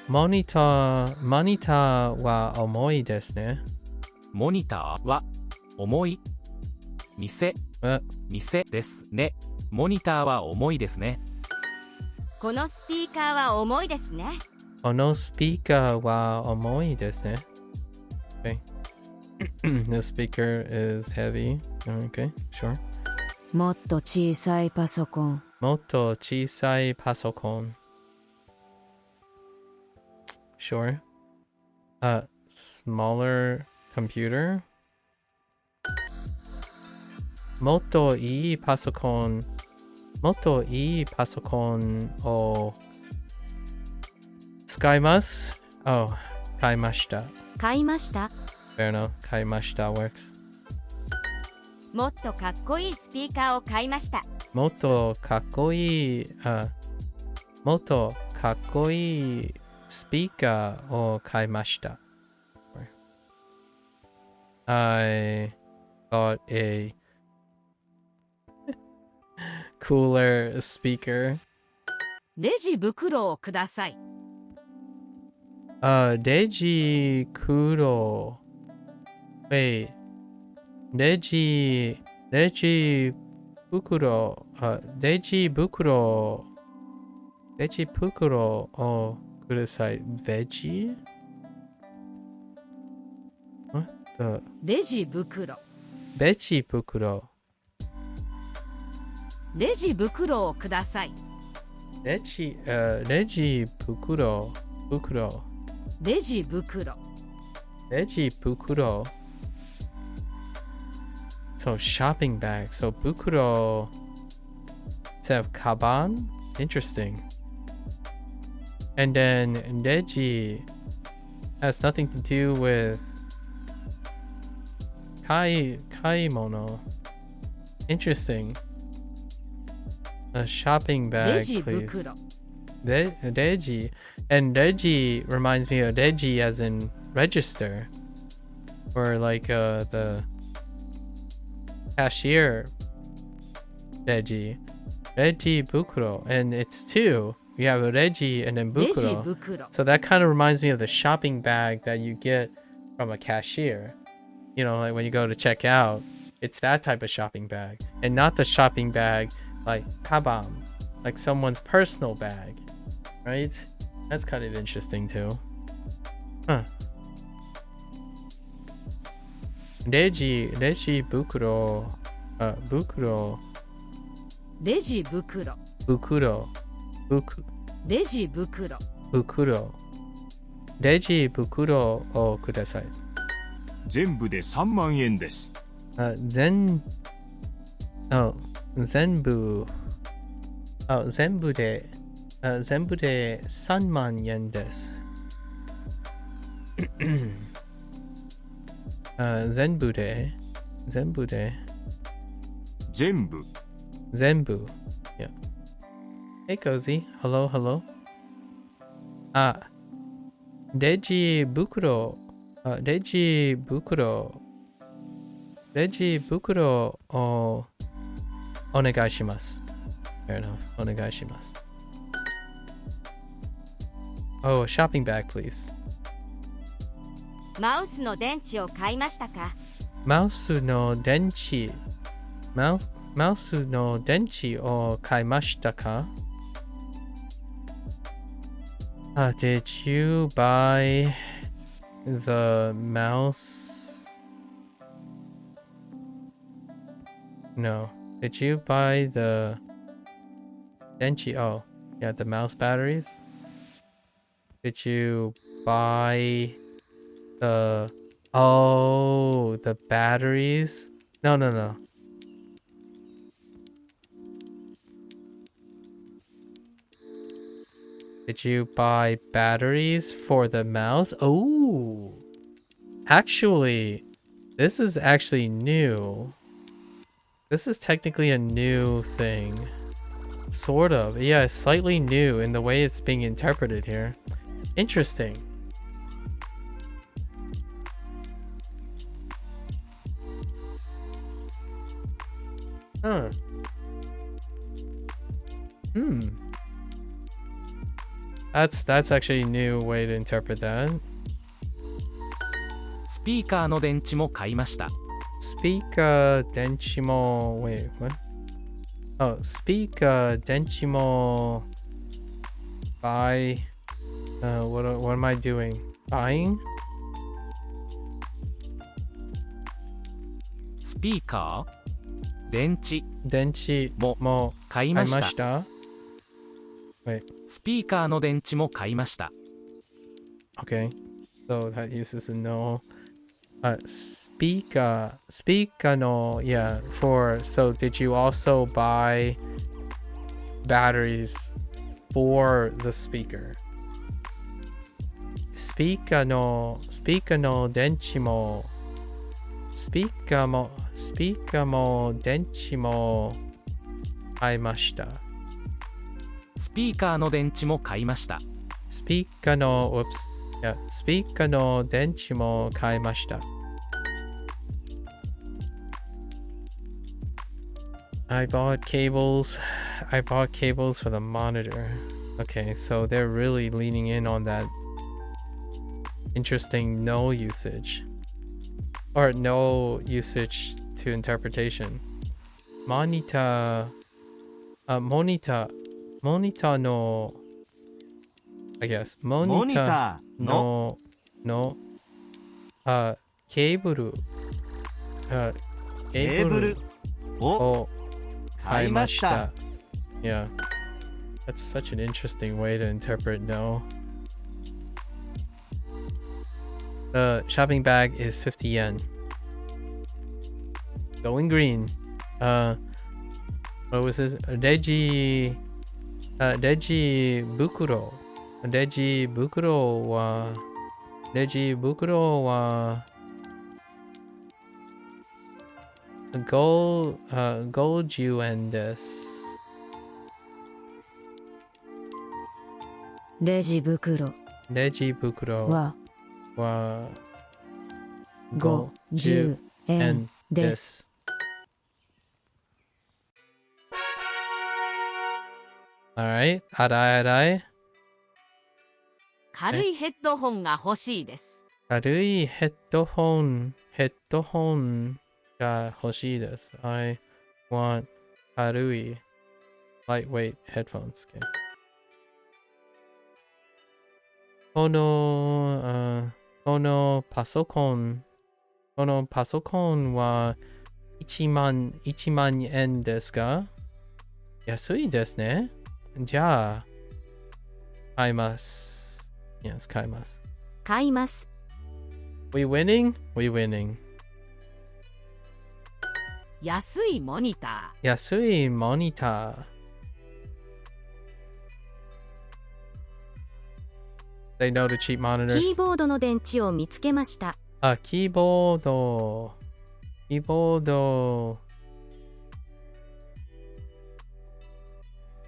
モニターは重いですね。モニターは重い。店ですね。モニターは重いですね。このスピーカーは重いですね。このスピーカーは重いですね。Okay. The speaker is heavy. Okay, sure. もっと小さいパソコン。もっと小さいパソコン。Sure. A smaller computer. もっといいパソコン。もっといいパソコンを使います。Oh, 買いました。買いました。Fair enough. 買いました works. もっとかっこいいスピーカーを買いました。もっとかっこいい、もっとかっこいいスピーカーを買いました。I bought a cooler speaker. レジ袋をください。レジ袋。Wait. レジ袋。レジ袋をください。ベジ What the? レジ袋。ベジ袋。レジ袋をください。レジ袋。レジ袋。レジ袋。So shopping bag. So bukuro instead of kaban. Interesting. And then reji has nothing to do with kaimono. Interesting. A shopping bag, please. Reji. And reji reminds me of reji as in register. Or like the cashier reji bukuro, and it's two. You have a reji and then bukuro. So that kind of reminds me of the shopping bag that you get from a cashier. You know, like when you go to check out, it's that type of shopping bag, and not the shopping bag like kabam, like someone's personal bag, right? That's kind of interesting too. Huh. Reji bukuro. Bukuro. レジ袋。Bukuro. レジ袋。Bukuro. レジ袋をください。全部で3万円です。全部で3万円です。全部で全部。Yeah. Hey Cozy. Hello. レジ袋をお願いします。Fair enough. お願いします。Oh, a shopping bag, please. マウスの電池を買いましたか？マウスの電池を買いましたか？ Did you buy the mouse? No. Did you buy the denchi? Oh, yeah, the mouse batteries. Did you buy the batteries? No. Did you buy batteries for the mouse? Oh, actually, this is actually new. This is technically a new thing. Sort of. Yeah, it's slightly new in the way it's being interpreted here. Interesting. Huh. That's actually a new way to interpret that. スピーカーの電池も買いました。Speaker denchimo. Wait, what? Oh, speaker denchimo. Buy. What am I doing? Buying? スピーカー電池も買いました。Wait. スピーカーの電池も買いました。Okay. So that uses a no. Speaker no, yeah, so did you also buy batteries for the speaker? Speaker no denchi mo speaker mo denchi mo kaimashita. スピーカーの電池も買いました。Speaker no denchi mo kaimashita. I bought cables for the monitor. Okay, so they're really leaning in on that interesting no usage. Or no usage to interpretation. Monitor no, I guess. Monitor no cable を買いました。Yeah, that's such an interesting way to interpret no. The shopping bag is 50 yen. Going green. What was this? Deji bukuro. Deji bukuro wa50円です。レジ袋は50円です。Alright, あらい。軽いヘッドホンが欲しいです。軽いヘッドホンが欲しいです。I want 軽い lightweight headphones. Okay. このパソコンは1万円ですか？安いですね。じゃあ買います。Yes, 買います。買います。We winning? We winning. 安いモニター。安いモニター。They know to cheap monitors. キーボードの電池を見つけました。あ、キーボード。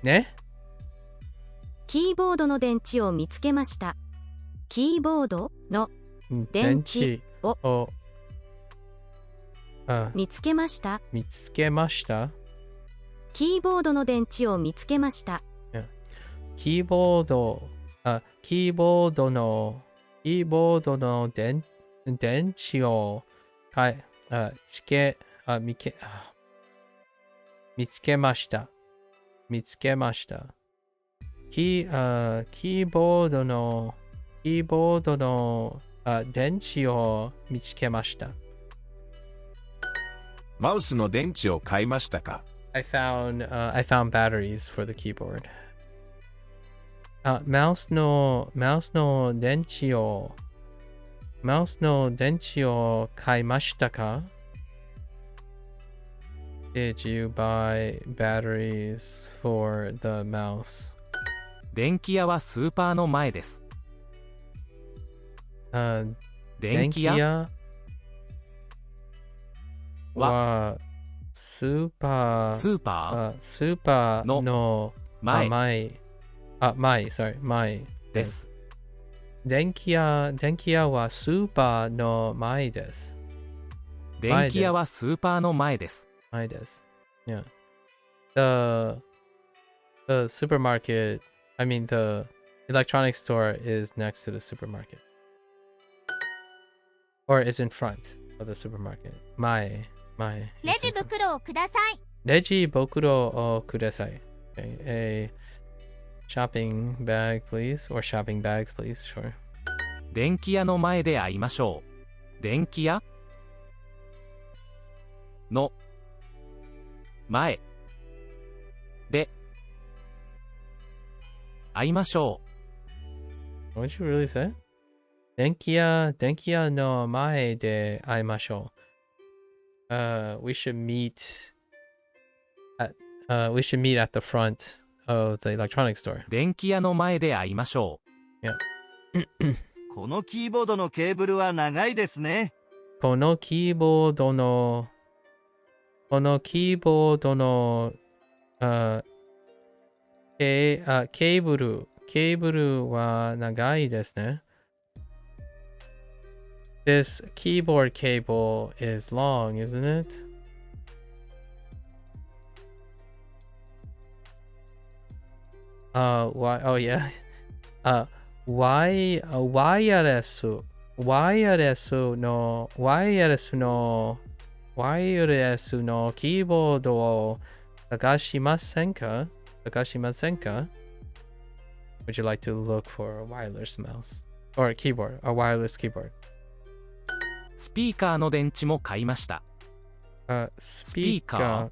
ね？キーボードの電池を見つけました。キーボードの電池を見つけました。見つけました。キーボードの電池を見つけました。キーボードキーボードの電池を見つけました。キーボードの電池を見つけました。マウスの電池を買いましたか？ I found batteries for the keyboard. マウスの電池を買いましたか？ Did you buy batteries for the mouse? 電気屋はスーパーの前です。電気屋はスーパーの前です。電気屋はスーパーの前です。電気屋はスーパーの前です。前です。Yeah. The supermarket, I mean the electronics store is next to the supermarket. Or is in front of the supermarket. 前。レジ袋をください。レジ袋をください。Okay. A shopping bag, please. Or shopping bags, please. Sure. 電気屋の前で会いましょう。電気屋の前で会いましょう。What did you really say? 電気屋の前で会いましょう。We should meet at the front of the electronics store. 電気屋の前で会いましょう。Yeah. このキーボードのケーブルは長いですね。このキーボードのケーブルは長いですね。This keyboard cable is long, isn't it? Oh yeah. ワイヤレスのキーボードを探しませんか Would you like to look for a wireless mouse? Or a keyboard, a wireless keyboard? スピーカーの電池も買いました。スピーカ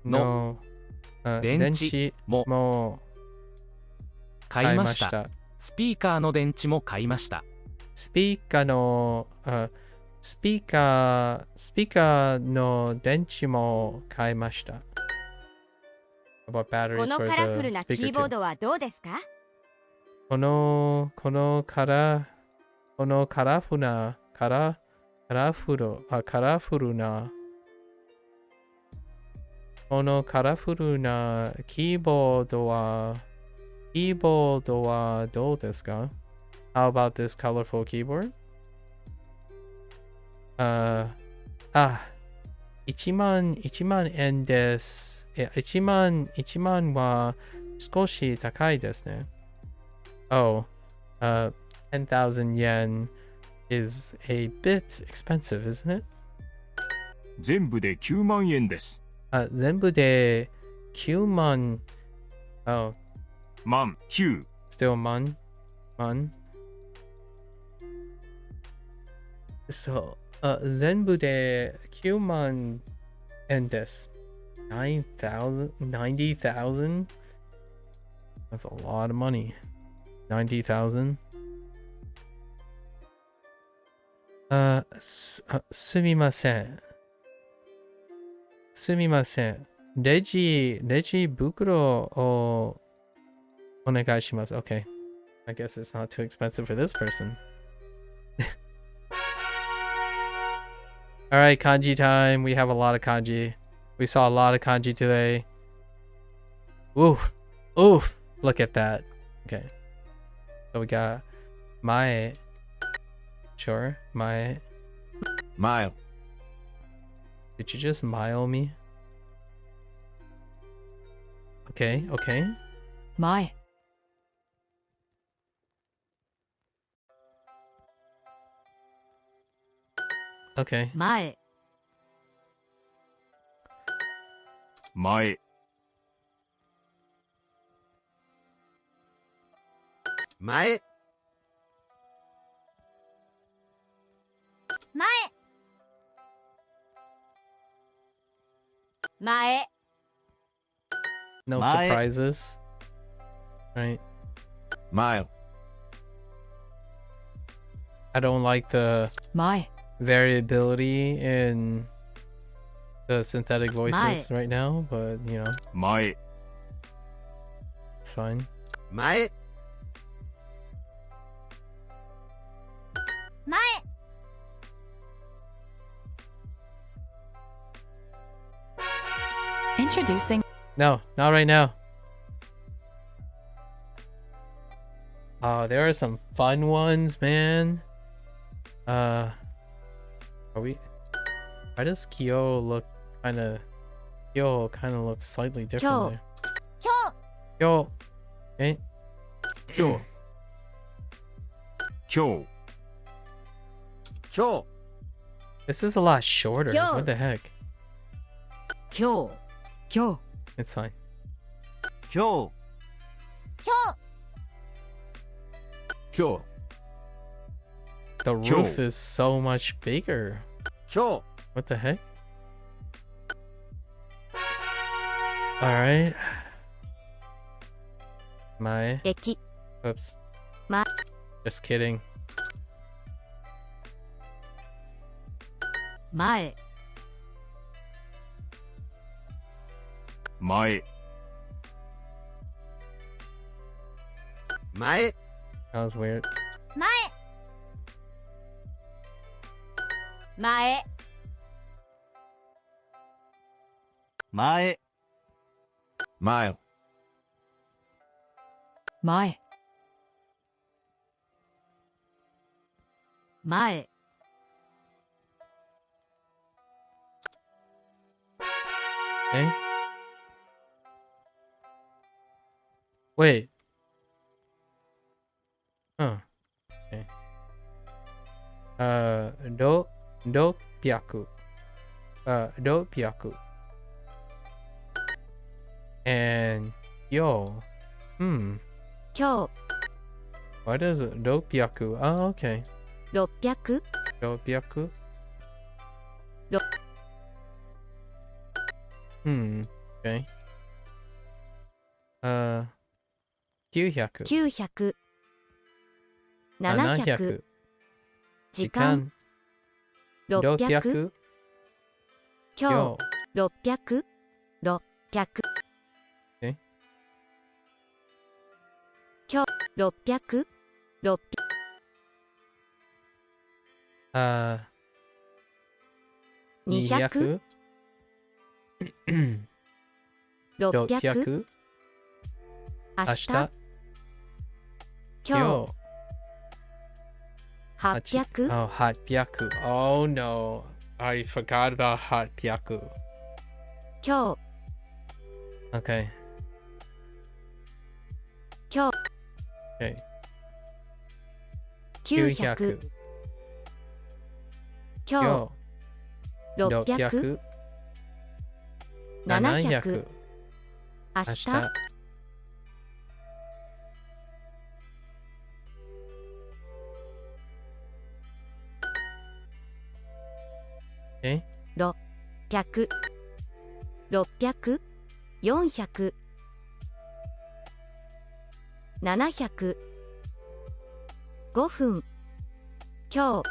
ーの電池も買いました。スピーカーの電池も買いました。スピーカーの電池も買いました。このカラフルなキーボードはどうですか？このカラフルなキーボードはどうですか？ How about this colorful keyboard? 1万円です。1万は少し高いですね。Oh, 10,000 yen is a bit expensive, isn't it? 全部で9万円です。全部で9万。Oh. 万9。Still 万。そう。全部で9万円です。90,000? That's a lot of money. 90,000? すみません。レジ袋をお願いします。Okay. I guess it's not too expensive for this person. Alright, kanji time. We have a lot of kanji. We saw a lot of kanji today. Oof. Look at that. Okay. So we got mae. Sure, mae. Mile. Did you just mile me? Okay. 前 Okay. 前、前、前、前、前、 No Mae. surprises. Right. mile, I don't like the 前、 variability in the synthetic voices right now, but you know, 前、 it's fine. 前、前、 Introducing No, not right now. Oh, there are some fun ones, man. Are we? Why does Kyo look kind of? Kyo kind of looks slightly different Kyo. there. 今日、 Kyo. Okay. 今日、今日、今日、 This is a lot shorter. Kyo. What the heck? 今日、今日、 It's fine. 今日、今日、今日、 The Kyo. roof is so much bigger. 今日、 What the heck? Alright. My. 駅、 Oops. Ma. Just kidding. 前、前、前、 That was weird. 前、前、前、 mile, 前、前、 Okay. Wait. Huh. Okay. Do pyaku. Do pyaku. And yo. 今日、 What is it? Do pyaku. Oh, okay. 600、 Do pyaku. Ro- Okay. 900. 900、700、 時間、600、 600. 今日、 Yo. 600、600。え今日、600、600。200、 600、 600. 明日、今日、 Yo. 800、 Oh, hatpyaku. Oh no. I forgot about hatpyaku. 今日、 Okay. 今日、 Okay. 900、 今日、 Yo. 600、 700、 明日、 Okay. 100、600、400、700、5分、今日、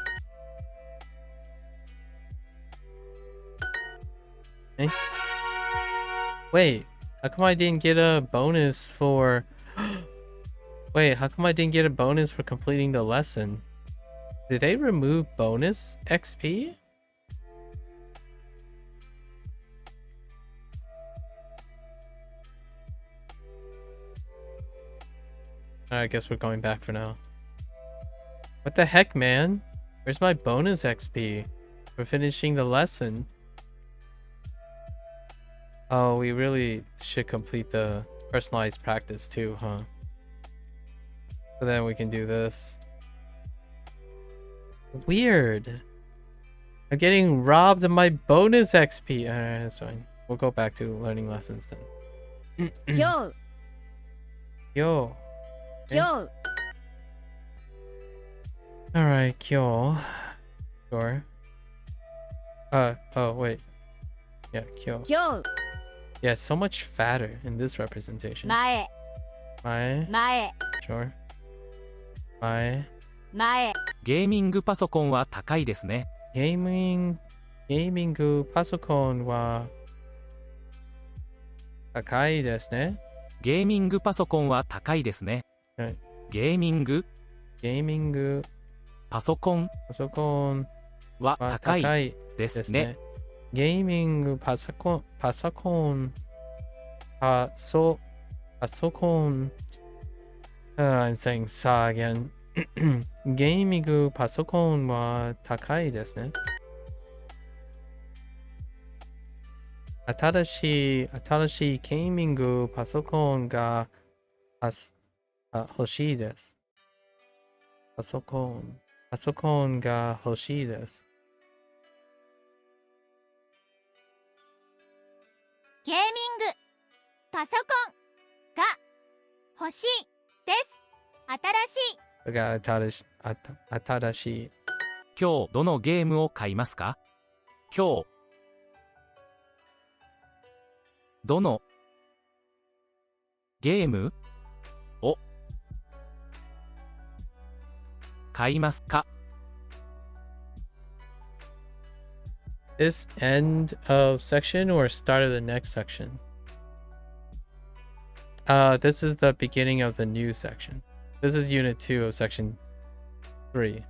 Wait, how come I didn't get a bonus for... Wait, how come I didn't get a bonus for completing the lesson? Did they remove bonus XP? I guess we're going back for now. What the heck, man? Where's my bonus XP for finishing the lesson? Oh, we really should complete the personalized practice too, huh? So then we can do this. Weird. I'm getting robbed of my bonus XP. Alright, that's fine. We'll go back to learning lessons then. 今日 Yo. 今日 Alright, kyo. Sure. Oh, wait. Yeah, kyo. 今日 Yeah, so much fatter in this representation. 前 Mae. 前 Sure. Mae. 前ゲーミングパソコンは高いですね。 Gamingパソコンは高いですね。ゲーミングパソコンは高いですね。はい。ゲーミングパソコンはは高い高いですね。ゲーミングパソコン I'm saying sa again. ゲーミングパソコンは高いですね。新しいゲーミングパソコンが欲しいです。パソコンが欲しいです。ゲーミングパソコンが欲しいです。新しい。今日どのゲームを買いますか？今日どのゲームを買いますか？ This end of section or start of the next section? This is the beginning of the new section. This is unit 2 of section 3.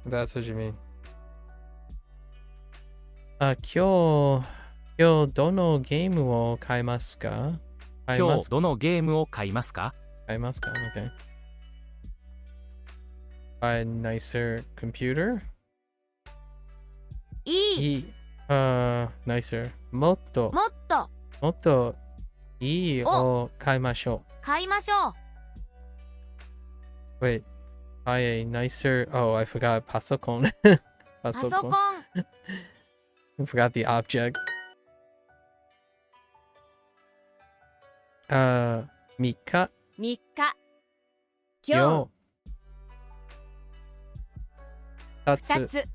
That's what you mean. 今日どのゲームを買いますか？今日どのゲームを買いますか？ Okay. Buy a nicer computer? いい nicer. もっといいを買いましょう。買いましょう Wait. Buy a nicer. Oh, I forgot パソコン。パソコン I forgot the object. 3日3日今2日つ2つ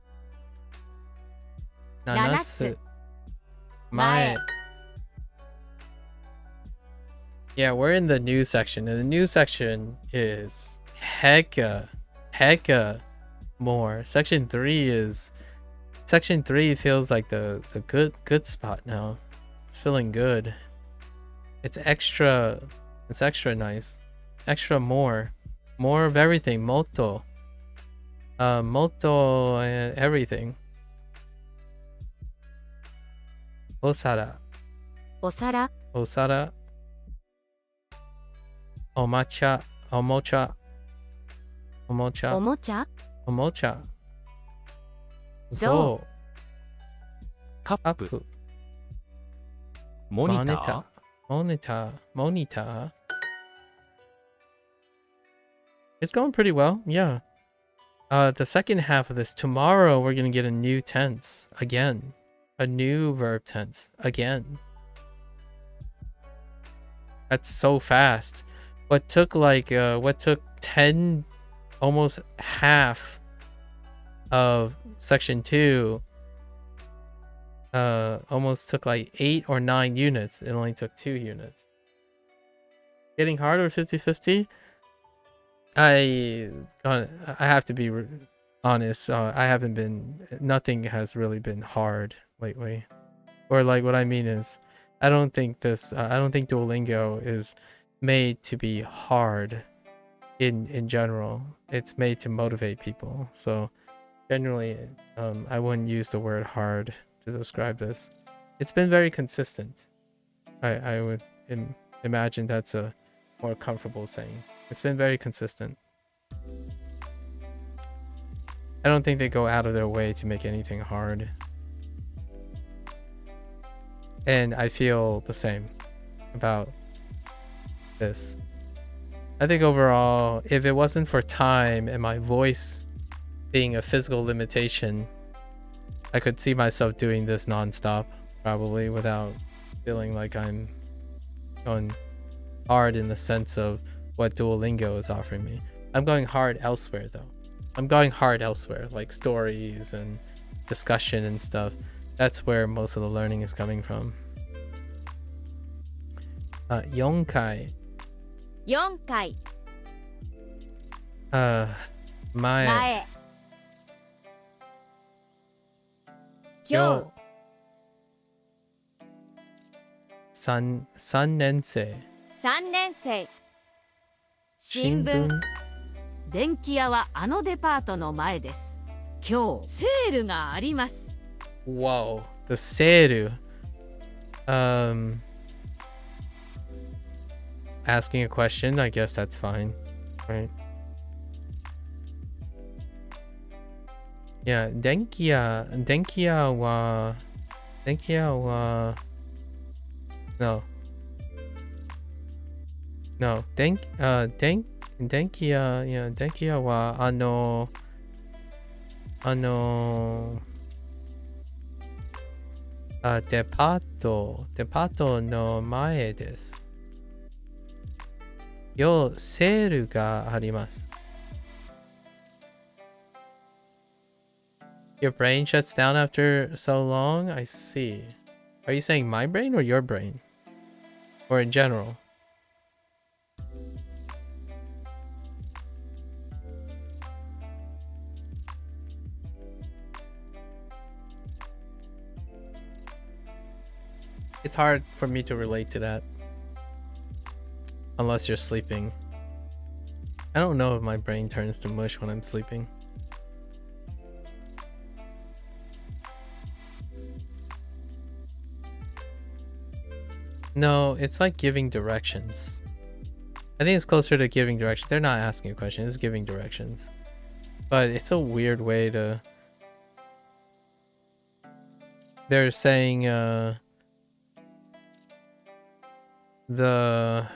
7つ前 Yeah, we're in the new section, and the new section is hecka more. Section 3 feels like the good spot now. It's feeling good. It's extra nice. Extra more of everything. Moto everything. Osara お皿 おもちゃ ゾウ カップモニター Monitor. It's going pretty well, yeah. The second half of this, tomorrow we're gonna get a new tense again. A new verb tense again. That's so fast. What took 10, almost half of section 2, almost took like 8 or 9 units. It only took 2 units. Getting harder 50-50. I have to be honest. Nothing has really been hard lately. Or like what I mean is, I don't think Duolingo is made to be hard in general. It's made to motivate people. So generally, I wouldn't use the word hard to describe this. It's been very consistent. I would imagine that's a more comfortable saying. It's been very consistent. I don't think they go out of their way to make anything hard. And I feel the same about this. I think overall, if it wasn't for time and my voice being a physical limitation, I could see myself doing this non-stop, probably, without feeling like I'm going hard in the sense of what Duolingo is offering me. I'm going hard elsewhere, though. I'm going hard elsewhere, like stories and discussion and stuff. That's where most of the learning is coming from. 4回。4回。前。今日。3年生。3年生。新聞。電気屋はあのデパートの前です。今日セールがあります。Whoa, the セール。Asking a question, I guess that's fine, right? Yeah, 電気屋は No, 電気屋はデパートの前です。今日セールがあります。Your brain shuts down after so long? I see. Are you saying my brain or your brain? Or in general? It's hard for me to relate to that. Unless you're sleeping. I don't know if my brain turns to mush when I'm sleeping. No, it's like giving directions. I think it's closer to giving directions. They're not asking a question, it's giving directions. But it's a weird way to... They're saying, the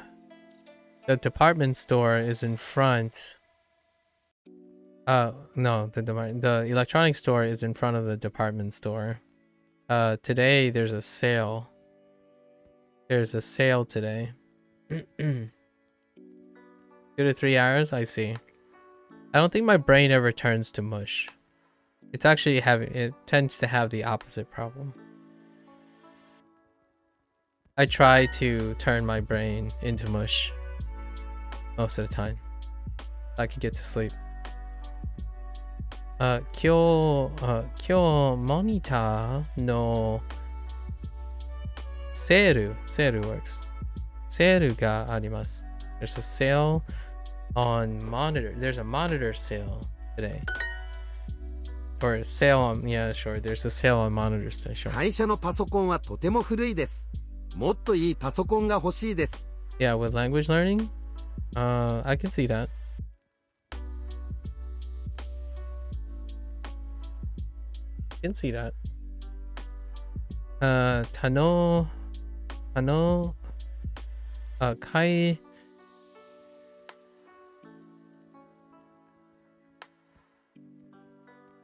department store is in front. No, the electronics store is in front of the department store. Today there's a sale. There's a sale today. 2 to 3 hours, I see. I don't think my brain ever turns to mush. It's actually it tends to have the opposite problem. I try to turn my brain into mush most of the time. I can get to sleep. 今日モニターのセール works. セールがあります。There's a sale on monitor. There's a monitor sale today. Or a sale on, yeah, sure. There's a sale on monitors today, sure. 会社のパソコンはとても古いです。もっといいパソコンが欲しいです。Yeah, with language learning? I can see that. I can see that.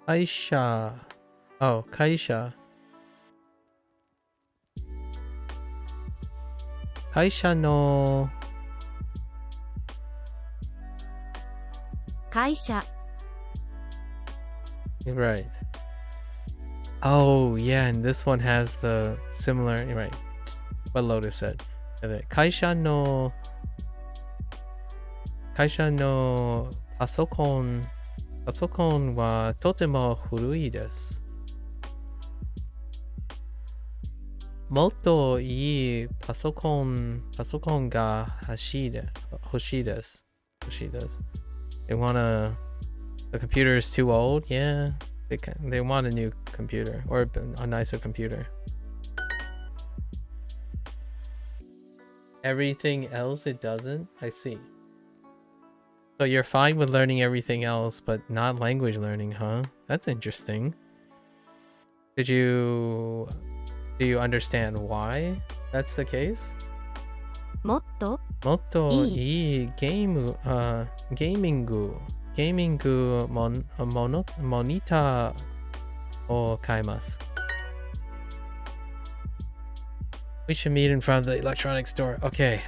会社 Oh, 会社の会社 Right. Oh, yeah, and this one has the similar, right, what Lotus said. 会社のパソコンはとても古いです。もっといいパソコンが欲しいです。They wanna... The computer is too old? Yeah. They want a new computer. Or a nicer computer. Everything else it doesn't? I see. So you're fine with learning everything else, but not language learning, huh? That's interesting. Do you understand why that's the case? もっともっといいゲーム、ゲーミングモニターを買います。We should meet in front of the electronics store. Okay.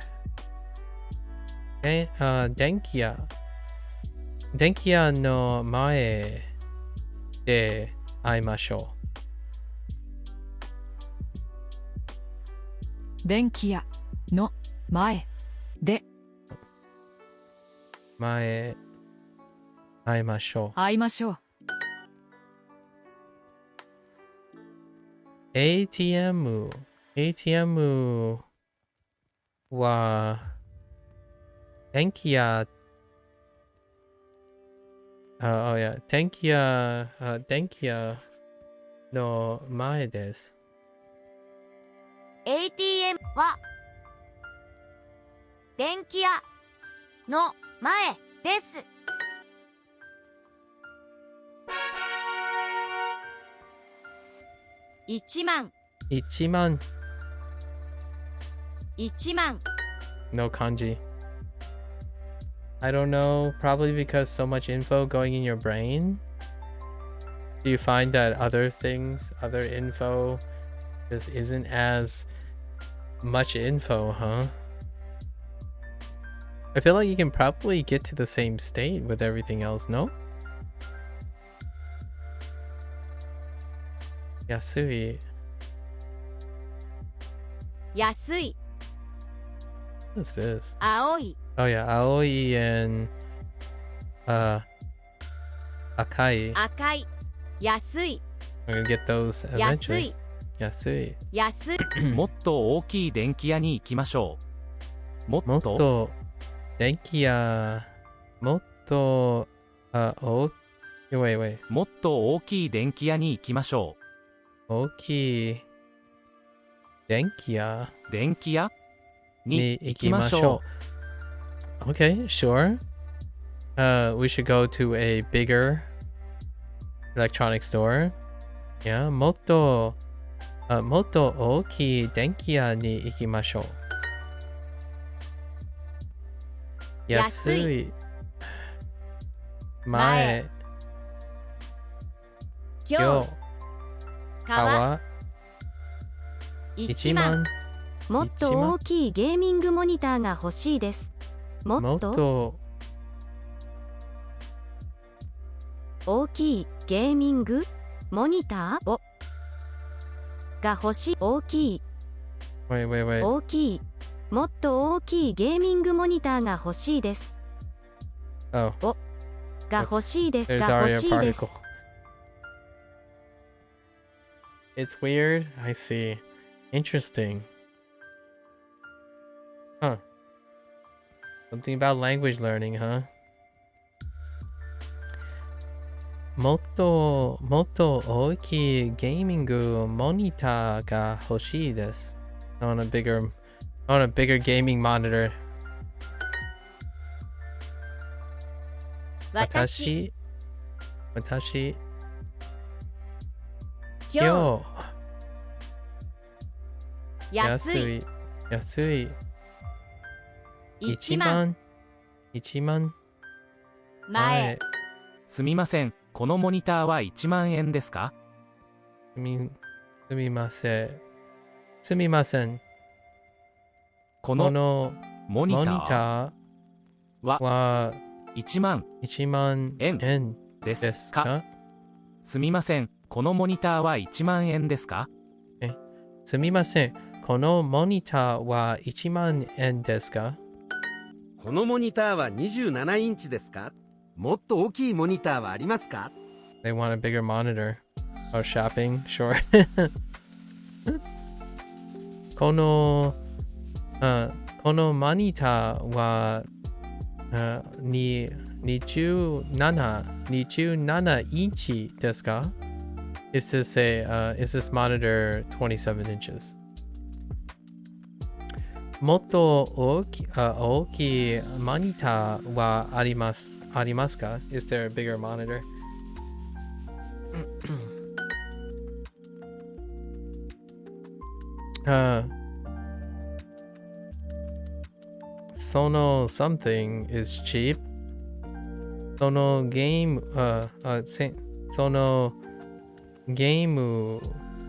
Okay, 電気屋の前で会いましょう。電気屋の前で会いましょう。会いましょう。ATM は電気屋の前です。ATM は電気屋の前です。1万No kanji. I don't know, probably because so much info going in your brain. Do you find that other info just isn't as much info, huh? I feel like you can probably get to the same state with everything else, no? Yasui. What's this? 青い Oh yeah, Aoi and Akai. 赤い安い We're gonna get those eventually. Yasui. もっと大きい電気屋に行きましょう。もっと電気屋もっとwait. もっと大きい電気屋に行きましょう。大きい電気屋に行きましょう。Okay, sure. We should go to a bigger electronic store. Yeah, もっと大きい電気屋に行きましょう。安い前今日川1万もっと大きいゲーミングモニターが欲しいです。もっと大きいゲーミングモニターが欲しい。大きい Wait. 大きいもっと大きいゲーミングモニターが欲しいです。が欲しいです。 There's が欲 already し a いです。 particle. It's weird. I see. Interesting. Huh. Something about language learning, huh? もっと大きいゲーミングモニターが欲しいです。I want a bigger gaming monitor. 私今日安い1万前すみません、このモニターは1万円ですか？すみません。このモニターは1万円ですか？すみません、このモニターは1万円ですか？すみません。このモニターは1万円ですか？このモニターは27インチですか？もっと大きいモニターはありますか？ They want a bigger monitor. Oh, shopping? Sure. このモニターは27インチですか？ Is this monitor 27 inches? もっと大きいモニターはありますか？ Is there a bigger monitor? sono something is cheap. Sono game sono game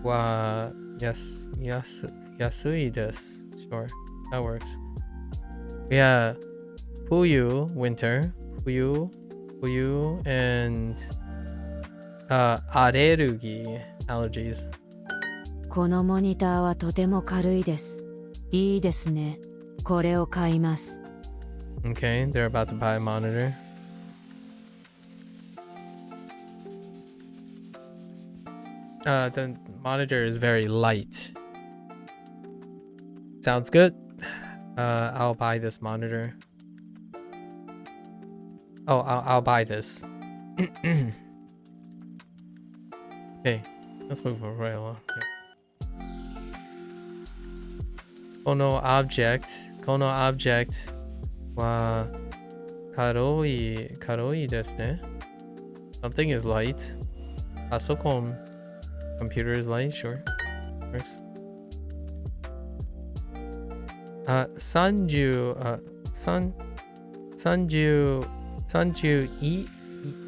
wa yasui desu. Sure, that works. We have Fuyu, winter, Fuyu, and arerugi, allergies. このモニターはとても軽いです。いいですね。これを買います。 Okay, they're about to buy a monitor. The monitor is very light. Sounds good. I'll buy this monitor. Oh, I'll buy this. Okay, let's move right along. Kono object wa karoi desu ne. Something is light. Pasokon. Computer is light, sure. Works. 30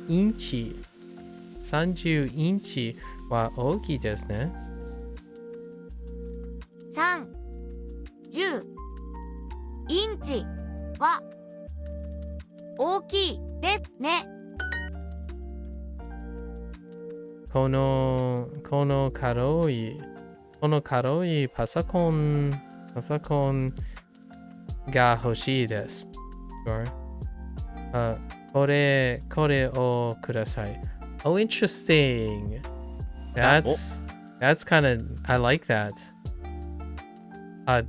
インチ30インチは大きいですね。30インチは大きいですね。この軽いパソコンが欲しいです。Sure. これをください。Oh, interesting. That's kind of, I like that.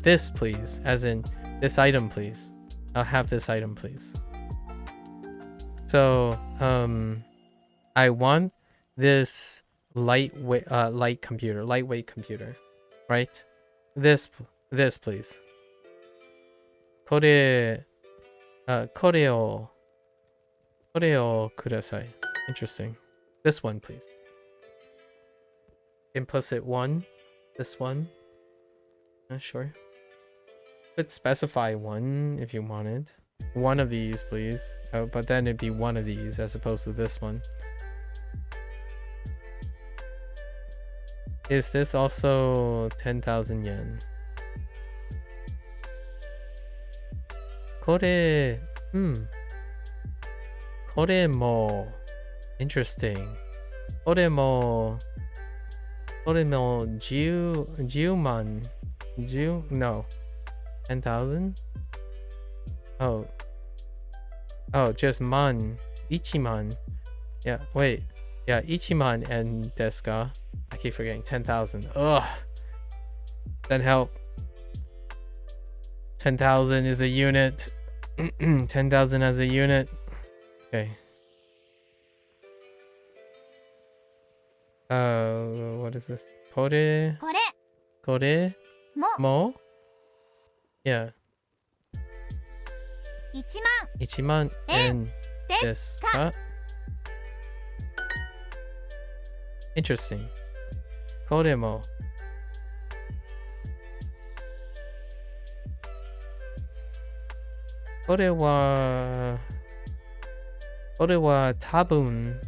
This please, as in this item please. I'll have this item please. So, I want this lightweight computer, right? This please. これをください. Interesting. This one, please. Implicit one. This one. Sure. Could specify one if you wanted. One of these, please. But then it'd be one of these as opposed to this one. Is this also 10,000 yen? これも interesting. これも10万 no 10,000? Oh, just man 1万 yeah, wait, yeah, 1万円ですか? I keep forgetting 10,000. Ugh, then help. 10,000 is a unit. 10,000 as a unit. Okay. What is this? これも Yeah. 1万円ですか? Interesting. これもこれは多分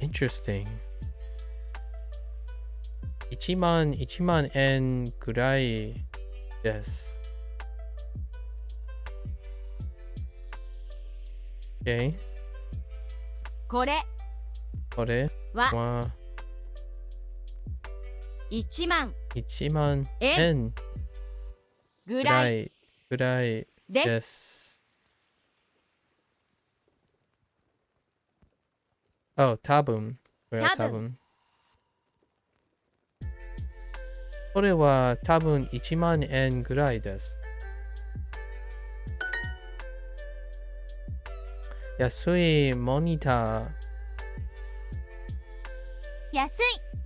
interesting. 1万円ぐらいです。Okay. これは1万円ぐらいです。Oh, 多分。これは多分。これは多分1万円ぐらいです。安いモニター。安い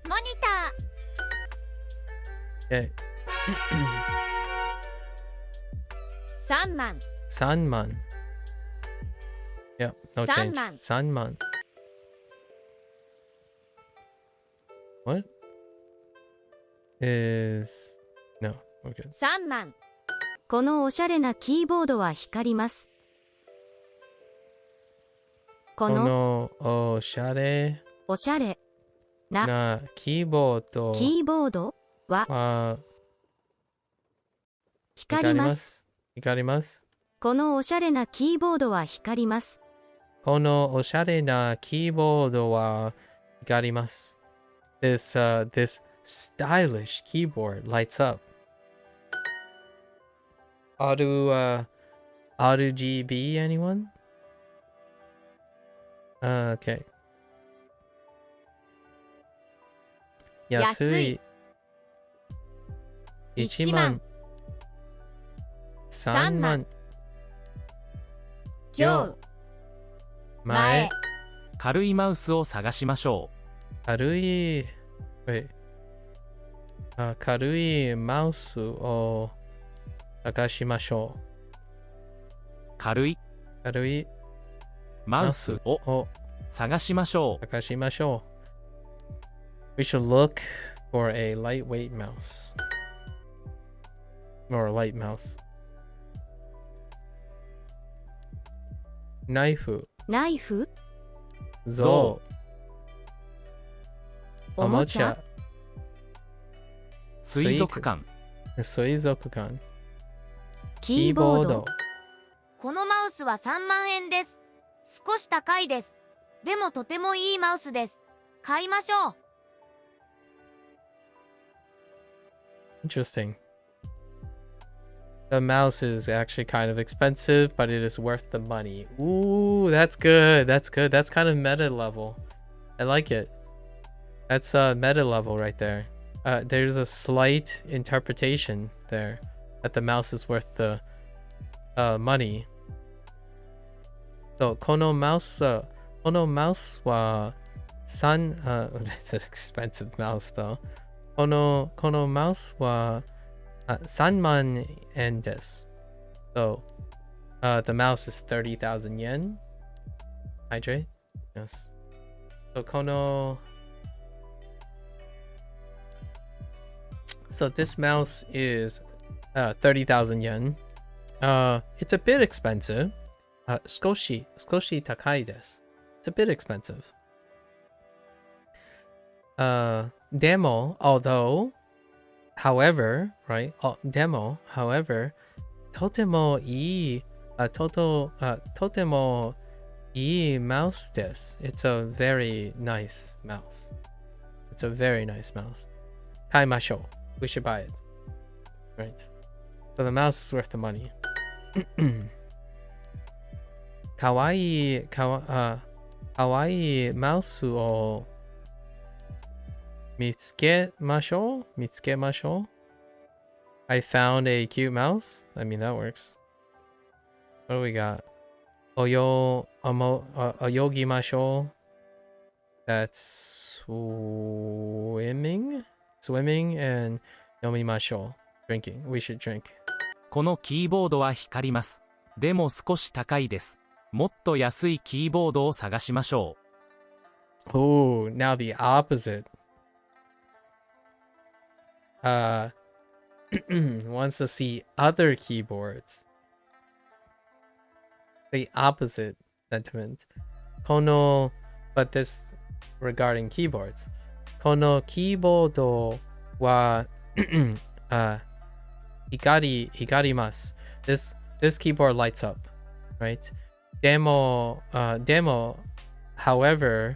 モニター。3万。3万。Yeah, no change. 3万。What is No, we're good. 3万このおしゃれなキーボードは光ります。このおしゃれなキーボードは光ります。光ります。このおしゃれなキーボードは光ります。このおしゃれなキーボードは光ります。This stylish keyboard lights up. RGB anyone? Okay. 安い。1万。3万。今日前軽いマウスを探しましょ軽いマウスを探しましょう。軽いマウスを探しましょう。We should look for a lightweight mouse. Or a light mouse. ナイフゾウおもちゃ水族館キーボードこのマウスは3万円です。少し高いです。でもとてもいいマウスです。買いましょう。Interesting. The mouse is actually kind of expensive, but it is worth the money. Ooh, that's good. That's kind of meta level. I like it. That's meta level right there. There's a slight interpretation there that the mouse is worth the money. So, このマウスはit's an expensive mouse though. このマウスは3万円です。So, the mouse is 30,000 yen. Hydrate? Yes. So this mouse is 30,000 yen. It's a bit expensive. 少し高いです。It's a bit expensive. However, right? とてもいいマウスです。It's a very nice mouse.買いましょう。We should buy it. Right. So the mouse is worth the money. かわいいマウスを見つけましょう。I found a cute mouse. I mean, that works. What do we got? 泳ぎましょう。That's swimming and 飲みましょう。Drinking. We should drink. このキーボードは光ります。でも少し高いです。もっと安いキーボードを探しましょう。Oh, now the opposite. Wants to see other keyboards. The opposite sentiment. But this regarding keyboards. このキーボードは光ります。This keyboard lights up, right? でも、however,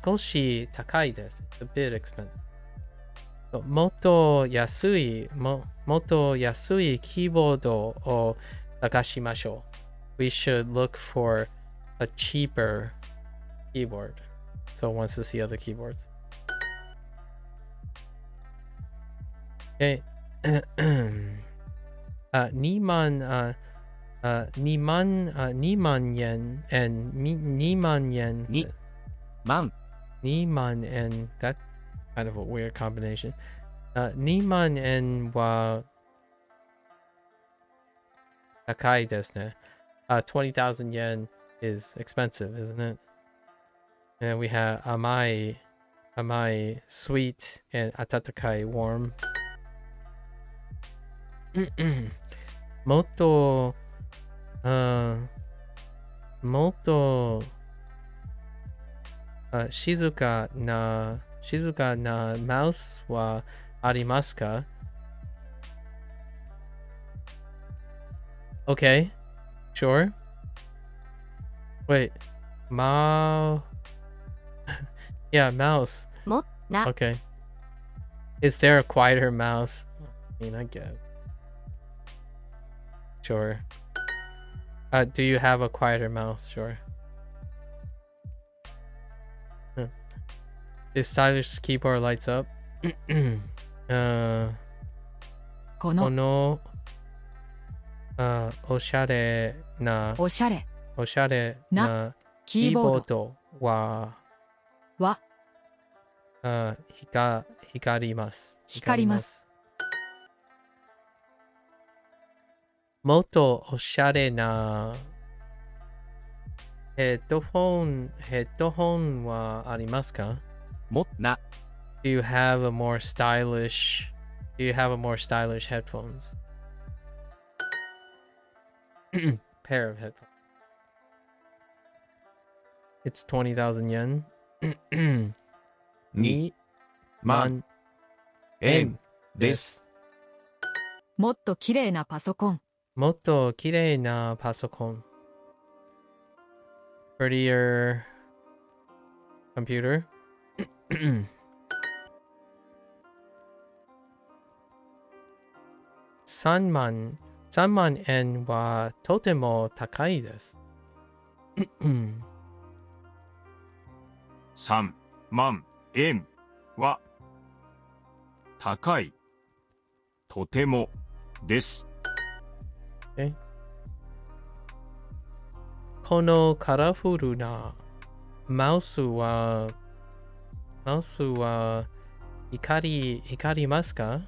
少し高いです。It's a bit expensive. もっと安いキーボードを探しましょう。We should look for a cheaper keyboard. So it wants to see other keyboards. Okay. 2万円 and 2万円2万円 That's kind of a weird combination. 2万円は高いですね。20,000 yen is expensive, isn't it? And we have amai, sweet, and atatakai, warm. もっと、もっと、静かなマウスはありますか？ Okay, sure. Wait, yeah, mouse. もな Okay. Is there a quieter mouse? I mean, I guess. Sure. Do you have a quieter mouse? Sure. This stylish keyboard lights up. このおしゃれなキーボードは光ります。もっとおしゃれなヘッドホンはありますか？もな Do you have a more stylish headphones? Pair of headphones. It's 20,000 yen. 2万円です。もっと綺麗なパソコン。もっと綺麗なパソコン。Prettier computer. 3万円はとても高いです。3万円は高い。とてもです。このカラフルなマウスは光りますか？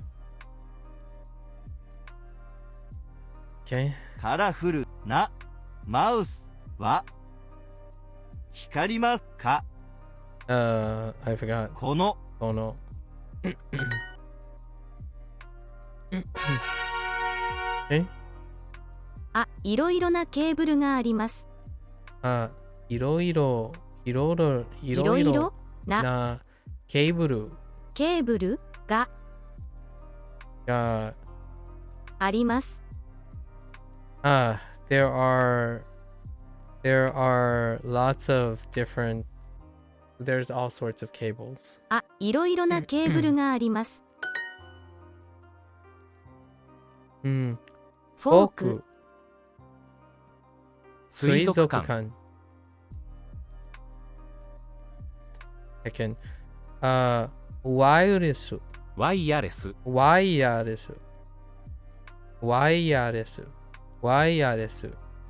Okay. カラフルなマウスは光りますか？ I forgot. このいろいろなケーブルがあります。いろいろなケーブルがあります。There are lots of different. There's all sorts of cables. いろいろなケーブルがあります。フォーク、水族館。Second. ワイヤレス。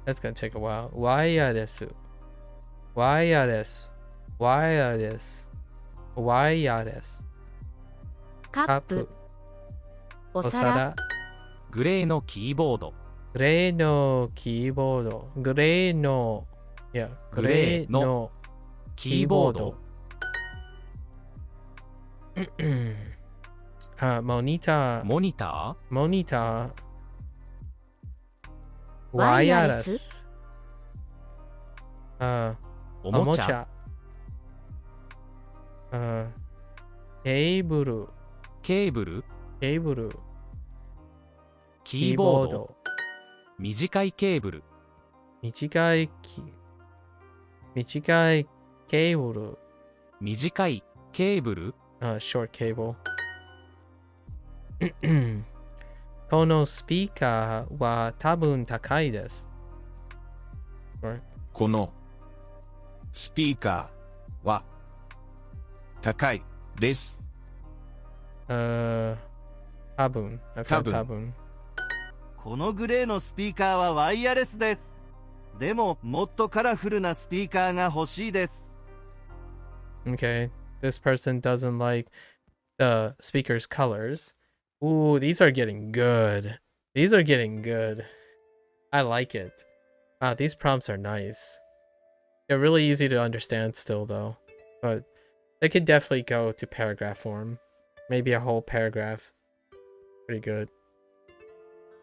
That's gonna take a while. ワイヤレス。カップ、お皿。グレーのキーボード。グレーのキーボード。モニター。ワイヤレス。おもちゃ。ケーブル。キーボード。短いケーブル。短いケーブル。short cable. このスピーカーは多分高いです。このスピーカーは高いです。多分。このグレーのスピーカーはワイヤレスです。でももっとカラフルなスピーカーが欲しいです。Okay, this person doesn't like the speaker's colors. Ooh, these are getting good. I like it. These prompts are nice. They're really easy to understand still though. But they could definitely go to paragraph form. Maybe a whole paragraph. Pretty good.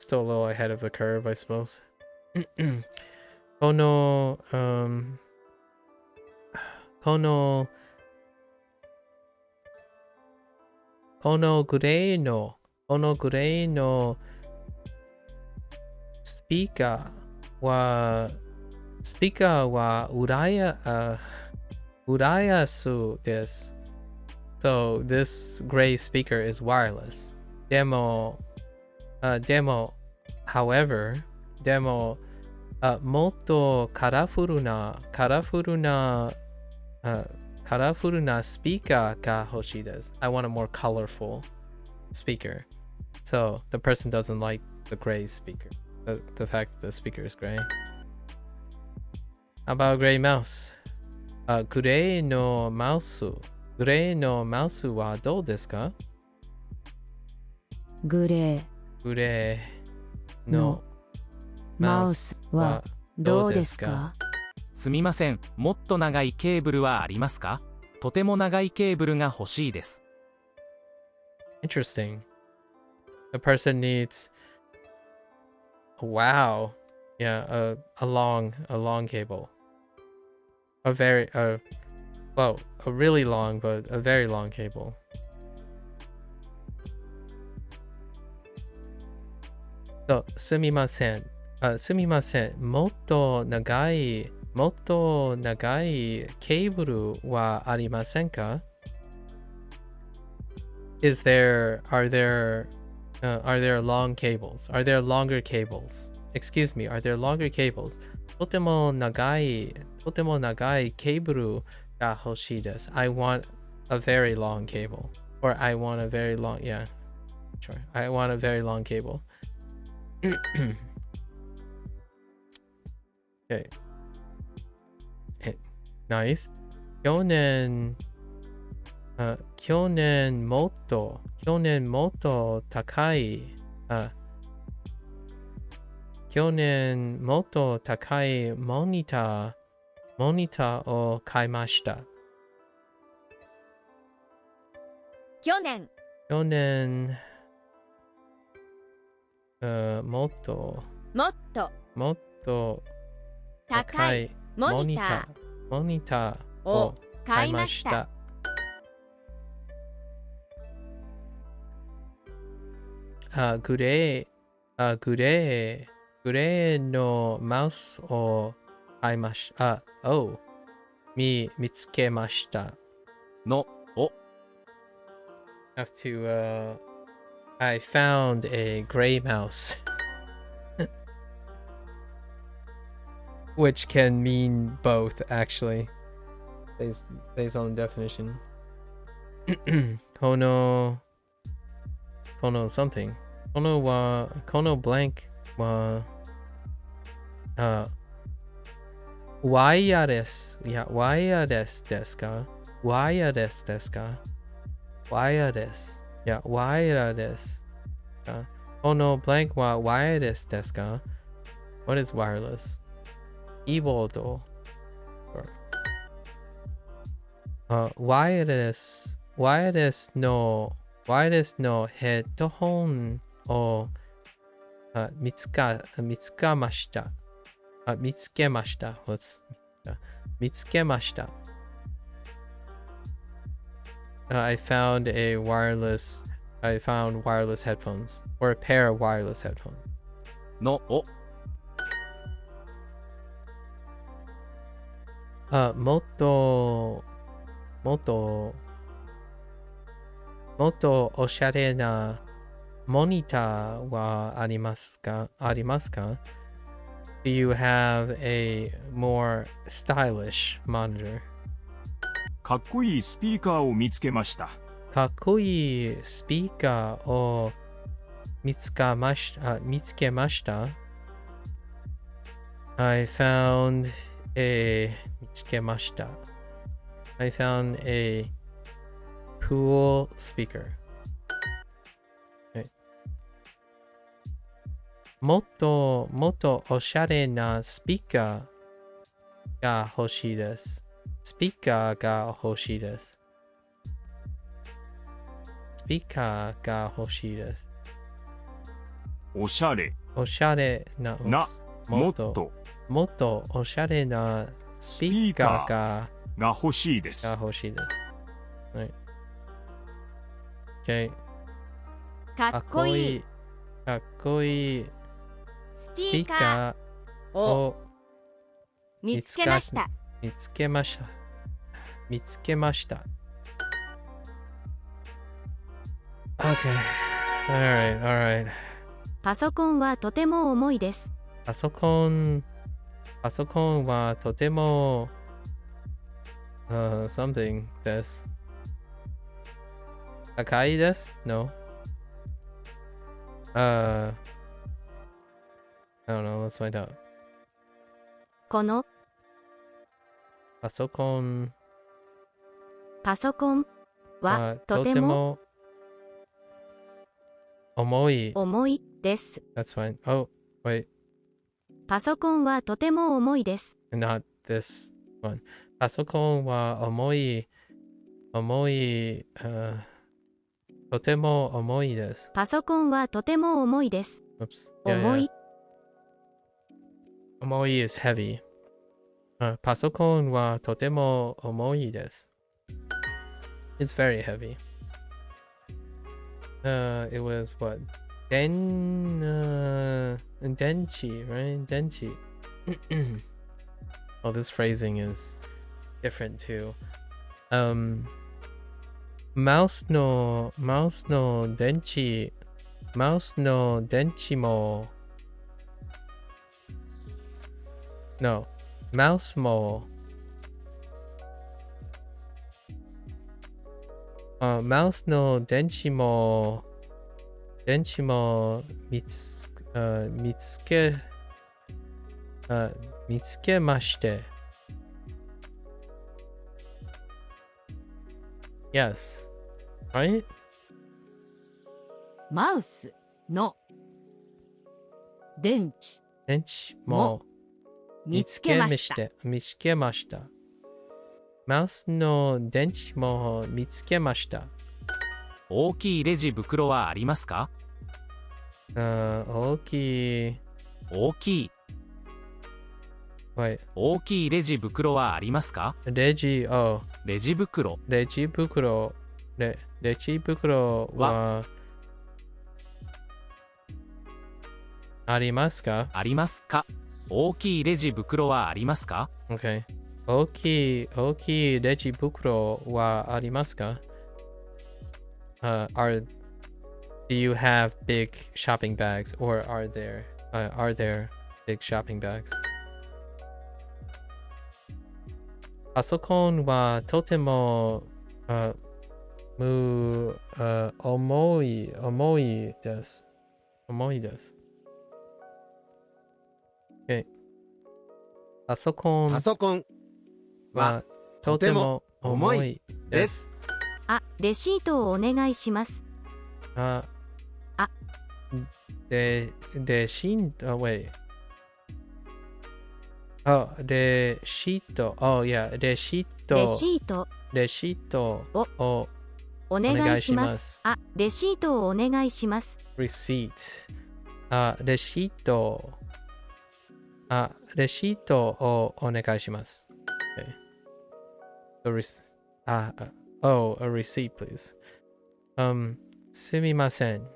Still a little ahead of the curve, I suppose. Kono, kono grey no speaker wa urayasu desu. So this gray speaker is wireless. Demo, however, motto colorful na speaker ga hoshii desu. I want a more colorful speaker. So the person doesn't like the gray speaker. The fact that the speaker is gray. How about gray mouse? Gray no mouse wa dou desu ka? グレーのマウスはどうですか？すみません、もっと長いケーブルはありますか？とても長いケーブルが欲しいです。Interesting. The person needs, wow, yeah, a long cable. A very, well, a really long, but a very long cable. So, すみません。もっと長いケーブルはありませんか？ Are there long cables? Are there longer cables? Excuse me, are there longer cables? とても長いケーブルが欲しいです。I want a very long cable. Or I want a very long, yeah, sure. I want a very long cable. Okay. Nice. 去年もっと高いモニターを買いました。去年もっと高いモニターを買いました。グレーのマウスを買いました。見つけました。Have to, I found a gray mouse. Which can mean both, actually. Based on the definition. Kono something. Kono blank wa wireless. Yeah, wireless desu ka? Wireless desu ka? Wireless. Yeah, wireless. Kono blank wa wireless desu ka? What is wireless? Keyboard. Wireless no headphone を見つけました。I found wireless headphones, or a pair of wireless headphones. もっとおしゃれなモニターはありますか？ Do you have a more stylish monitor? かっこいいスピーカーを見つけました。かっこいいスピーカーを見つけました。I found a cool speaker. もっとおしゃれなスピーカーが欲しいです。スピーカーが欲しいです。おしゃれおしゃれな、な、もっともっとおしゃれなスピーカーが欲しいです。欲しいです。はい。OK。かっこいい。かっこいいススピーピーカカーーをを見つけました。見つけました。見つけました。OK。Alright, alright. パソコンはとても重いです。パソコンはとても、something です。高いです ?No. I don't know. Let's find out. このパソコンははとても重いです。That's fine. Oh, wait. パソコンはとても重いです。Not this one. パソコンは重い、とても重いです。パソコンはとても重いです。Oops. 重い。重い is heavy. パソコンはとても重いです。It's very heavy. It was what? 電池, right? 電池. Well, this phrasing is different too. マウスの電池も No. マウスもマウスの電池も見つけまして。Yes. Right? マウスの電池も見つけました。マウスの電池も見つけました。大きいレジ袋はありますか？大きい。Wait. 大きいレジ袋はありますか？レジ袋。レジ袋はありますか？ありますか？大きいレジ袋はありますか？ Okay. 大きいレジ袋はありますか？ Do you have big shopping bags, or are there big shopping bags? パソコンはとても重いです。Okay. パソコンはとても重いです。レシートをお願いします。レシート、wait. Oh, レシート。Oh, yeah. レシートをお願いします。レシートをお願いします。receipt. レシートをお願いします。Okay. A receipt, please. すみません。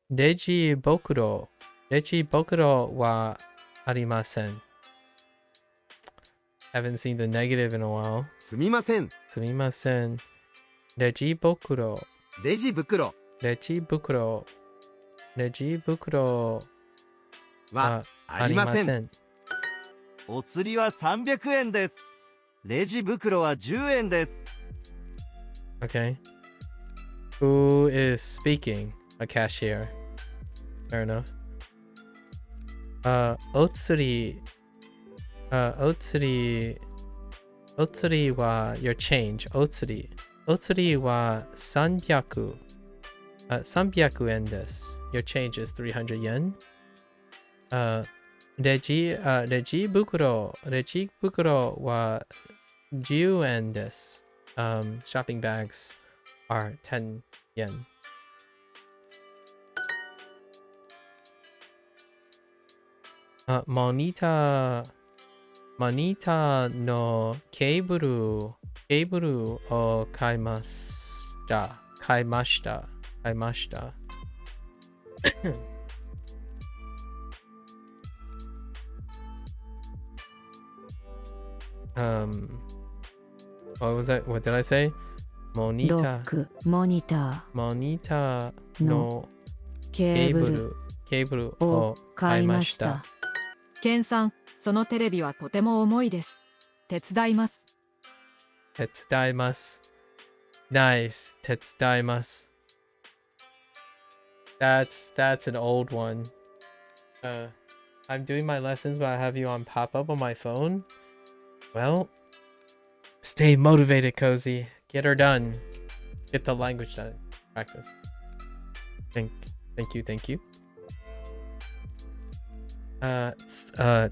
レジ袋はありません。Haven't seen the negative in a while. すみません。レジ袋はありません。お釣りは300円です。レジ袋は10円です。Okay. Who is speaking? A cashier. Fair enough. お釣りは your change. お釣りは300円です。Your change is 300 yen. レジ袋は10円です。Shopping bags are 10 yen. モニターのケーブルを買いました。What was that? What did I say? モニターのケーブルを買いました。ケンさん、そのテレビはとても重いです。手伝います。Nice. 手伝います。That's an old one. I'm doing my lessons, but I have you on pop-up on my phone. Well, stay motivated, Cozy. Get her done. Get the language done. Practice. Thank you.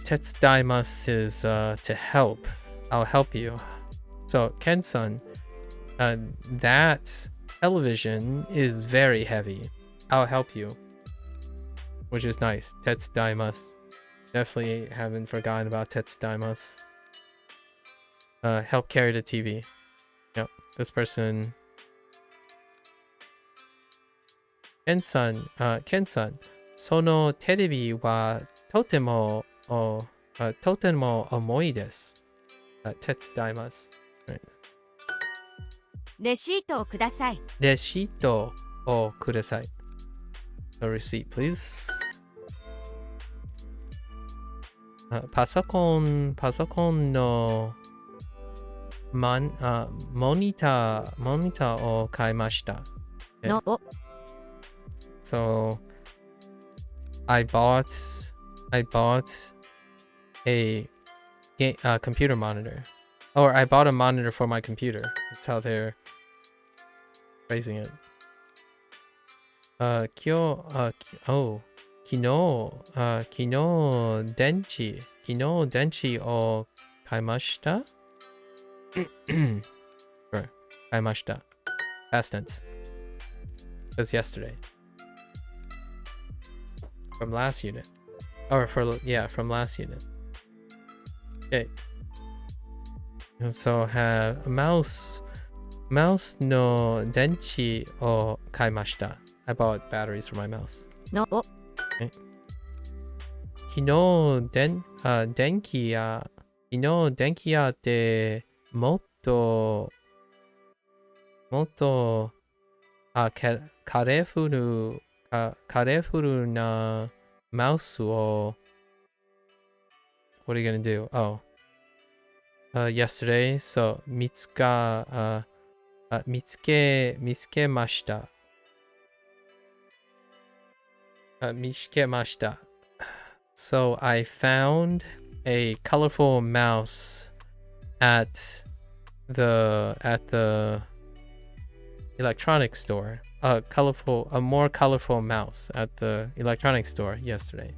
手伝います is to help. I'll help you. So, Ken-san, that television is very heavy. I'll help you. Which is nice. 手伝います. Definitely haven't forgotten about 手伝います. Help carry the TV. Yep, this person. Ken-san, そのテレビはとても重いです。手伝います。レシートをください。レシートをください。A receipt, please. パソコンのモニターを買いました。So I bought a computer monitor. Or I bought a monitor for my computer. That's how they're phrasing it. 昨日電池を買いました。Sure. 買いました。Past tense. It was yesterday. From last unit. From last unit. Okay. So have mouse の電池を買いました。I bought batteries for my mouse. Okay. 昨日電気屋でもっとカレフルなマウスを What are you gonna do? Yesterday, so 見つけました。So I found a colorful mouse at the electronics store. A more colorful mouse at the electronics store yesterday.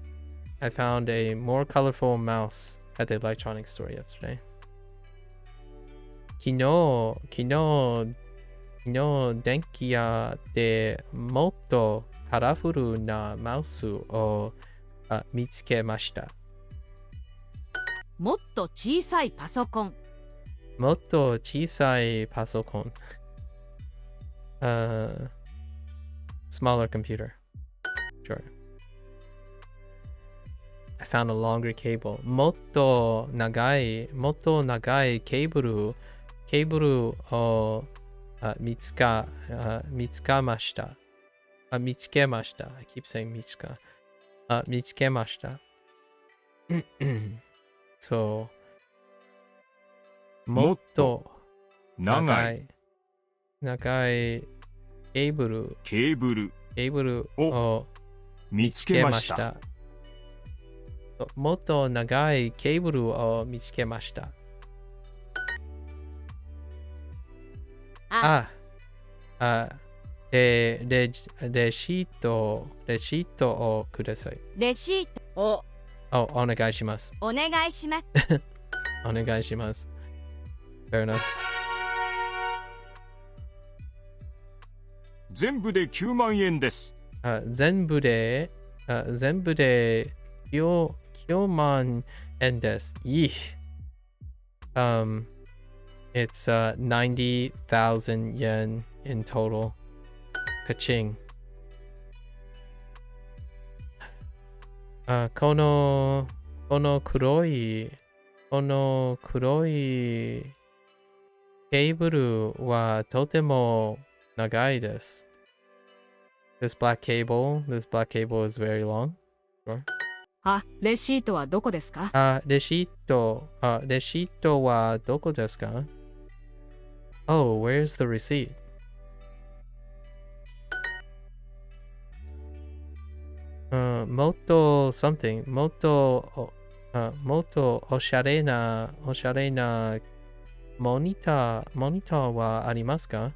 I found a more colorful mouse at the electronics store yesterday. 昨日電気屋でもっとカラフルなマウスを見つけました。もっと小さいパソコン。Smaller computer. Sure. I found a longer cable. もっと長いケーブルを見つけました。I keep saying 見つけました。So もっと長いケーブルを見つけました。もっと長いケーブルを見つけました。レシートをください。レシートをお願いします。お願いします。お願いします。Fair enough. 全部で9万円です。全部で9 Kyoman en desu. Yeesh. It's 90,000 yen in total. Kaching. この黒いケーブルはとても長いです。This black cable is very long. Sure. レシートはどこですか？レシートはどこですか？ Oh, where's the receipt? もっと something もっとおしゃれなモニターはありますか？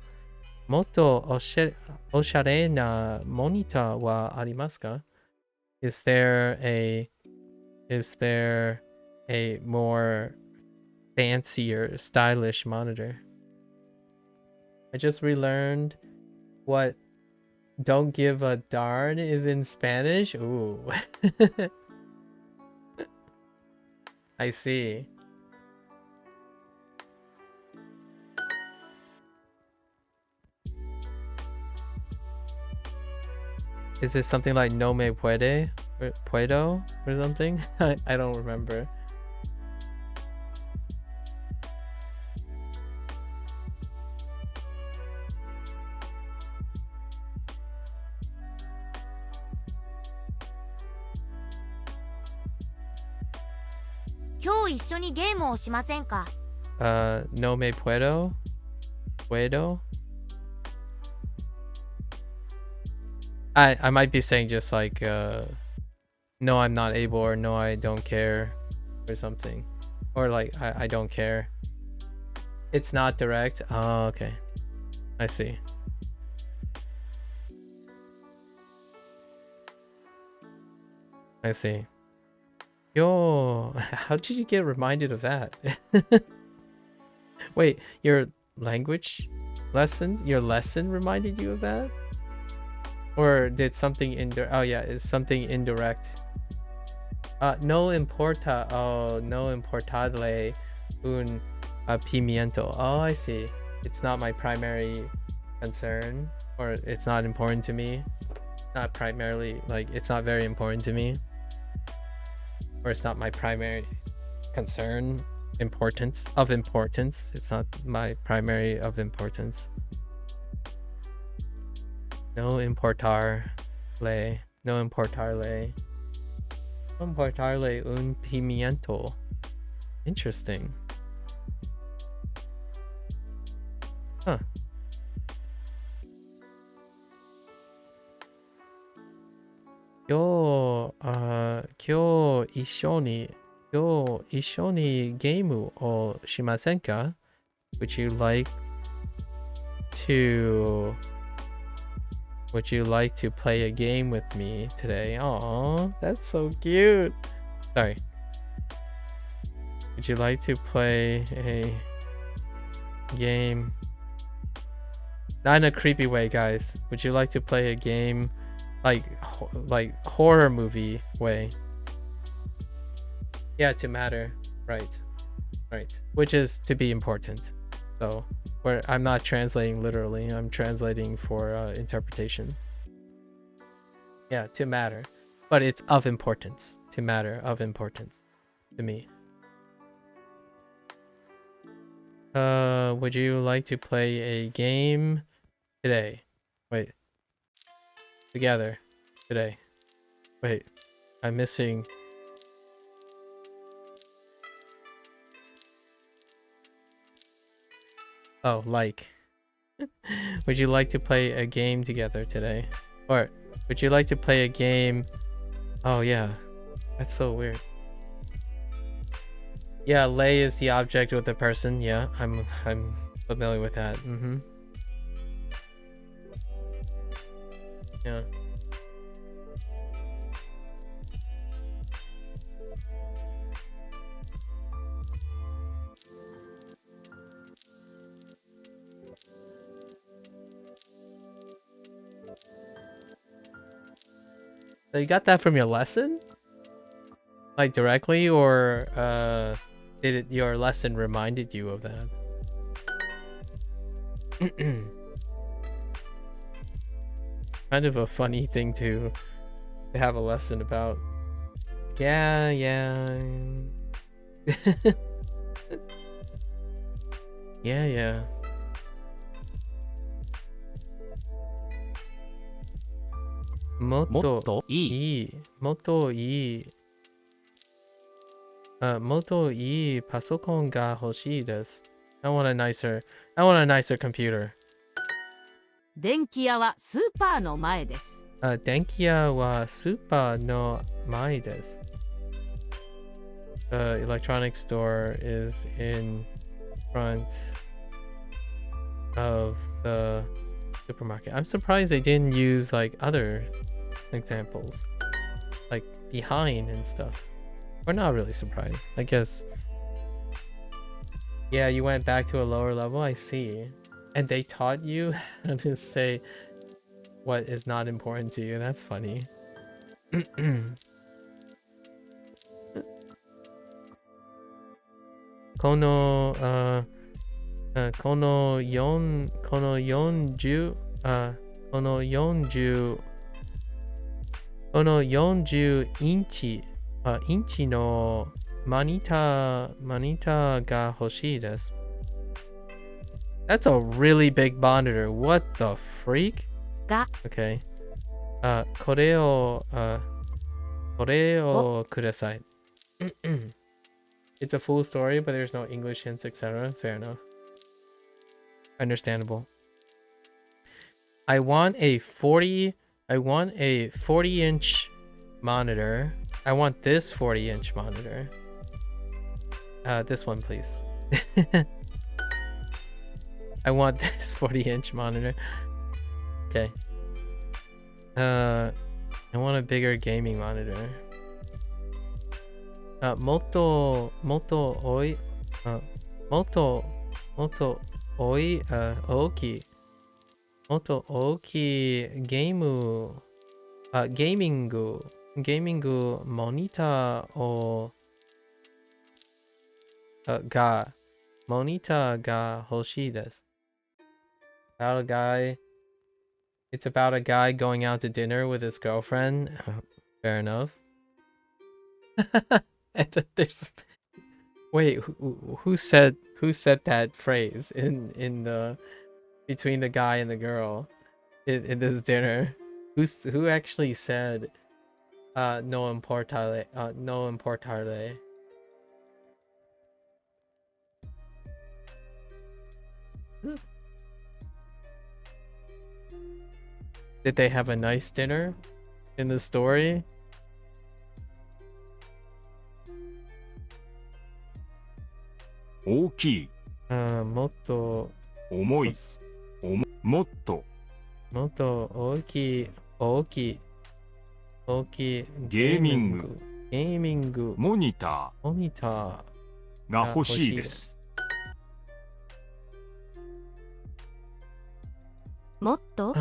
もっとおしゃれなモニターはありますか？ Is there a more fancier, stylish monitor? I just relearned what don't give a darn is in Spanish. Ooh. I see. Is this something like no me puede or puedo or something? I don't remember. No me puedo? Puedo? I might be saying just like no I'm not able or no I don't care or something. Or like I don't care. It's not direct. Oh, okay. I see. I see. Yo, how did you get reminded of that? Wait, your language lessons? Your lesson reminded you of that? Or did something oh yeah, it's something indirect. No importa. Oh, no importarle un pimiento. Oh, I see. It's not my primary concern, or it's not important to me. Not primarily, like it's not very important to me, or it's not my primary concern. Importance. It's not my primary of importance. No importarle un pimiento. Interesting. Huh. Kyo一緒にゲームをしませんか? Would you like to play a game with me today? Aww, that's so cute. Sorry. Would you like to play a game? Not in a creepy way, guys. Would you like to play a game like horror movie way? Yeah, to matter. Right. Which is to be important. So where I'm not translating literally, I'm translating for interpretation. Yeah, to matter, but it's of importance. To matter, of importance to me. Would you like to play a game today? Wait. Together today. Wait, I'm missing. Oh, like. Would you like to play a game together today? Or would you like to play a game? Oh yeah, that's so weird. Yeah, lay is the object with the person. Yeah, I'm familiar with that. Yeah. So you got that from your lesson? Like directly, or your lesson reminded you of that? Kind of a funny thing to have a lesson about. Yeah. Yeah. Motto ii pasokon ga hoshii desu. I want a nicer computer. 電気屋はスーパーの前です。電気屋はスーパーの前です。The electronics store is in front of the supermarket. I'm surprised they didn't use like other examples, like behind and stuff. We're not really surprised, I guess. Yeah, you went back to a lower level, I see. And they taught you how to say what is not important to you. That's funny. この40インチのモニターが欲しいです。That's a really big monitor. What the freak? Okay. これをください。It's a full story, but there's no English hints, etc. Fair enough. Understandable. I want a 40-inch monitor. I want this 40-inch monitor. This one, please. I want this 40-inch monitor. Okay. I want a bigger gaming monitor. もっと大きいゲーミングモニターが欲しいです。It's about a guy going out to dinner with his girlfriend. Fair enough. There's wait, who said that phrase in the between the guy and the girl in this dinner? Who actually said no importarle? Did they have a nice dinner in the story? 大きい。もっと重い。もっと大きいゲーミングモニターが欲しいです。もっと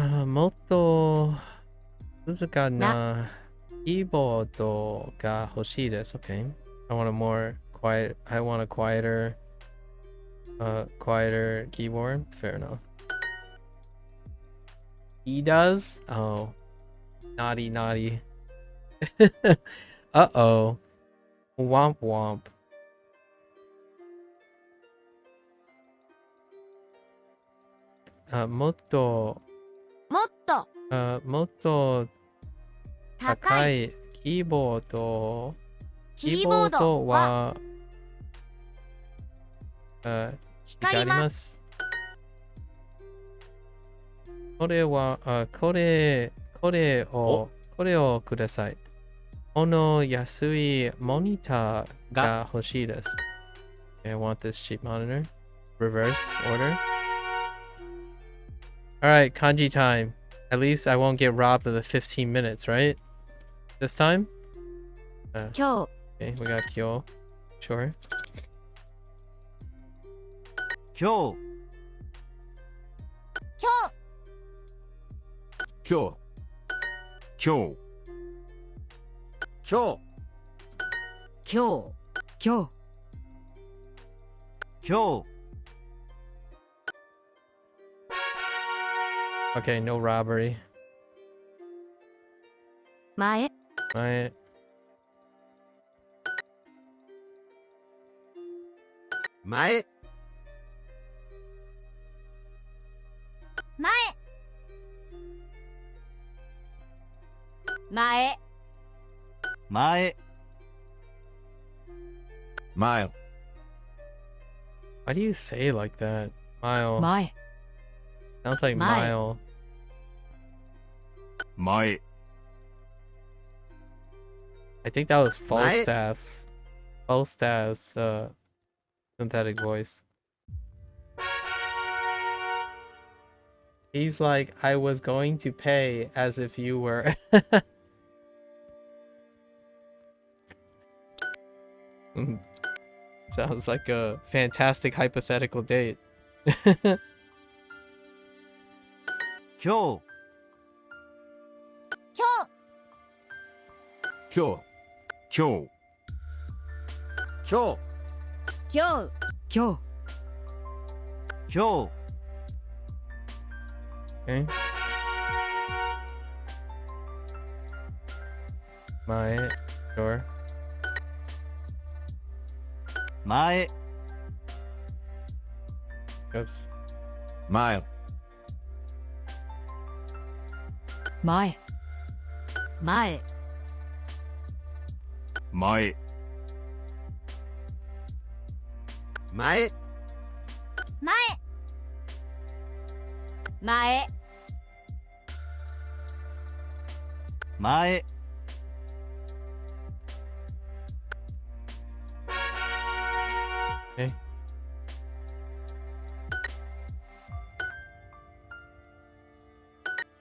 静かなキーボードが欲しいです。Okay. I want a quieter keyboard. Fair enough. He does? Oh. Naughty. Uh-oh. Womp. もっと高いキーボードは光ります。これをください。この安いモニターが欲しいです。I want this cheap monitor. Reverse order. Alright, kanji time. At least I won't get robbed of the 15 minutes, right? This time? Kyo. Okay, we got Kyo. Sure. Kyo. 今日今日今日 Okay, no robbery. 前、前、前、前、前、前 Mile. Why do you say it like that? Mile. 前 Sounds like Mile. mile. 前、 I think that was Mile. Falstaff's synthetic voice. He's like, I was going to pay as if you were. Sounds like a fantastic hypothetical date. 今日今日、 Kyo. 今日、今日、今日、今日今日 Okay. My door. 前 Oops. Mile. 前前、前、前、前、前、前 Okay.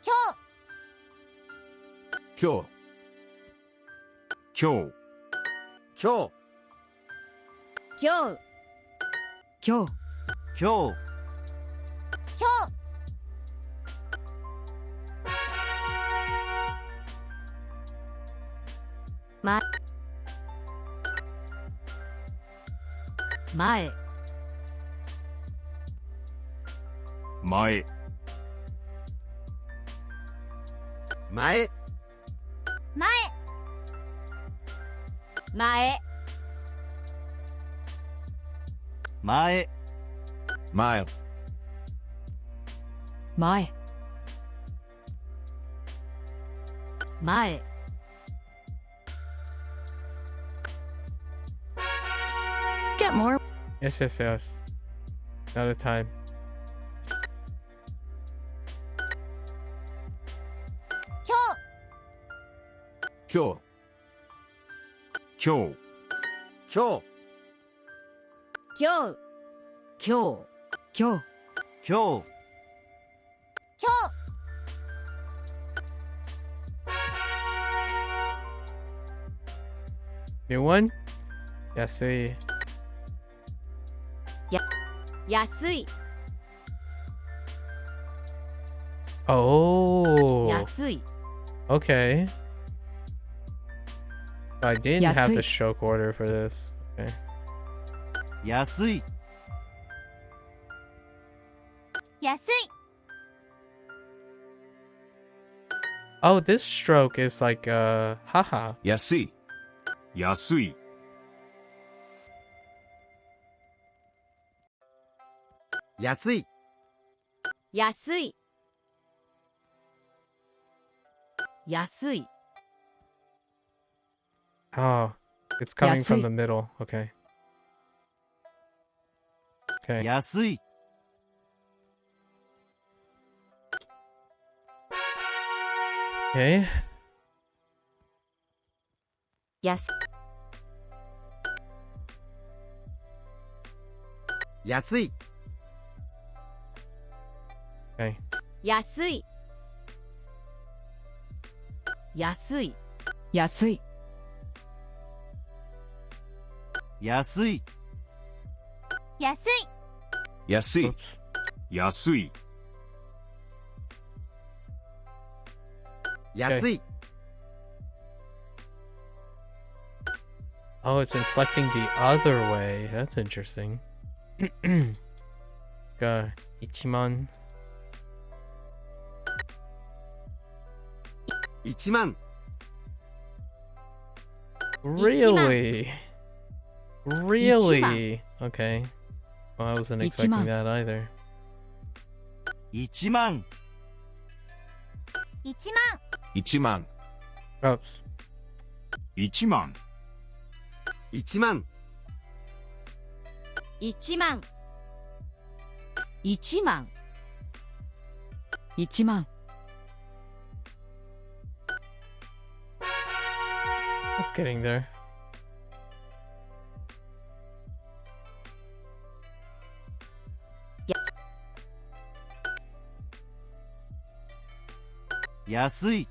今日、 Kyo. 今日、今日、今日、今日今日今日、前、前前、前、前、前、前 Mile. 前前、 Get more. Yes, yes, yes. Not a time. 今日、 Kyo. 今日、今日、今日、今日、今日今日今日、 New one? Yasui. 安い、 Oh. 安い、 Okay. I didn't have the Yasui. stroke order for this. Okay. 安い安い、 Oh, this stroke is like haha. Yasi. 安い、安い、安い、安い、 Oh, it's coming from Yasui. the middle. Okay. Okay. 安い Okay. 安、安い、 Okay. 安い、安い、安い安い安い、 Yasi. Oops. 安い、安い、Oh, it's inflecting the other way. That's interesting. が1万。1万。Really? Really? Okay. Well, I wasn't expecting that either. 1万。1万。1万。Oops. 1万。1万。1万。1万。1万。It's getting there. 安い。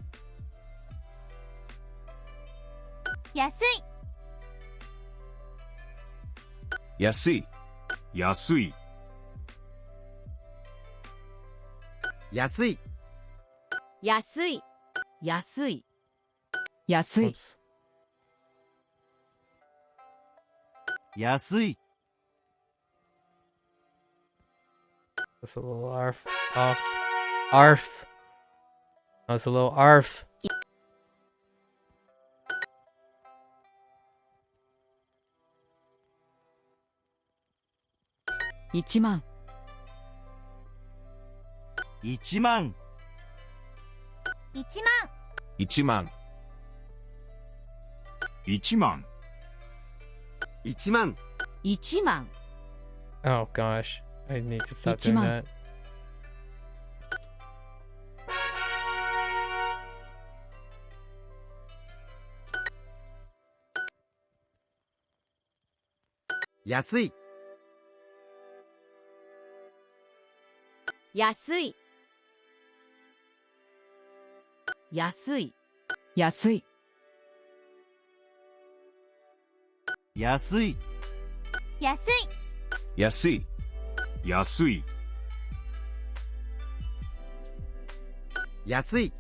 安い。安い。安い。安い。安い。安い。安い。 Oops. 安い。 That's a little arf. Off. Arf. That's a little arf. 1万。1万。1万。1万。1万。1万。1万。 Oh gosh. I need to stop 1 doing 万。 that. 安い。安い。安い。安い。安い。安い。安い。安い。安い。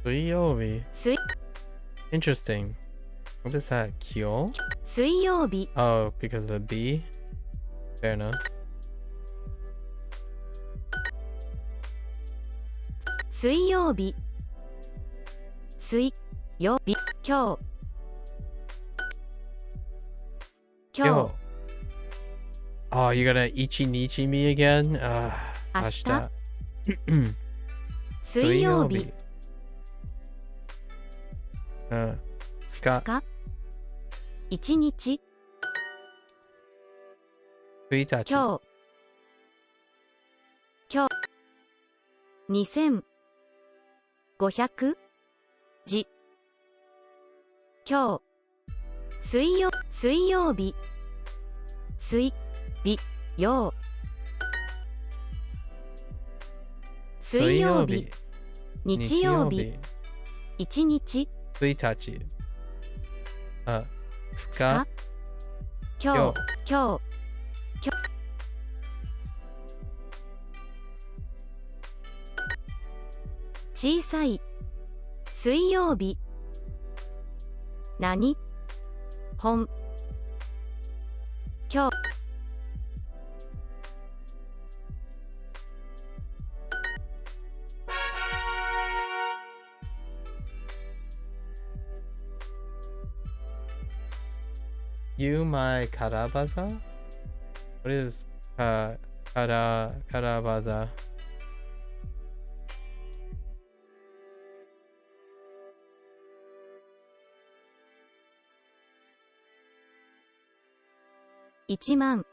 水曜日。水 Interesting. What is that? Kyo? 水曜日 Oh, because of the B? Fair enough. 水曜日水曜日今日今日 Oh, you gotta ichi nichi me again? 明日明日。水曜日つか一日1日今日2500時今日水曜日水曜水曜日日曜日一日1日つか今日小さい水曜日何本今日You my karabaza? What is karabaza? 1万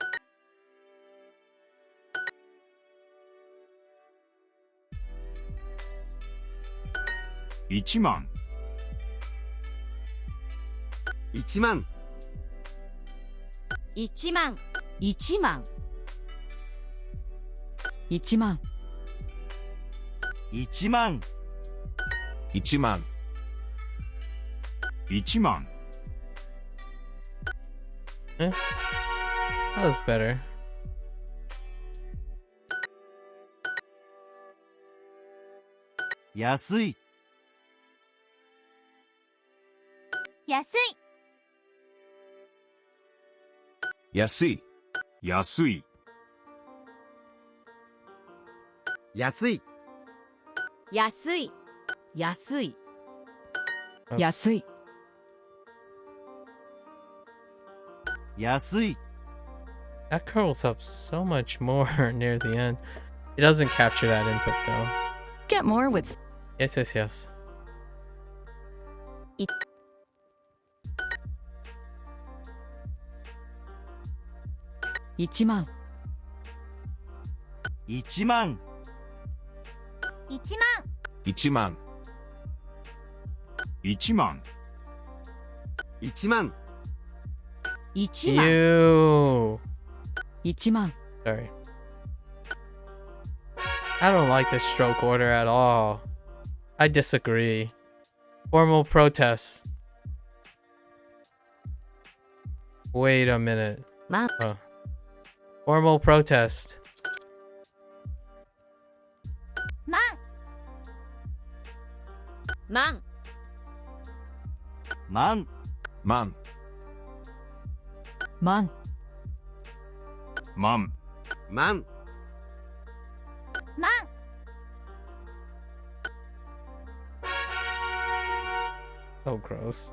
1万。1万。1万。1万。1万。1万。1万。1万。That was better. 安い。安い。安い。安い。安い。安い。安い。 Oops. 安い。安い。 That curls up so much more near the end. It doesn't capture that input though. Get more with Yes, yes, yes. 1万。1万。 1万。 1万。 1万。 1万。 1万。 You. 1万。 Sorry. I don't like the stroke order at all. I disagree. Formal protests. Wait a minute. Oh. Formal protest. 万。万。万。万。万。万。万。万。 So gross.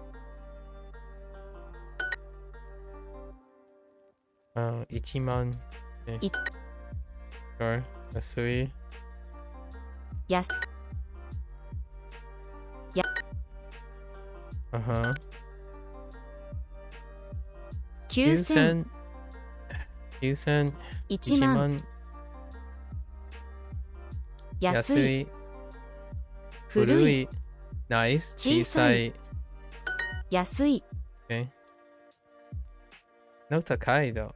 1万。Okay. Sure. 安い。安。Uh-huh. 9000。 9000。 1万。安い。古い。 Nice. 小さい。安い。 Okay. No 高い though.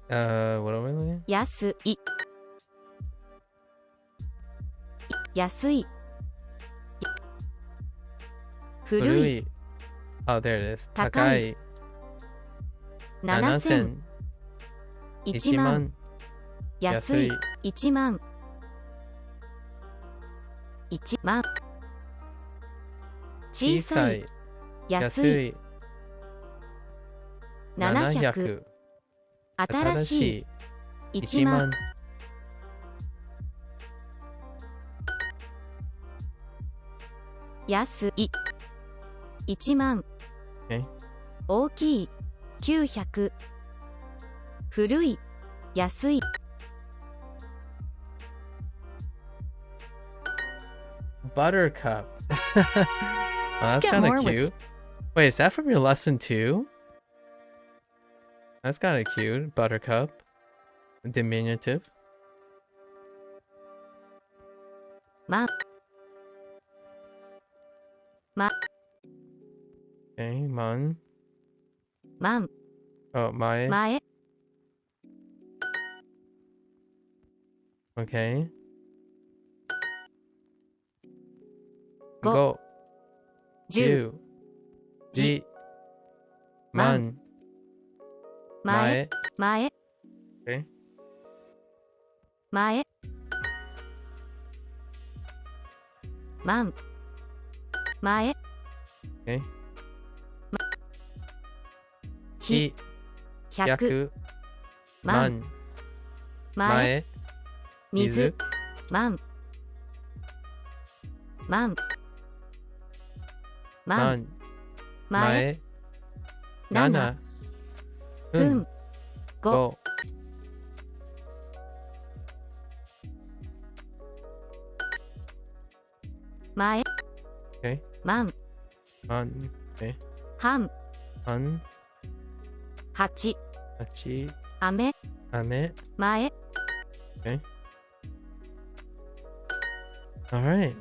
What are we looking at? 安い。安い。古い。 Oh, there it is. 高い。7000。 1万。安い。1万。1万。小さい。安い。700。新しい。1万。安い。1万。 Okay. 大きい。900。古い。安い。 Buttercup. Oh, that's Get kind more of with- cute. Wait, is that from your lesson 2? That's kind of cute. Buttercup. Diminutive. ま。ま。 Okay, man. 万。 Oh, my. 前。 Okay. 5。 Go. 10。 G. 万。 Man. 前。前。 Okay. 前。万。前。 Okay. ひ。100。 万。前。水。万。万。万。前。7。分。5。 前。 Okay. 万。 Man. Okay. 半。 Man. 8。 Hachi. 雨。 Ame. 前。 Okay. Alright.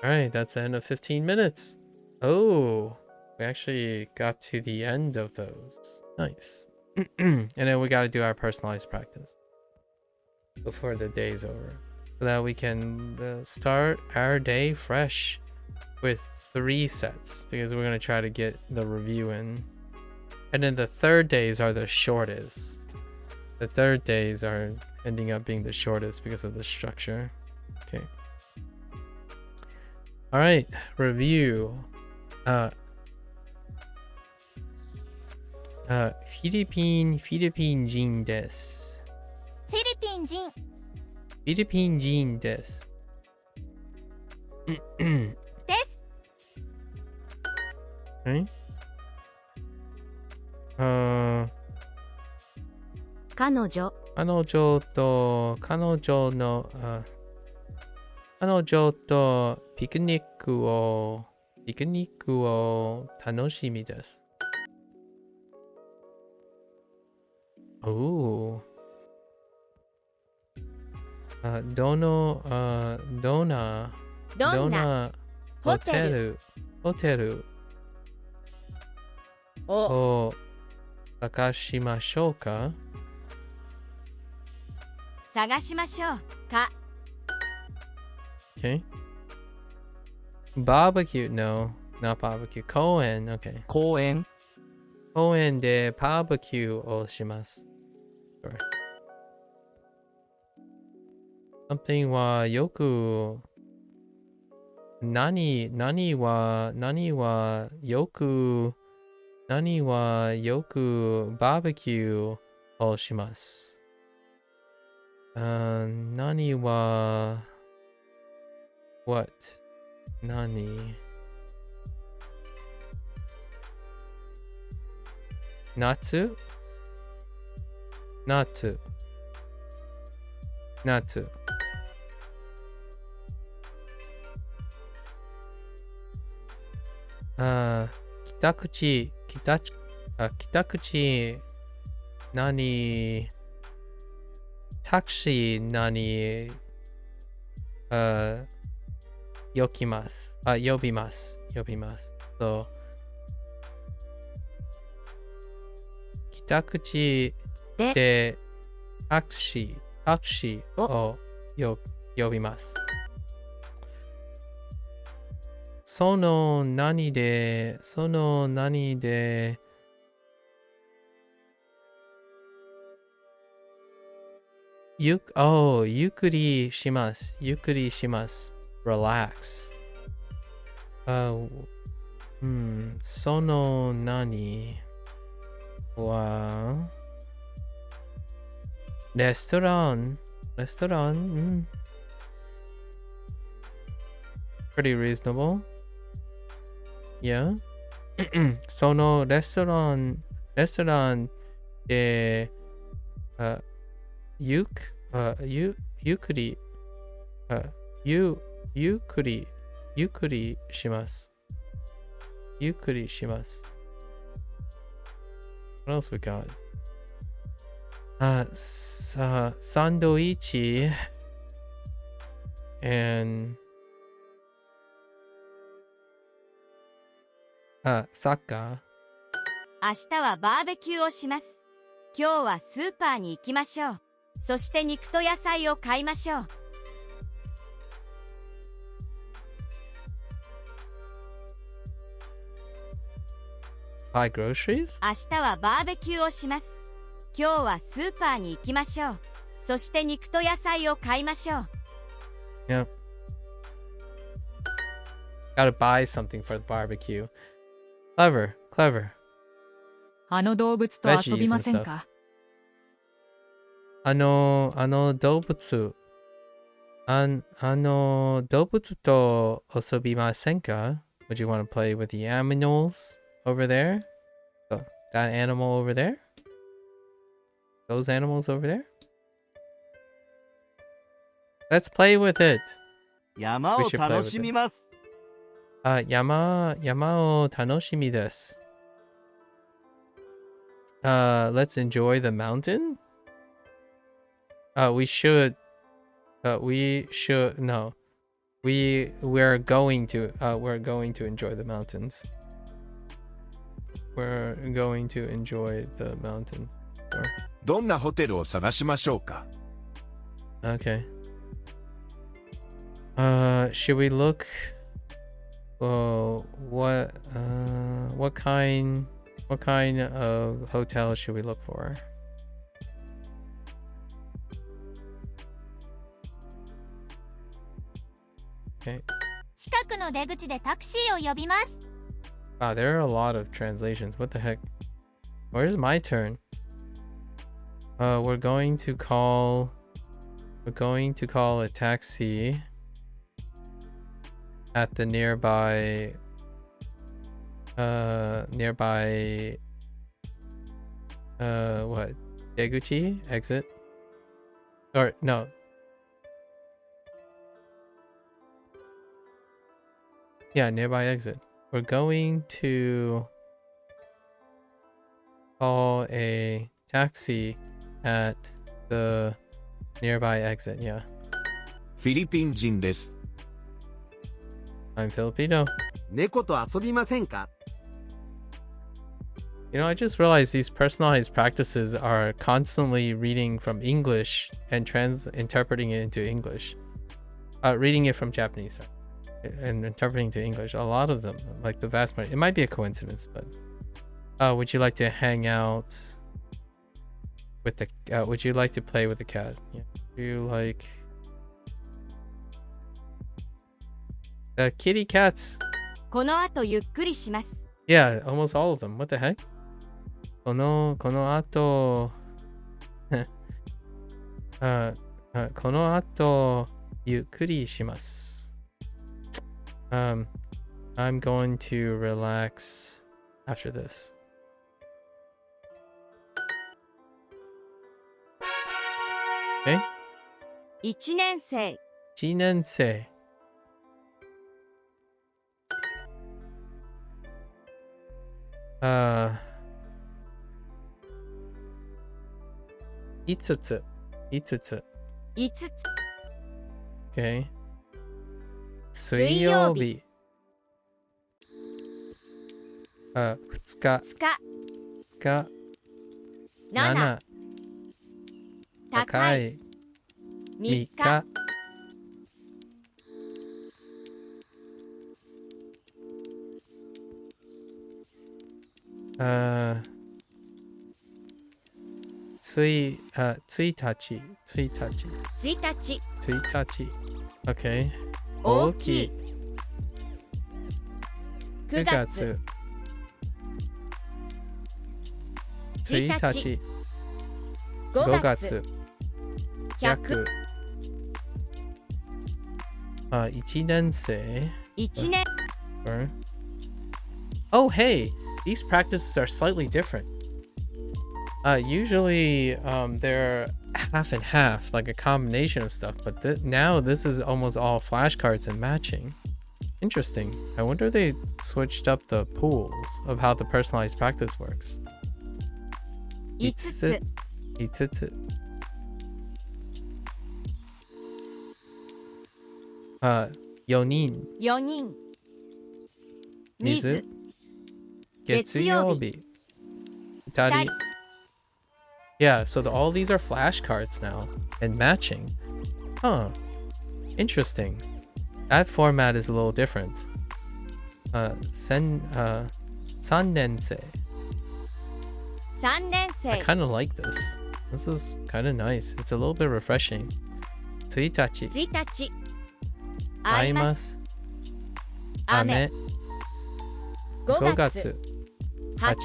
Alright, that's the end of 15 minutes. Oh, we actually got to the end of those. Nice. And then we got to do our personalized practice before the day's over, so that we can start our day fresh with 3 sets, because we're going to try to get the review in. And then the third days are the shortest. The third days are ending up being the shortest because of the structure. Okay. All right, review. フィリピン人です。フィリピン人。フィリピン人です。です。はい。彼女とピクニックを楽しみです。おー。どんなホテルを探しましょうか。探しましょうか。Okay. Barbecue, no, not barbecue. 公園 okay. 公園でバーベキューをします。Sure. Something はよく何はよくバーベキューをします。何は what 夏北口タクシー呼びます。そう。北口でタクシーを呼びます。その何でゆっくりします。relax。その何はレストラン、pretty reasonable. Yeah. そのレストランでゆっくりします。What else we got? サンドイッチ and サッカー。明日はバーベキューをします。今日はスーパーに行きましょう。そして肉と野菜を買いましょう。Buy groceries? 明日はバーベキューをします。今日はスーパーに行きましょう。そして肉と野菜を買いましょう。Yep. Gotta buy something for the barbecue. Clever. あの動物と遊びませんか？あの動物と遊びませんか？ Would you want to play with the animals over there? That animal over there? Those animals over there? Let's play with it. 山を楽しみます。山を楽しみです。Let's enjoy the mountain? We're going to enjoy the mountains. We're going to enjoy the mountains. どんなホテルを探しましょうか。 Okay. Should we look? What kind of hotel should we look for? Okay. 近くの出口でタクシーを呼びます。 Wow, there are a lot of translations. What the heck? Where's my turn? We're going to call a taxi at the nearby what? Deguchi exit? Or no. Yeah, nearby exit. We're going to call a taxi at the nearby exit. Yeah. フィリピン人です。 I'm Filipino. 猫と遊びませんか？ You know, I just realized these personalized practices are constantly reading from English and interpreting it into English. Reading it from Japanese, sorry, and interpreting to English. A lot of them, like the vast majority. It might be a coincidence, but would you like to hang out with the? Would you like to play with the cat? Yeah. Do you like the kitty cats? この後ゆっくりします。 Yeah, almost all of them. What the heck? この後この後ゆっくりします。I'm going to relax after this. Okay? 1年生。 1年生。5つ。5つ。5つ。 Okay. 水曜日。2日。2日。7。高い。3日。1日。Okay. 大きい。9月。1日。5月。100。1年生。1年。Oh, hey! These practices are slightly different. Usually, they're half and half, like a combination of stuff, but now this is almost all flashcards and matching. Interesting. I wonder if they switched up the pools of how the personalized practice works. 5つ。 5つ。4人。4人。水。月曜日。2人。Yeah, so all these are flashcards now and matching. Huh. Interesting. That format is a little different. 3年生. 3年生。 I kind of like this. This is kind of nice. It's a little bit refreshing. 1日. 1日。会います。雨。5月。8.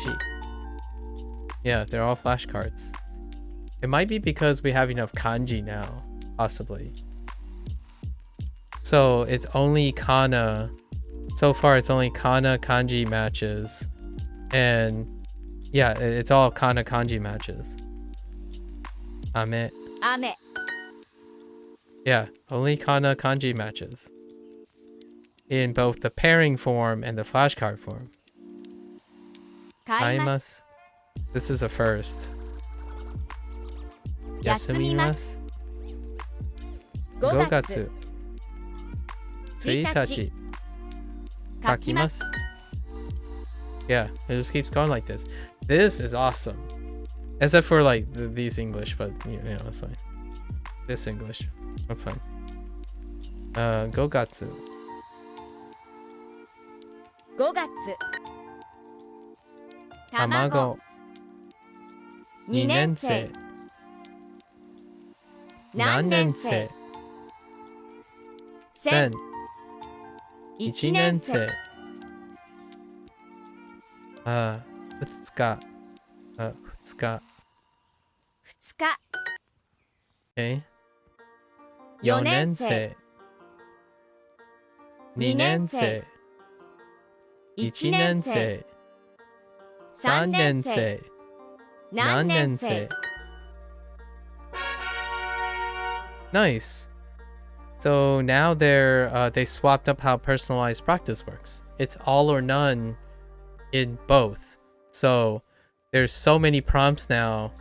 Yeah, they're all flashcards. It might be because we have enough kanji now, possibly. So it's only kana. So far, it's only kana kanji matches. And yeah, it's all kana kanji matches. Ame. 雨。 Yeah, only kana kanji matches. In both the pairing form and the flashcard form. 買います。 This is a first. 休みます。5月。1日。書きます。Yeah, it just keeps going like this. This is awesome. Except for like these English, but you know, that's fine. This English, that's fine. 5月。5月。卵。2年生。何年生。1000。1年生。2日。2日。2日。Okay. 4 4年年生。生。2年生。1年生。3年生。何年生。Nice. So now they swapped up how personalized practice works. It's all or none in both. So there's so many prompts now.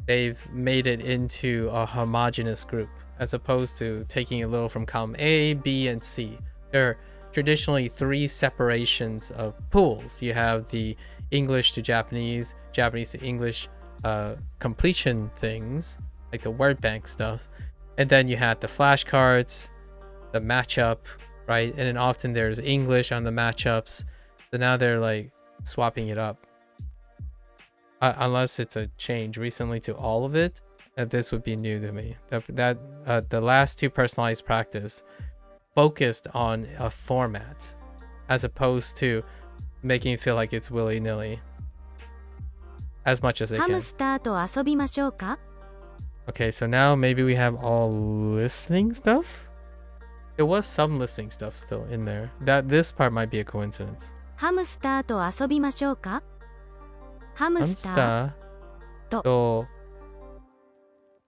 They've made it into a homogeneous group as opposed to taking a little from column A, B, and C. There are traditionally 3 separations of pools. You have the English to Japanese, Japanese to English completion things, like the word bank stuff. And then you had the flashcards, the matchup, right? And then often there's English on the matchups. So now they're like swapping it up. Unless it's a change recently to all of it, this would be new to me. The last 2 personalized practice focused on a format as opposed to making it feel like it's willy-nilly as much as they can. ハムスターと遊びましょうか? Okay, so now maybe we have all listening stuff? There was some listening stuff still in there. This part might be a coincidence. ハムスターと遊びましょうか? ハムスターと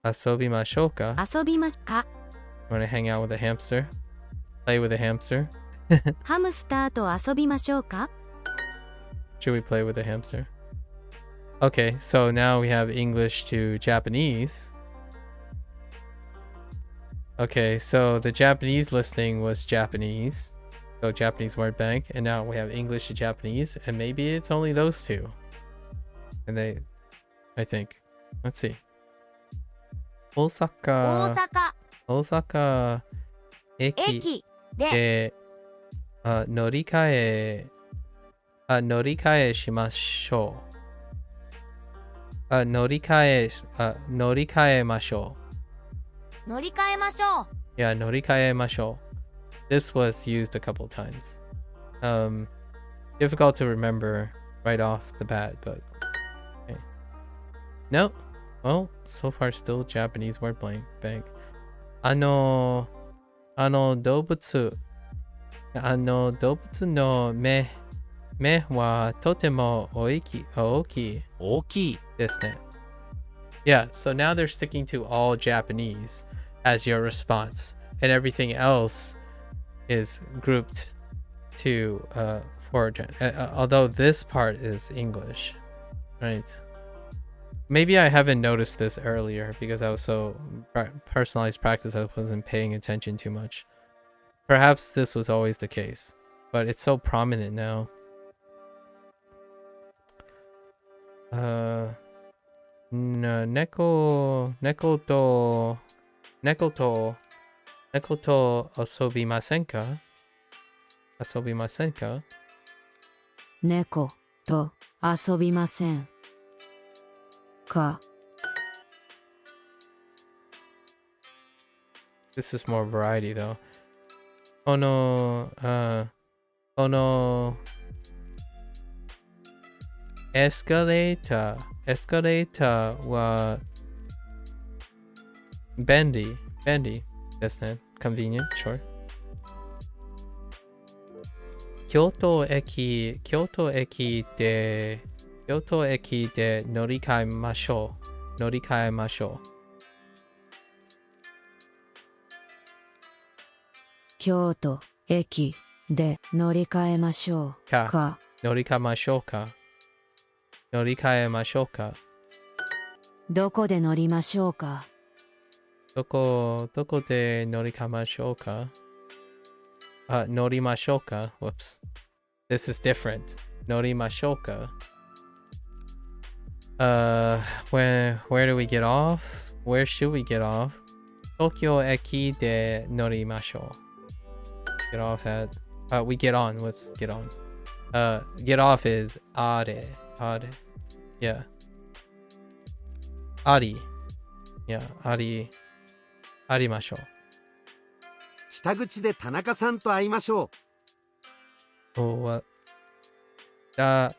遊びましょうか? 遊びましょうか? Want to hang out with a hamster? Play with a hamster? ハムスターと遊びましょうか? Should we play with a hamster? Okay, so now we have English to Japanese. Okay, so the Japanese listening was Japanese. So Japanese word bank. And now we have English to Japanese. And maybe it's only those 2. And I think. Let's see. Osaka. Osaka. Eki. で、乗り換えしましょう。乗り換えましょう。乗り換えましょう。Yeah, 乗り換えましょう。This was used a couple times. Difficult to remember right off the bat, but okay. No. Well, so far still Japanese word bank. 動物の目はとても大きいですね。Yeah, so now they're sticking to all Japanese as your response, and everything else is grouped to although this part is English, right? Maybe I haven't noticed this earlier because I was so personalized practice, I wasn't paying attention too much. Perhaps this was always the case, but it's so prominent now. 猫と遊びませんか? 遊びませんか? 猫と遊びませんか? This is more variety though. このエスカレーターは便利ですね。Convenient, sure. 京都駅で乗り換えましょう。京都駅で乗り換えましょうか。乗り換えましょうか。どこで乗りましょうか。どこで乗り換えましょうか。乗りましょうか。Whoops. This is different. 乗りましょうか。Where do we get off? Where should we get off? 東京駅で乗りましょう。Get off at we get on. Whoops, get on. Get off is are. Yeah. Ari. Yeah, ありましょう。北口で田中さんと会いましょう。おわ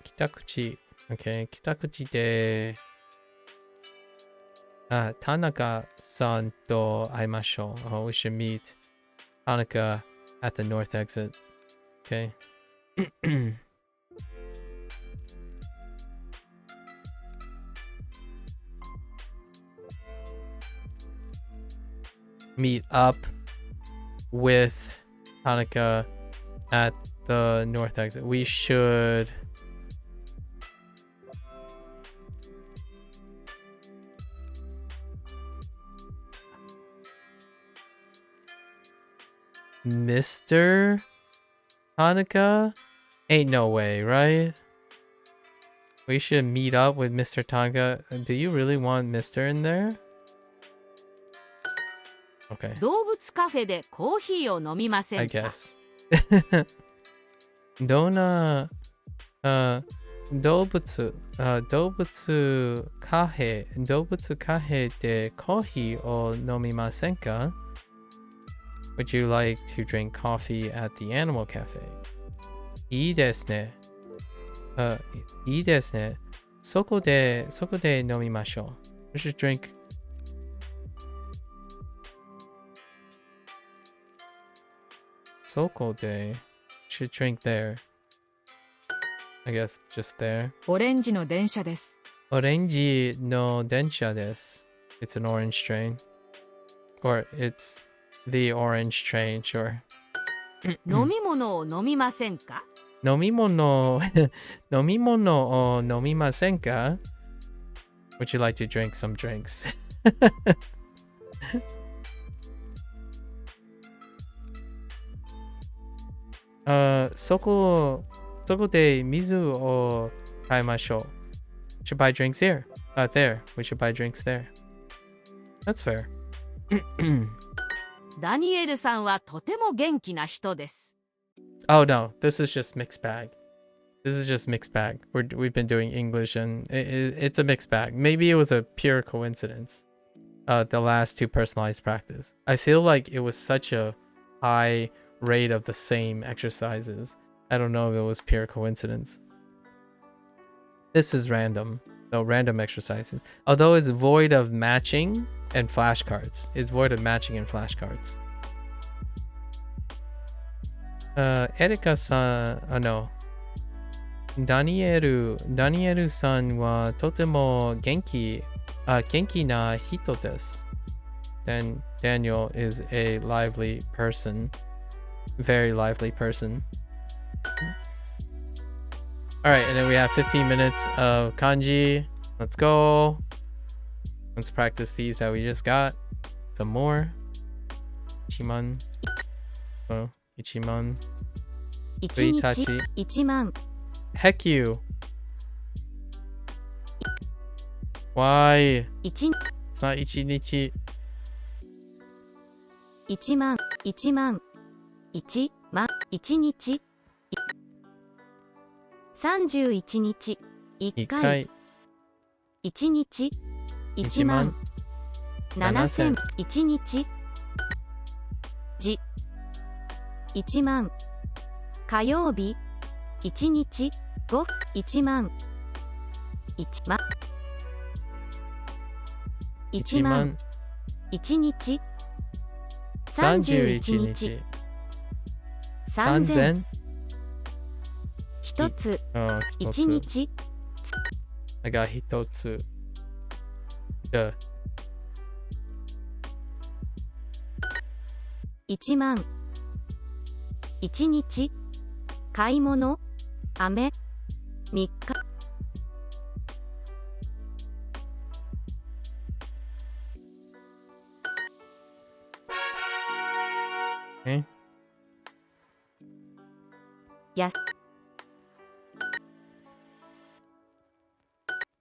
北口。Okay. 北口で、田中さんと会いましょう。We should meet Tanaka at the north exit. Okay. Meet up with Tanaka at the north exit. We should Mr. Tanaka? Ain't no way, right? We should meet up with Mr. Tanaka. Do you really want Mr. in there? Okay. 動物カフェでコーヒーを飲みません I か guess. どんな、動物カフェでコーヒーを飲みませんか? Would you like to drink coffee at the animal cafe? いいですね。いいですね。そこで飲みましょう。We should drink. Should drink there. I guess just there. オレンジの電車です。オレンジの電車です。It's an orange train. Or it's the orange train, sure. 飲み物を飲みませんか？飲み物を飲みませんか? Would you like to drink some drinks? そこで水を買いましょう。We should buy drinks here. There. We should buy drinks there. That's fair. ダニエルさんはとても元気な人です。Oh no, this is just mixed bag. This is just mixed bag. We've been doing English and it's a mixed bag. Maybe it was a pure coincidence. The last two personalized practice. I feel like it was such a high rate of the same exercises. I don't know if it was pure coincidence. This is random. No, random exercises. Although it's void of matching and flashcards. It's void of matching and flashcards. Erika さん、no. ダニエルさんはとても元気な人です。Daniel is a lively person. Very lively person. Alright, and then we have 15 minutes of kanji. Let's go. Let's practice these that we just got. Some more. Ichiman. Oh, Ichiman. Suitachi. 1万 Heck you. Why? 1 It's not ichinichi. 1万1万1万1日31日1回1日1万7000 1日1万火曜日1日5 1万1万1万1日31日3000 1つ1日 I got hitotsu. Duh. 1万1日買い物雨3日Okay. や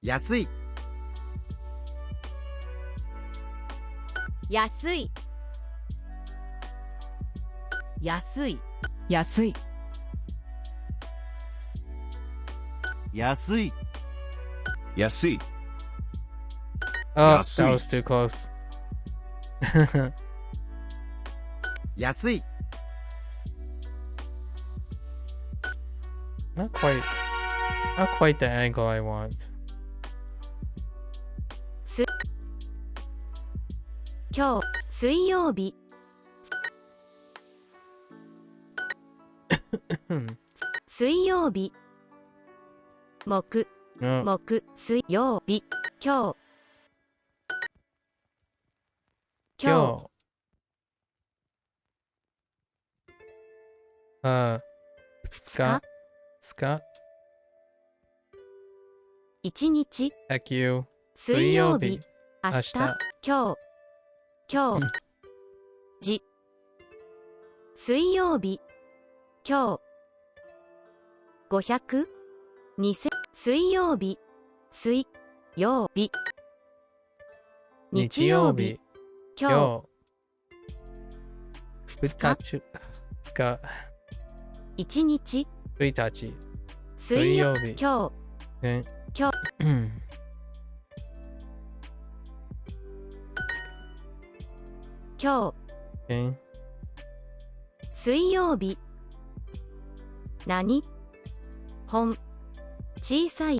安い安い安い安い安い安い Oh, Yasui. that was too close. 安い Not quite. Not quite the angle I want. 今日水曜日水曜日木水曜日今日2日一日 Thank you. 水曜日明日明日今日じ水曜日今日500偽水曜日水曜日日曜日今日2日一日1日水曜日今日今日今日水曜日何本小さい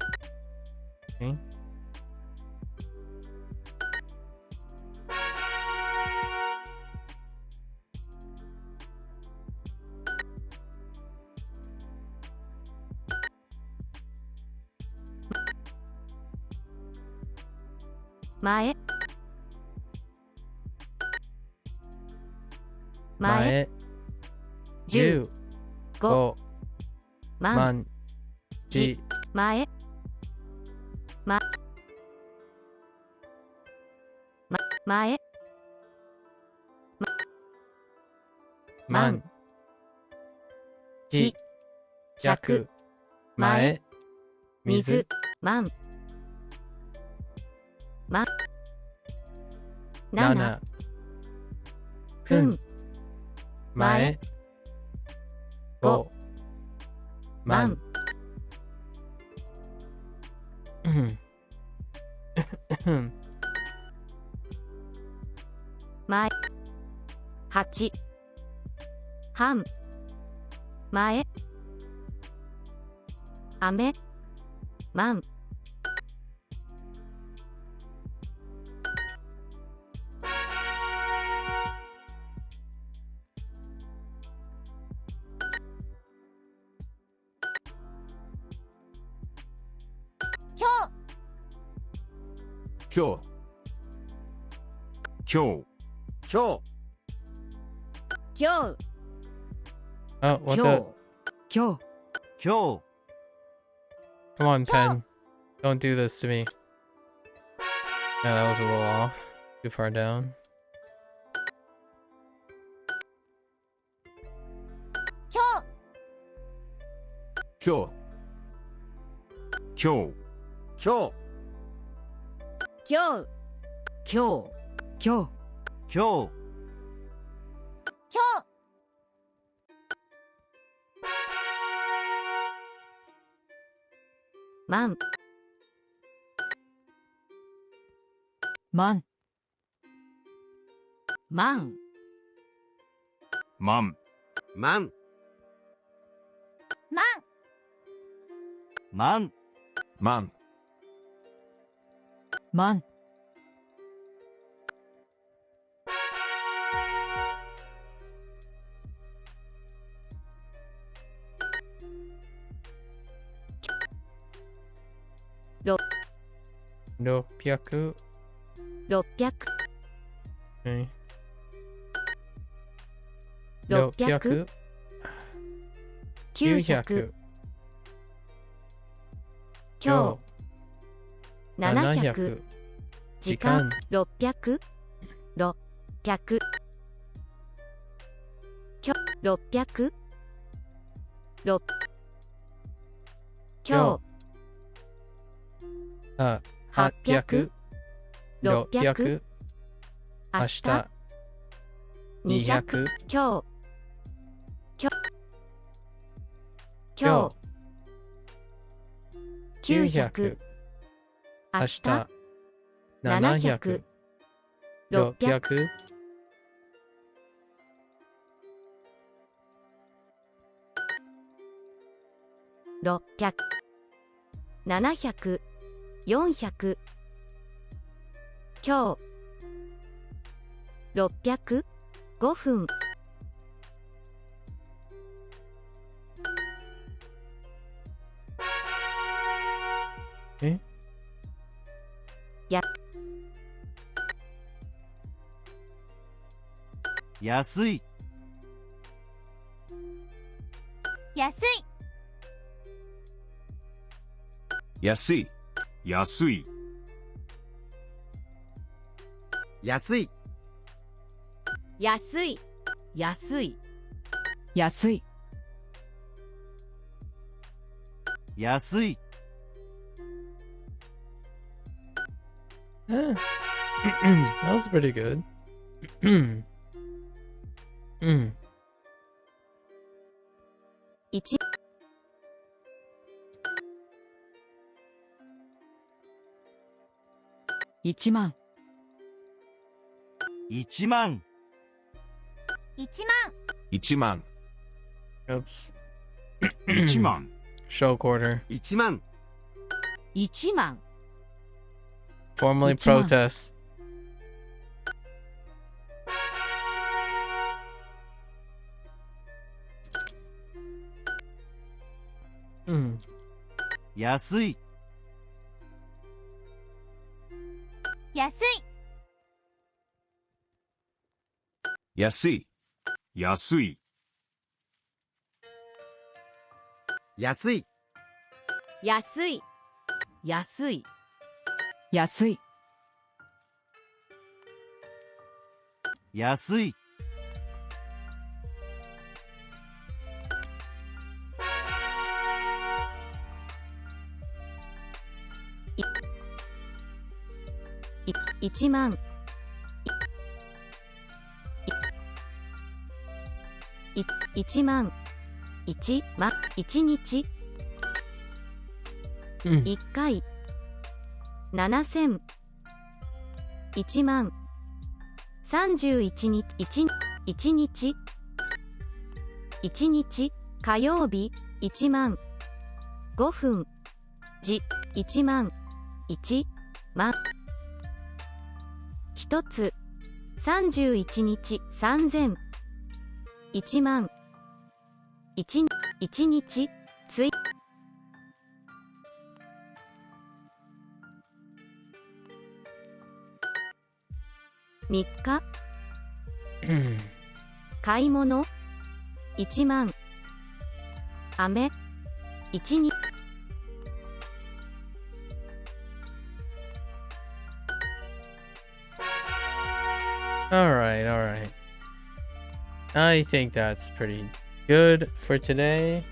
前15万じ前前万じ100前水万7分前5万前8半前雨万今日今日今日今日 Oh, what the? 今日今日 Come on, pen. Don't do this to me. No, that was a little off. Too far down. 今日今日今日今日今日今日今日今日今日万万万万万万万万万600 600 Okay. 600 900 今日700時間600 600今日600 6今日800 600明日200今日900明日700 600 600 600、700、400。今日、600、5分。え？安い。安い。安い。安い。安い。安い。安い。安い。安い。That was pretty good. 1、1万。1万。1万。1万。 Oops. 1万。 Show quarter. 1万。1万。 Formally 1万。 protest. Hmm. 安い。安い。安い。安い。安い。安い。安い。安い。安い。1万。1万。1万。1日。1回。7000。1万。31日。1日。1日。火曜日。1万。5分。1万。1万。1つ。31日。3000。1万。1日。3日。買い物。1万。飴。1日。Alright, alright. I think that's pretty good for today.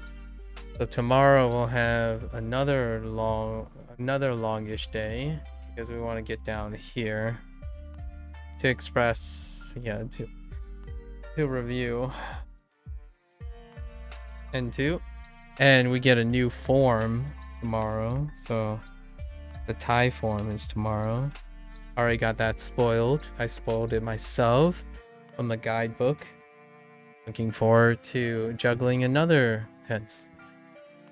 So tomorrow we'll have another longish day because we want to get down here to express, to review and we get a new form tomorrow. So the Thai form is tomorrow. Already got that spoiled. I spoiled it myself from the guidebook. Looking forward to juggling another tense.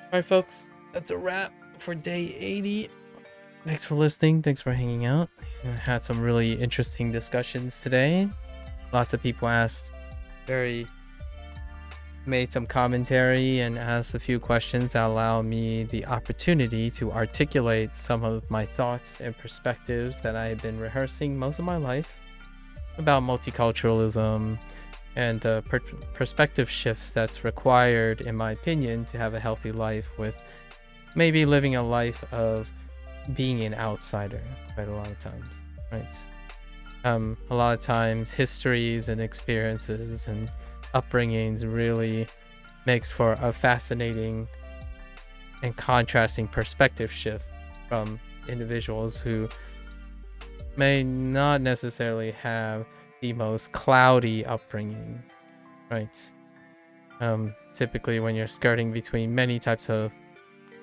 Alright folks, that's a wrap for day 80. Thanks for listening. Thanks for hanging out. We had some really interesting discussions today. Lots of people made some commentary and asked a few questions that allow me the opportunity to articulate some of my thoughts and perspectives that I have been rehearsing most of my life about multiculturalism and the perspective shifts that's required, in my opinion, to have a healthy life, with maybe living a life of being an outsider quite a lot of times, right? A lot of times histories and experiences and upbringings really makes for a fascinating and contrasting perspective shift from individuals who may not necessarily have the most cloudy upbringing, right? Typically when you're skirting between many types of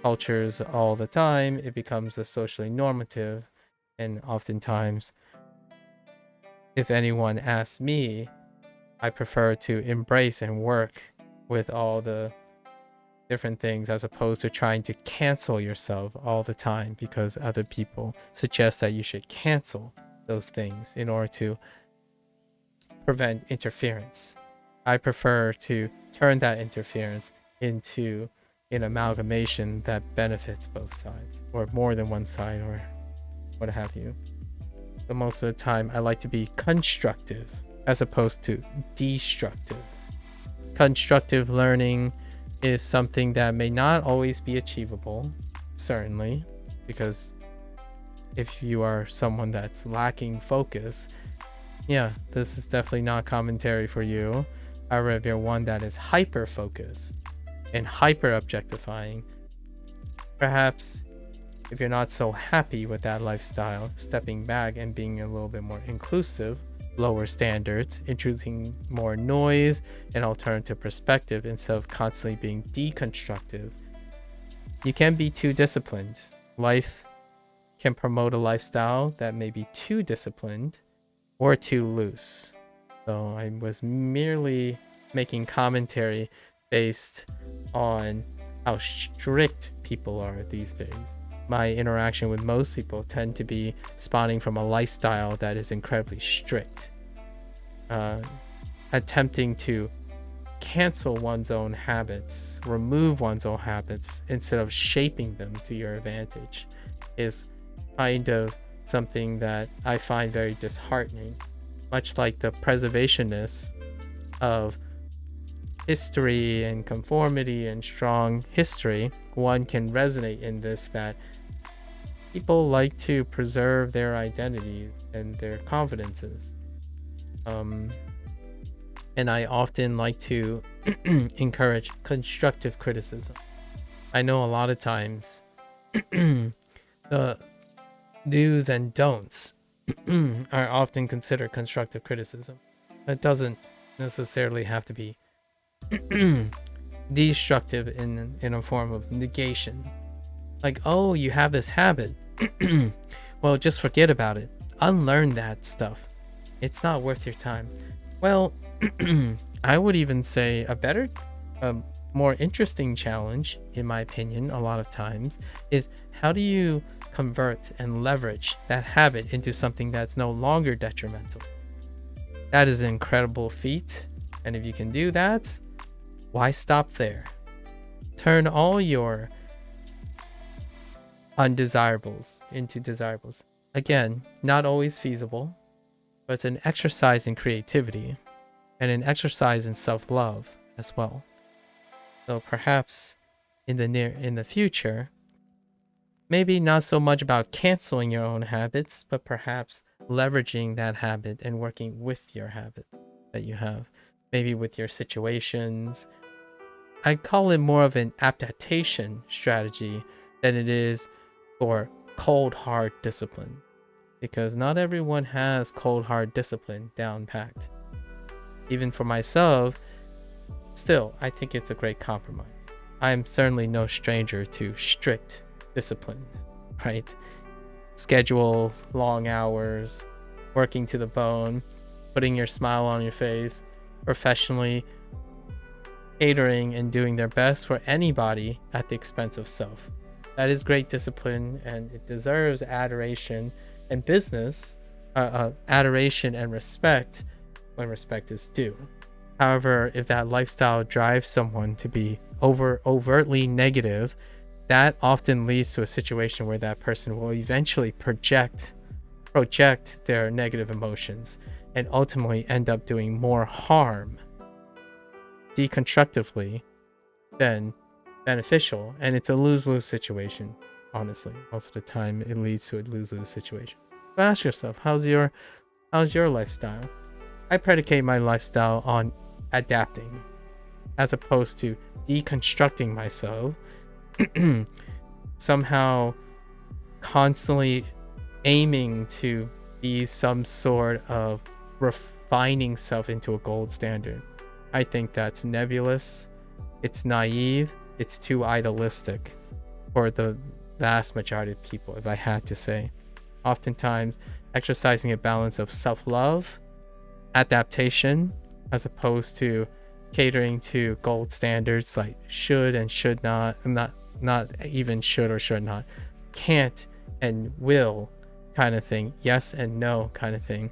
cultures all the time, it becomes a socially normative, and oftentimes, if anyone asks me, I prefer to embrace and work with all the different things as opposed to trying to cancel yourself all the time because other people suggest that you should cancel those things in order to prevent interference. I prefer to turn that interference into an amalgamation that benefits both sides, or more than one side, or what have you. But most of the time, I like to be constructive as opposed to destructive. Constructive learning is something that may not always be achievable, certainly, because if you are someone that's lacking focus, yeah, this is definitely not commentary for you. However, if you're one that is hyper focused and hyper objectifying, perhaps if you're not so happy with that lifestyle, stepping back and being a little bit more inclusive, lower standards, introducing more noise and alternative perspective instead of constantly being deconstructive, you can't be too disciplined. Life can promote a lifestyle that may be too disciplined or too loose. So I was merely making commentary based on how strict people are these days. My interaction with most people tend to be spawning from a lifestyle that is incredibly strict. Attempting to cancel one's own habits, remove one's own habits instead of shaping them to your advantage is kind of something that I find very disheartening. Much like the preservationists of history and conformity and strong history, one can resonate in this, that people like to preserve their identities and their confidences. And I often like to encourage constructive criticism. I know a lot of times the do's and don'ts are often considered constructive criticism. That doesn't necessarily have to be destructive in a form of negation. Like, oh, you have this habit. Well, just forget about it. Unlearn that stuff. It's not worth your time. Well, I would even say a more interesting challenge, in my opinion, a lot of times, is how do you convert and leverage that habit into something that's no longer detrimental? That is an incredible feat. And if you can do that, why stop there? Turn all your undesirables into desirables. Again, not always feasible, but it's an exercise in creativity and an exercise in self-love as well. So perhaps in the future, maybe not so much about canceling your own habits, but perhaps leveraging that habit and working with your habits that you have, maybe with your situations. I call it more of an adaptation strategy than it is for cold hard discipline, because not everyone has cold hard discipline down packed. Even for myself, still, I think it's a great compromise. I am certainly no stranger to strict discipline, right? Schedules, long hours, working to the bone, putting your smile on your face, professionally catering and doing their best for anybody at the expense of self. That is great discipline, and it deserves adoration and adoration and respect when respect is due. However, if that lifestyle drives someone to be overtly negative, that often leads to a situation where that person will eventually project their negative emotions and ultimately end up doing more harm deconstructively than beneficial. And it's a lose-lose situation, honestly. Most of the time it leads to a lose-lose situation. But ask yourself, how's your lifestyle? I predicate my lifestyle on adapting as opposed to deconstructing myself, somehow constantly aiming to be some sort of refining self into a gold standard. I think that's nebulous, it's naive, it's too idealistic for the vast majority of people, if I had to say. Oftentimes, exercising a balance of self-love, adaptation, as opposed to catering to gold standards like should and should not, not even should or should not, can't and will kind of thing, yes and no kind of thing,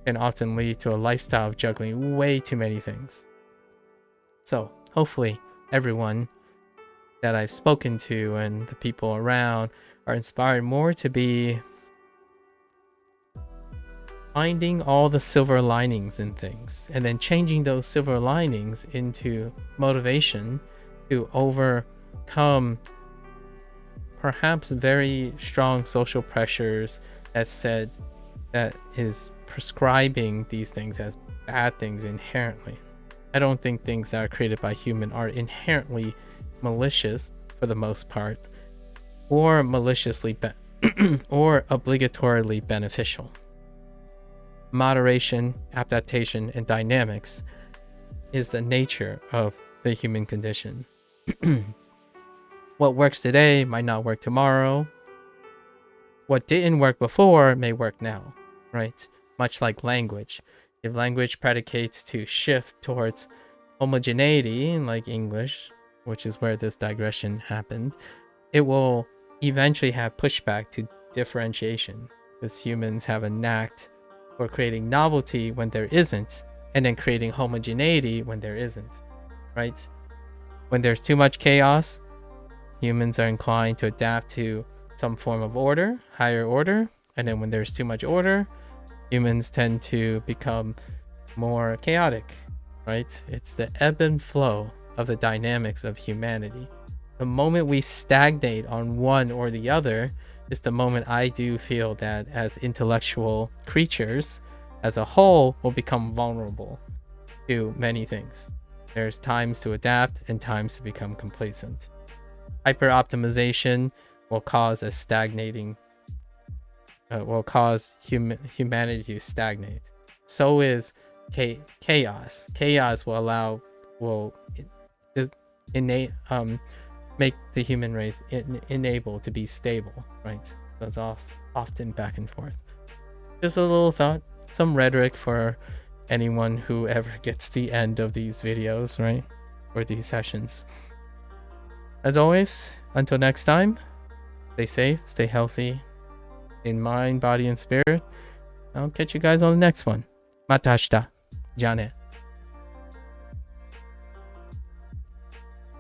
can often lead to a lifestyle of juggling way too many things. So hopefully everyone that I've spoken to and the people around are inspired more to be finding all the silver linings in things and then changing those silver linings into motivation to overcome perhaps very strong social pressures that is prescribing these things as bad things inherently. I don't think things that are created by human are inherently malicious for the most part, or maliciously or obligatorily beneficial. Moderation, adaptation, and dynamics is the nature of the human condition. What works today might not work tomorrow. What didn't work before may work now, right? Much like language. If language predicates to shift towards homogeneity, like English, which is where this digression happened, it will eventually have pushback to differentiation, because humans have a knack for creating novelty when there isn't, and then creating homogeneity when there isn't, right? When there's too much chaos, humans are inclined to adapt to some form of order, higher order, and then when there's too much order, humans tend to become more chaotic, right? It's the ebb and flow of the dynamics of humanity. The moment we stagnate on one or the other is the moment I do feel that as intellectual creatures as a whole will become vulnerable to many things. There's times to adapt and times to become complacent. Hyper optimization will cause a stagnating will cause humanity to stagnate. So is chaos. Chaos will make the human race enable to be stable, right? So it's often back and forth. Just a little thought, some rhetoric for anyone who ever gets the end of these videos, right? Or these sessions. As always, until next time, stay safe, stay healthy, in mind, body, and spirit. I'll catch you guys on the next one. Mata ashita. Ja ne.